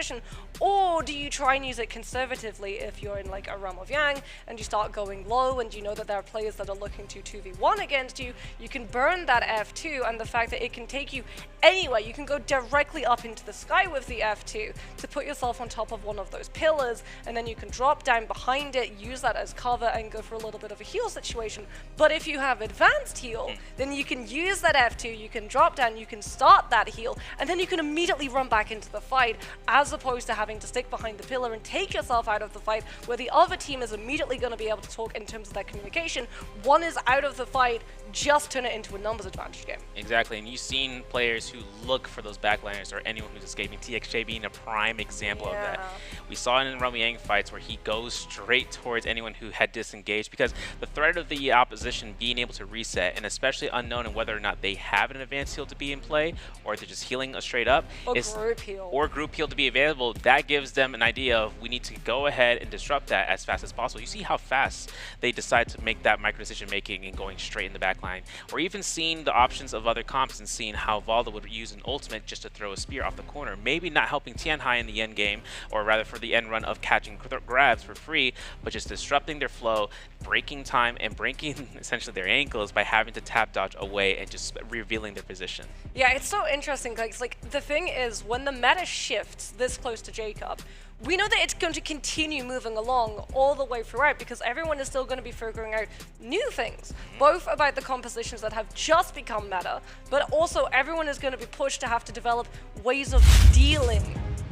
S20: Or do you try and use it conservatively if you're in like a realm of Yang and you start going low and you know that there are players that are looking to 2v1 against you? You can burn that F2, and the fact that it can take you anywhere, you can go directly up into the sky with the F2 to put yourself on top of one of those pillars, and then you can drop down behind it, use that as cover, and go for a little bit of a heal situation. But if you have advanced heal, then you can use that F2, you can drop down, you can start that heal, and then you can immediately run back into the fight, as opposed to having to stick behind the pillar and take yourself out of the fight, where the other team is immediately going to be able to talk in terms of that communication. One is out of the fight, just turn it into a numbers advantage game.
S9: Exactly, and you've seen players who look for those backliners or anyone who's escaping, TXJ being a prime example of that. We saw it in Romyang fights where he goes straight towards anyone who had disengaged, because the threat of the opposition being able to reset, and especially unknown in whether or not they have an advanced heal to be in play, or they're just healing a straight up, or group heal to be available, that gives them an idea of we need to go ahead and disrupt that as fast as possible. You see how fast they decide to make that micro decision making and going straight in the back line, or even seeing the options of other comps and seeing how Valda would use an ultimate just to throw a spear off the corner, maybe not helping Tianhai in the end game, or rather for the end run of catching grabs for free, but just disrupting their flow, breaking time, and breaking essentially their ankles by having to tap dodge away and just revealing their position.
S20: Yeah, it's so interesting, guys. Like, the thing is, when the meta shifts this close to Jacob, we know that it's going to continue moving along all the way throughout, because everyone is still going to be figuring out new things, both about the compositions that have just become meta, but also everyone is going to be pushed to have to develop ways of dealing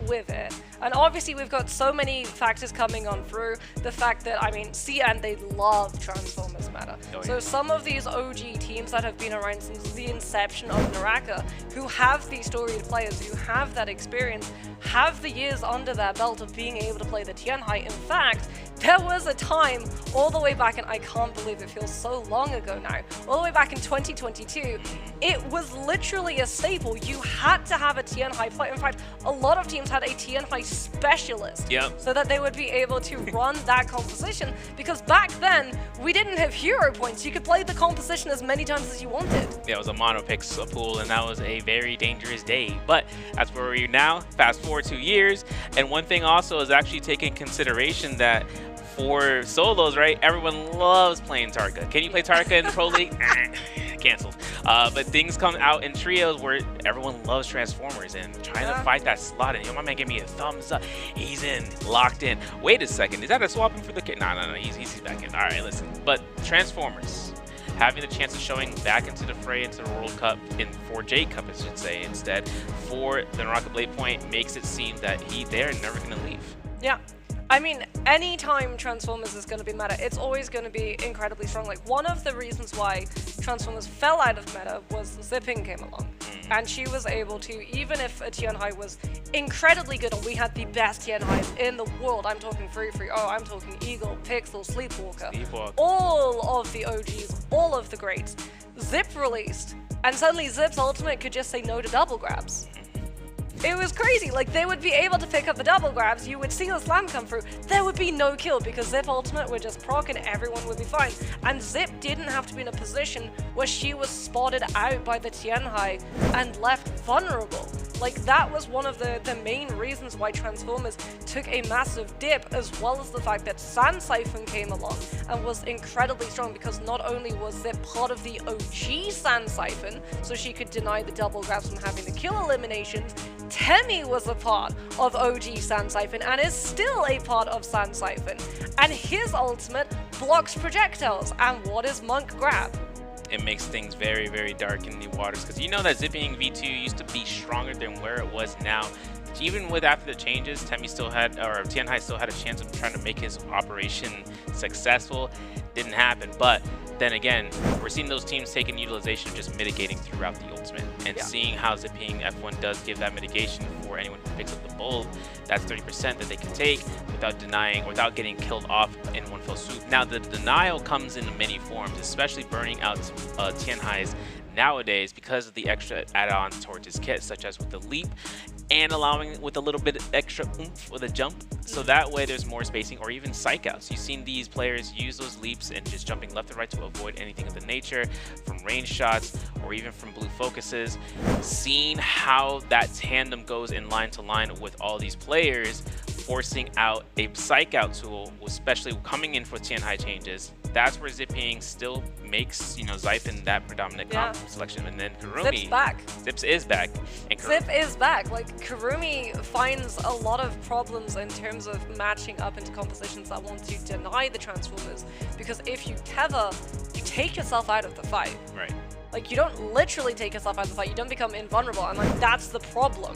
S20: with it. And obviously we've got so many factors coming on through. The fact that, I mean, CN, they love Transformers meta. So some of these OG teams that have been around since the inception of NARAKA, who have these storied players, who have that experience, have the years under their belt of being able to play the Tianhai. In fact, there was a time all the way back, and I can't believe it feels so long ago now, all the way back in 2022, it was literally a staple. You had to have a Tianhai player. In fact, a lot of teams had a Tianhai specialist, so that they would be able to run that composition, because back then we didn't have hero points. You could play the composition as many times as you wanted.
S9: Yeah, it was a mono picks pool, and that was a very dangerous day. But that's where we are now. Fast forward 2 years, and one thing also is actually taking consideration that for solos, right, everyone loves playing Tarka. Can you play Tarka in the Pro League? Canceled. But things come out in trios where everyone loves Transformers and trying to fight that slot. And yo, my man gave me a thumbs up. He's in, locked in. Wait a second, is that a swapping for the kid? No, he's back in. All right, listen. But Transformers, having the chance of showing back into the fray, into the World Cup, in 4J Cup, I should say, instead, for the NARAKA BLADEPOINT, makes it seem that they're never going to leave.
S20: Yeah. I mean, anytime Transformers is going to be meta, it's always going to be incredibly strong. Like, one of the reasons why Transformers fell out of meta was the zipping came along. And she was able to, even if a Tianhai was incredibly good and we had the best Tianhais in the world, I'm talking Free, oh, I'm talking Eagle, Pixel, Sleepwalker, all of the OGs, all of the greats, Zip released, and suddenly Zip's ultimate could just say no to double grabs. It was crazy, like they would be able to pick up the double grabs, you would see the slam come through, there would be no kill because Zip ultimate would just proc and everyone would be fine. And Zip didn't have to be in a position where she was spotted out by the Tianhai and left vulnerable. Like that was one of the main reasons why Transformers took a massive dip, as well as the fact that Sand Siphon came along and was incredibly strong because not only was Zip part of the OG Sand Siphon, so she could deny the double grabs from having the kill eliminations, Temmie was a part of OG Sand Siphon and is still a part of Sand Siphon. And his ultimate blocks projectiles. And what is Monk grab?
S9: It makes things very, very dark in the waters because you know that zipping V2 used to be stronger than where it was now. Even with after the changes, Tianhai still had a chance of trying to make his operation successful. Didn't happen, but then again, we're seeing those teams taking utilization, just mitigating throughout the ultimate, and seeing how zipping F1 does give that mitigation for anyone who picks up the bulb. That's 30% that they can take without denying, without getting killed off in one fell swoop. Now the denial comes in many forms, especially burning out Tianhai's nowadays because of the extra add-ons towards his kit, such as with the leap and allowing with a little bit of extra oomph with a jump, so that way there's more spacing, or even psych outs. You've seen these players use those leaps and just jumping left and right to avoid anything of the nature from range shots or even from blue focuses. Seeing how that tandem goes in line to line with all these players, forcing out a psych out tool, especially coming in for Tianhai changes, that's where zipping still makes, you know, Xiphon that predominant comp selection. And then Kurumi,
S20: Zip's back.
S9: Zips is back. And
S20: Zip is back. Like Kurumi finds a lot of problems in terms of matching up into compositions that want to deny the Transformers, because if you tether, you take yourself out of the fight.
S9: Right.
S20: Like you don't literally take yourself out of the fight, you don't become invulnerable, and like that's the problem.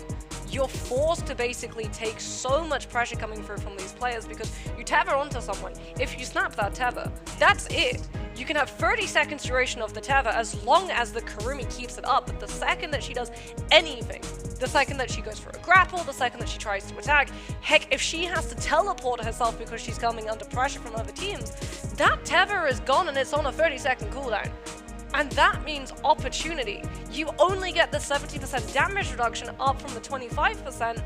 S20: You're forced to basically take so much pressure coming through from these players because you tether onto someone. If you snap that tether, that's it. You can have 30 seconds duration of the tether as long as the Kurumi keeps it up, but the second that she does anything, the second that she goes for a grapple, the second that she tries to attack, heck, if she has to teleport herself because she's coming under pressure from other teams, that tether is gone and it's on a 30-second cooldown. And that means opportunity. You only get the 70% damage reduction up from the 25%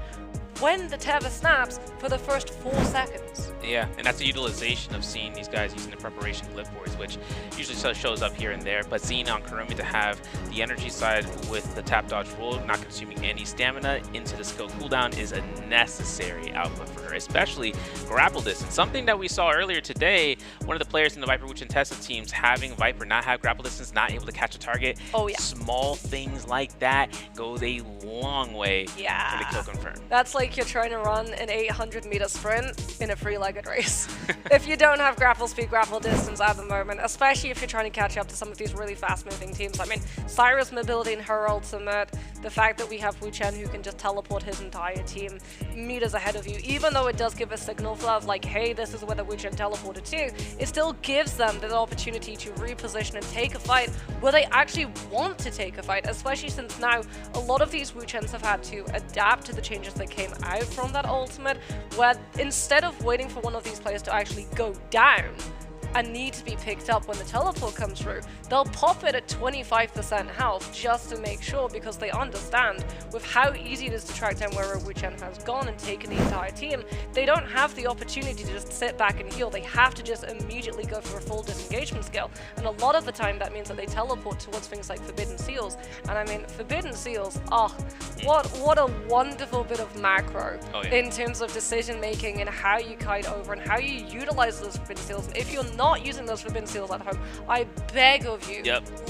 S20: when the tether snaps for the first 4 seconds.
S9: Yeah, and that's the utilization of seeing these guys using the preparation clipboards, which usually shows up here and there, but seeing on Kurumi to have the energy side with the tap dodge rule, not consuming any stamina into the skill cooldown is a necessary output for her, especially grapple distance. Something that we saw earlier today, one of the players in the Viper Wuchen Tesla teams having Viper not have grapple distance, not able to catch a target.
S20: Oh yeah.
S9: Small things like that goes a long way for the kill confirm.
S20: That's like you're trying to run an 800-meter sprint in a three-legged race. If you don't have grapple speed, grapple distance at the moment, especially if you're trying to catch up to some of these really fast-moving teams. I mean, Cyrus mobility in her ultimate, the fact that we have Wu Chen who can just teleport his entire team meters ahead of you, even though it does give a signal flow of like, hey, this is where the Wu Chen teleported to, it still gives them the opportunity to reposition and take a fight where they actually want to take a fight, especially since now a lot of these Wu Chens have had to adapt to the changes that came out from that ultimate, where instead of waiting for one of these players to actually go down and need to be picked up when the teleport comes through, they'll pop it at 25% health just to make sure, because they understand with how easy it is to track down where a Wu Chen has gone and taken the entire team, they don't have the opportunity to just sit back and heal. They have to just immediately go for a full disengagement skill, and a lot of the time that means that they teleport towards things like Forbidden Seals. And I mean, Forbidden Seals, what a wonderful bit of macro in terms of decision making and how you kite over and how you utilize those Forbidden Seals. And if you're not using those Forbidden Seals at home, I beg of you,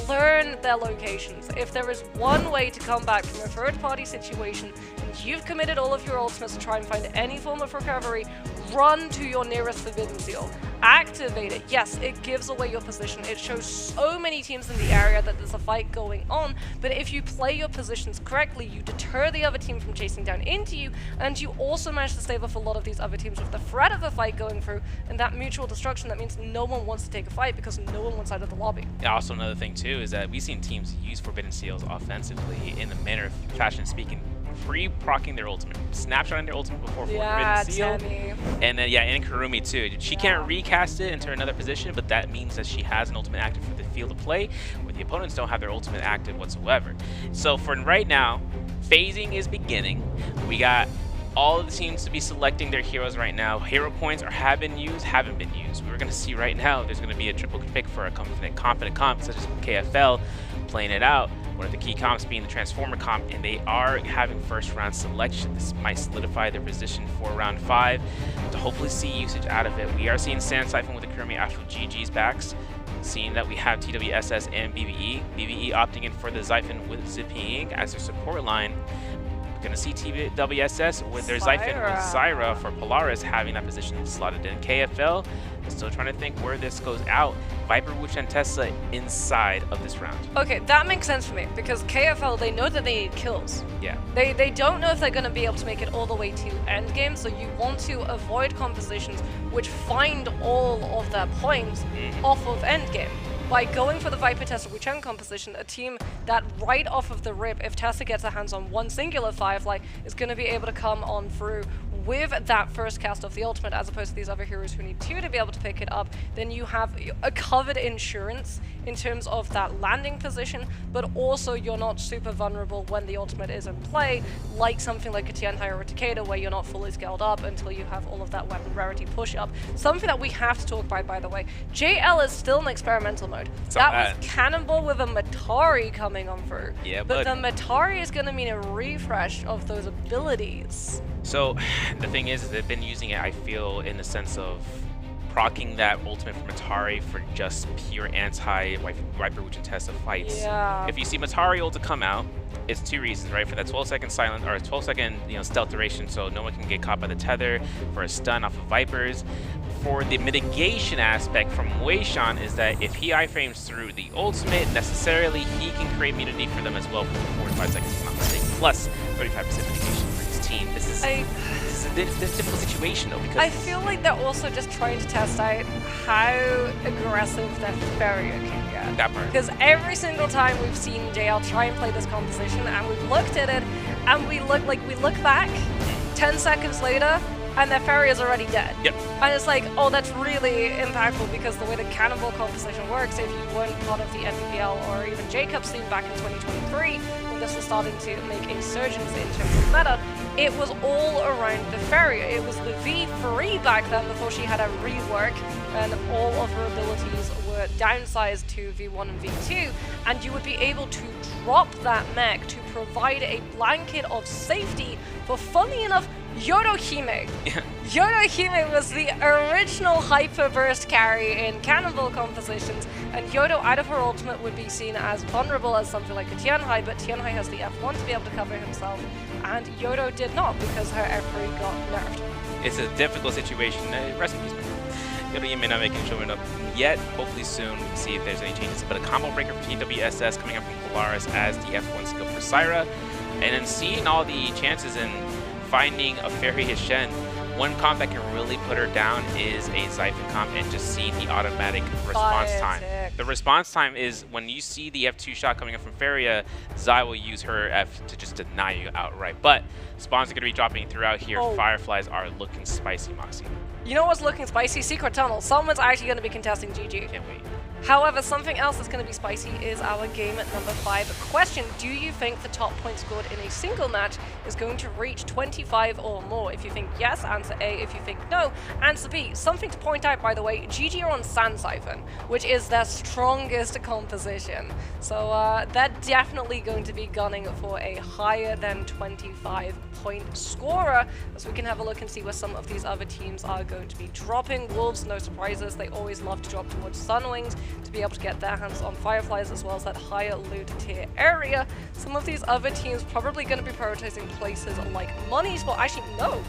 S20: learn their locations. If there is one way to come back from a third-party situation and you've committed all of your ultimates to try and find any form of recovery, run to your nearest Forbidden Seal. Activate it. Yes, it gives away your position. It shows so many teams in the area that there's a fight going on, but if you play your positions correctly, you deter the other team from chasing down into you, and you also manage to stave off a lot of these other teams with the threat of a fight going through, and that mutual destruction, that means no one wants to take a fight because no one wants out of the lobby.
S9: Yeah, also another thing too is that we've seen teams use Forbidden Seals offensively in the manner of fashion speaking, pre-proccing their ultimate, snapshotting their ultimate before Forbidden Seal.
S20: Tammy.
S9: And then, yeah, and Kurumi too. She can't recast it into another position, but that means that she has an ultimate active for the field of play, where the opponents don't have their ultimate active whatsoever. So for right now, phasing is beginning. We got all of the teams to be selecting their heroes right now. Hero points have been used, haven't been used. We're going to see right now there's going to be a triple pick for a confident comp, such as KFL, playing it out. One of the key comps being the Transformer comp, and they are having first round selection. This might solidify their position for round 5 to hopefully see usage out of it. We are seeing Sand Siphon with the Kurumi after GG's backs, seeing that we have TWSS and BBE. BBE opting in for the Xiphon with Zipping as their support line. We're going to see TWSS with their Xiphon with Zyra for Polaris having that position slotted in. KFL still trying to think where this goes out. Viper, Wuch, and Tessa inside of this round.
S20: Okay, that makes sense for me, because KFL, they know that they need kills.
S9: Yeah.
S20: They don't know if they're going to be able to make it all the way to endgame, so you want to avoid compositions which find all of their points off of endgame. By going for the Viper Tessa Wuchen composition, a team that right off of the rip, if Tessa gets her hands on one singular Firefly, is going to be able to come on through with that first cast of the ultimate, as opposed to these other heroes who need two to be able to pick it up. Then you have a covered insurance in terms of that landing position, but also you're not super vulnerable when the ultimate is in play, like something like a Tiantai or a Takeda, where you're not fully scaled up until you have all of that weapon rarity push up. Something that we have to talk about, by the way, JL is still in experimental mode. That was Cannonball with a Matari coming on through.
S9: Yeah,
S20: but the Matari is going to mean a refresh of those abilities.
S9: So the thing is they've been using it, I feel, in the sense of proccing that ultimate from Matari for just pure anti-Viper Wuch and Tessa fights.
S20: Yeah.
S9: If you see Matari ult to come out, it's two reasons, right? For that 12-second silent or 12-second, stealth duration, so no one can get caught by the tether, for a stun off of Vipers. For the mitigation aspect from Weishan is that if he iframes through the ultimate, necessarily he can create immunity for them as well for 4 to 5 seconds, if I'm not mistaken, plus 35% mitigation for his team. This is a difficult situation though, because
S20: I feel like they're also just trying to test out how aggressive their Farrier can get.
S9: That part.
S20: Because every single time we've seen JL try and play this composition, and we've looked at it, and we look back 10 seconds later, and their Farrier's already dead.
S9: Yep.
S20: And it's like, oh, that's really impactful, because the way the Cannonball composition works, if you weren't part of the NPPL or even Jacob's scene back in 2023, when this was starting to make a surgence in terms of meta, it was all around the Farrier. It was the V3 back then, before she had a rework, and all of her abilities were downsized to V1 and V2, and you would be able to drop that mech to provide a blanket of safety for, funny enough, Yodohime.
S9: Yeah.
S20: Yodohime was the original hyper burst carry in Cannonball compositions, and Yodo out of her ultimate would be seen as vulnerable as something like a Tianhai, but Tianhai has the F1 to be able to cover himself, and Yodo did not, because her F3 got nerfed.
S9: It's a difficult situation. Rest in peace, man. Yodo may not make it showing up yet. Hopefully soon we can see if there's any changes. But a combo breaker for TWSS coming up from Polaris as the F1 skill for Syra, and then seeing all the chances in finding a Fairy Hishen. One comp that can really put her down is a Xiphon comp, and just see the automatic response time. The response time is when you see the F2 shot coming up from Faria, Zai will use her F to just deny you outright. But spawns are going to be dropping throughout here.
S20: Oh.
S9: Fireflies are looking spicy, Moxie.
S20: You know what's looking spicy? Secret Tunnel. Someone's actually going to be contesting GG.
S9: Can't wait.
S20: However, something else that's going to be spicy is our game at number 5. Question, do you think the top point scored in a single match is going to reach 25 or more? If you think yes, answer A. If you think no, answer B. Something to point out, by the way, GG are on Sand Siphon, which is their strongest composition. So they're definitely going to be gunning for a higher than 25 point scorer, as we can have a look and see where some of these other teams are going to be dropping. Wolves, no surprises, they always love to drop towards Sunwings. to be able to get their hands on Fireflies as well as that higher loot tier area. Some of these other teams probably going to be prioritizing places like Monies, but actually no.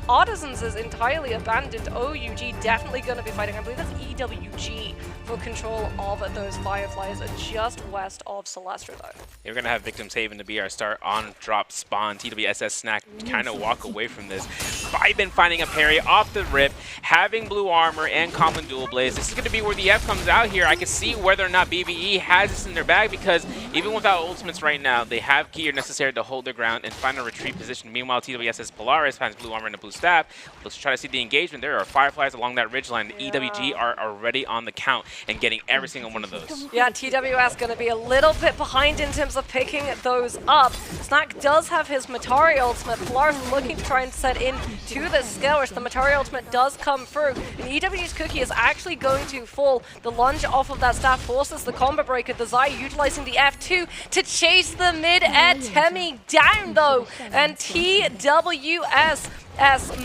S20: Artisans is entirely abandoned. OUG definitely going to be fighting. I believe that's EWG for control of those Fireflies just west of Celestra though.
S9: We're going to have Victims Haven to be our start on drop spawn. TWSS Snack kind of walk away from this. Vibin finding a parry off the rip, having blue armor and common dual blaze. This is going to be where the F comes out here. I can see whether or not BBE has this in their bag because even without ultimates right now, they have gear necessary to hold their ground and find a retreat position. Meanwhile, TWSS Polaris finds blue armor and a blue staff. Let's try to see the engagement. There are Fireflies along that ridgeline. The EWG are already on the count and getting every single one of those.
S20: Yeah, TWS going to be a little bit behind in terms of picking those up. Snack does have his Matari ultimate. Polaris looking to try and set in to the Skirmish. The Matari ultimate does come through, and EWG's Cookie is actually going to fall. The lunge off of that staff forces the combo breaker. The Zai utilizing the F2 to chase the mid-air Temi down though, and TWS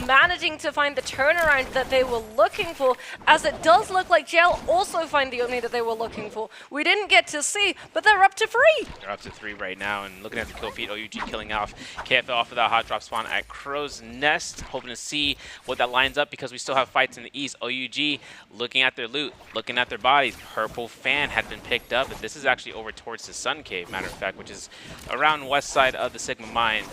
S20: managing to find the turnaround that they were looking for, as it does look like JL also find the opening that they were looking for. We didn't get to see, but they're up to 3.
S9: They're up to 3 right now, and looking at the kill feed, OUG killing off KFL off of that hot drop spawn at Crow's Nest, hoping to see what that lines up because we still have fights in the east. OUG looking at their loot, looking at their bodies. Purple Fan had been picked up, but this is actually over towards the Sun Cave, matter of fact, which is around west side of the Sigma Mine.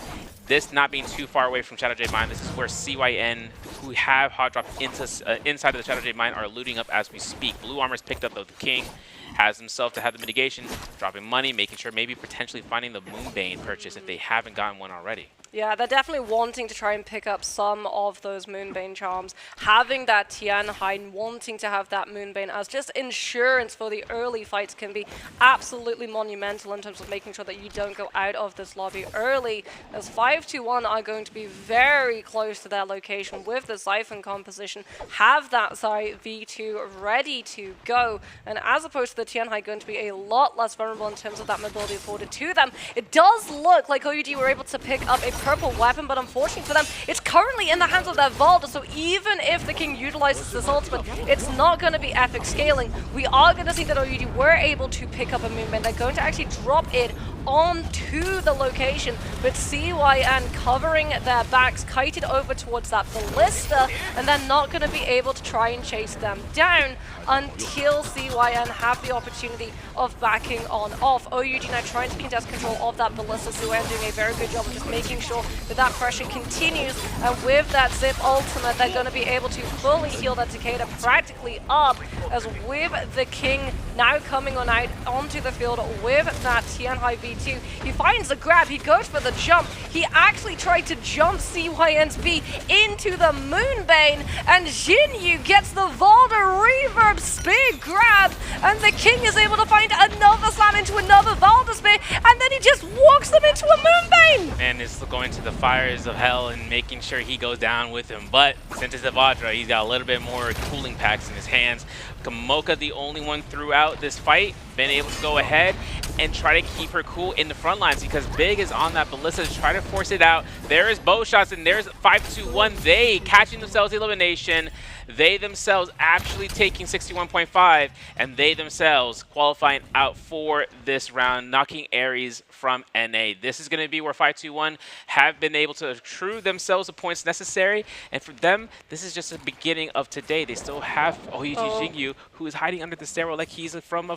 S9: This not being too far away from Shadow J Mine, this is where CYN, who have hot dropped inside of the Shadow J Mine, are looting up as we speak. Blue Armor's picked up though. The King has himself to have the mitigation, dropping money, making sure maybe potentially finding the Moonbane purchase if they haven't gotten one already.
S20: Yeah, they're definitely wanting to try and pick up some of those Moonbane charms. Having that Tianhai, wanting to have that Moonbane as just insurance for the early fights can be absolutely monumental in terms of making sure that you don't go out of this lobby early, as 521 are going to be very close to their location with the Siphon composition, have that Zai V2 ready to go, and as opposed to the Tianhai going to be a lot less vulnerable in terms of that mobility afforded to them. It does look like OUG were able to pick up a purple weapon, but unfortunately for them, it's currently in the hands of their Valda, so even if the King utilizes this ultimate, it's not going to be epic scaling. We are going to see that OUG were able to pick up a movement. They're going to actually drop it onto the location, but CYN covering their backs, kited over towards that ballista, and they're not going to be able to try and chase them down until CYN have the opportunity of backing on off. OUG now trying to contest control of that ballista. CYN doing a very good job of just making sure that that pressure continues, and with that Zip ultimate, they're going to be able to fully heal that Takeda practically up, as with the King now coming on out onto the field with that Tianhai V2. He finds the grab, he goes for the jump. He actually tried to jump CYN's B into the Moonbane, and Jinyu gets the Valda Reverb Spear grab, and the King is able to find another slam into another Valda Spear, and then he just walks them into a Moonbane!
S9: And is going to the fires of hell and making sure he goes down with him. But since it's a Vajra, he's got a little bit more cooling packs in his hands. Kamoka, the only one throughout this fight, been able to go ahead and try to keep her cool in the front lines because Big is on that ballista to try to force it out. There is bow shots, and there's 5-2-1. They catching themselves elimination. They themselves actually taking 61.5, and they themselves qualifying out for this round, knocking Ares from NA. This is going to be where 5-2-1 have been able to accrue themselves the points necessary, and for them, this is just the beginning of today. They still have OUG Jingyu, who is hiding under the stairwell like he's from a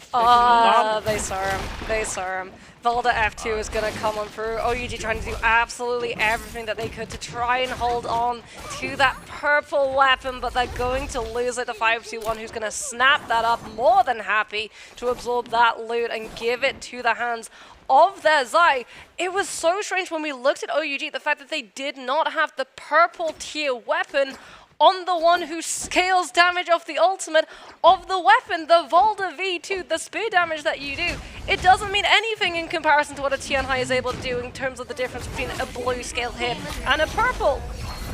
S20: they saw him. They saw him. Valda F2 is going to come on through. OUG trying to do absolutely everything that they could to try and hold on to that purple weapon, but they're going to lose it to 5-2-1, who's going to snap that up, more than happy to absorb that loot and give it to the hands of their Zai. It was so strange when we looked at OUG, the fact that they did not have the purple tier weapon on the one who scales damage off the ultimate of the weapon, the Valda V2, the spear damage that you do. It doesn't mean anything in comparison to what a Tianhai is able to do in terms of the difference between a blue scale hit and a purple.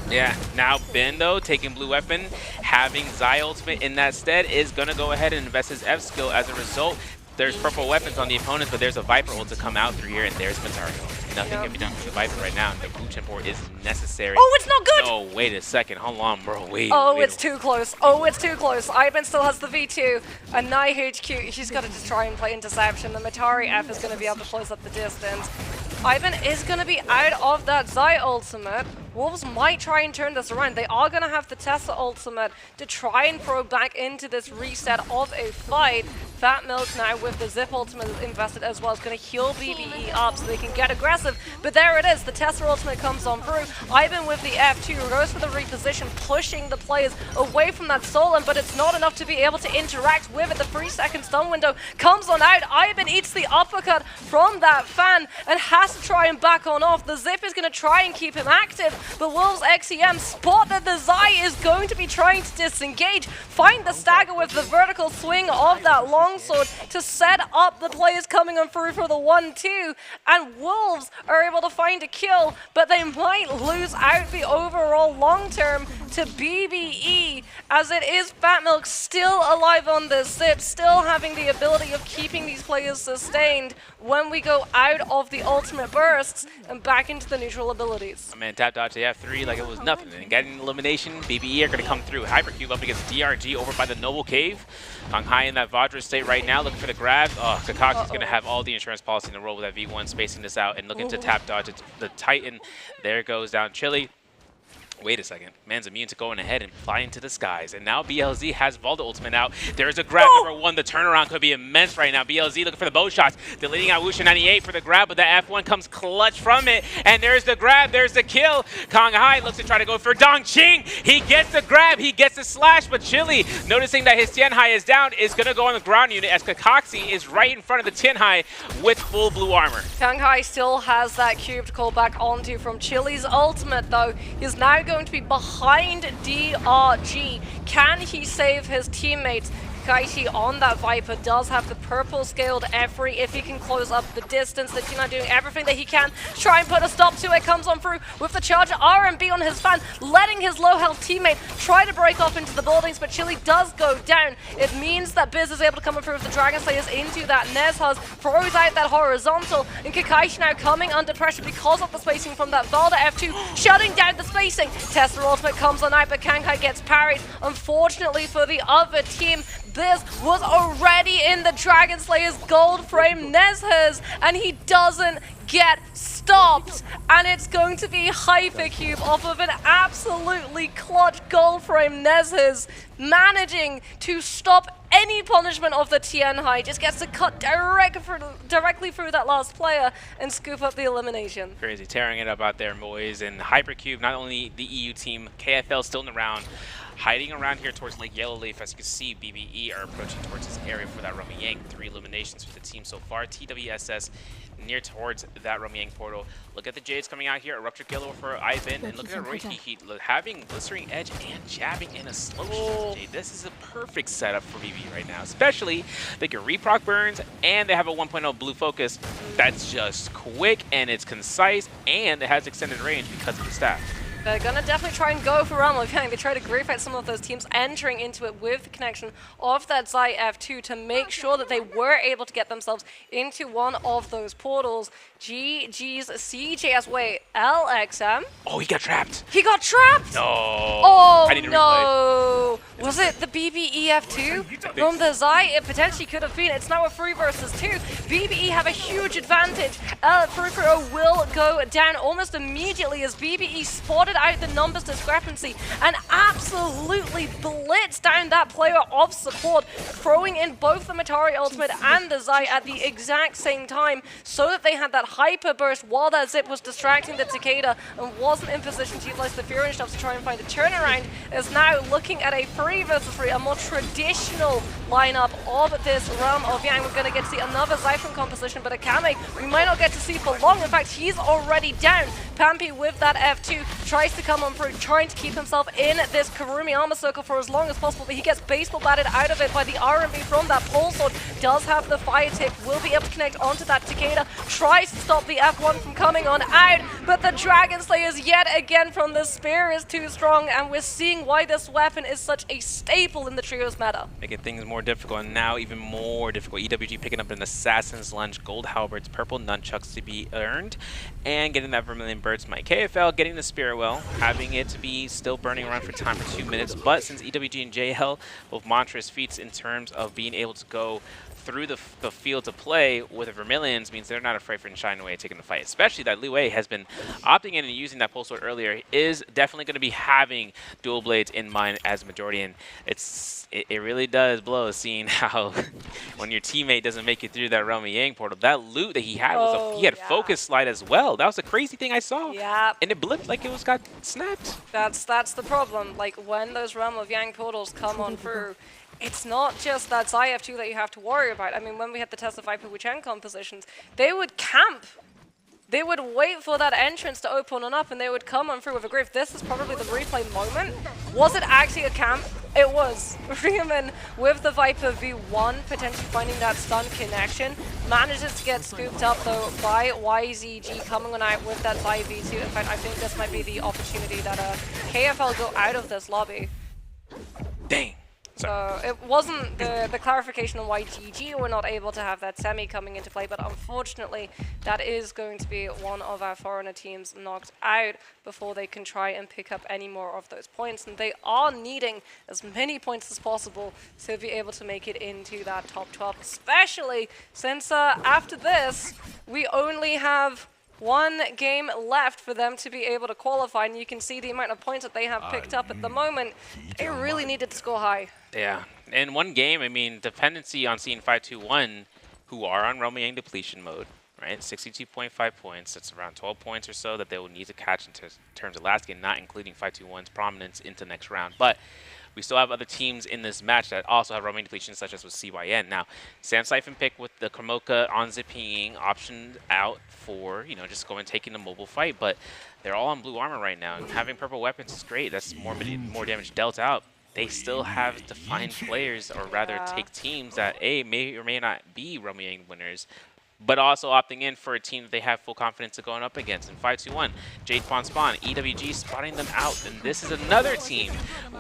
S9: Yeah, now Ben, though, taking blue weapon, having Zai ultimate in that stead, is going to go ahead and invest his F skill. As a result, there's purple weapons on the opponents, but there's a Viper ult to come out through here, and there's Matari. Nothing can be done for the Viper right now. The blue import is necessary.
S20: Oh, it's not good!
S9: No, wait a second. Hold on, bro. Wait.
S20: Oh,
S9: wait.
S20: it's too close. Oh, it's too close. Ivan still has the V2. And now HQ, she's got to just try and play interception. The Matari F is going to be able to close up the distance. Ivan is going to be out of that Zai ultimate. Wolves might try and turn this around. They are going to have the Tesla ultimate to try and throw back into this reset of a fight. Fat Milk now with the Zip ultimate invested as well is going to heal BBE up so they can get aggressive. But there it is. The Tesla ultimate comes on through. Ivan with the F2 goes for the reposition, pushing the players away from that Stolen, but it's not enough to be able to interact with it. The 3-second stun window comes on out. Ivan eats the uppercut from that fan and has to try and back on off. The Zip is going to try and keep him active, but Wolves XEM spot that the Zai is going to be trying to disengage, find the stagger with the vertical swing of that longsword to set up the players coming on through for the 1-2, and Wolves are able to find a kill, but they might lose out the overall long term to BBE, as it is Fat Milk still alive on this Zip, still having the ability of keeping these players sustained when we go out of the ultimate bursts and back into the neutral abilities.
S9: Oh, man, tap dodge the F3 like it was nothing. And getting elimination, BBE are going to come through. Hypercube up against DRG over by the Noble Cave. Kong Hai in that Vajra state right now, looking for the grab. Oh, Kakaxi's going to have all the insurance policy in the roll with that V1, spacing this out and looking to tap dodge the Titan. There goes down Chili. Wait a second. Man's immune to going ahead and flying to the skies. And now BLZ has Valda ultimate out. There's a grab number one. The turnaround could be immense right now. BLZ looking for the bow shots. Deleting out Wusha 98 for the grab, but the F1 comes clutch from it. And there's the grab. There's the kill. Kong Hai looks to try to go for Dongqing. He gets the grab. He gets the slash, but Chili, noticing that his Tianhai is down, is going to go on the ground unit as Kakaxi is right in front of the Tianhai with full blue armor.
S20: Kong Hai still has that cube to call back onto from Chili's ultimate, though. He's now going to be behind DRG. Can he save his teammates? Kaishi on that Viper does have the purple scaled F3 if he can close up the distance. The team are doing everything that he can to try and put a stop to it. Comes on through with the charger RMB on his fan, letting his low health teammate try to break off into the buildings, but Chili does go down. It means that Biz is able to come through with the Dragon Slayers into that Nezhaz, throws out that horizontal, and Kakashi now coming under pressure because of the spacing from that Valda F2, shutting down the spacing. Tesla ultimate comes on out, but Kanghai gets parried. Unfortunately for the other team, Biz was already in the Dragon Slayer's gold frame Nezhaz, and he doesn't get stopped. And it's going to be Hypercube off of an absolutely clutch gold frame Nezhaz, managing to stop any punishment of the Tianhai. Just gets to cut directly through that last player and scoop up the elimination.
S9: Crazy, tearing it up out there, boys. And Hypercube, not only the EU team, KFL still in the round, hiding around here towards Lake Yellowleaf. As you can see, BBE are approaching towards this area for that Rummy 3 eliminations for the team so far. TWSS near towards that Rummy portal. Look at the Jades coming out here. A Rupture Killer for Ivan. And look at Roy Heat having Blistering Edge and jabbing in a slow Jade. This is a perfect setup for BBE right now. Especially they can reproc burns and they have a 1.0 blue focus that's just quick and it's concise and it has extended range because of the staff.
S20: They're going to definitely try and go for Rumble. They try to grief out some of those teams entering into it with the connection of that Zai F2 to make sure that they were able to get themselves into one of those portals. GG's CJS. Wait, LXM?
S9: Oh, he got trapped.
S20: He got trapped?
S9: No.
S20: Oh, no. Was it the BBE F2 from the Zai? It potentially could have been. It's now a 3 versus 2. BBE have a huge advantage. Frufro will go down almost immediately as BBE spotted out the numbers discrepancy and absolutely blitzed down that player of support, throwing in both the Matari ultimate and the Zai at the exact same time so that they had that hyper burst while that Zip was distracting the Takeda and wasn't in position to utilize the Fury and stuff to try and find a turnaround. Is now looking at a 3 versus 3, a more traditional lineup of this realm of Yang. We're going to get to see another Zyphon composition, but Akame we might not get to see for long. In fact, he's already down. Pampy with that F2 tries to come on through, trying to keep himself in this Karumi armor circle for as long as possible, but he gets baseball batted out of it by the RMB from that pole sword. Does have the fire tick, will be able to connect onto that Takeda, tries to stop the F1 from coming on out, but the Dragon Slayers yet again from the spear is too strong, and we're seeing why this weapon is such a staple in the trios meta.
S9: Making things more difficult, and now even more difficult. EWG picking up an Assassin's Lunge, gold halberds, purple nunchucks to be earned, and getting that Vermilion Bird Smite. KFL getting the Spirit Well, having it to be still burning around for time for 2 minutes, but since EWG and JL both monstrous feats in terms of being able to go through the field to play with the Vermilions, means they're not afraid for shying away and taking the fight. Especially that Liu Wei has been opting in and using that pulse sword earlier, is definitely going to be having dual blades in mind as a majority, and it really does blow seeing how when your teammate doesn't make it through that Realm of Yang portal. That loot that he had was he had focus slide as well. That was a crazy thing I saw.
S20: Yeah.
S9: And it blipped like it got snapped.
S20: That's the problem. Like when those Realm of Yang portals come on through, it's not just that IF2 that you have to worry about. I mean, when we had the Tesla Viper Wuchen compositions, they would camp. They would wait for that entrance to open on up, and they would come on through with a grave. This is probably the replay moment. Was it actually a camp? It was. Riemann with the Viper V1, potentially finding that stun connection. Manages to get scooped up, though, by YZG coming on out with that Zai V2. In fact, I think this might be the opportunity that KFL go out of this lobby.
S9: Dang.
S20: So it wasn't the clarification on why GG were not able to have that semi coming into play, but unfortunately that is going to be one of our foreigner teams knocked out before they can try and pick up any more of those points, and they are needing as many points as possible to be able to make it into that top 12, especially since after this we only have one game left for them to be able to qualify, and you can see the amount of points that they have picked up at the moment. They really needed to score high.
S9: Yeah, in one game, I mean, dependency on seeing 521, who are on Realm of Yang depletion mode, right? 62.5 points. That's around 12 points or so that they will need to catch in terms of last game, not including 521's prominence into next round. But we still have other teams in this match that also have Realm of Yang depletion, such as with CYN. Now, Sam Siphon pick with the Kramoka on zipping optioned out for, you know, just going and taking the mobile fight, but they're all on blue armor right now, and having purple weapons is great. That's more damage dealt out. They still have to find players, or rather take teams that may or may not be Realm of Yang winners, but also opting in for a team that they have full confidence of going up against. In 521, Jade Spawn, EWG spotting them out, and this is another team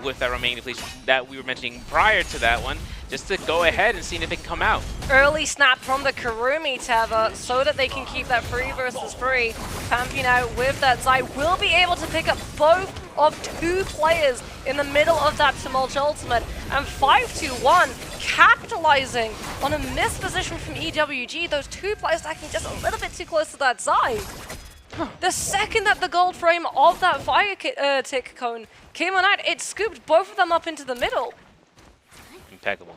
S9: with that remaining depletion that we were mentioning prior to that one, just to go ahead and see if they can come out.
S20: Early snap from the Karumi Teva so that they can keep that 3 versus 3. Pamping out with that Zai will be able to pick up both of 2 players in the middle of that Tumult Ultimate, and 521 capitalizing on a missed position from EWG. Those 2 players stacking just a little bit too close to that Zai. The second that the gold frame of that fire tick cone came on out, it scooped both of them up into the middle.
S9: Impeccable.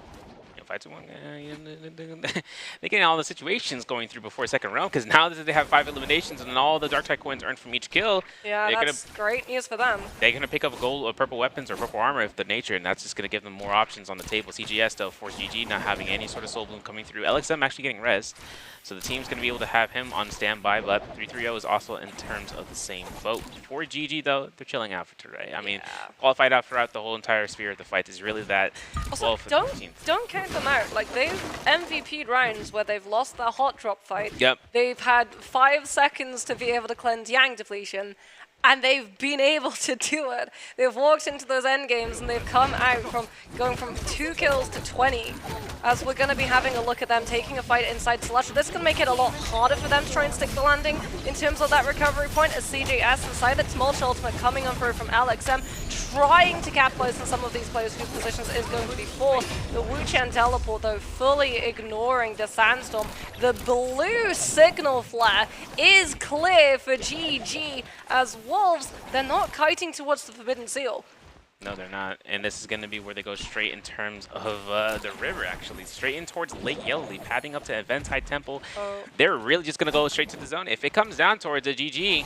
S9: 521, they're getting all the situations going through before second round, because now that they have 5 eliminations and all the Dark Tide coins earned from each kill,
S20: yeah, that's great news for them.
S9: They're going to pick up gold or purple weapons or purple armor if the nature, and that's just going to give them more options on the table. CGS, though, Force GG not having any sort of soul bloom coming through. LXM actually getting rest, so the team's going to be able to have him on standby, but 330 is also in terms of the same boat. For GG, though, they're chilling out for today. I mean, qualified out throughout the whole entire sphere of the fight is really that.
S20: Also, don't count them out. Like, they've MVP'd rounds where they've lost their hot drop fight.
S9: Yep.
S20: They've had 5 seconds to be able to cleanse Yang depletion, and they've been able to do it. They've walked into those end games and they've come out from going from 2 kills to 20. As we're going to be having a look at them taking a fight inside Celestial. This is going to make it a lot harder for them to try and stick the landing in terms of that recovery point, as CJS inside the Tumult Ultimate coming on through from LXM, trying to capitalize on some of these players whose positions is going to be forced. The Wuchen teleport, though, fully ignoring the Sandstorm. The blue signal flare is clear for GG, as Wolves, they're not kiting towards the Forbidden Seal.
S9: No, they're not. And this is going to be where they go straight in terms of the river, actually. Straight in towards Lake Yellowleaf, padding up to Eventide Temple. They're really just going to go straight to the zone. If it comes down towards a GG,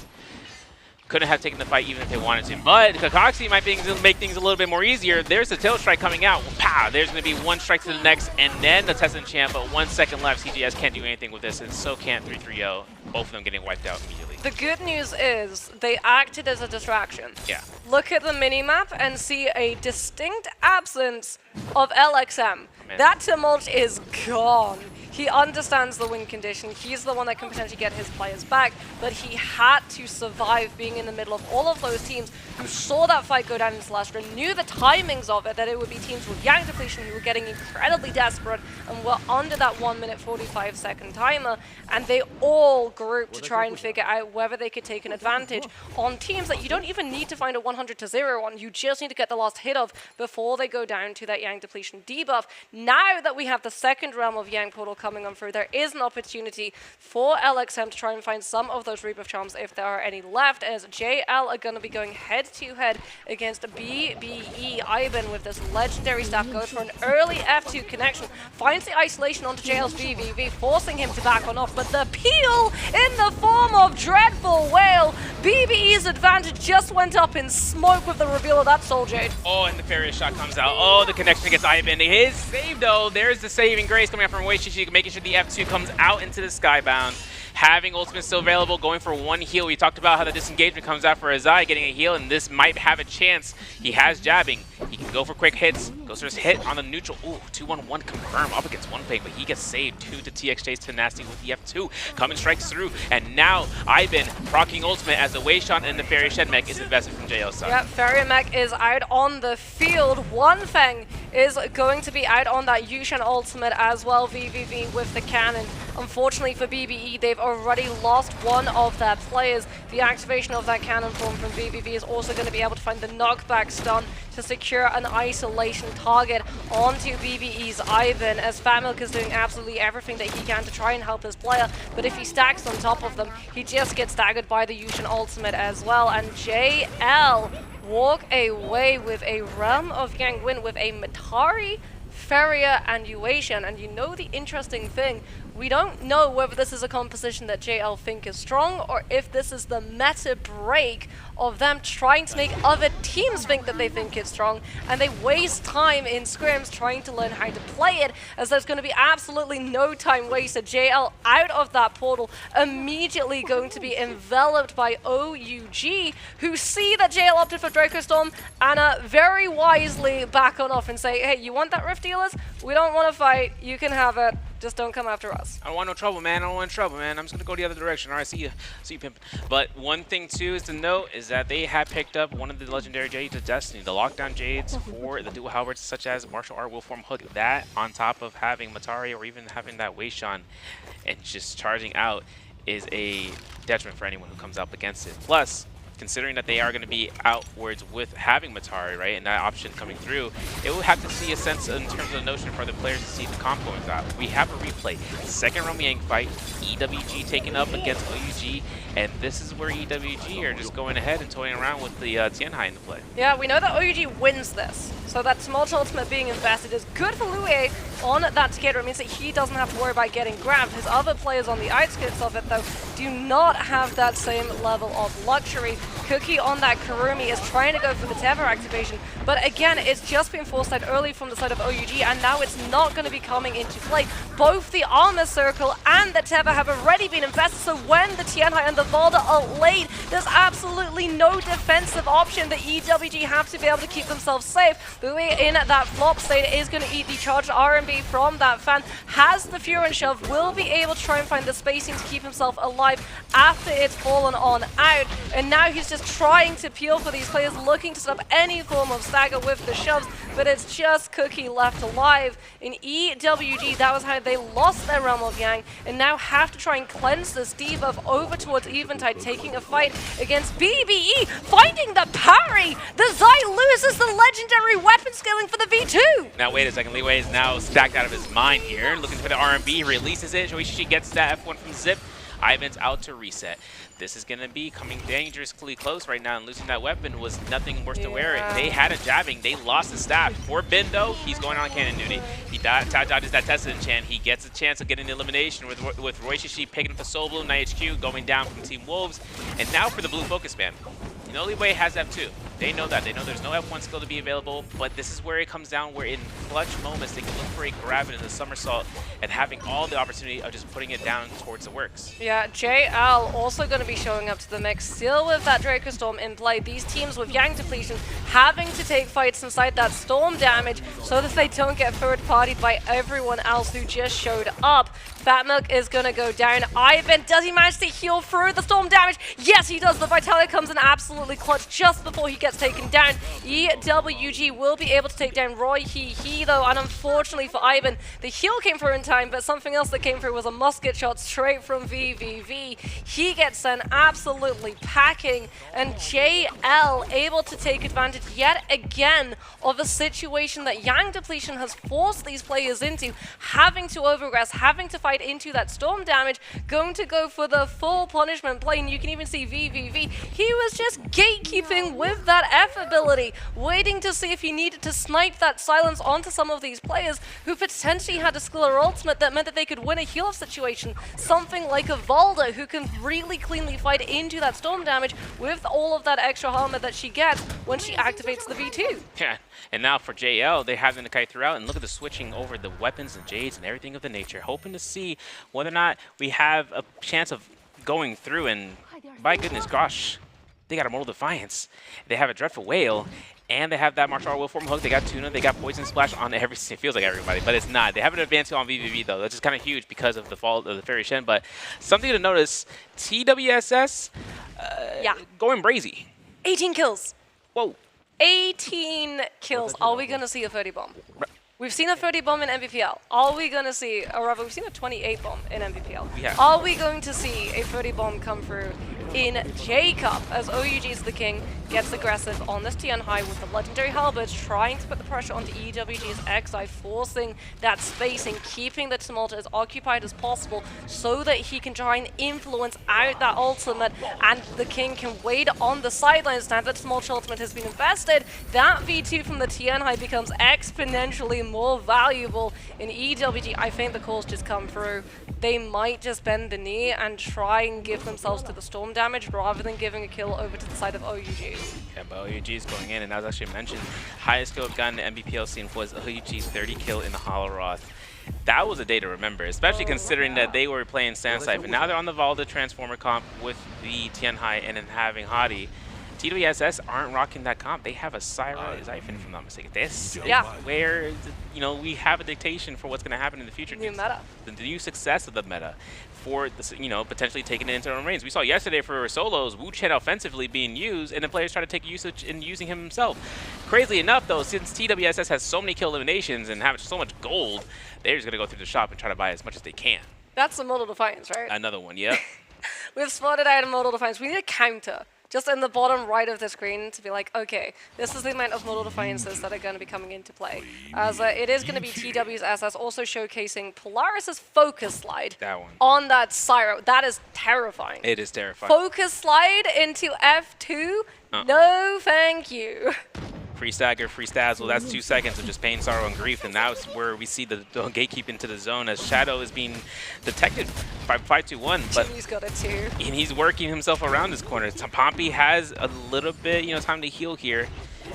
S9: couldn't have taken the fight even if they wanted to. But Kakashi might make things a little bit more easier. There's the tail strike coming out. Pow! There's going to be 1 strike to the next, and then the Tessin champ, but 1 second left. CGS can't do anything with this, and so can't 330. Both of them getting wiped out immediately.
S20: The good news is they acted as a distraction.
S9: Yeah.
S20: Look at the minimap and see a distinct absence of LXM. That Tumult is gone. He understands the win condition. He's the one that can potentially get his players back, but he had to survive being in the middle of all of those teams who saw that fight go down into the last round, knew the timings of it, that it would be teams with Yang depletion who were getting incredibly desperate and were under that 1-minute 45-second timer, and they all grouped to try and figure out whether they could take an advantage on teams that you don't even need to find a 100-0 on. You just need to get the last hit of before they go down to that Yang depletion debuff. Now that we have the second realm of Yang portal coming on through, there is an opportunity for LXM to try and find some of those rebuff charms if there are any left, as JL are going to be going head-to-head against BBE. Ivan with this legendary staff goes for an early F2 connection, finds the isolation onto JL's VVV, forcing him to back on off, but the peel in the form of Dreadful Whale. BBE's advantage just went up in smoke with the reveal of that Soul Jade.
S9: Oh, and the Furious shot comes out. Oh, the connection against Ivan. His save, though. There's the saving grace coming out from Weishishi, making sure the F2 comes out into the Skybound. Having ultimate still available, going for one heal. We talked about how the disengagement comes out for Azai, getting a heal, and this might have a chance. He has jabbing. He can go for quick hits. Goes for his hit on the neutral. Ooh, 2-1-1 confirm up against one peg, but he gets saved. 2 to TXJ's Tenacity with the F2. Coming strikes through, and now Ivan proccing ultimate as the Wei shot and the Fairy Shed mech is invested from JL's side.
S20: Yep, Fairy mech is out on the field. One Feng is going to be out on that Yushan ultimate as well, VVV with the cannon. Unfortunately for BBE, they've already lost one of their players. The activation of that cannon form from VVV is also going to be able to find the knockback stun to secure an isolation target onto BBE's Ivan, as Familk is doing absolutely everything that he can to try and help his player, but if he stacks on top of them, he just gets staggered by the Yushan ultimate as well, and JL walk away with a Realm of Yang win with a Matari, Feria, and Yuasian. And you know the interesting thing, we don't know whether this is a composition that JL think is strong or if this is the meta break of them trying to make other teams think that they think it's strong, and they waste time in scrims trying to learn how to play it, as there's going to be absolutely no time wasted. JL out of that portal, immediately going to be enveloped by OUG, who see that JL opted for Draco Storm and very wisely back on off and say, hey, you want that Rift Dealers? We don't want to fight, you can have it. Just don't come after us.
S9: I don't want no trouble, man. I don't want trouble, man. I'm just gonna go the other direction. All right, see you, pimpin'. But one thing too is to note is that they had picked up one of the legendary Jades of Destiny, the Lockdown Jades for the dual halberds, such as Martial Art, Will Form, Hook. That on top of having Matari or even having that Weishan and just charging out is a detriment for anyone who comes up against it. Plus, considering that they are going to be outwards with having Matari, right, and that option coming through, it will have to see a sense in terms of the notion for the players to see the comp going out. We have a replay. Second Realm Yang fight, EWG taken up against OUG, and this is where EWG are just going ahead and toying around with the Tianhai in the play.
S20: Yeah, we know that OUG wins this, so that Smolch ultimate being invested is good for Lue on that Takeda. It means that he doesn't have to worry about getting grabbed. His other players on the outskirts of it, though, do not have that same level of luxury. Cookie on that Karumi is trying to go for the Tether activation, but again, it's just been forced out early from the side of OUG, and now it's not going to be coming into play. Both the Armor Circle and the Tether have already been invested, so when the Tianhai and the Valda are late, there's absolutely no defensive option. The EWG have to be able to keep themselves safe. Lue in that flop state is going to eat the charged RMB from that fan, has the Fury and Shove, will be able to try and find the spacing to keep himself alive after it's fallen on out, and now he's just trying to peel for these players, looking to stop any form of stagger with the shoves, but it's just Cookie left alive. In EWG, that was how they lost their Realm of Yang, and now have to try and cleanse this debuff over towards Eventide, taking a fight against BBE, finding the parry! The Zai loses the legendary weapon scaling for the V2!
S9: Now wait a second, Li Wei is now stacked out of his mind here, looking for the RMB, releases it, Shoichi gets that F1 from Zip, Ivan's out to reset. This is going to be coming dangerously close right now, and losing that weapon was nothing worse to wear it. They had a jabbing, they lost the staff. For Ben, though, he's going on cannon duty. He dodges that Tesla enchant. He gets a chance of getting the elimination with Roishishi picking up the Soul Bloom, HQ going down from Team Wolves. And now for the blue focus ban. You know, Li Wei has F2. They know that. They know there's no F1 skill to be available, but this is where it comes down where in clutch moments they can look for a grab it in the somersault and having all the opportunity of just putting it down towards the works.
S20: Yeah, JL also going to be showing up to the mix, still with that Draco Storm in play. These teams with Yang Depletion having to take fights inside that Storm damage so that they don't get third-partied by everyone else who just showed up. Fat Milk is going to go down. Ivan, does he manage to heal through the Storm damage? Yes, he does. The Vitalia comes in absolutely clutch just before he gets taken down. EWG will be able to take down Roy He though, and unfortunately for Ivan, the heal came through in time, but something else that came through was a musket shot straight from VVV. He gets sent absolutely packing, and JL able to take advantage yet again of a situation that Yang Depletion has forced these players into, having to overgress, having to fight into that Storm damage, going to go for the full punishment play, and you can even see VVV. He was just gatekeeping with that F ability, waiting to see if he needed to snipe that silence onto some of these players who potentially had a skill or ultimate that meant that they could win a heal-off situation. Something like a Valda who can really cleanly fight into that Storm damage with all of that extra armor that she gets when she activates the V2.
S9: Yeah, and now for JL, they're having to kite throughout, and look at the switching over the weapons and jades and everything of the nature, hoping to see whether or not we have a chance of going through, and by goodness gosh, they got a Mortal Defiance, they have a Dreadful Whale, and they have that martial art will form hook. They got Tuna, they got Poison Splash on every, it feels like everybody, but it's not. They have an advance on VVV though, that's just kind of huge because of the fall of the Fairy Shen, but something to notice, TWSS going brazy.
S20: 18 kills.
S9: Whoa.
S20: 18 kills. Are we going to see a 30 bomb? We've seen a 30 bomb in MVPL. Are we going to see, or rather, we've seen a 28 bomb in MVPL.
S9: Yeah.
S20: Are we going to see a 30 bomb come through in J-Cup as OUG's the king gets aggressive on this TN high with the legendary halberds, trying to put the pressure onto EWG's Xi, forcing that spacing, keeping the Tumulta as occupied as possible so that he can try and influence out that ultimate, and the king can wait on the sidelines. Now that Tumulta ultimate has been invested, that V2 from the TN high becomes exponentially more valuable in EWG. I think the calls just come through. They might just bend the knee and try and give themselves to the Storm damage rather than giving a kill over to the side of OUG.
S9: Yeah, but OUG is going in, and as actually mentioned, highest kill gun in the MVPL scene was OUG's 30 kill in the Holoroth. That was a day to remember, especially considering that they were playing Sandsife, and now they're on the Valda Transformer comp with the Tien Hai and then having Hadi. TWSS aren't rocking that comp. They have a Syra Xiphon, if I'm not mistaken. This is where, you know, we have a dictation for what's going to happen in the future.
S20: New meta.
S9: The new success of the meta for, this, you know, potentially taking it into their own reins. We saw yesterday for solos, Wu Chen offensively being used, and the players try to take usage in using him himself. Crazily enough, though, since TWSS has so many kill eliminations and have so much gold, they're just going to go through the shop and try to buy as much as they can.
S20: That's the Mortal Defiance, right?
S9: Another one, yep.
S20: We've spotted out a Mortal Defiance. We need a counter. Just in the bottom right of the screen to be like, okay, this is the amount of Mortal Defiances that are going to be coming into play. As it is going to be TW's SS also showcasing Polaris's Focus Slide on that Syro. That is terrifying.
S9: It is terrifying.
S20: Focus Slide into F2? No, thank you.
S9: Free stagger, free stazzle, that's 2 seconds of just pain, sorrow, and grief, and that's where we see the gatekeep into the zone as Shadow is being detected by 521, but
S20: he's got it too.
S9: And he's working himself around this corner. Pompey has a little bit, you know, time to heal here.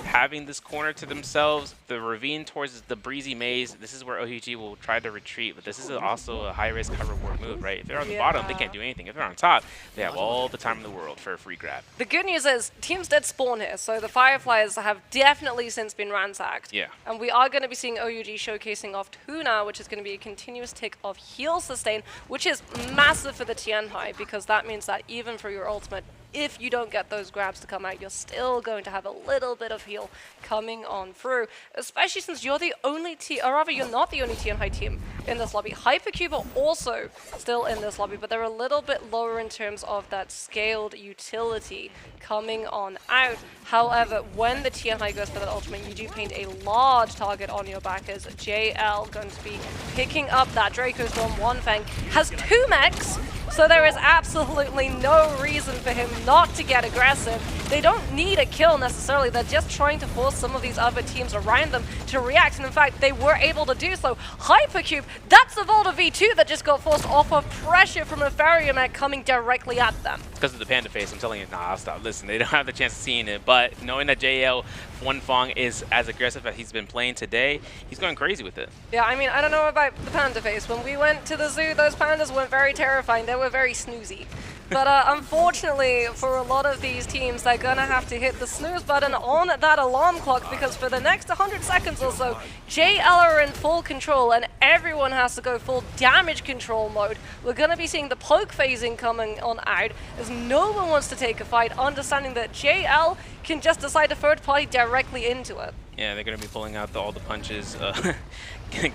S9: Having this corner to themselves, the ravine towards the breezy maze, this is where OUG will try to retreat, but this is also a high-risk, high-reward move, right? If they're on the bottom, they can't do anything. If they're on top, they have all the time in the world for a free grab.
S20: The good news is, teams did spawn here, so the Fireflies have definitely since been ransacked.
S9: Yeah.
S20: And we are going to be seeing OUG showcasing off Tuna, which is going to be a continuous tick of heal sustain, which is massive for the Tien Hai, because that means that even for your ultimate, if you don't get those grabs to come out, you're still going to have a little bit of heal coming on through, especially since you're the only team, or rather you're not the only Tien Hai team in this lobby. Hypercube are also still in this lobby, but they're a little bit lower in terms of that scaled utility coming on out. However, when the Tien Hai goes for that ultimate, you do paint a large target on your back as JL going to be picking up that Draco Storm. One Fang has 2 mechs, So there is absolutely no reason for him not to get aggressive. They don't need a kill necessarily, they're just trying to force some of these other teams around them to react, and in fact, they were able to do so. Hypercube, that's the Volta V2 that just got forced off of pressure from a Farrier mech coming directly at them.
S9: Because of the panda face, I'm telling you, nah, I'll stop. Listen, they don't have the chance of seeing it, but knowing that JL Wonfong is as aggressive as he's been playing today, he's going crazy with it.
S20: Yeah, I mean, I don't know about the panda face. When we went to the zoo, those pandas weren't very terrifying. They were very snoozy. But unfortunately, for a lot of these teams, they're going to have to hit the snooze button on that alarm clock, because for the next 100 seconds or so, JL are in full control, and everyone has to go full damage control mode. We're going to be seeing the poke phasing coming on out, as no one wants to take a fight, understanding that JL can just decide to third party directly into it.
S9: Yeah, they're going to be pulling out all the punches.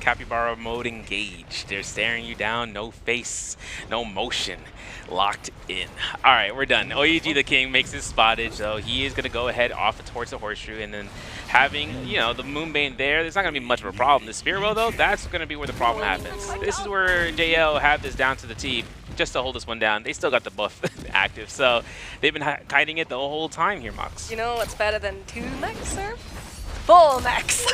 S9: Capybara mode engaged. They're staring you down, no face, no motion, locked in. All right, we're done. OUG the King makes his spottage, so he is going to go ahead off towards the horseshoe, and then having, you know, the Moonbane there, not going to be much of a problem. The Spear Wheel, though, that's going to be where the problem happens. This is where JL have this down to the T just to hold this one down. They still got the buff active, so they've been hiding it the whole time here, Mox.
S20: You know what's better than 2 mechs, sir? 4 mechs.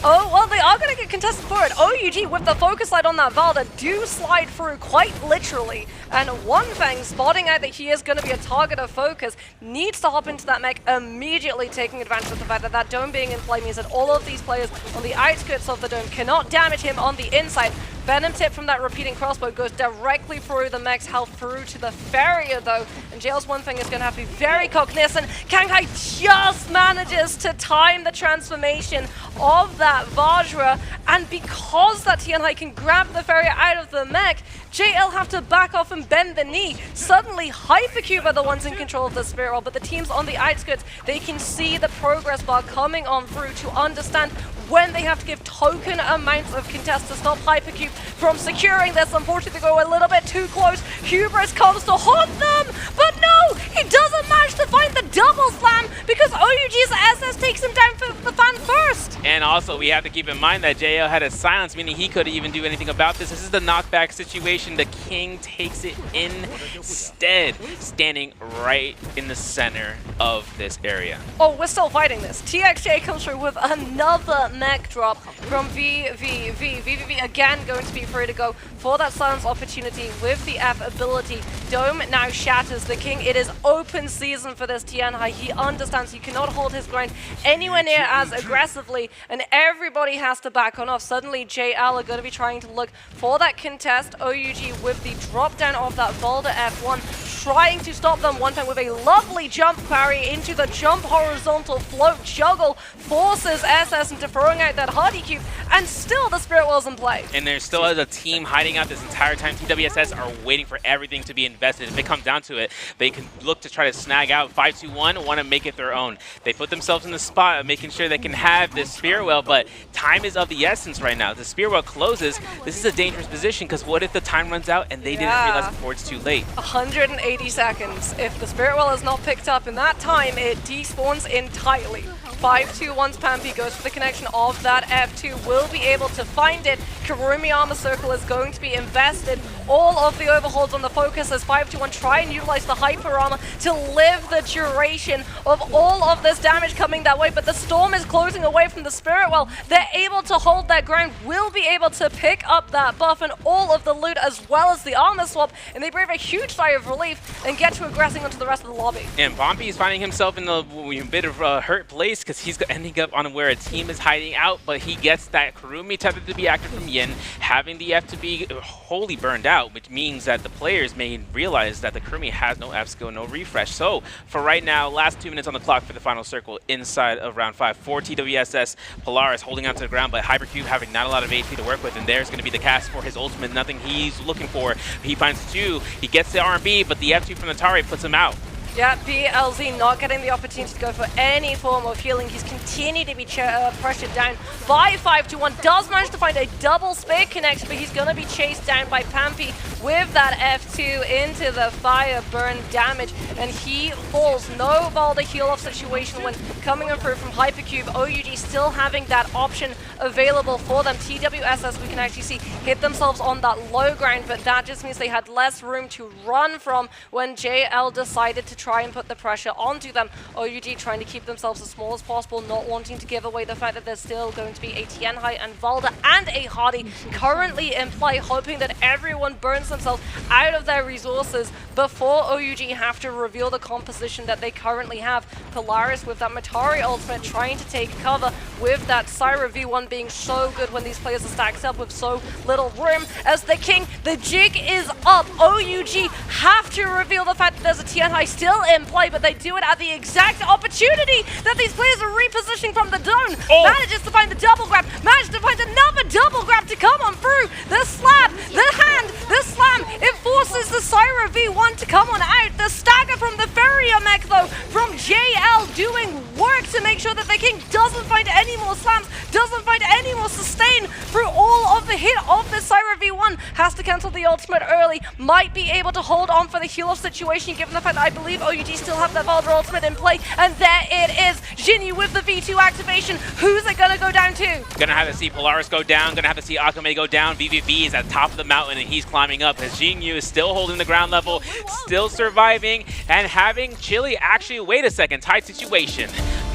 S20: Oh, well, they are going to get contested for it. OUG, with the focus light on that Valda, do slide through quite literally. And Wonfang, spotting out that he is going to be a target of focus, needs to hop into that mech immediately, taking advantage of the fact that that dome being in play means that all of these players on the outskirts of the dome cannot damage him on the inside. Venom tip from that repeating crossbow goes directly through the mech's health through to the Farrier, though. And JL's Wonfang is going to have to be very cognizant. Kanghai just manages to time the transformation of that Vajra, and because that Tianhai can grab the Farrier out of the mech, JL have to back off and bend the knee. Suddenly, Hypercube are the ones in control of the Spirit World, but the teams on the outskirts, they can see the progress bar coming on through to understand when they have to give token amounts of contest to stop Hypercube from securing this. Unfortunately, they go a little bit too close. Hubris comes to haunt them, but no! He doesn't manage to find the double slam because OUG's SS takes him down for the fan first.
S9: And also, we have to keep in mind that JL had a silence, meaning he couldn't even do anything about this. This is the knockback situation. The King takes it instead, standing right in the center of this area.
S20: Oh, we're still fighting this. TXJ comes through with another mech drop from VVV again, going to be free to go for that silence opportunity with the F ability. Dome now shatters the King. It is open season for this Tianhai. He understands he cannot hold his ground anywhere near as aggressively, and everybody has to back on off. Suddenly, JL are going to be trying to look for that contest. OUG with the drop down of that Volta F1, trying to stop them. One time with a lovely jump parry into the jump horizontal float juggle, forces SS into throwing out that Hardy Cube, and still the Spirit Well's in play.
S9: And there's still a team hiding out this entire time. TWSS are waiting for everything to be invested. If it comes down to it, they can look to try to snag out 521, want to make it their own. They put themselves in the spot of making sure they can have this Spear Well, but time is of the essence right now. The Spear Well closes. This is a dangerous position because what if the time runs out and they didn't realize before it's too late?
S20: 180 seconds. If the Spirit Well is not picked up in that time, it despawns entirely. 521's Pampy goes for the connection of that F2, will be able to find it. Kurumi Armor Circle is going to be invested. All of the overholds on the focus as 521 try and utilize the Hyper Armor to live the duration of all of this damage coming that way, but the Storm is closing away from the Spirit Well. They're able to hold their ground, will be able to pick up that buff and all of the loot as well as the armor swap, and they breathe a huge sigh of relief and get to aggressing onto the rest of the lobby.
S9: And Pompey is finding himself in a bit of a hurt place because he's ending up on where a team is hiding out, but he gets that Kurumi tether to be active from Yin, having the F to be wholly burned out, which means that the players may realize that the Kurumi has no F skill, no refresh. So for right now, last 2 minutes on the clock for the final circle inside of round 5 for TWSS. Polaris holding onto the ground, but Hypercube having not a lot of HP to work with, and there's going to be the cast for his ultimate. Nothing he's looking for. He finds 2, he gets the R&B, but the F2 from the Tari puts him out.
S20: Yeah, BLZ not getting the opportunity to go for any form of healing. He's continued to be pressured down by 521. Does manage to find a double spear connection, but he's going to be chased down by Pampy with that F2 into the fire burn damage. And he falls. No Valda heal-off situation when coming through from Hypercube. OUG still having that option available for them. TWSS, we can actually see, hit themselves on that low ground, but that just means they had less room to run from when JL decided to try and put the pressure onto them. OUG trying to keep themselves as small as possible, not wanting to give away the fact that there's still going to be a Tianhai and Valda and a Hardy currently in play, hoping that everyone burns themselves out of their resources before OUG have to reveal the composition that they currently have. Polaris with that Matari ultimate trying to take cover with that Syra V1 being so good when these players are stacked up with so little room. As the King, the jig is up. OUG have to reveal the fact that there's a Tianhai still in play, but they do it at the exact opportunity that these players are repositioning from the zone. Manages to find the double grab, manages to find another double grab to come on through. The slap, the hand, the slam, it forces the Syra V1 to come on out. The stagger from the Ferrier mech though, from JL doing work to make sure that the King doesn't find any more slams, doesn't find any more sustain through all of the hit of the Syra V1. Has to cancel the ultimate early, might be able to hold on for the heal-off situation given the fact that I believe OUG still have that Valda ultimate in play. And there it is, Jinyu with the V2 activation. Who's it gonna go down to?
S9: Gonna have to see Polaris go down, gonna have to see Akame go down. VVV is at the top of the mountain and he's climbing up as Jinyu is still holding the ground level, still surviving, and having Chili actually, wait a second, tight situation.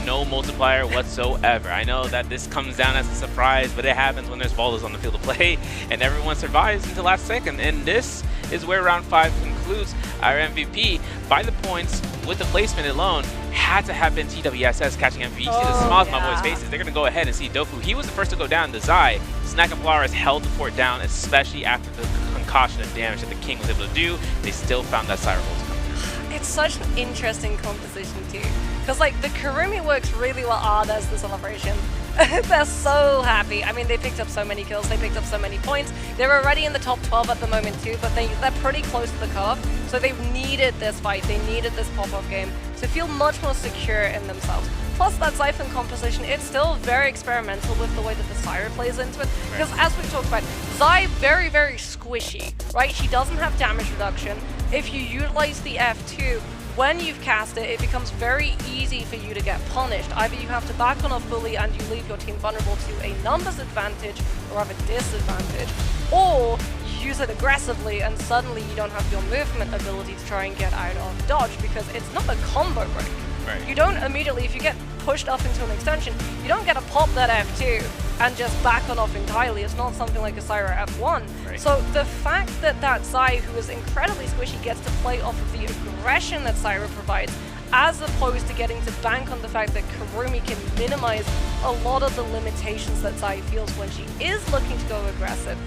S9: No multiplier whatsoever. I know that this comes down as a surprise, but it happens when there's Valdas on the field of play, and everyone survives until last second. And this is where round 5 concludes. Our MVP, by the points, with the placement alone, had to have been TWSS catching MVP. You see the smiles on my boys' faces. They're going to go ahead and see Dofu. He was the first to go down. The Zai, Snack and Polaris held the fort down, especially after the concoction of damage that the King was able to do. They still found that Syra ult.
S20: It's such an interesting composition too. Because like the Kurumi works really well. There's the celebration. They're so happy. I mean, they picked up so many kills, they picked up so many points. They're already in the top 12 at the moment too, but they're pretty close to the curve. So they've needed this fight, they needed this pop-off game to feel much more secure in themselves. Plus that Siphon composition, it's still very experimental with the way that the Syra plays into it. Because as we've talked about, Zai very, very squishy, right? She doesn't have damage reduction. If you utilize the F2, when you've cast it, it becomes very easy for you to get punished. Either you have to back on off fully and you leave your team vulnerable to a numbers advantage or have a disadvantage, or you use it aggressively and suddenly you don't have your movement ability to try and get out of dodge because it's not a combo break. Right. You don't immediately, if you get pushed up into an extension, you don't get to pop that F2 and just back on off entirely. It's not something like a Syra F1. Right. So the fact that that Zai, who is incredibly squishy, gets to play off of the aggression that Syra provides, as opposed to getting to bank on the fact that Kurumi can minimize a lot of the limitations that Zai feels when she is looking to go aggressive,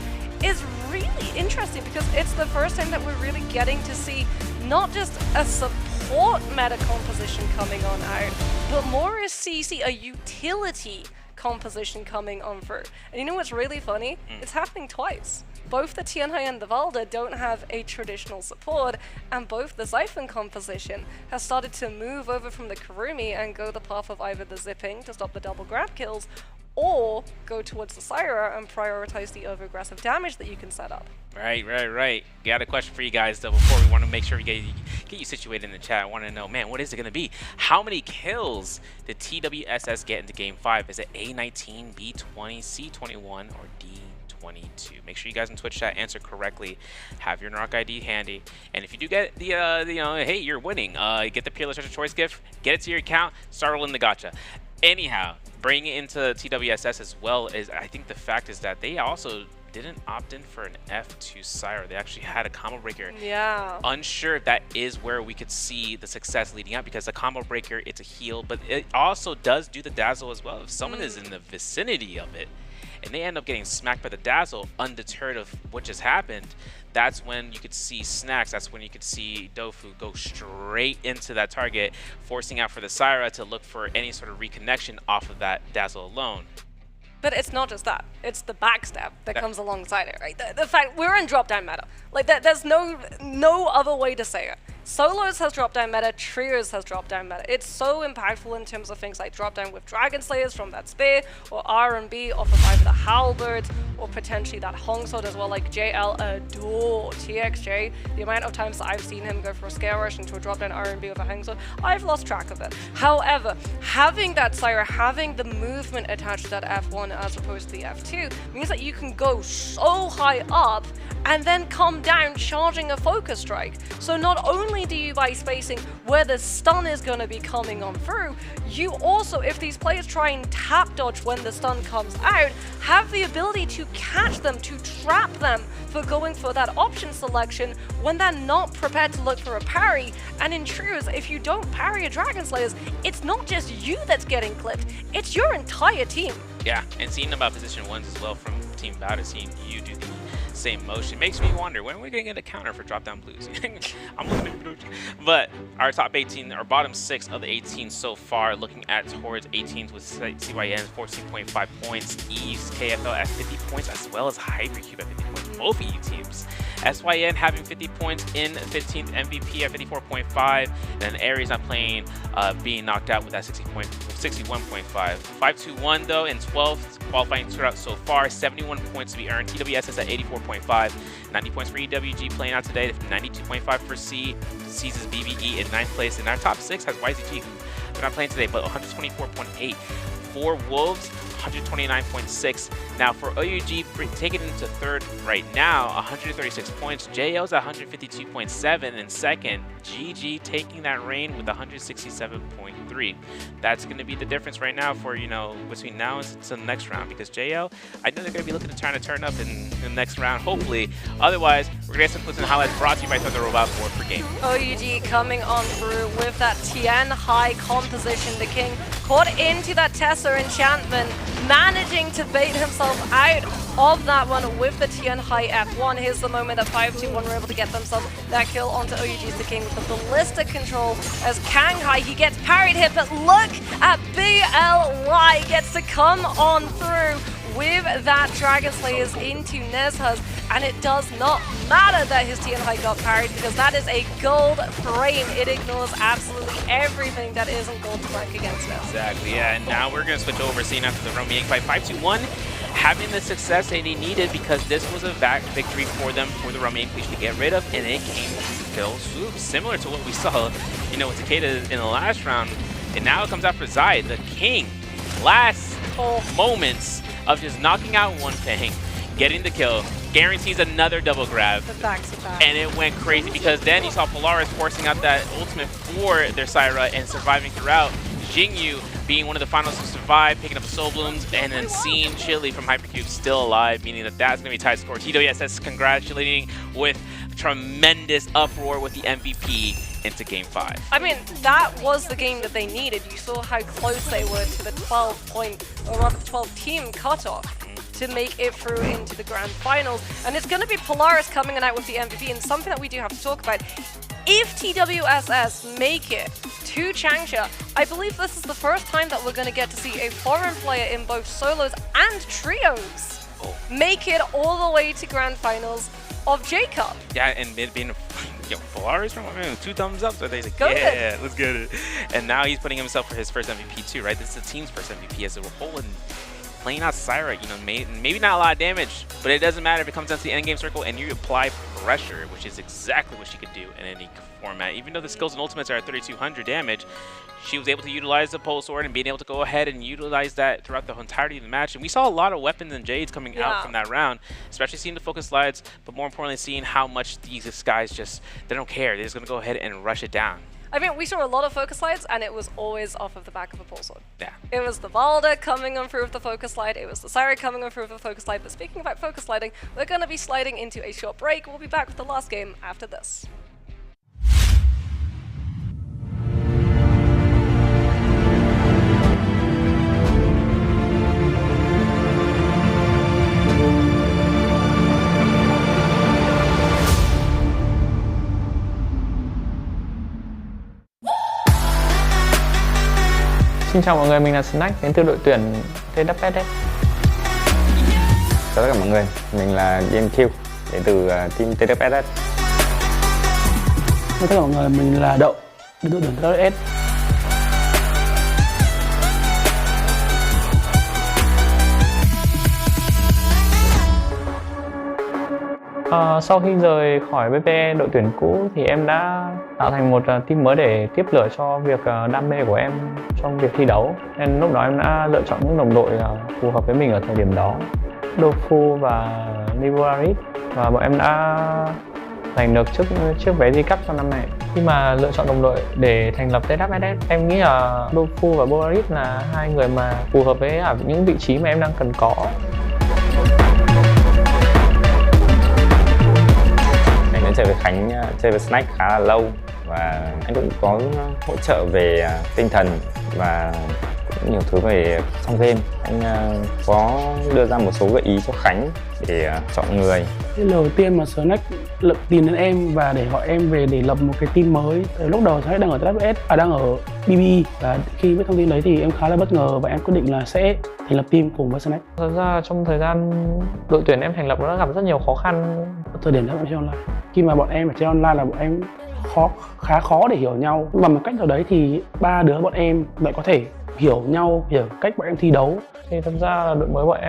S20: is really interesting because it's the first time that we're really getting to see not just a support meta composition coming on out, but more a CC, a utility composition coming on through. And you know what's really funny? It's happening twice. Both the Tianhai and the Valda don't have a traditional support, and both the Siphon composition has started to move over from the Kurumi and go the path of either the zipping to stop the double grab kills, or go towards the Syra and prioritize the over-aggressive damage that you can set up.
S9: Right. Got a question for you guys, though, before we want to make sure we get you situated in the chat. I want to know, man, what is it going to be? How many kills did TWSS get into Game 5? Is it A19, B20, C21, or D22? Make sure you guys in Twitch chat answer correctly. Have your NARAKA ID handy. And if you do get the, hey, you're winning, get the Peerless Treasure Choice gift, get it to your account, start rolling the gacha. Anyhow, bringing it into TWSS as well is, I think the fact is that they also didn't opt in for an F2 Syra. They actually had a combo breaker.
S20: Yeah.
S9: Unsure if that is where we could see the success leading up, because the combo breaker, it's a heal, but it also does do the dazzle as well. If someone is in the vicinity of it and they end up getting smacked by the dazzle, undeterred of what just happened, that's when you could see Snacks, that's when you could see Dofu go straight into that target, forcing out for the Syra to look for any sort of reconnection off of that dazzle alone.
S20: But it's not just that, it's the backstab that comes alongside it, right? The fact we're in drop-down meta. Like, there's no other way to say it. Solos has dropped down meta, Trios has dropped down meta. It's so impactful in terms of things like drop down with Dragon Slayers from that spear, or R&B off of either the Halberds, or potentially that Hong Sword as well. Like JL adore TXJ. The amount of times that I've seen him go for a scale rush into a drop down R&B with a Hong Sword, I've lost track of it. However, having that Syra, having the movement attached to that F1 as opposed to the F2, means that you can go so high up and then come down charging a focus strike. So not only do you buy spacing where the stun is going to be coming on through, you also, if these players try and tap dodge when the stun comes out, have the ability to catch them, to trap them for going for that option selection when they're not prepared to look for a parry. And in Trios, if you don't parry a Dragon Slayers, it's not just you that's getting clipped, it's your entire team.
S9: Yeah, and seeing about position ones as well from Team Bowder, seeing you do the same motion makes me wonder when we're gonna get a counter for drop down blues. I'm looking at it, but our top 18, our bottom 6 of the 18 so far, looking at towards 18s with CYN 14.5 points, Eve's KFL at 50 points, as well as Hypercube at 50 points. Both EU teams. SYN having 50 points in 15th MVP at 54.5, and then Aries not playing, being knocked out with that 61.5. 5-2-1 though in 12th qualifying throughout so far, 71 points to be earned. TWS at 84.5, 90 points for EWG playing out today, 92.5 for C. Seizes BBE in 9th place, and our top 6 has YZG, who they're not playing today, but 124.8. For Wolves, 129.6. Now for OUG, taking it into 3rd right now, 136 points. JL's at 152.7 in 2nd. GG taking that reign with 167.3. That's going to be the difference right now for, you know, between now and the next round, because JL, I know they're going to be looking to try to turn up in the next round, hopefully. Otherwise, we're going to get some clips and highlights brought to you by Thunder Robot Board per game.
S20: OUG coming on through with that Tian high composition. The King caught into that Tessa enchantment, managing to bait himself out of that one with the Tian high F1. Here's the moment that 5-2-1 were able to get themselves that kill onto OUG's The King with the ballistic control as Kanghai, he gets parried here, but look at BLY gets to come on through with that Dragon Slayers into Nezhaz, and it does not matter that his Tian High got parried, because that is a gold frame. It ignores absolutely everything that isn't gold rank against it.
S9: Exactly, yeah, and now we're going to switch over, seeing after the Romy fight 5-2-1, having the success they needed, because this was a victory for them, for the Romy English to get rid of, and it came to kill Swoop, similar to what we saw, you know, with Takeda in the last round. And now it comes out for Zai, the King. Last moments of just knocking out one thing, getting the kill, guarantees another double grab.
S20: The back-to-back.
S9: And it went crazy, because then you saw Polaris forcing out that ultimate for their Syra and surviving throughout. Jingyu being one of the finals to survive, picking up Soul Blooms, and then seeing Chili from Hypercube still alive, meaning that that's going to be tied score. TWSS congratulating with tremendous uproar with the MVP into Game 5.
S20: I mean, that was the game that they needed. You saw how close they were to the 12-team cutoff to make it through into the grand finals. And it's going to be Polaris coming out with the MVP, and something that we do have to talk about. If TWSS make it to Changsha, I believe this is the first time that we're going to get to see a foreign player in both solos and trios make it all the way to grand finals of J-Cup.
S9: Yeah, and it being Polaris from 2 thumbs up, so they like,
S20: Go
S9: yeah,
S20: ahead.
S9: let's get it. And now he's putting himself for his first MVP too, right? This is the team's first MVP as a whole, and playing out Syra, you know, maybe not a lot of damage, but it doesn't matter if it comes down to the end game circle and you apply pressure, which is exactly what she could do in any format. Even though the skills and ultimates are at 3,200 damage, she was able to utilize the pole sword and being able to go ahead and utilize that throughout the entirety of the match. And we saw a lot of weapons and jades coming out from that round, especially seeing the focus slides, but more importantly, seeing how much these guys just, they don't care. They're just going to go ahead and rush it down.
S20: I mean, we saw a lot of focus slides, and it was always off of the back of a pole sword.
S9: Yeah.
S20: It was the Valda coming on through with the focus slide, it was the Syra coming on through with the focus slide, but speaking about focus sliding, we're going to be sliding into a short break. We'll be back with the last game after this.
S11: Xin chào mọi người, mình là Snack đến từ đội tuyển TWS.
S21: Chào tất cả mọi người, mình là DMQ đến từ team TWS. Tất cả mọi người, mình là Đậu, đến đội tuyển BLADEPOINT.
S1: Sau khi rời khỏi BPE đội tuyển cũ thì em đã tạo thành một team mới để tiếp lửa cho việc đam mê của em trong việc thi đấu. Nên lúc đó em đã lựa chọn những đồng đội phù hợp với mình ở thời điểm đó, Dofu và Niborarit, và bọn em đã giành được chiếc vé G Cup trong năm này. Khi mà lựa chọn đồng đội để thành lập TWSS, em nghĩ là Dofu và Borarit là hai người mà phù hợp với những vị trí mà em đang cần có.
S22: Anh đã chơi với Khánh, chơi với Snack khá là lâu và anh cũng có hỗ trợ về tinh thần và cũng nhiều thứ về trong game. Anh có đưa ra một số gợi ý cho Khánh để chọn người.
S21: Lần đầu tiên mà Snack tìm đến em và để gọi em về để lập một cái team mới. Lúc đầu Snack đang ở TWS, đang ở BBE, và khi biết thông tin đấy thì em khá là bất ngờ và em quyết định là sẽ thành lập team cùng với Snack.
S1: Thật ra trong thời gian đội tuyển em thành lập nó đã gặp rất nhiều khó khăn.
S21: Thời điểm đó em chơi online, khi mà bọn em phải chơi online là bọn em khá khó để hiểu nhau, nhưng mà một cách nào đấy thì ba đứa bọn em lại có thể hiểu nhau, hiểu cách bọn em thi đấu.
S1: Thì thật ra là đội mới bọn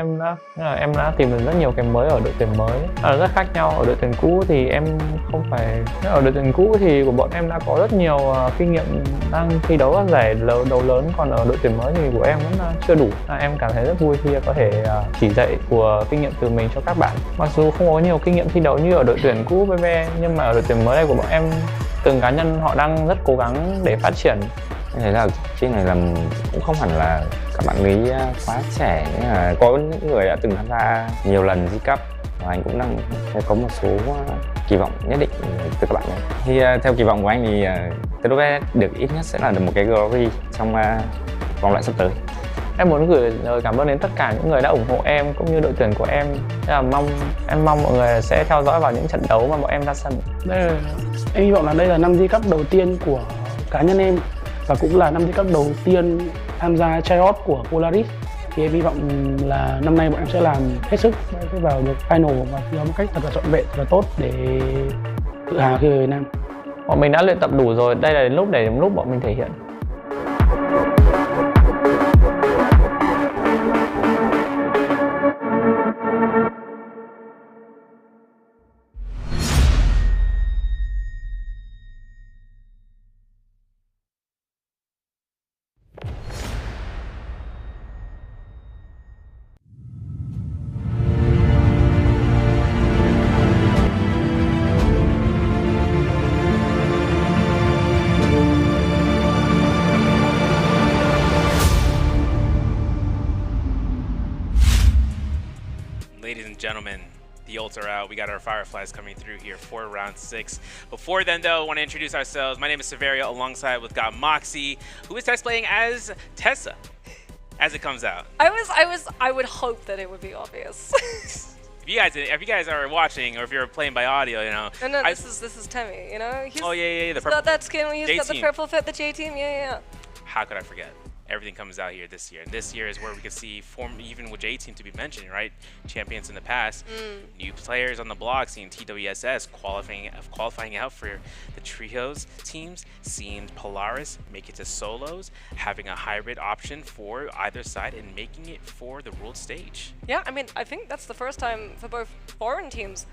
S1: em đã tìm được rất nhiều cái mới ở đội tuyển mới, rất khác nhau. Ở đội tuyển cũ thì em không phải, ở đội tuyển cũ thì của bọn em đã có rất nhiều kinh nghiệm đang thi đấu các giải đấu lớn, còn ở đội tuyển mới thì của em vẫn chưa đủ. Em cảm thấy rất vui khi có thể chỉ dạy của kinh nghiệm từ mình cho các bạn. Mặc dù không có nhiều kinh nghiệm thi đấu như ở đội tuyển cũ BBE, nhưng mà ở đội tuyển mới này của bọn em, từng cá nhân họ đang rất cố gắng để phát triển.
S22: Anh thấy là cái này là cũng không hẳn là các bạn ấy quá trẻ, có những người đã từng tham gia nhiều lần G Cup và anh cũng đang có một số kỳ vọng nhất định từ các bạn ấy. Thì theo kỳ vọng của anh thì TWS được ít nhất sẽ là được một cái glory trong vòng loại sắp tới.
S1: Em muốn gửi lời cảm ơn đến tất cả những người đã ủng hộ em cũng như đội tuyển của em. Em mong mọi người sẽ theo dõi vào những trận đấu mà bọn em ra sân.
S21: Em hy vọng là đây là năm G Cup đầu tiên của cá nhân em và cũng là năm G Cup đầu tiên tham gia tryout của Polaris. Thì em hy vọng là năm nay bọn em sẽ làm hết sức để vào được final và thi đấu một cách thật là trọn vẹn, thật là tốt để tự hào khi về Việt Nam.
S1: Bọn mình đã luyện tập đủ rồi, đây là lúc bọn mình thể hiện.
S9: Gentlemen, the ults are out. We got our Fireflies coming through here for round 6. Before then, though, I want to introduce ourselves. My name is Severia, alongside with got Moxie, who is playing as Tessa, as it comes out.
S20: I would hope that it would be obvious.
S9: If you guys are watching, or if you're playing by audio, you know.
S20: No, this is Temmie. You know.
S9: The purple.
S20: That skin. He's got the purple fit, the J team. Yeah.
S9: How could I forget? Everything comes out here this year. And this year is where we can see, even with J-Team to be mentioned, right? Champions in the past. New players on the block, seeing TWSS qualifying out for the trios teams, seeing Polaris make it to solos, having a hybrid option for either side, and making it for the world stage.
S20: Yeah, I mean, I think that's the first time for both foreign teams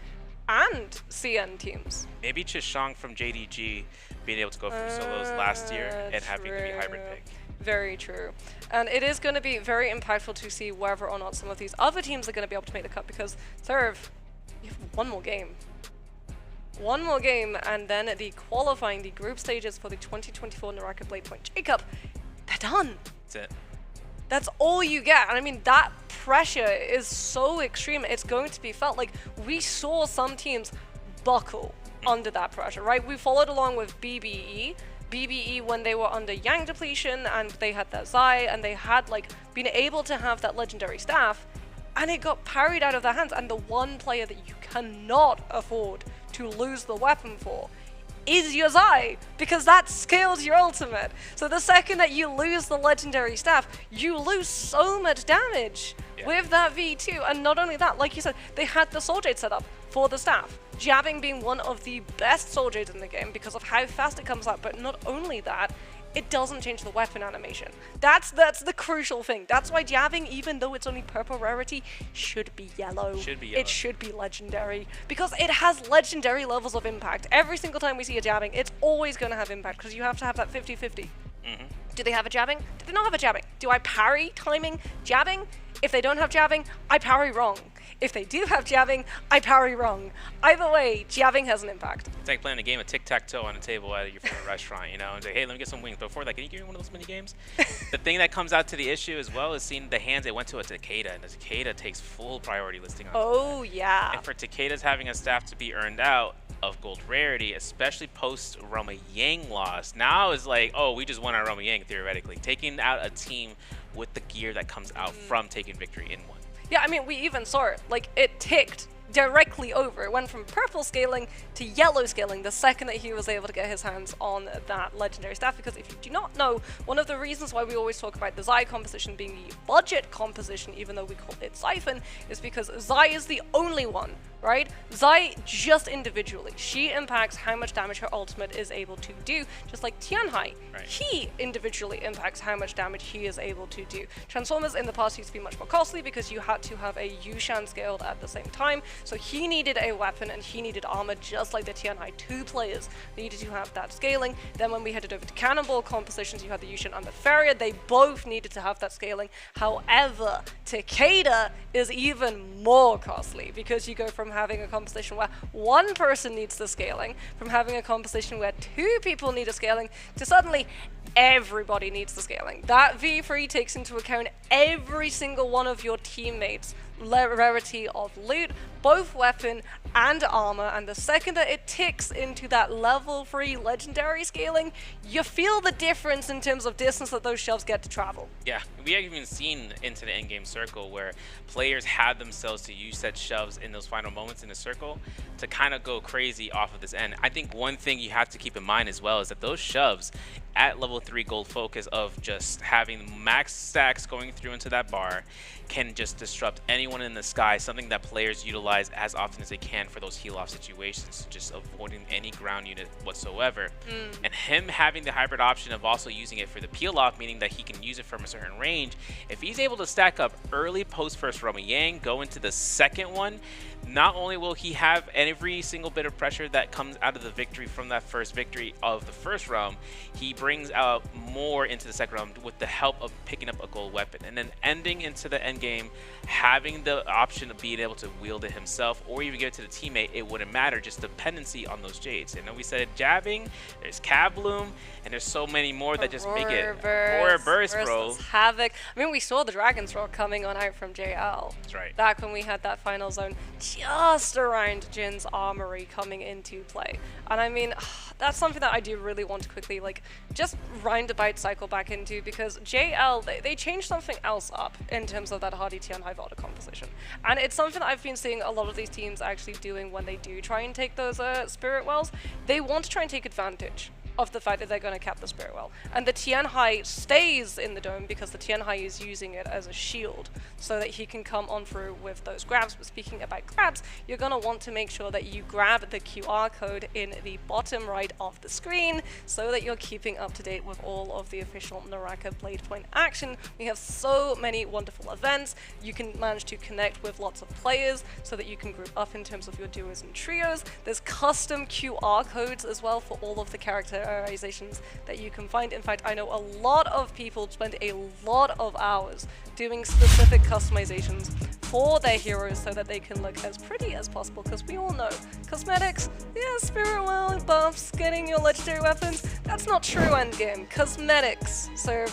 S20: and CN teams.
S9: Maybe Chishang from JDG being able to go through solos last year and having to be hybrid pick.
S20: Very true. And it is going to be very impactful to see whether or not some of these other teams are going to be able to make the cut, because Serve, you have one more game. One more game, and then the qualifying, the group stages for the 2024 NARAKA BLADEPOINT J-Cup, they're done.
S9: That's it.
S20: That's all you get. And I mean, that pressure is so extreme. It's going to be felt. Like, we saw some teams buckle under that pressure, right? We followed along with BBE when they were under Yang depletion and they had that Zai and they had like been able to have that legendary staff, and it got parried out of their hands. And the one player that you cannot afford to lose the weapon for is your Zai, because that scales your ultimate. So the second that you lose the legendary staff, you lose so much damage with that V2. And not only that, like you said, they had the Soul Jade set up for the staff. Jabbing being one of the best soul jades in the game because of how fast it comes out, but not only that, it doesn't change the weapon animation. That's the crucial thing. That's why jabbing, even though it's only purple rarity, should be yellow. It should be legendary because it has legendary levels of impact. Every single time we see a jabbing, it's always going to have impact because you have to have that 50-50. Do they have a jabbing? Do they not have a jabbing? Do I parry timing jabbing? If they don't have jabbing, I parry wrong. If they do have jabbing, I parry wrong. Either way, jabbing has an impact.
S9: It's like playing a game of tic-tac-toe on a table at your favorite restaurant, you know, and say, hey, let me get some wings. But before that, can you give me one of those mini games? The thing that comes out to the issue as well is seeing the hands they went to a Takeda, and the Takeda takes full priority listing on
S20: Oh, yeah.
S9: And for Takeda's having a staff to be earned out of gold rarity, especially post Roma Yang loss, now is like, oh, we just won our Roma Yang theoretically, taking out a team with the gear that comes out from taking victory in one.
S20: Yeah, I mean, we even saw it. Like, it ticked directly over. It went from purple scaling to yellow scaling the second that he was able to get his hands on that legendary staff. Because if you do not know, one of the reasons why we always talk about the Zai composition being the budget composition, even though we call it Siphon, is because Zai is the only one, right? Zai just individually, she impacts how much damage her ultimate is able to do, just like Tianhai. He individually impacts how much damage he is able to do. Transformers in the past used to be much more costly because you had to have a Yushan scaled at the same time, so he needed a weapon and he needed armor just like the Tianhai 2 players needed to have that scaling. Then when we headed over to Cannonball compositions, you had the Yushan and the Farrier, they both needed to have that scaling. However, Takeda is even more costly because you go from having a composition where one person needs the scaling, from having a composition where 2 people need a scaling, to suddenly everybody needs the scaling. That V3 takes into account every single one of your teammates' rarity of loot, both weapon and armor, and the second that it ticks into that level 3 legendary scaling, you feel the difference in terms of distance that those shelves get to travel.
S9: Yeah, we have even seen into the endgame circle where players had themselves to use said shoves in those final moments in the circle to kind of go crazy off of this end. I think one thing you have to keep in mind as well is that those shoves at level 3 gold focus of just having max stacks going through into that bar can just disrupt anyone in the sky, something that players utilize as often as they can for those heal off situations, just avoiding any ground unit whatsoever. And him having the hybrid option of also using it for the peel off, meaning that he can use it from a certain range, if he's able to stack up early post first Roma Yang, go into the second one, not only will he have every single bit of pressure that comes out of the victory from that first victory of the first realm, he brings out more into the second realm with the help of picking up a gold weapon, and then ending into the end game, having the option of being able to wield it himself or even give it to the teammate. It wouldn't matter, just dependency on those jades. And then we said jabbing, there's Kabloom, and there's so many more that just make it Aurora Burst, bro.
S20: Havoc. I mean, we saw the Dragon's Roar coming on out from JL.
S9: That's right.
S20: Back when we had that final zone just around Jin's armory coming into play. And I mean, that's something that I do really want to quickly, like, just roundabout cycle back into, because JL, they changed something else up in terms of that Hardy Tianhai Vada composition. And it's something that I've been seeing a lot of these teams actually doing when they do try and take those Spirit Wells. They want to try and take advantage of the fact that they're going to cap the Spirit Well. And the Tianhai stays in the dome because the Tianhai is using it as a shield so that he can come on through with those grabs. But speaking about grabs, you're going to want to make sure that you grab the QR code in the bottom right of the screen so that you're keeping up to date with all of the official NARAKA BLADEPOINT action. We have so many wonderful events. You can manage to connect with lots of players so that you can group up in terms of your duos and trios. There's custom QR codes as well for all of the characterizations that you can find. In fact, I know a lot of people spend a lot of hours doing specific customizations for their heroes so that they can look as pretty as possible, because we all know cosmetics, yeah, Spirit Well, buffs, getting your legendary weapons, that's not true endgame. Cosmetics serve.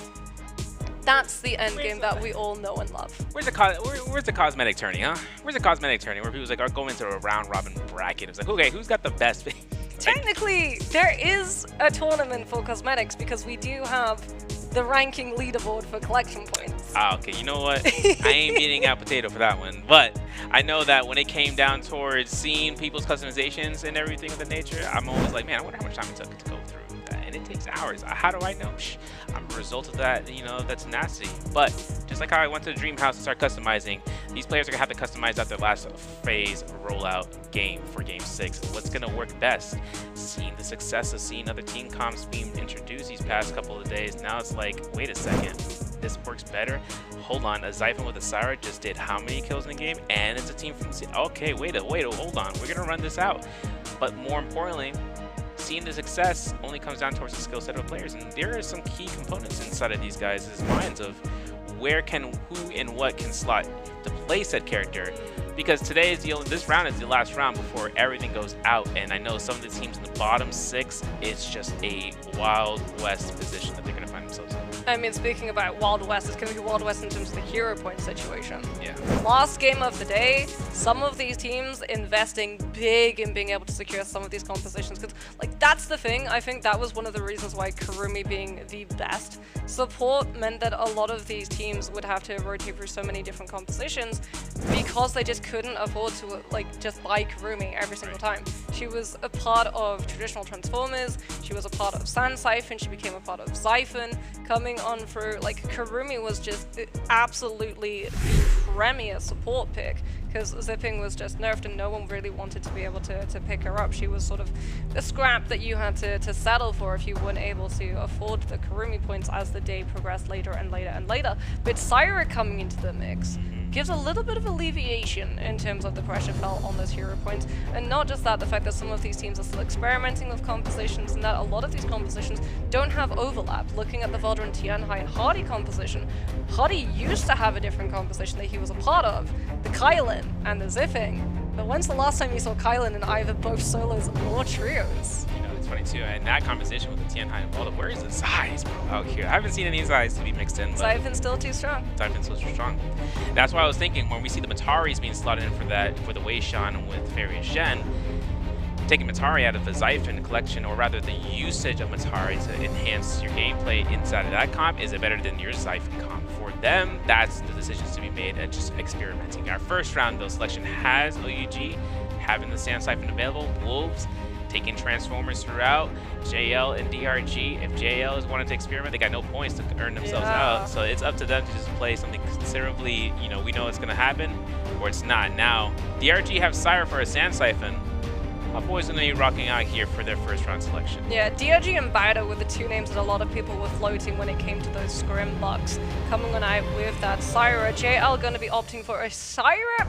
S20: That's the end game that we all know and love.
S9: Where's the cosmetic tourney, huh? Where's the cosmetic tourney where people's like are going into a round robin bracket? It's like, okay, who's got the best thing?
S20: Technically, there is a tournament for cosmetics because we do have the ranking leaderboard for collection points.
S9: Ah, okay, you know what? I ain't beating out potato for that one, but I know that when it came down towards seeing people's customizations and everything of the nature, I'm always like, man, I wonder how much time it took to go through that. and it takes hours. How do I know? I'm a result of that, you know, that tenacity. But just like how I went to the dream house and started customizing, these players are gonna have to customize out their last phase rollout game for game 6. What's gonna work best? Seeing the success of seeing other team comps being introduced these past couple of days, now it's like, wait a second, this works better. Hold on, a Zyphon with a Syra just did how many kills in the game? And it's a team from okay, wait, hold on, we're gonna run this out. But more importantly, seeing the success only comes down towards the skill set of players, and there are some key components inside of these guys' minds of where can who and what can slot to play said character. Because today is this round is the last round before everything goes out, and I know some of the teams in the bottom 6, it's just a Wild West position that they're going to find themselves in.
S20: I mean, speaking about Wild West, it's going to be Wild West in terms of the hero point situation.
S9: Yeah.
S20: Last game of the day, some of these teams investing big in being able to secure some of these compositions, because like that's the thing. I think that was one of the reasons why Kurumi being the best support meant that a lot of these teams would have to rotate through so many different compositions because they just couldn't afford to like just buy Kurumi every single time. She was a part of traditional Transformers, she was a part of Sand Siphon, she became a part of Zyphon. Coming on through, like Kurumi was just absolutely the premier support pick because Zipping was just nerfed and no one really wanted to be able to pick her up. She was sort of a scrap that you had to settle for if you weren't able to afford the Kurumi points as the day progressed later and later and later. But Syra coming into the mix gives a little bit of alleviation in terms of the pressure felt on those hero points. And not just that, the fact that some of these teams are still experimenting with compositions and that a lot of these compositions don't have overlap. Looking at the Veldrin, Tianhai, and Hardy composition, Hardy used to have a different composition that he was a part of, the Kylan and the Zipping. But when's the last time you saw Kylan in either both solos or trios?
S9: You know, it's funny too, and that conversation with the Tianhai and Volta, where is the Zais, bro, out here? I haven't seen any Zais to be mixed in.
S20: Zyphon's still too strong.
S9: Zyphon's still too strong. That's why I was thinking when we see the Mataris being slotted in for the Wei Shan with Fairy Shen, taking Matari out of the Zyphon collection, or rather the usage of Matari to enhance your gameplay inside of that comp, is it better than your Zyphon comp? For them, that's the decisions to be made and just experimenting. Our first round, though, selection has OUG, having the Sand Siphon available, Wolves, taking Transformers throughout, JL and DRG. If JL is wanting to experiment, they got no points to earn themselves out. So it's up to them to just play something considerably, you know, we know it's going to happen, or it's not. Now, DRG have Syra for a Sand Siphon. My boys are going to be rocking out here for their first round selection.
S20: Yeah, DRG and Bida were the two names that a lot of people were floating when it came to those Scrim bucks. Coming on out with that Syra, JL going to be opting for a Syra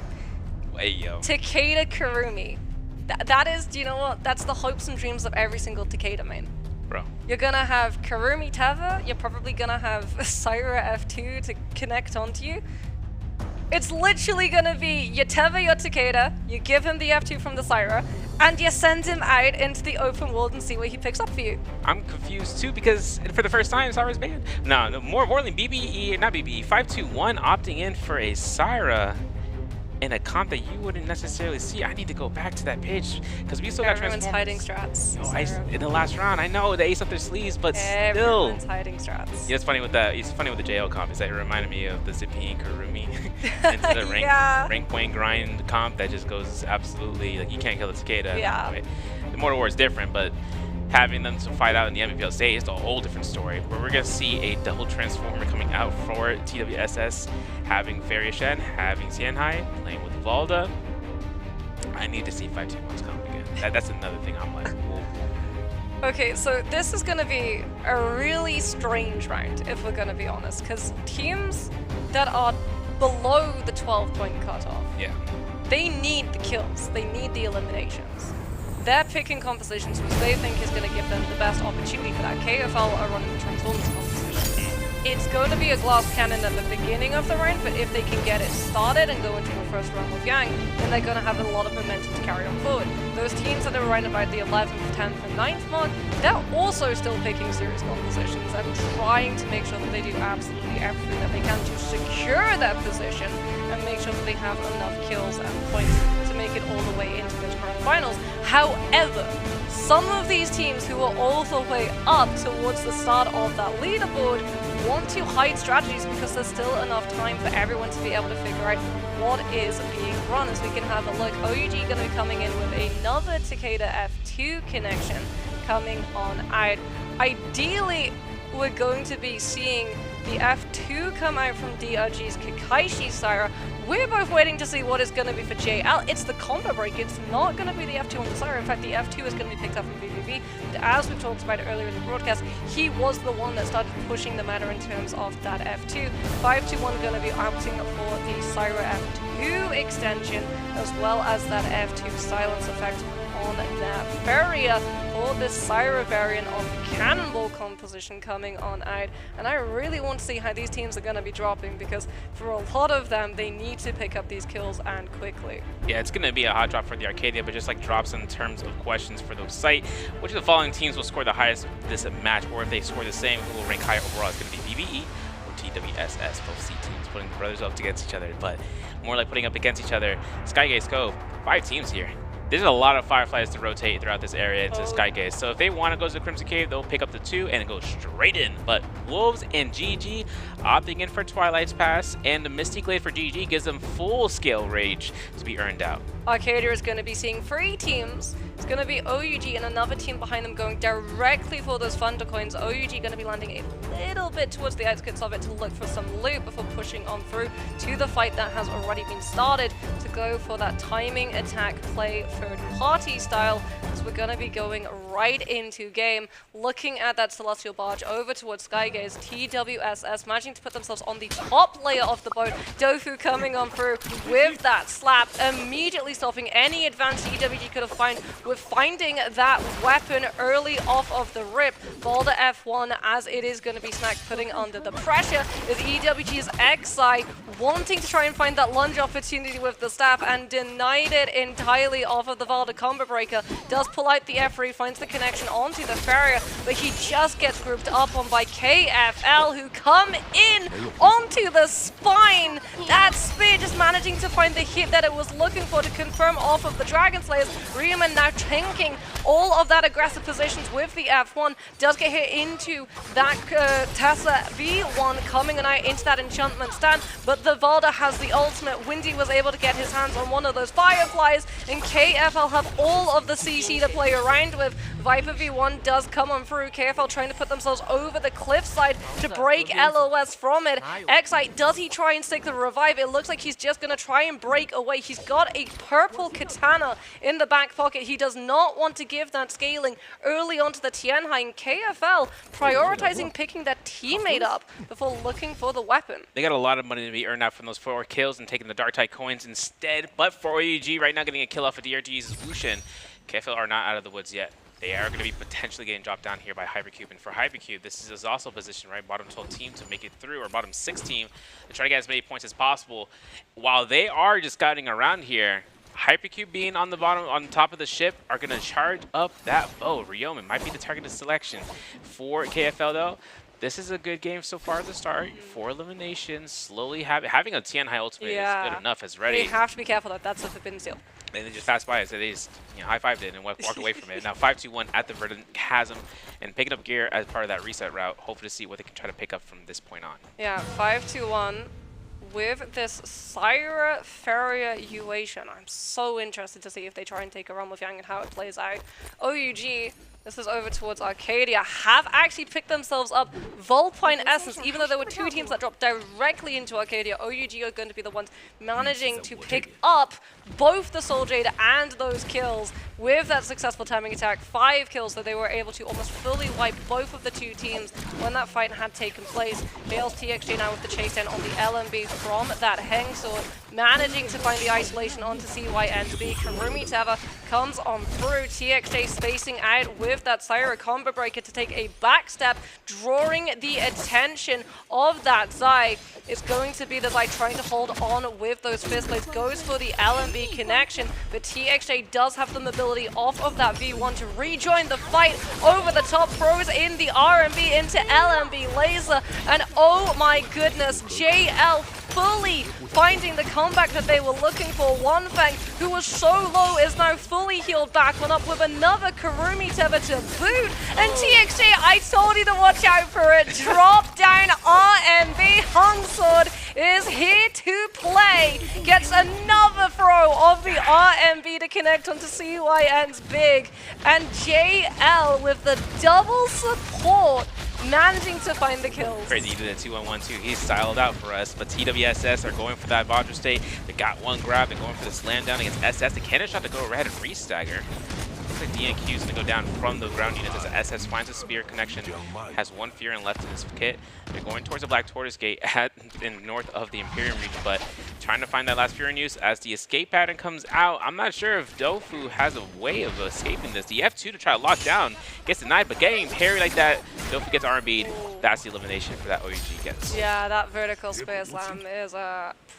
S20: Takeda Kurumi. That is, do you know what? That's the hopes and dreams of every single Takeda main.
S9: Bro.
S20: You're gonna have Kurumi Teva, you're probably gonna have Syra F2 to connect onto you. It's literally gonna be your Teva, your Takeda, you give him the F2 from the Syra, and you send him out into the open world and see what he picks up for you.
S9: I'm confused too because for the first time, Syra's banned. No, more than BBE, not BBE, 521 opting in for a Syra in a comp that you wouldn't necessarily see. I need to go back to that page because we still got
S20: Everyone's hiding strats.
S9: Oh, in the last round, I know they ace up their sleeves, but
S20: Everyone's
S9: still.
S20: hiding strats.
S9: Yeah, it's funny with that. It's funny with the JL comp is that it reminded me of the Zippy and Kurumi into the rank point grind comp that just goes absolutely like you can't kill the Takeda.
S20: Yeah.
S9: Right? The Mortal War is different, but having them to fight out in the MVPL stage is a whole different story, where we're going to see a double Transformer coming out for TWSS, having Fairy Shen, having Tianhai, playing with Valda. I need to see 521's come again. That's another thing I'm like, whoa.
S20: Okay, so this is going to be a really strange round, if we're going to be honest, because teams that are below the 12-point cutoff, they need the kills, they need the eliminations. They're picking compositions which they think is going to give them the best opportunity for that. KFL are running the Transformers composition. It's going to be a glass cannon at the beginning of the round, but if they can get it started and go into the first round with Yang, then they're going to have a lot of momentum to carry on forward. Those teams that are around about the 11th, 10th, and 9th mark, they're also still picking serious compositions and trying to make sure that they do absolutely everything that they can to secure their position and make sure that they have enough kills and points to make it all the way into the grand finals. However, some of these teams who are all the way up towards the start of that leaderboard want to hide strategies because there's still enough time for everyone to be able to figure out what is being run. As we can have a look, OUG going to be coming in with another Takeda F2 connection. coming on out. Ideally, we're going to be seeing the F2 come out from DRG's Kakaishi Syra. We're both waiting to see what it's going to be for JL. It's the combo break. It's not going to be the F2 on the Syra. In fact, the F2 is going to be picked up from BBB. As we talked about earlier in the broadcast, he was the one that started pushing the meta in terms of that F2. 5-2-1 going to be opting for the Syra F2 extension, as well as that F2 silence effect on that Feria for this Syra variant of Cannonball composition coming on out. And I really want to see how these teams are going to be dropping, because for a lot of them, they need to pick up these kills and quickly.
S9: Yeah, it's going to be a hot drop for the Arcadia, but just like drops in terms of questions for the site, which of the following teams will score the highest this match, or if they score the same, who will rank higher overall? It's going to be BBE or TWSS, both C teams putting the brothers up against each other, but more like putting up against each other. Skygaze Cove, 5 teams here. There's a lot of Fireflies to rotate throughout this area into Skygaze. So if they want to go to the Crimson Cave, they'll pick up the 2 and go straight in. But Wolves and GG opting in for Twilight's Pass, and the Misty Glade for GG gives them full scale rage to be earned out.
S20: Arcadia is going to be seeing 3 teams. It's going to be OUG and another team behind them going directly for those Thunder Coins. OUG going to be landing a little bit towards the outskirts of it to look for some loot before pushing on through to the fight that has already been started to go for that timing attack play third party style. So we're going to be going right into game, looking at that Celestial Barge over towards Skygaze. TWSS managing to put themselves on the top layer of the boat. Dofu coming on through with that slap, immediately stopping any advance EWG could have found with finding that weapon early off of the rip. Balder F1, as it is going to be Snack putting under the pressure, is EWG's Xi wanting to try and find that lunge opportunity with the staff and denied it entirely off of the Valda combo breaker. Does pull out the F3, finds the connection onto the Farrier, but he just gets grouped up on by KFL, who come in onto the spine. That spear just managing to find the hit that it was looking for to confirm off of the Dragon Slayers. Riemann now tanking all of that aggressive positions with the F1. Does get hit into that Tessa V1 coming out into that enchantment stand, but the Valda has the ultimate. Windy was able to get his hands on one of those Fireflies, and KFL have all of the CC to play around with. Viper V1 does come on through. KFL trying to put themselves over the cliffside to break LOS from it. Xi, does he try and stick the revive? It looks like he's just going to try and break away. He's got a purple katana in the back pocket. He does not want to give that scaling early onto the Tianhai. KFL prioritizing picking that teammate up before looking for the weapon.
S9: They got a lot of money to be earned out from those 4 kills and taking the Dark Tide coins instead, but for OUG right now getting a kill off of DRG's Wushin. KFL are not out of the woods yet. They are going to be potentially getting dropped down here by Hypercube. And for Hypercube, this is also a position, right? Bottom 12 team to make it through, or bottom 6 team to try to get as many points as possible. While they are just scouting around here, Hypercube being on the bottom, on top of the ship, are going to charge up that bow. Ryomen might be the targeted selection for KFL, though. This is a good game so far at the start. 4 eliminations, slowly having a Tianhai ultimate is good enough as ready.
S20: You have to be careful that that's a forbidden seal.
S9: And they just passed by it, so they just high-fived it and walked away from it. Now 5-2-1 at the Verdant Chasm and picking up gear as part of that reset route. Hopefully to see what they can try to pick up from this point on.
S20: Yeah, 5-2-1 with this Syra Feria Uation. I'm so interested to see if they try and take a run with Yang and how it plays out. OUG, this is over towards Arcadia, have actually picked themselves up Volpine Essence, even though there were 2 teams that dropped directly into Arcadia. OUG are going to be the ones managing to pick up both the Soul Jade and those kills with that successful timing attack. 5 kills, so they were able to almost fully wipe both of the 2 teams when that fight had taken place. Bale's TXJ now with the chase down on the LMB from that Heng Sword, managing to find the isolation onto CYNB. Karumi Teva comes on through. TXJ spacing out with that Syra combo breaker to take a back step, drawing the attention of that Zai. It's going to be the Zai trying to hold on with those fist blades. Goes for the LMB connection, but TXJ does have the mobility off of that V1 to rejoin the fight over the top. Throws in the RMB into LMB laser, and oh my goodness, JL fully finding the comeback that they were looking for. One Fang, who was so low, is now fully healed back on up with another Karumi Teva to boot. And TXJ, I told you to watch out for it. Drop down RMB Hung Sword is here to play. Gets another throw of the RMB to connect onto CYN's Big. And JL with the double support, managing to find the kills.
S9: Crazy, he did a 2-1-1-2. He's styled out for us, but TWSS are going for that Vajra state. They got one grab. They're going for the slam down against SS. The cannon shot to go ahead and re-stagger. Looks like DNQ is going to go down from the ground units as SS finds a spear connection. Has one Furin left in his kit. They're going towards the Black Tortoise Gate in north of the Imperium region, but trying to find that last Furin use as the escape pattern comes out. I'm not sure if Dofu has a way of escaping this. The F2 to try to lock down gets denied, but getting parry like that, Dofu gets RB'd. That's the elimination for that OUG gets.
S20: Yeah, that vertical spear slam is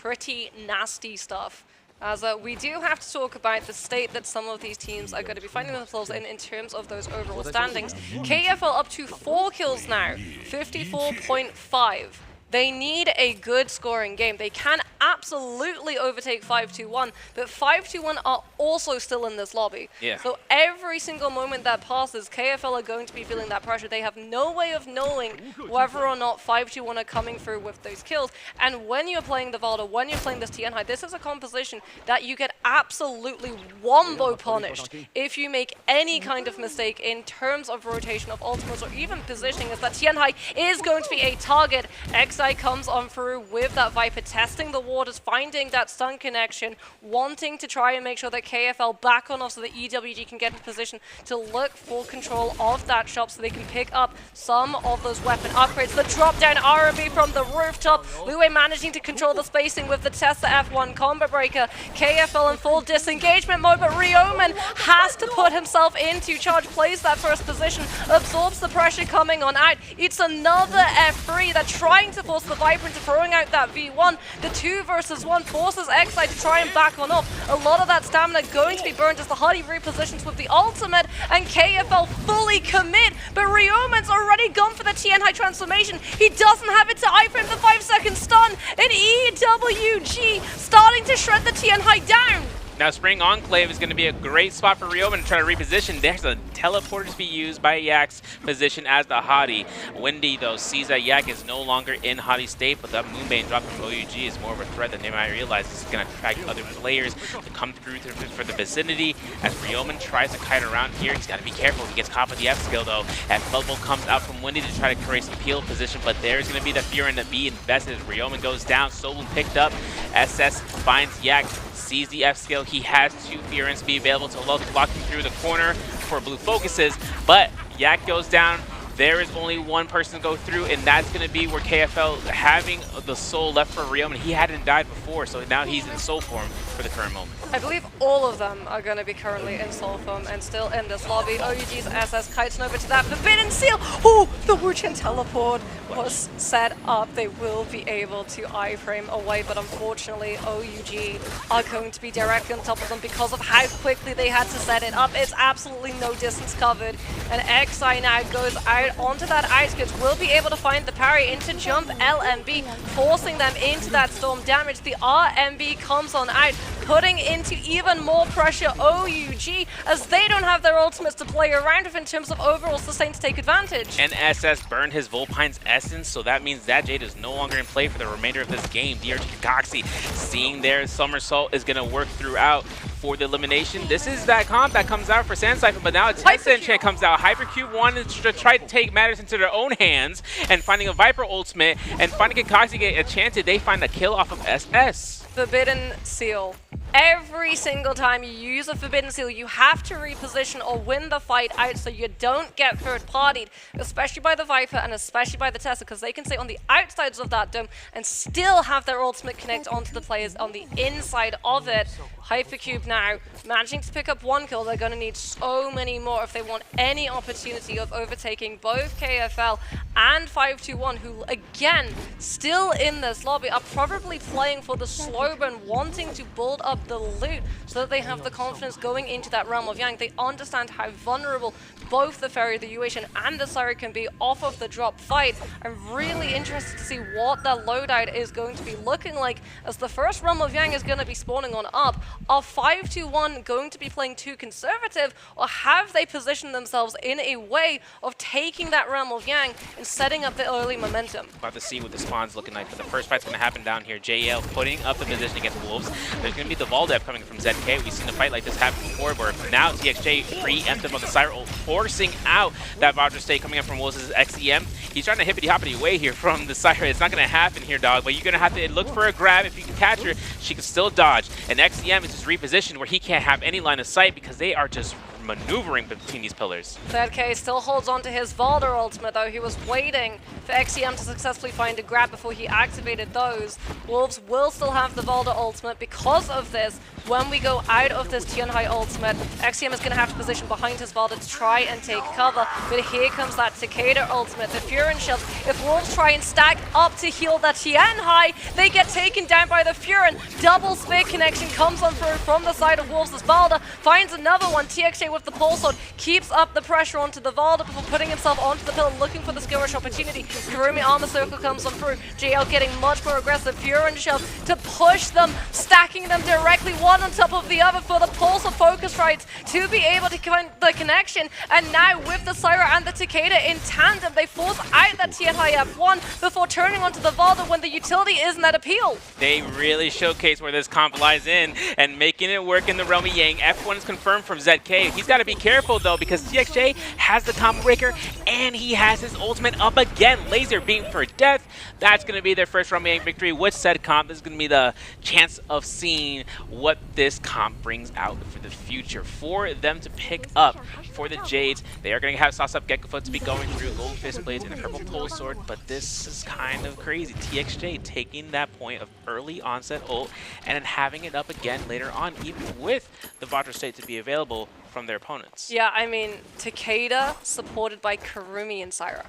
S20: pretty nasty stuff. As we do have to talk about the state that some of these teams are going to be finding themselves in terms of those overall standings. KFL up to 4 kills now, 54.5. They need a good scoring game. They can absolutely overtake 5-2-1, but 5-2-1 are also still in this lobby.
S9: Yeah.
S20: So every single moment that passes, KFL are going to be feeling that pressure. They have no way of knowing whether or not 5-2-1 are coming through with those kills. And when you're playing the Valda, when you're playing this Tianhai, this is a composition that you get absolutely wombo punished if you make any kind of mistake in terms of rotation of ultimates or even positioning, as that Tianhai is going to be a target. XI comes on through with that Viper, testing the waters, finding that stun connection, wanting to try and make sure that KFL back on off so that EWG can get in position to look for control of that shop so they can pick up some of those weapon upgrades. The drop down RB from the rooftop. Luwei managing to control the spacing with the Tessa F1 combo breaker. KFL in full disengagement mode, but Ryomen has to put himself into charge, plays that first position, absorbs the pressure coming on out. It's another F3. They're trying to force the Viper into throwing out that V1. The 2 versus 1 forces XI to try and back on off. A lot of that stamina going to be burned as the Hardy repositions with the ultimate, and KFL fully commit, but Ryomen's already gone for the Tianhai transformation. He doesn't have it to iframe the 5-second stun, and EWG starting to shred the Tianhai down.
S9: Now, Spring Enclave is going to be a great spot for Ryomen to try to reposition. There's a teleporter to be used by Yak's position as the Hottie. Wendy, though, sees that Yak is no longer in Hottie state, but that Moonbane drop from OUG is more of a threat than they might realize. This is going to attract other players to come through for the vicinity. As Ryomen tries to kite around here, he's got to be careful. He gets caught with the F skill, though. And Bubble comes out from Wendy to try to create some peel position, but there's going to be the Furin to be invested. Ryomen goes down, Solo picked up. SS finds Yak, sees the F skill. He has 2 Furins to be available to lock him through the corner for blue focuses, but Yak goes down. There is only one person to go through, and that's going to be where KFL having the soul left for Ryomen. He hadn't died before, so now he's in soul form for the current moment.
S20: I believe all of them are going to be currently in soul form and still in this lobby. OUG's SS kites over to that Forbidden Seal. Oh, the Wuchen teleport was set up. They will be able to iframe away, but unfortunately OUG are going to be directly on top of them because of how quickly they had to set it up. It's absolutely no distance covered, and XI now goes out onto that outskirts, will be able to find the parry into jump LMB, forcing them into that storm damage. The RMB comes on out, putting into even more pressure OUG, as they don't have their ultimates to play around with in terms of overall sustain to take advantage.
S9: And SS burned his Volpine's essence, so that means that Jade is no longer in play for the remainder of this game. DRG Kakaxi seeing their somersault is going to work throughout for the elimination. This is that comp that comes out for Sandcypher, but now a 10 chant comes out. Hypercube wanted to try to take matters into their own hands, and finding a Viper ultimate and finding Kakaxi get enchanted, they find a kill off of SS.
S20: Forbidden Seal. Every single time you use a Forbidden Seal, you have to reposition or win the fight out so you don't get third-partied, especially by the Viper and especially by the Tessa, because they can stay on the outsides of that dome and still have their ultimate connect onto the players on the inside of it. Hypercube now managing to pick up 1 kill. They're going to need so many more if they want any opportunity of overtaking both KFL and 5-2-1, who again, still in this lobby, are probably playing for the slow burn, wanting to build up the loot so that they have the confidence going into that Realm of Yang. They understand how vulnerable both the Ferry, the Yuetian, and the Siren can be off of the drop fight. I'm really interested to see what that loadout is going to be looking like, as the first Realm of Yang is going to be spawning on up. Are 5-2-1 going to be playing too conservative, or have they positioned themselves in a way of taking that Realm of Yang and setting up the early momentum?
S9: About to see what the spawn's looking like, but the first fight's going to happen down here. JL putting up the position against Wolves. There's going to be the Valdep coming from ZK. We've seen a fight like this happen before, where now TXJ preemptive on the Siren ult, forcing out that Voucher State coming up from Wolves' XEM. He's trying to hippity-hoppity away here from the Siren. It's not going to happen here, dog, but you're going to have to look for a grab. If you can catch her, she can still dodge. And XEM is just repositioned where he can't have any line of sight because they are just maneuvering between these pillars.
S20: ZK still holds on to his Valder ultimate, though. He was waiting for XEM to successfully find a grab before he activated those. Wolves will still have the Valder ultimate. Because of this, when we go out of this Tianhai ultimate, XEM is going to have to position behind his Valder to try and take cover. But here comes that Takeda ultimate, the Furin shield. If Wolves try and stack up to heal that Tianhai, they get taken down by the Furin. Double spear connection comes on through from the side of Wolves' Valder, finds another one. TXJ with the pulse sword keeps up the pressure onto the Valder before putting himself onto the pillar, looking for the skill rush opportunity. Karumi armor circle comes on through. JL getting much more aggressive. Furin shove to push them, stacking them directly one on top of the other for the pulse of focus rights to be able to find the connection. And now with the Syra and the Takeda in tandem, they force out that Tianhai F1 before turning onto the Valder when the utility isn't at appeal.
S9: They really showcase where this comp lies in and making it work in the Realm of Yang. F1 is confirmed from ZK. He's got to be careful though, because TXJ has the combo breaker and he has his ultimate up again. Laser beam for death. That's going to be their first Realm of Yang victory with said comp. This is going to be the chance of seeing what this comp brings out for the future for them to pick up. For the Jades, they are going to have Sauce Up Geckofoot to be going through Gold Fist Blades and a Purple Pulse Sword, but this is kind of crazy. TXJ taking that point of early onset ult and then having it up again later on, even with the Voucher State to be available from their opponents.
S20: Yeah, I mean, Takeda supported by Karumi and Syra.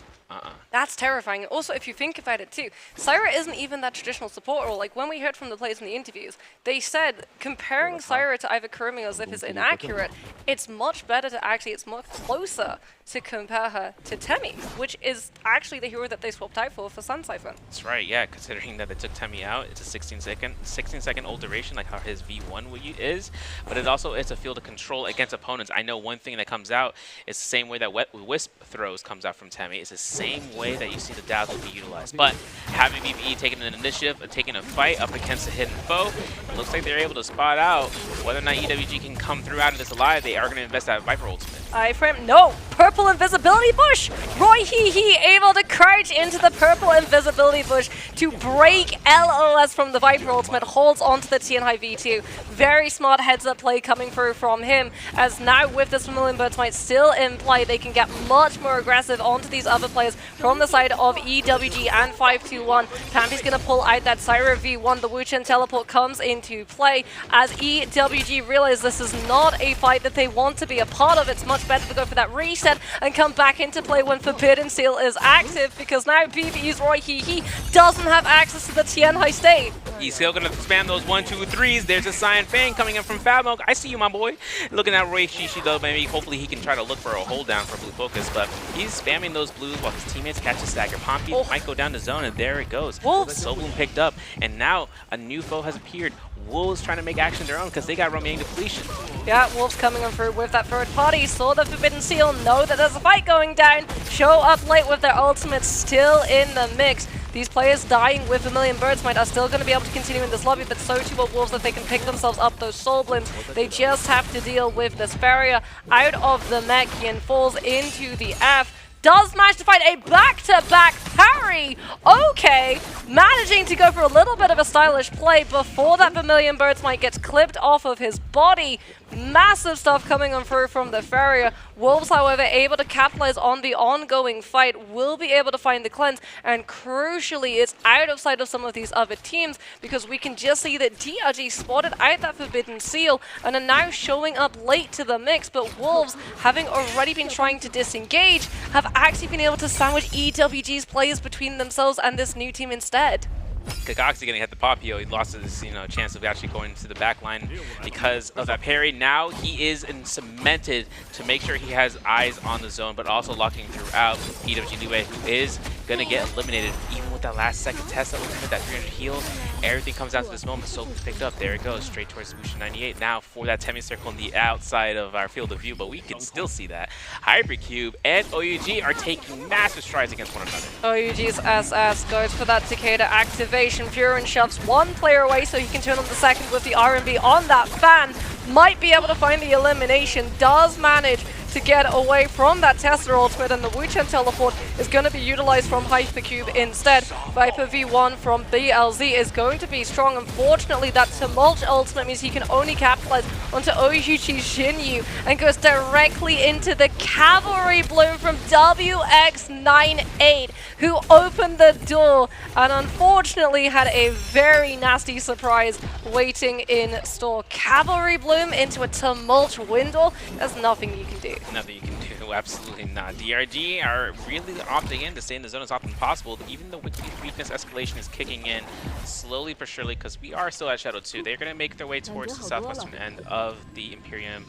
S20: That's terrifying. Also, if you think about it too, Syra isn't even that traditional support role. Like when we heard from the players in the interviews, they said comparing Syra to either Karumi or Zip is inaccurate. It's much better to actually, it's much closer to compare her to Temi, which is actually the hero that they swapped out for Sun Siphon.
S9: That's right, yeah, considering that they took Temi out, it's a 16-second ult duration, like how his V1 is, but it also is a field of control against opponents. I know one thing that comes out is the same way that Wisp throws comes out from Temi. It's the same way that you see the Dazzle be utilized. But having BBE taking an initiative and taking a fight up against a hidden foe, it looks like they're able to spot out whether or not EWG can come through out of this alive. They are going to invest that Viper ultimate.
S20: Iframe, no! Purple invisibility bush! Roy Hee able to crouch into the purple invisibility bush to break LOS from the Viper ultimate, holds onto the Tianhai V2. Very smart heads up play coming through from him, as now with this Vermilion Birthright still in play, they can get much more aggressive onto these other players from the side of EWG and 5-2-1. Pampy's gonna pull out that Syra V1, the Wuchen teleport comes into play as EWG realize this is not a fight that they want to be a part of. It's much better to go for that reset and come back into play when Forbidden Seal is active, because now BBE's Roy Hee doesn't have access to the Tianhai state.
S9: He's still going to spam those 1-2-3s. There's a Cyan Fang coming in from Fabmilk. I see you, my boy. Looking at Roy Shishi, though, maybe hopefully he can try to look for a hold down for Blue Focus, but he's spamming those blues while his teammates catch a stagger. Pompey might go down to zone, and there it goes. Soul Bloom picked up, and now a new foe has appeared. Wolves trying to make action their own because they got Realm of Yang depletion.
S20: Yeah, Wolves coming in through with that third party. Saw the Forbidden Seal, know that there's a fight going down. Show up late with their ultimates still in the mix. These players dying with Vermilion Birdsmite are still going to be able to continue in this lobby, but so too are Wolves, that they can pick themselves up those Soul Blooms. They just have to deal with this barrier out of the mech. Yin falls into the F. Does manage to find a back-to-back parry. Okay, managing to go for a little bit of a stylish play before that Vermilion Birdsmite gets clipped off of his body. Massive stuff coming on through from the Farrier. Wolves, however, able to capitalize on the ongoing fight, will be able to find the cleanse, and crucially, it's out of sight of some of these other teams, because we can just see that DRG spotted out that Forbidden Seal and are now showing up late to the mix, but Wolves, having already been trying to disengage, have actually been able to sandwich EWG's players between themselves and this new team instead.
S9: Kakaxi getting hit the Popio, he lost his chance of actually going to the back line because of that parry. Now he is cemented to make sure he has eyes on the zone, but also locking throughout PWG Liwei, who is going to get eliminated. Even with that last second test that ultimate, that 300 heal, everything comes down to this moment. So picked up, there it goes, straight towards Wuxia 98. Now for that semicircle on the outside of our field of view, but we can still see that. Hypercube and OUG are taking massive strides against one another.
S20: OUG's SS goes for that Takeda activation. Furin shoves one player away so he can turn on the second with the R&B on that fan. Might be able to find the elimination. Does manage to get away from that Tesla ultimate, and the Wuchen teleport is going to be utilized from Hypercube instead. Viper V1 from BLZ is going to be strong. Unfortunately, that Tumult ultimate means he can only capitalize onto OUG Shinyu and goes directly into the Cavalry Bloom from WX98, who opened the door and unfortunately had a very nasty surprise waiting in store. Cavalry Bloom into a Tumult window, there's nothing you can do.
S9: Nothing you can do, absolutely not. DRG are really opting in to stay in the zone as often as possible, even though weakness escalation is kicking in slowly but surely, because we are still at Shadow 2. They're going to make their way towards the southwestern end of the Imperium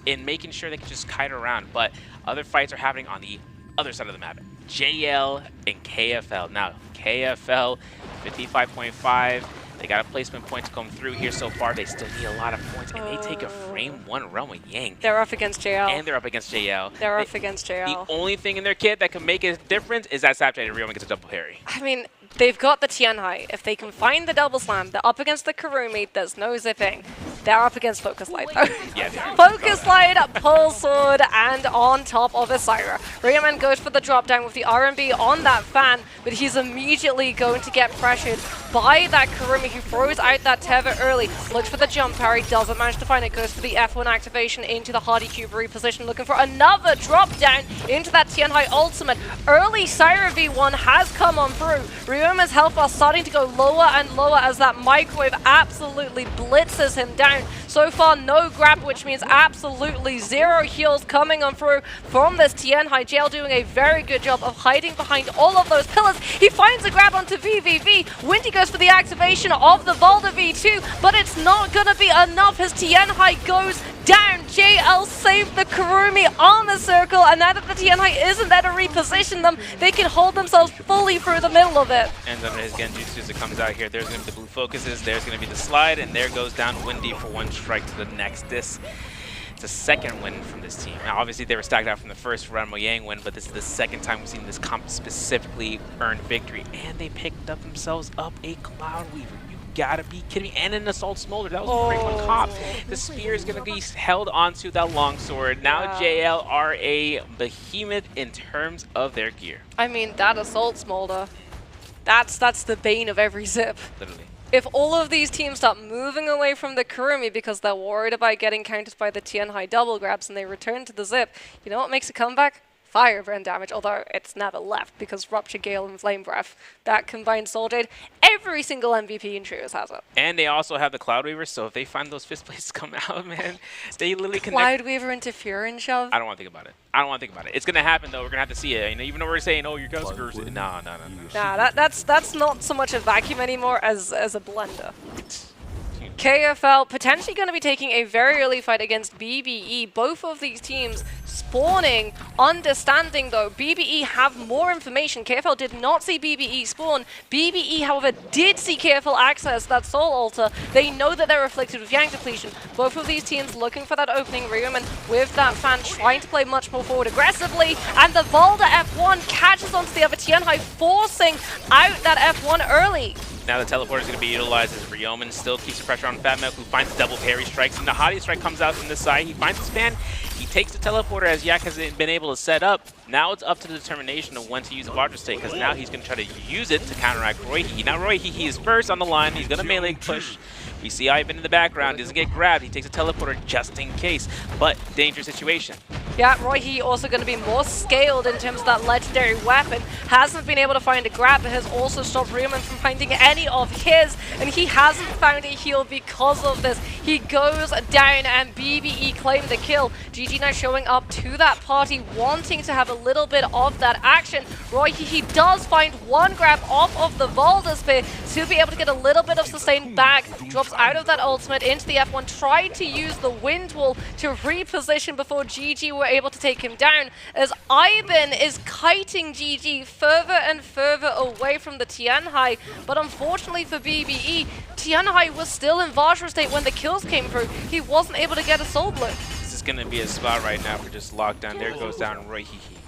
S9: in making sure they can just kite around, but other fights are happening on the other side of the map. JL and KFL. Now, KFL, 55.5. They got a placement point to come through here so far. They still need a lot of points, and they take a frame 1 run with Yang.
S20: They're up against JL.
S9: And they're up against JL.
S20: They're up against JL.
S9: The only thing in their kit that can make a difference is that Sapjay and Ryoma gets a double parry.
S20: I mean, they've got the Tianhai. If they can find the double slam, they're up against the Karumi. There's no zipping. They're up against Focus Light, though.
S9: Yeah, they are.
S20: Focus Light, Pull Sword, and on top of a Syra. Ryoman goes for the drop down with the R&B on that fan, but he's immediately going to get pressured by that Karumi, who throws out that Tether early. Looks for the jump parry, doesn't manage to find it. Goes for the F1 activation into the Hardy Cube reposition, looking for another drop down into that Tianhai ultimate. Early Syra V1 has come on through. Ryoman's health bar starting to go lower and lower as that microwave absolutely blitzes him down. So far, no grab, which means absolutely zero heals coming on through from this Tianhai. JL doing a very good job of hiding behind all of those pillars. He finds a grab onto VVV. Windy goes for the activation of the Volda V2, but it's not going to be enough as Tianhai goes down. JL saved the Karumi on the circle, and now that the Tianhai isn't there to reposition them, they can hold themselves fully through the middle of it.
S9: And then his Genjutsu as it comes out here, there's going to be the blue focuses, there's going to be the slide, and there goes down Windy for one strike to the next. It's a second win from this team. Now, obviously, they were stacked out from the first Ranmo Yang win, but this is the second time we've seen this comp specifically earn victory, and they picked up themselves up a Cloud Weaver. Gotta be kidding me. And an Assault Smolder. That was a great one cop. The spear is going to be held onto that longsword. Now JL are a behemoth in terms of their gear.
S20: I mean, that Assault Smolder, that's the bane of every zip.
S9: Literally.
S20: If all of these teams start moving away from the Kurumi because they're worried about getting countered by the Tianhai double grabs and they return to the zip, you know what makes a comeback? Firebrand damage, although it's never left because Rupture Gale and Flame Breath, that combined Soul Jade, every single MVP in Trios has it.
S9: And they also have the Cloud Weaver, so if they find those fist plates come out, man, they literally connect.
S20: Cloud Weaver interference shove?
S9: I don't want to think about it. I don't want to think about it. It's going to happen, though. We're going to have to see it. You know, even though we're saying, oh, your guys are cursed. No.
S20: Nah, that's not so much a vacuum anymore as a blender. KFL potentially going to be taking a very early fight against BBE. Both of these teams spawning, understanding though, BBE have more information. KFL did not see BBE spawn. BBE, however, did see KFL access that Soul Altar. They know that they're afflicted with Yang depletion. Both of these teams looking for that opening. Ryuman with that fan trying to play much more forward aggressively. And the Volda F1 catches onto the other Tianhai, forcing out that F1 early.
S9: Now the teleport is going to be utilized as Ryoman still keeps the pressure on Fat Milk, who finds double parry strikes, and the Hadi strike comes out from this side. He finds the span. He takes the teleporter as Yak has been able to set up. Now it's up to the determination of when to use the Vajra State, because now he's going to try to use it to counteract Roihi. Now Roihi is first on the line. He's going to melee push. We see Ivan in the background. Doesn't get grabbed. He takes a teleporter just in case, but dangerous situation.
S20: Yeah, Royhe also going to be more scaled in terms of that legendary weapon. Hasn't been able to find a grab, but has also stopped Riemann from finding any of his. And he hasn't found a heal because of this. He goes down and BBE claimed the kill. GG now showing up to that party, wanting to have a little bit of that action. Royhe does find one grab off of the Valda Spear to be able to get a little bit of sustain back. Drops out of that ultimate into the F1. Tried to use the wind wall to reposition before GG were able to take him down, as Ivan is kiting GG further and further away from the Tianhai. But unfortunately for BBE, Tianhai was still in Vajra state when the kills came through. He wasn't able to get a soul blow.
S9: This is going to be a spot right now for just lockdown. There goes down Royhe.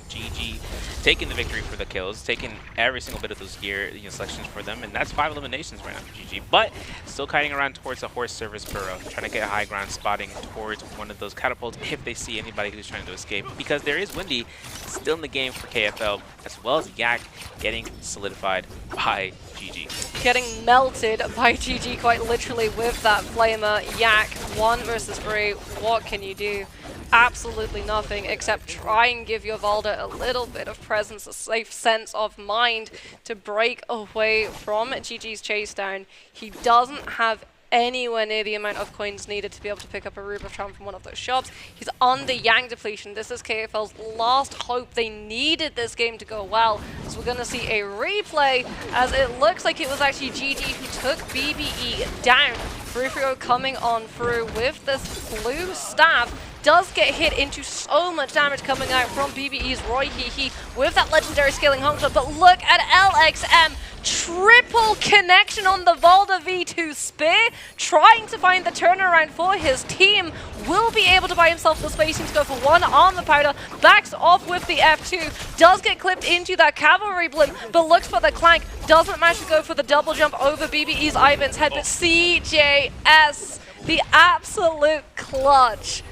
S9: GG taking the victory for the kills, taking every single bit of those gear selections for them, and that's 5 eliminations right now for GG. But still kiting around towards the horse service burrow, trying to get high ground spotting towards one of those catapults if they see anybody who's trying to escape. Because there is Windy still in the game for KFL, as well as Yak getting solidified by GG.
S20: Getting melted by GG quite literally with that flamer. Yak 1 versus 3. What can you do? Absolutely nothing except try and give your Valda a little bit of presence, a safe sense of mind to break away from GG's chase down. He doesn't have anywhere near the amount of coins needed to be able to pick up a Rube of Charm from one of those shops. He's on the Yang depletion. This is KFL's last hope. They needed this game to go well. So we're going to see a replay, as it looks like it was actually GG who took BBE down. Free-Frio coming on through with this blue staff. Does get hit into so much damage coming out from BBE's Royhe with that legendary scaling home shot. But look at LXM. Triple connection on the Valda V2 Spear, trying to find the turnaround for his team. Will be able to buy himself the spacing to go for one on the powder. Backs off with the F2. Does get clipped into that cavalry blimp, but looks for the clank. Doesn't manage to go for the double jump over BBE's Ivan's head, but CJS, the absolute clutch.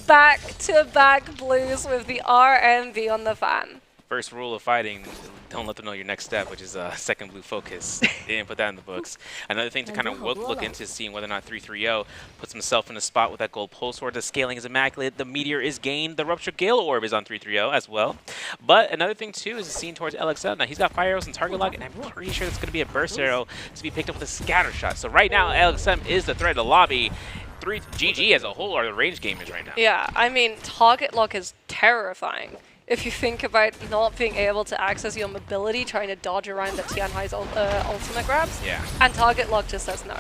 S20: Back-to-back blues with the RMV on the fan.
S9: First rule of fighting, don't let them know your next step, which is second blue focus. They didn't put that in the books. Another thing to kind of look into is seeing whether or not 330 puts himself in a spot with that gold pole sword. The scaling is immaculate. The meteor is gained. The rupture gale orb is on 330 as well. But another thing too is a scene towards LXL. Now he's got fire arrows and target lock, and I'm pretty sure that's going to be a burst arrow to be picked up with a scatter shot. So right now LXM is the threat of the lobby. GG as a whole are the range gamers right now.
S20: Yeah, I mean, target lock is terrifying. If you think about not being able to access your mobility, trying to dodge around the Tianhai's ultimate grabs.
S9: Yeah.
S20: And target lock just says no.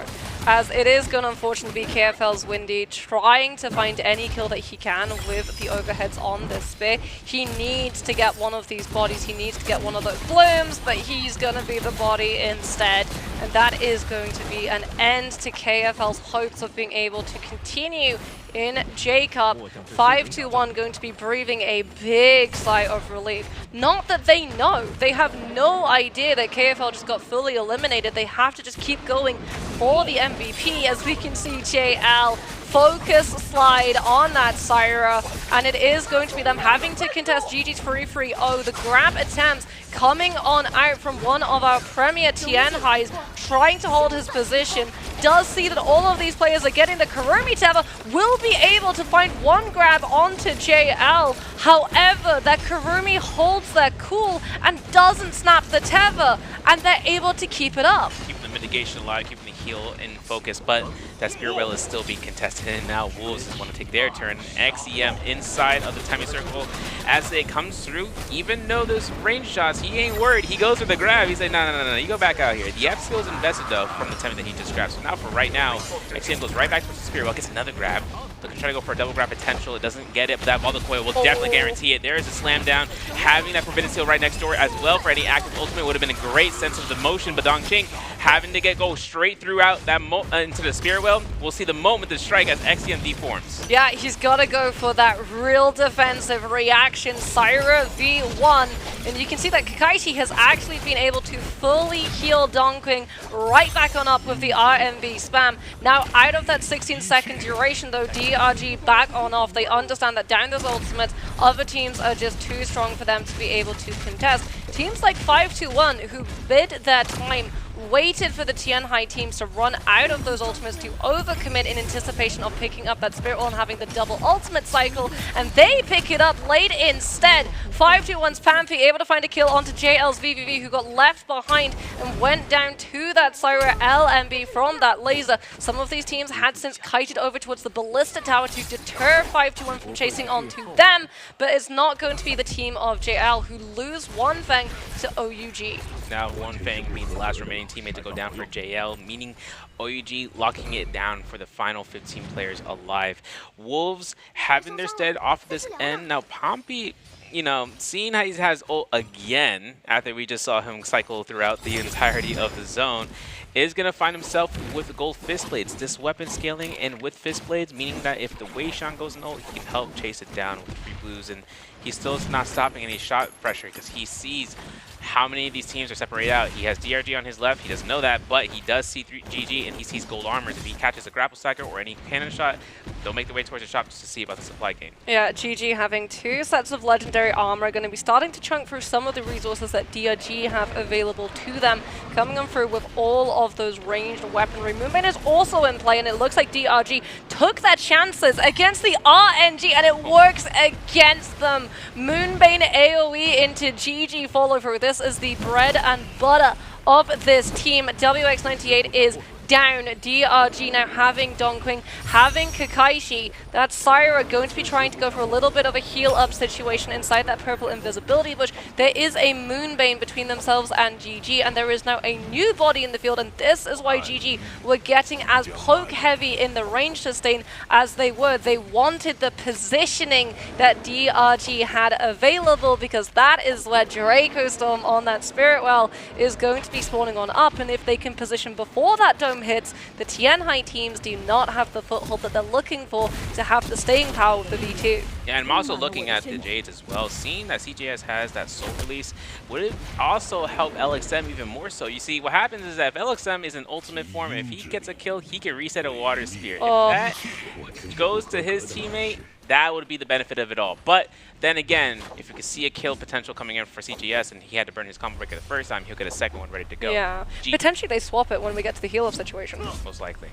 S20: As it is going to unfortunately be KFL's Windy trying to find any kill that he can with the overheads on this spear. He needs to get one of these bodies. He needs to get one of those blooms, but he's going to be the body instead. And that is going to be an end to KFL's hopes of being able to continue in J-Cup. 5-2-1 going to be breathing a big sigh of relief. Not that they know. They have no idea that KFL just got fully eliminated. They have to just keep going for the MVP, as we can see JL focus slide on that Syra, and it is going to be them having to contest GG's 3-3-0. The grab attempts coming on out from one of our premier Tianhais, trying to hold his position. Does see that all of these players are getting the Kurumi Tether, will be able to find one grab onto JL. However, that Kurumi holds their cool and doesn't snap the tether, and they're able to keep it up.
S9: Keeping the mitigation alive, keeping the heal in focus, but that Spear Whale is still being contested, and now Wolves want to take their turn. XEM inside of the timing circle as it comes through. Even though there's range shots, he ain't worried. He goes for the grab. He's like, no, you go back out here. The F skill is invested though from the timing that he just grabbed. So now for right now, XEM goes right back towards the Spear Whale, gets another grab. Looking to try to go for a double grab potential. It doesn't get it, but that Valda Coil will definitely guarantee it. There is a slam down. Having that Forbidden Seal right next door as well for any active ultimate would have been a great sense of the motion, but Dongqing having to go straight throughout that into the Spear Whale. We'll see the moment the strike as XEM deforms.
S20: Yeah, he's got to go for that real defensive reaction. Syra V1, and you can see that Kakashi has actually been able to fully heal Dongqing right back on up with the RMV spam. Now out of that 16-second duration though, DRG back on off. They understand that down those ultimates, other teams are just too strong for them to be able to contest. teams like 521 who bid their time, waited for the Tianhai teams to run out of those ultimates to overcommit in anticipation of picking up that Spirit Wall and having the double ultimate cycle, and they pick it up late instead. 521's Pampy able to find a kill onto JL's VVV, who got left behind and went down to that Syra LMB from that laser. Some of these teams had since kited over towards the Ballista Tower to deter 521 from chasing onto them, but it's not going to be the team of JL who lose One Fang to OUG.
S9: Now One Fang being the last remaining teammate to go down for JL, meaning OUG locking it down for the final 15 players alive. Wolves having their stead off this end. Now Pompey, you know, seeing how he has ult again after we just saw him cycle throughout the entirety of the zone, is going to find himself with the gold fist blades. This weapon scaling and with fist blades, meaning that if the Wei Shan goes in ult, he can help chase it down with free blues, and he's still not stopping any shot pressure because he sees how many of these teams are separated out. He has DRG on his left, he doesn't know that, but he does see GG and he sees gold armors. If he catches a grapple stacker or any cannon shot, they'll make their way towards the shop just to see about the supply game.
S20: Yeah, GG having 2 sets of legendary armor are going to be starting to chunk through some of the resources that DRG have available to them, coming on through with all of those ranged weaponry. Moonbane is also in play, and it looks like DRG took their chances against the RNG, and it works against them. Moonbane AoE into GG follow through. This is the bread and butter of this team. WX98 is down. DRG now having Dongqing, having Kakaishi. That's Syra going to be trying to go for a little bit of a heal up situation inside that purple invisibility bush. There is a Moonbane between themselves and GG, and there is now a new body in the field, and this is why GG were getting as poke heavy in the range sustain as they were. They wanted the positioning that DRG had available, because that is where Draco Storm on that Spirit Well is going to be spawning on up, and if they can position before that dome hits, the Tianhai teams do not have the foothold that they're looking for to have the staying power with the V2.
S9: Yeah, and I'm also looking at the Jades as well. Seeing that CJS has that soul release, would it also help LXM even more so? You see, what happens is that if LXM is in ultimate form, if he gets a kill, he can reset a water spear. If that goes to his teammate, that would be the benefit of it all. But then again, if you could see a kill potential coming in for CGS and he had to burn his combo breaker the first time, he'll get a second one ready to go.
S20: Yeah, potentially they swap it when we get to the heal-up situation.
S9: Most likely.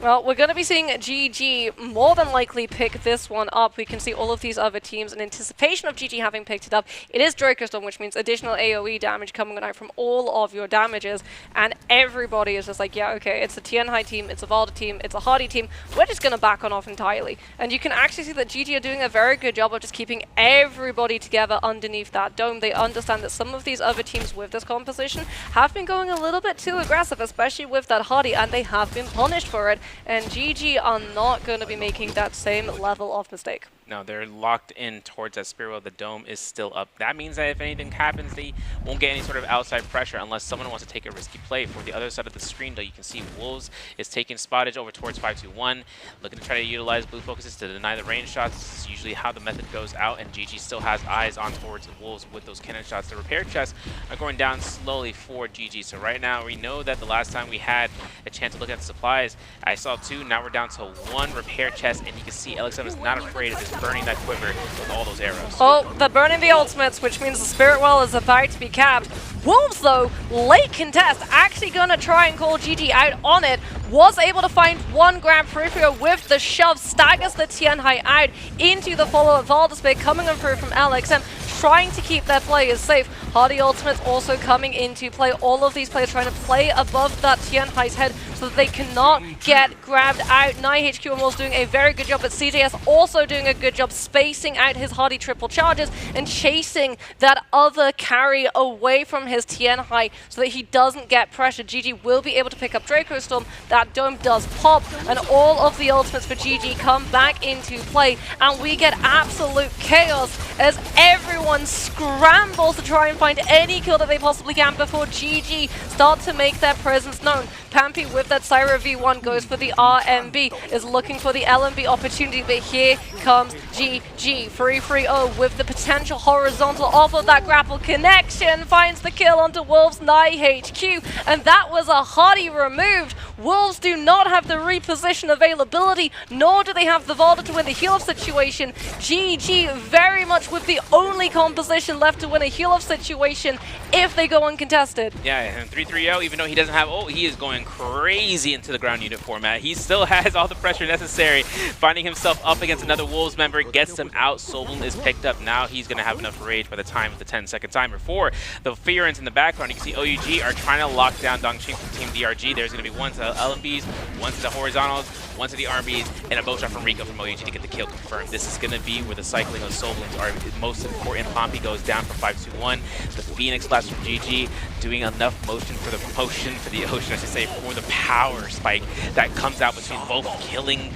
S20: Well, we're going to be seeing GG more than likely pick this one up. We can see all of these other teams in anticipation of GG having picked it up. It is Draco Storm, which means additional AoE damage coming out from all of your damages. And everybody is just like, yeah, okay, it's a Tianhai team, it's a Valda team, it's a Hardy team. We're just going to back on off entirely. And you can actually see that GG are doing a very good job of just keeping everybody together underneath that dome. They understand that some of these other teams with this composition have been going a little bit too aggressive, especially with that Hardy, and they have been punished for it. And GG are not going to be making that same level of mistake.
S9: No, they're locked in towards that Spirit Well. The dome is still up. That means that if anything happens, they won't get any sort of outside pressure unless someone wants to take a risky play. For the other side of the screen, though, you can see Wolves is taking spottage over towards 521, looking to try to utilize blue focuses to deny the range shots. This is usually how the method goes out, and GG still has eyes on towards the Wolves with those cannon shots. The repair chests are going down slowly for GG. So right now, we know that the last time we had a chance to look at the supplies, I saw 2. Now we're down to 1 repair chest, and you can see LXM is not afraid of this, burning that quiver with all those arrows.
S20: Oh, they're burning the ultimates, which means the Spirit Well is about to be capped. Wolves, though, late contest, actually going to try and call GG out on it. Was able to find 1 grab peripheral with the shove, staggers the Tianhai out into the follow-up. Valdespay coming on through from LXM, trying to keep their players safe. Hardy ultimates also coming into play. All of these players trying to play above that Tianhai's head so that they cannot get grabbed out. NiHQ almost doing a very good job, but CJS also doing a good job spacing out his Hardy triple charges and chasing that other carry away from his Tianhai so that he doesn't get pressured. GG will be able to pick up Draco Storm. That dome does pop, and all of the ultimates for GG come back into play, and we get absolute chaos as everyone scrambles to try and find any kill that they possibly can before GG start to make their presence known. Pampy with that Syra V1 goes for the RMB, is looking for the LMB opportunity, but here comes GG. 3-3-0 with the potential horizontal off of that grapple connection, finds the kill onto Wolves' Nai HQ, and that was a Hardy removed. Wolves do not have the reposition availability, nor do they have the Valda to win the heal-off situation. GG very much with the only composition left to win a heal-off situation if they go uncontested.
S9: Yeah, and 3-3-0, even though he doesn't have ult, he is going crazy into the ground unit format. He still has all the pressure necessary, finding himself up against another Wolves member, gets him out. Soulbloom is picked up. Now he's going to have enough rage by the time of the 10-second timer. For the Fearens in the background, you can see OUG are trying to lock down Dongqing from Team DRG. There's going to be one to LMBs, one to the horizontals, one to the RMBs, and a bow shot from Rico from OUG to get the kill confirmed. This is going to be where the cycling of Soulblooms are most important. Pompey goes down from 5-2-1. The Phoenix Blast from GG doing enough motion for the ocean, I should say, for the power spike that comes out between both, killing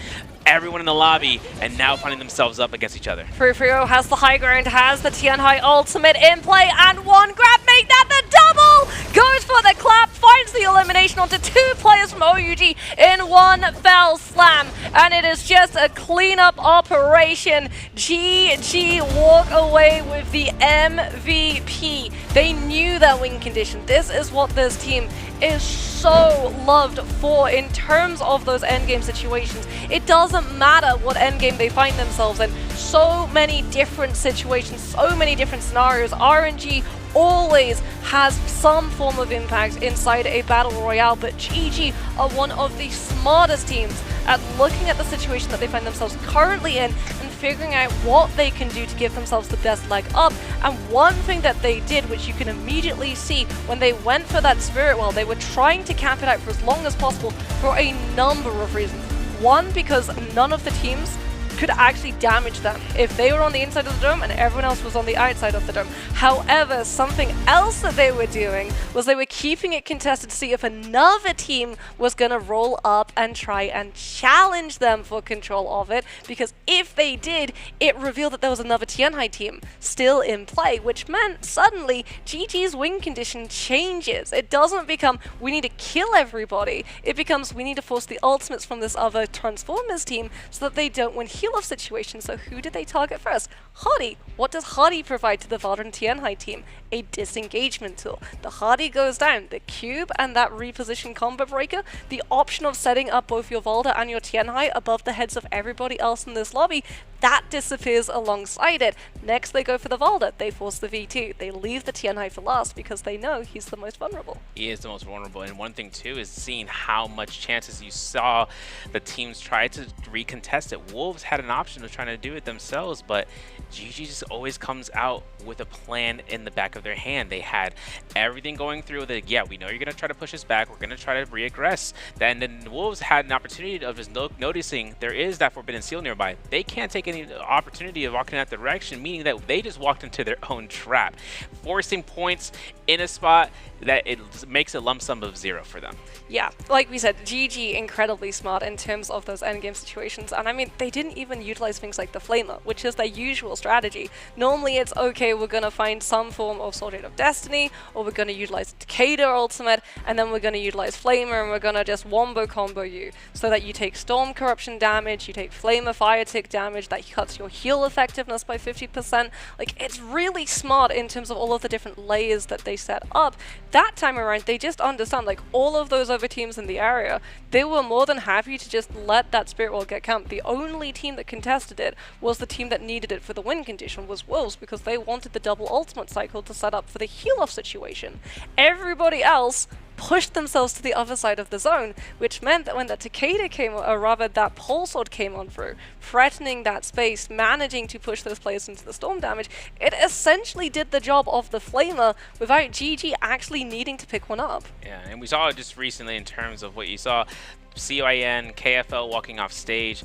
S9: everyone in the lobby and now finding themselves up against each other.
S20: 3-3-0 has the high ground, has the Tianhai ultimate in play, and one grab, make that the double! Goes for the clap, finds the elimination onto two players from OUG in one fell slam, and it is just a cleanup operation. GG walk away with the MVP. They knew that win condition. This is what this team is so loved for in terms of those endgame situations. It doesn't matter what endgame they find themselves in. So many different situations, so many different scenarios. RNG always has some form of impact inside a battle royale, but GG are one of the smartest teams at looking at the situation that they find themselves currently in and figuring out what they can do to give themselves the best leg up. And one thing that they did, which you can immediately see when they went for that Spirit Well, they were trying to camp it out for as long as possible for a number of reasons. One, because none of the teams could actually damage them if they were on the inside of the dome and everyone else was on the outside of the dome. However, something else that they were doing was they were keeping it contested to see if another team was going to roll up and try and challenge them for control of it, because if they did, it revealed that there was another Tianhai team still in play, which meant suddenly GG's win condition changes. It doesn't become we need to kill everybody, it becomes we need to force the ultimates from this other Transformers team so that they don't win heal-off situations. So who did they target first? Hardy. What does Hardy provide to the Valda and Tianhai team? A disengagement tool. The Hardy goes down. The cube and that reposition combo breaker, the option of setting up both your Valda and your Tianhai above the heads of everybody else in this lobby, that disappears alongside it. Next they go for the Valda. They force the V2. They leave the Tianhai for last because they know he's the most vulnerable.
S9: He is the most vulnerable, and one thing too is seeing how much chances you saw the teams try to recontest it. Wolves had an option of trying to do it themselves, but GG just always comes out with a plan in the back of their hand. They had everything going through that, yeah, we know you're going to try to push us back, we're going to try to reaggress. Then the Wolves had an opportunity of just noticing there is that Forbidden Seal nearby. They can't take any opportunity of walking in that direction, meaning that they just walked into their own trap, forcing points in a spot that it makes a lump sum of 0 for them.
S20: Yeah, like we said, GG incredibly smart in terms of those endgame situations, and I mean, they didn't even utilize things like the Flamer, which is their usual strategy. Normally it's, okay, we're gonna find some form of Soldier of Destiny, or we're gonna utilize Takeda ultimate, and then we're gonna utilize Flamer, and we're gonna just wombo combo you, so that you take Storm Corruption damage, you take Flamer Fire Tick damage, that cuts your heal effectiveness by 50%. Like, it's really smart in terms of all of the different layers that they set up. That time around, they just understand, like, all of those other teams in the area, they were more than happy to just let that Spirit Wall get camped. The only team that contested it was the team that needed it for the win condition, was Wolves, because they wanted the double ultimate cycle to set up for the heal-off situation. Everybody else pushed themselves to the other side of the zone, which meant that when that Takeda came, or rather that Pole Sword came on through, threatening that space, managing to push those players into the storm damage, it essentially did the job of the Flamer without GG actually needing to pick one up.
S9: Yeah, and we saw it just recently in terms of what you saw. CYN, KFL walking off stage,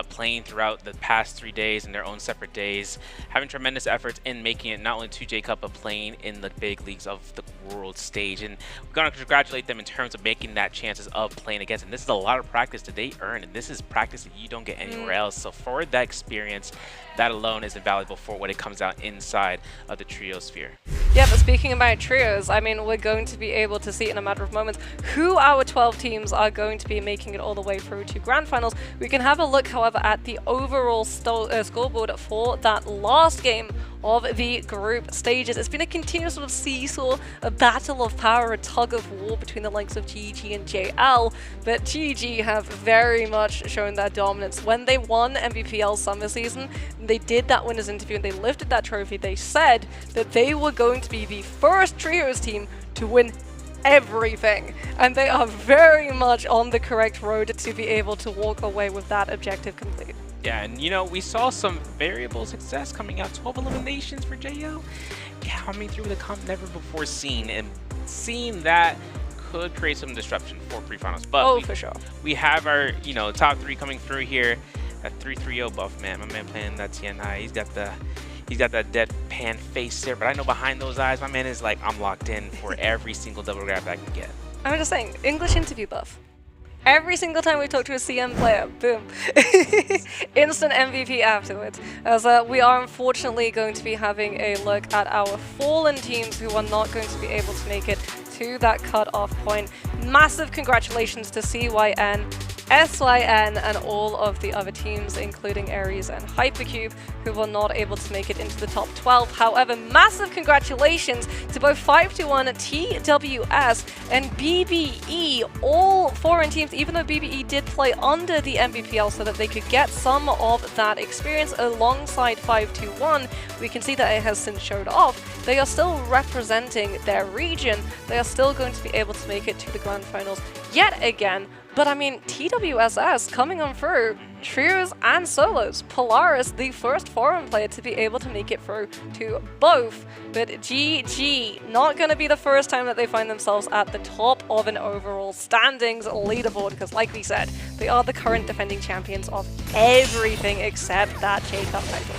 S9: playing throughout the past 3 days in their own separate days, having tremendous efforts in making it not only to J-Cup, but playing in the big leagues of the world stage. And we're going to congratulate them in terms of making that chances of playing against. And this is a lot of practice that they earn, and this is practice that you don't get anywhere else. So for that experience, that alone is invaluable for what it comes out inside of the Trio Sphere.
S20: Yeah, but speaking about trios, I mean, we're going to be able to see in a matter of moments who our 12 teams are going to be making it all the way through to grand finals. We can have a look, however, at the overall scoreboard for that last game of the group stages. It's been a continuous sort of seesaw, a battle of power, a tug of war between the likes of GG and JL, but GG have very much shown their dominance. When they won MVPL summer season, they did that winners interview and they lifted that trophy. They said that they were going to be the first trios team to win everything, and they are very much on the correct road to be able to walk away with that objective complete.
S9: Yeah, and you know, we saw some variable success coming out, 12 eliminations for JL, coming through the comp never before seen, and seeing that could create some disruption for pre-finals. But
S20: for sure.
S9: We have our, you know, top 3 coming through here. That 3-3-0 buff, man. My man playing that TNI. He's got that deadpan face there, but I know behind those eyes, my man is like, I'm locked in for every single double grab I can get.
S20: I'm just saying, English interview buff. Every single time we talk to a CM player, boom. Instant MVP afterwards. As we are unfortunately going to be having a look at our fallen teams who are not going to be able to make it to that cut-off point. Massive congratulations to CYN, SYN, and all of the other teams, including Ares and Hypercube, who were not able to make it into the top 12. However, massive congratulations to both 521, TWS, and BBE, all foreign teams, even though BBE did play under the MVPL so that they could get some of that experience alongside 521. We can see that it has since showed off. They are still representing their region. They are still going to be able to make it to the grand finals yet again. But I mean, TWSS coming on through, trios and solos. Polaris, the first foreign player to be able to make it through to both. But GG, not going to be the first time that they find themselves at the top of an overall standings leaderboard, because like we said, they are the current defending champions of everything except that J-Cup title.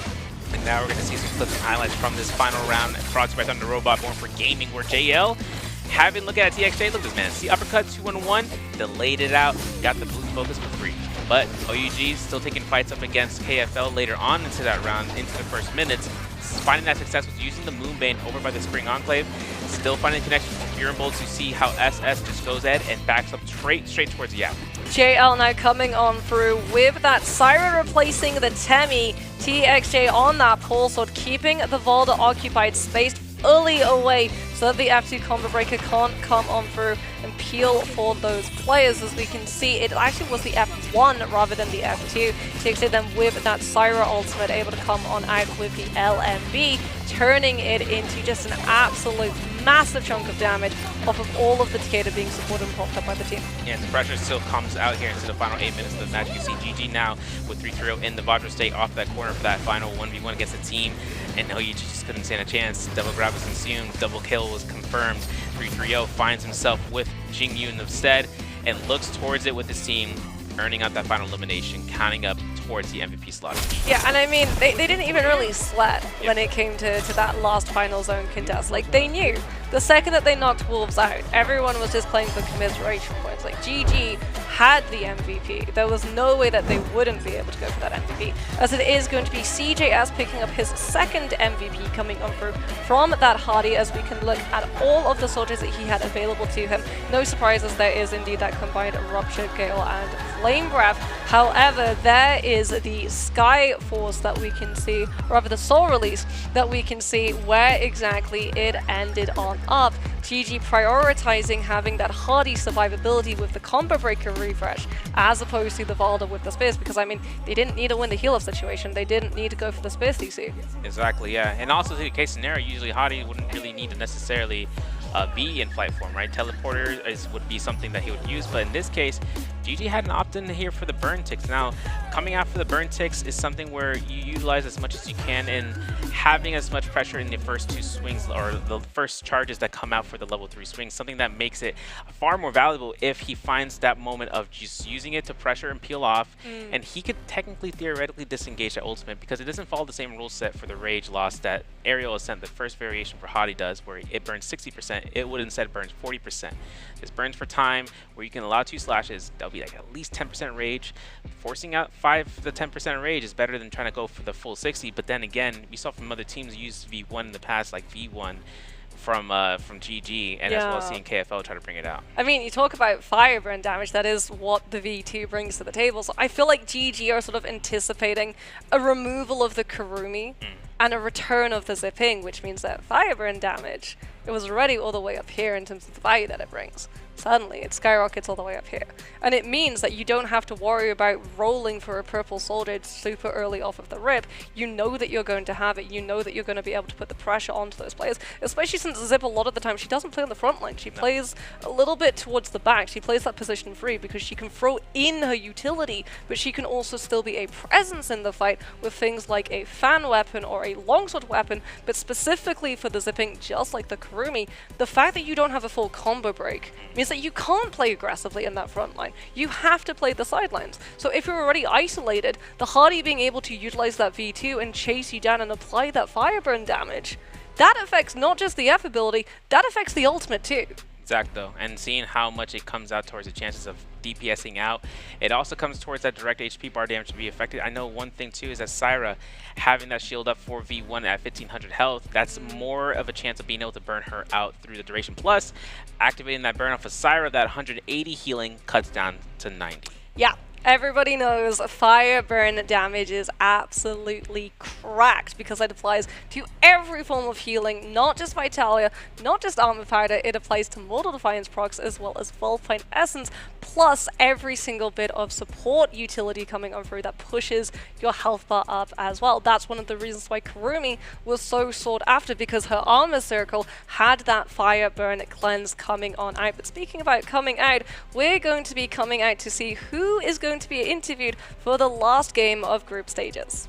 S9: And now we're going to see some clips and highlights from this final round. Crossed by Thunder Robot, born for gaming, where JL having a look at TXJ. Look at this man. See uppercut 2-1, delayed it out, got the blue focus for free. But OUG still taking fights up against KFL later on into that round, into the first minutes. Finding that success was using the Moonbane over by the Spring Enclave. Still finding the connection from Fury Bolt to see how SS just goes ahead and backs up straight towards the Yap.
S20: JL now coming on through with that Syra replacing the Temi. TXJ on that pole sword, keeping the Volda occupied, spaced fully away so that the F2 combo breaker can't come on through and peel for those players. As we can see, it actually was the F1 rather than the F2. TXJ then with that Syra ultimate able to come on out with the LMB, turning it into just an absolute massive chunk of damage off of all of the Takeda being supported and popped up by the team.
S9: Yeah, the pressure still comes out here into the final 8 minutes of the match. You see GG now with 3-3-0 in the Vajra state off that corner for that final 1v1 against the team. And OUG just couldn't stand a chance. Double grab was consumed, double kill was confirmed. 3-3-0 finds himself with Jingyun instead and looks towards it with his team, earning out that final elimination, counting up towards the MVP slot.
S20: Yeah, and I mean, they didn't even really sweat when it came to that last final zone contest. Like, they knew the second that they knocked Wolves out, everyone was just playing for commiseration points. Like, GG had the MVP. There was no way that they wouldn't be able to go for that MVP, as it is going to be CJS picking up his second MVP coming on through from that Hardy, as we can look at all of the soldiers that he had available to him. No surprises, there is indeed that combined Rupture, Gale, and Flame Breath. However, there is the Sky Force that we can see, or rather the Soul Release that we can see where exactly it ended on up. GG prioritizing having that Hardy survivability with the combo breaker refresh as opposed to the Valda with the Spears, because I mean, they didn't need to win the heal-up situation, they didn't need to go for the Spears CC.
S9: Exactly, yeah. And also the case scenario, usually Hardy wouldn't really need to necessarily be in flight form, right? Teleporter would be something that he would use, but in this case, GG had an opt-in here for the burn ticks. Now, coming out for the burn ticks is something where you utilize as much as you can, and having as much pressure in the first 2 swings, or the first charges that come out for the level 3 swings, something that makes it far more valuable if he finds that moment of just using it to pressure and peel off, and he could technically, theoretically disengage that ultimate, because it doesn't follow the same rule set for the Rage Loss that Aerial Ascent, the first variation for Hadi, does, where it burns 60%. It would instead burn 40%. This burns for time, where you can allow 2 slashes. That'll be like at least 10% rage. Forcing out 5 to 10% rage is better than trying to go for the full 60. But then again, we saw from other teams use V1 in the past, like V1, from GG, and as well as seeing KFL try to bring it out.
S20: I mean, you talk about fire burn damage, that is what the V2 brings to the table. So I feel like GG are sort of anticipating a removal of the Kurumi and a return of the zipping, which means that fire burn damage, it was already all the way up here in terms of the value that it brings. Suddenly, it skyrockets all the way up here. And it means that you don't have to worry about rolling for a purple soldier super early off of the rip. You know that you're going to have it. You know that you're going to be able to put the pressure onto those players, especially since Zip, a lot of the time, she doesn't play on the front line. She plays a little bit towards the back. She plays that position free because she can throw in her utility, but she can also still be a presence in the fight with things like a fan weapon or a longsword weapon, but specifically for the zipping, just like the Kurumi, the fact that you don't have a full combo break means that you can't play aggressively in that front line. You have to play the sidelines. So if you're already isolated, the Hardy being able to utilize that V2 and chase you down and apply that fire burn damage, that affects not just the F ability, that affects the ultimate too.
S9: Exacto, and seeing how much it comes out towards the chances of DPSing out, it also comes towards that direct HP bar damage to be affected. I know one thing too is that Syra having that shield up for V1 at 1500 health, that's more of a chance of being able to burn her out through the duration. Plus, activating that burn off of Syra, that 180 healing cuts down to 90.
S20: Yeah. Everybody knows fire burn damage is absolutely cracked because it applies to every form of healing, not just Vitalia, not just Armor Powder, it applies to Mortal Defiance procs as well as Full Point Essence, plus every single bit of support utility coming on through that pushes your health bar up as well. That's one of the reasons why Kurumi was so sought after, because her armor circle had that fire burn cleanse coming on out. But speaking about coming out, we're going to be coming out to see who is going to be interviewed for the last game of group stages.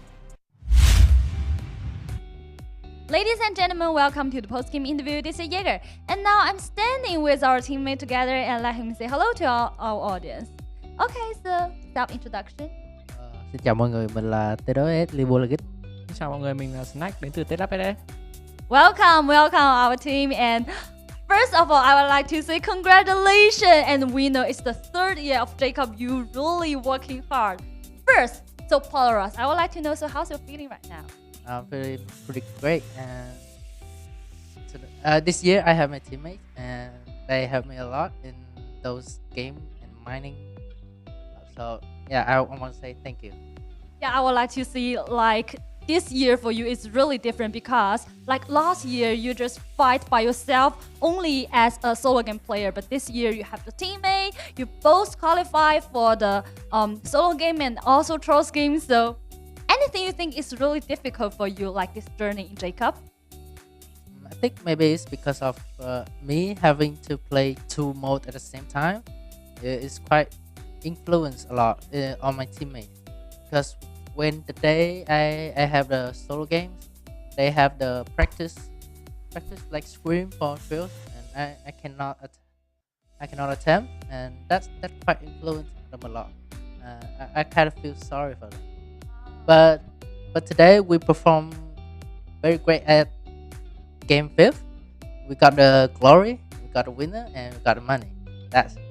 S18: Ladies and gentlemen, welcome to the post-game interview. This is Jaeger, and now I'm standing with our teammate together and let him say hello to our audience. Okay, so self-introduction.
S2: Xin chào mọi người, mình là TDS Libolagit.
S4: Xin chào mọi người, mình là Snack đến từ TDS.
S18: Welcome our team, and first of all, I would like to say congratulations, and we know it's the third year of Jacob. You really working hard. First, so Polaris, I would like to know, so how's your feeling right now?
S2: I'm feeling pretty great, and this year I have my teammates, and they helped me a lot in those games and mining. So yeah, I want to say thank you.
S18: Yeah, I would like to see like this year for you is really different because like last year you just fight by yourself only as a solo game player, but this year you have the teammate, you both qualify for the solo game and also trolls game. So anything you think is really difficult for you like this journey in Jacob?
S2: I think maybe it's because of me having to play two modes at the same time. It's quite influenced a lot on my teammates, because when the day I have the solo games, they have the practice like scream for drills, and I cannot attempt, and that quite influenced them a lot. I kind of feel sorry for them. But today we performed very great at game 5. We got the glory, we got the winner, and we got the money. That's it.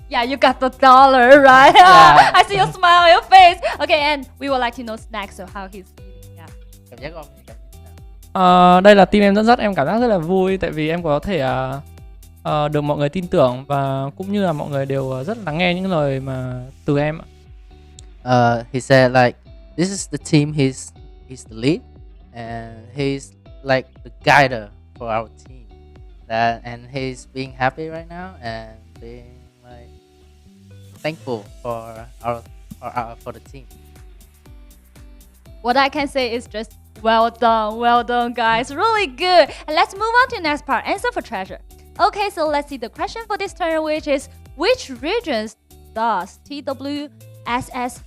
S18: Yeah, you got the dollar, right? Yeah. I see your smile on your face. Okay, and we would like to know Snack, so how he's feeling. Yeah.
S2: Cảm giác của ông thì cảm
S4: Đây là team em dẫn dắt, em cảm giác rất là vui tại vì em có thể được mọi người tin tưởng và cũng như là mọi người đều rất lắng nghe những lời mà từ em.
S2: He said like this is the team, he's the lead and he's like the guider for our team. And he's being happy right now and being like thankful for the team.
S18: What I can say is just well done guys, really good. And let's move on to the next part, answer for treasure. Okay, so let's see the question for this turn, which is which regions does TWSS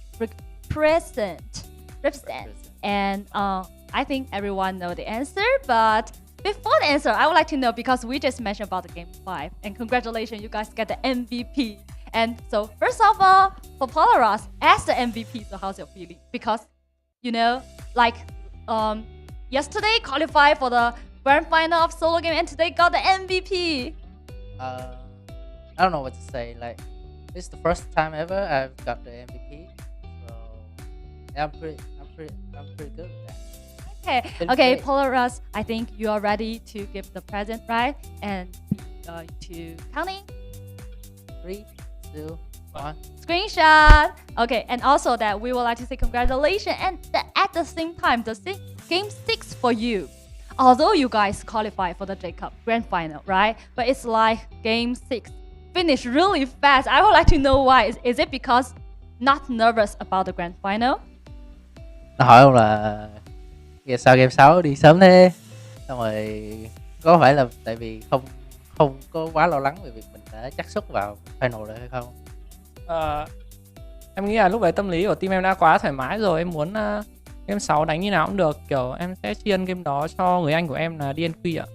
S18: represent? And I think everyone know the answer, but before the answer, I would like to know, because we just mentioned about the game 5, and congratulations, you guys get the MVP. And so first of all, for Polaris as the MVP, so how's your feeling? Because you know, like yesterday qualified for the grand final of solo game, and today got the MVP.
S2: I don't know what to say. Like, this is the first time ever I've got the MVP, so yeah, I'm pretty good with that.
S18: Okay, Polaris, I think you are ready to give the present, right? And we're going to counting.
S2: 3, 2, 1.
S18: Screenshot. Okay, and also that we would like to say congratulations, and at the same time, game 6 for you. Although you guys qualify for the J Cup Grand Final, right? But it's like game 6 finished really fast. I would like to know why. Is it because not nervous about the Grand Final?
S2: Nó hỏi ông là sao game 6 đi sớm thế? Xong rồi có phải là tại vì không có quá lo lắng về việc mình đã chắc suất vào final rồi hay không?
S4: Em nghĩ là lúc đấy tâm lý của team em đã quá thoải mái rồi. Em muốn game 6 đánh như nào cũng được. Kiểu em sẽ tri ân game đó cho người anh của em là DNQ ạ.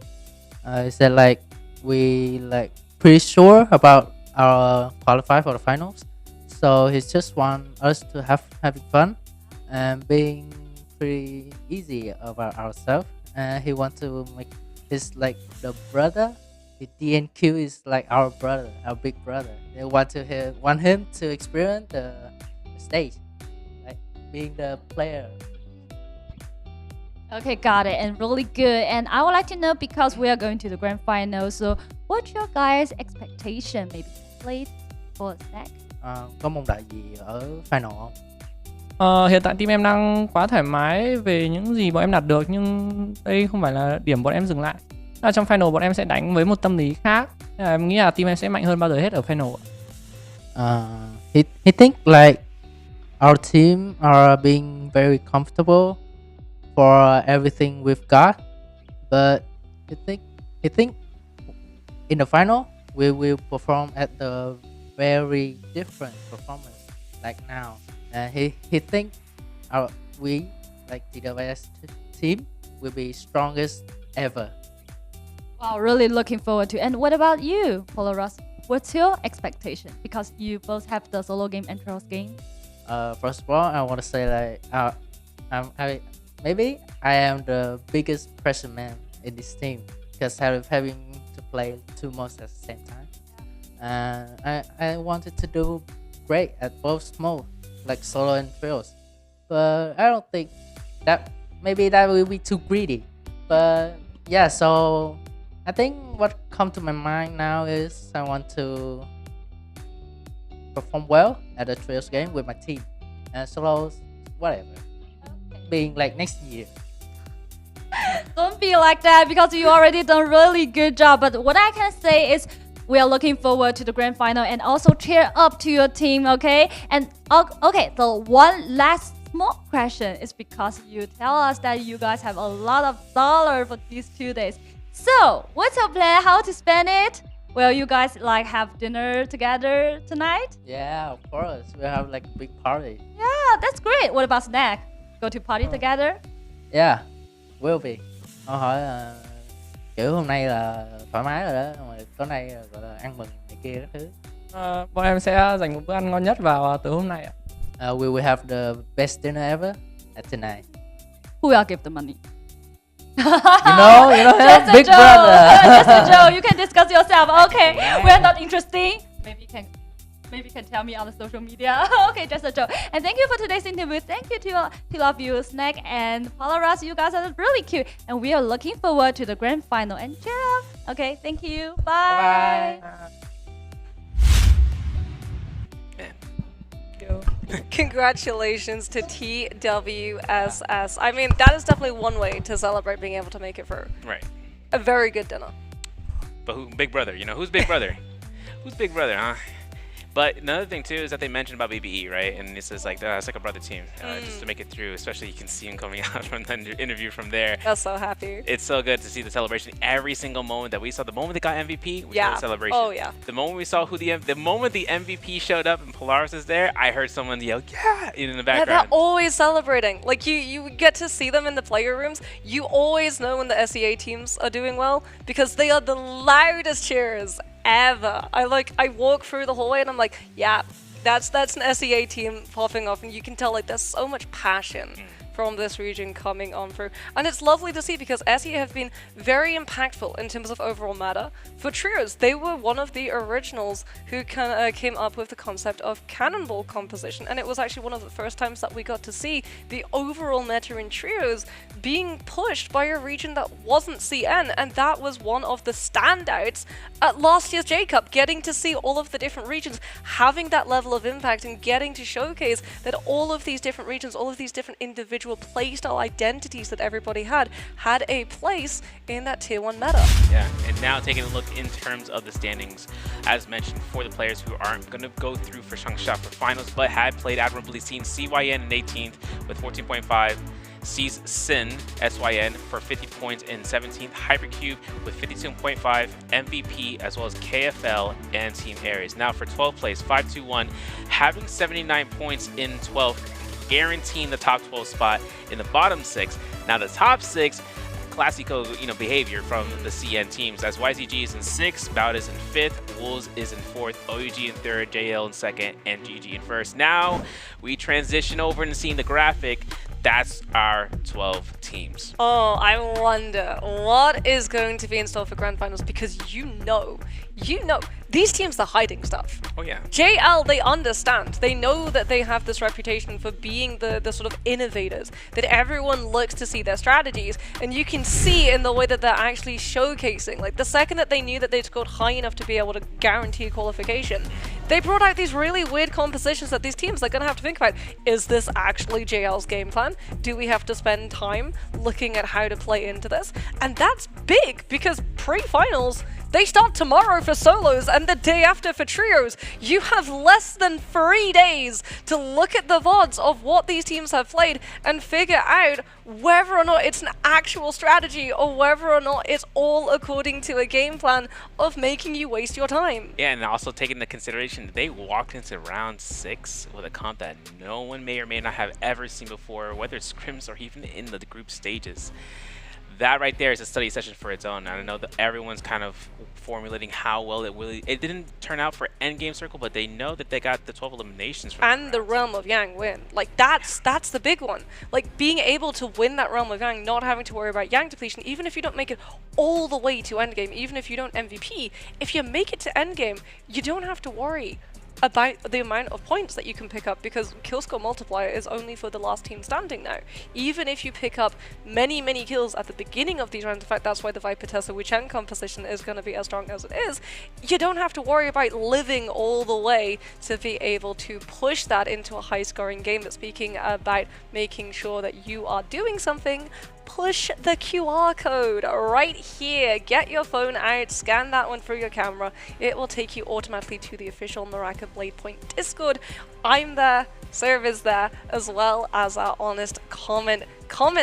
S2: Is that like we like pretty sure about our qualify for the finals? So he just want us to having fun and being pretty easy about ourselves. And he want to make his like the brother. The DNQ is like our brother, our big brother. They want him to experience the stage, like being the player.
S18: Okay, got it, and really good. And I would like to know, because we are going to the grand final, so what's your guys' expectation? Maybe played for a sec.
S2: Có mong đợi gì ở final không?
S4: Hiện tại team em đang quá thoải mái về những gì bọn em đạt được, nhưng đây không phải là điểm bọn em dừng lại. Trong final bọn em sẽ đánh với một tâm lý khác. Em nghĩ là team em sẽ mạnh hơn bao giờ hết ở final.
S2: He think like our team are being very comfortable for everything we've got, but he think in the final we will perform at the very different performance like now. He think we like TWS team will be strongest ever.
S18: Wow, really looking forward to. And what about you, Polaris? What's your expectation? Because you both have the solo game and trials game.
S2: First of all, I want to say like maybe I am the biggest pressure man in this team because having to play 2 modes at the same time. I wanted to do great at both modes, like solo and trials, but I don't think that will be too greedy. But yeah, so I think what come to my mind now is I want to perform well at the trials game with my team, and solos, whatever, being like next year.
S18: Don't be like that, because you already done really good job. But what I can say is we are looking forward to the grand final, and also cheer up to your team, okay? And okay, the one last small question is because you tell us that you guys have a lot of dollars for these 2 days. So, what's your plan? How to spend it? Will you guys like have dinner together tonight?
S2: Yeah, of course. We have like a big party.
S18: Yeah, that's great. What about snack? Go to party together?
S2: Yeah, will be. Họ hỏi kiểu hôm nay là thoải mái rồi đó, rồi tối nay gọi là ăn mừng này kia các thứ.
S4: Bọn em sẽ dành một bữa ăn ngon nhất vào tối hôm nay ạ.
S2: We will have the best dinner ever at tonight.
S18: Who will give the money?
S2: You know,
S18: just
S2: big
S18: a joke.
S2: brother.
S18: Just a joke. You can discuss yourself. Okay, we're not interesting. Maybe you can tell me on the social media. Okay, just a joke. And thank you for today's interview. Thank you to all of you, Snack and Polaris. You guys are really cute, and we are looking forward to the grand final. And cheer up. Okay, thank you. Bye.
S20: Congratulations to TWSS. I mean, that is definitely one way to celebrate being able to make it for a very good dinner.
S9: But Big Brother, who's Big Brother? Who's Big Brother, huh? But another thing too is that they mentioned about BBE, right? And it's just like it's like a brother team, just to make it through. Especially you can see him coming out from the interview from there.
S20: That's so happy.
S9: It's so good to see the celebration. Every single moment that we saw, the moment they got MVP, we saw the celebration.
S20: Oh yeah.
S9: The moment we saw the moment the MVP showed up and Polaris is there, I heard someone yell, "Yeah!" in the background.
S20: Yeah, they're always celebrating. Like you get to see them in the player rooms. You always know when the SEA teams are doing well because they are the loudest cheers ever. I walk through the hallway and I'm like, yeah, that's an SEA team popping off, and you can tell like there's so much passion from this region coming on through. And it's lovely to see because SE have been very impactful in terms of overall meta. For trios, they were one of the originals who came up with the concept of cannonball composition, and it was actually one of the first times that we got to see the overall meta in trios being pushed by a region that wasn't CN, and that was one of the standouts at last year's J-Cup, getting to see all of the different regions having that level of impact and getting to showcase that all of these different regions, all of these different individual playstyle identities that everybody had a place in that tier 1 meta.
S9: Yeah, and now taking a look in terms of the standings, as mentioned, for the players who aren't going to go through for Changsha for finals, but had played admirably, seen CYN in 18th with 14.5, sees Sin, SYN, for 50 points in 17th, Hypercube with 52.5, MVP, as well as KFL and Team Ares. Now for 12th place, 521, having 79 points in 12th, guaranteeing the top 12 spot in the bottom 6. Now the top 6, classical, behavior from the CN teams, as YZG is in 6th, Bout is in 5th, Wolves is in 4th, OUG in 3rd, JL in 2nd, and GG in 1st. Now we transition over and seeing the graphic. That's our 12 teams.
S20: Oh, I wonder what is going to be in store for Grand Finals, because you know, these teams are hiding stuff.
S9: Oh yeah.
S20: JL, they understand. They know that they have this reputation for being the sort of innovators, that everyone looks to see their strategies, and you can see in the way that they're actually showcasing. Like the second that they knew that they'd scored high enough to be able to guarantee qualification, they brought out these really weird compositions that these teams are going to have to think about. Is this actually JL's game plan? Do we have to spend time looking at how to play into this? And that's big, because pre-finals, they start tomorrow for solos and the day after for trios. You have less than 3 days to look at the VODs of what these teams have played and figure out whether or not it's an actual strategy or whether or not it's all according to a game plan of making you waste your time.
S9: Yeah, and also taking into consideration, they walked into round 6 with a comp that no one may or may not have ever seen before, whether it's scrims or even in the group stages. That right there is a study session for its own. I know that everyone's kind of formulating how well it didn't turn out for endgame circle, but they know that they got the 12 eliminations from
S20: and the Realm of Yang win. Like that's the big one. Like being able to win that Realm of Yang, not having to worry about Yang depletion, even if you don't make it all the way to endgame, even if you don't MVP, if you make it to endgame, you don't have to worry about the amount of points that you can pick up, because kill score multiplier is only for the last team standing now. Even if you pick up many kills at the beginning of these rounds, in fact that's why the Viper Tessa Wuchen composition is going to be as strong as it is, you don't have to worry about living all the way to be able to push that into a high scoring game. But speaking about making sure that you are doing something, push the QR code right here. Get your phone out, scan that one through your camera. It will take you automatically to the official NARAKA BLADEPOINT Discord. I'm there, Serve is there, as well as our honest comment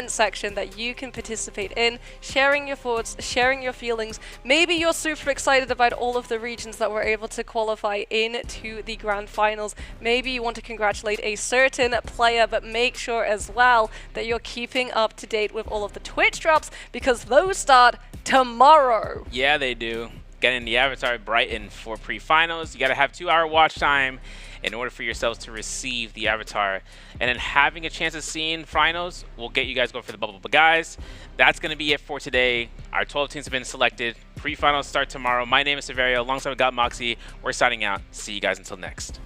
S20: section that you can participate in, sharing your thoughts, sharing your feelings. Maybe you're super excited about all of the regions that were able to qualify into the grand finals. Maybe you want to congratulate a certain player, but make sure as well that you're keeping up to date with all of the Twitch drops, because those start tomorrow.
S9: Yeah, they do. Getting the avatar at Brighton for pre-finals. You got to have 2-hour watch time in order for yourselves to receive the avatar. And then having a chance of seeing finals will get you guys going for the bubble. But guys, that's going to be it for today. Our 12 teams have been selected. Pre-finals start tomorrow. My name is Severio. Alongside with Moxie. We're signing out. See you guys until next.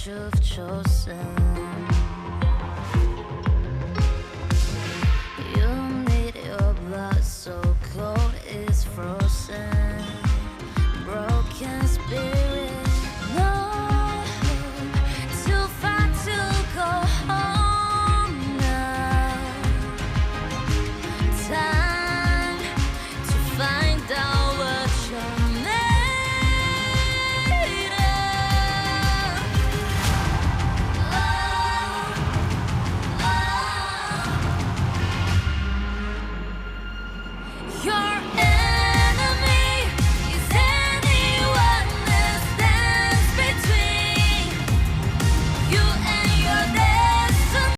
S3: you've chosen.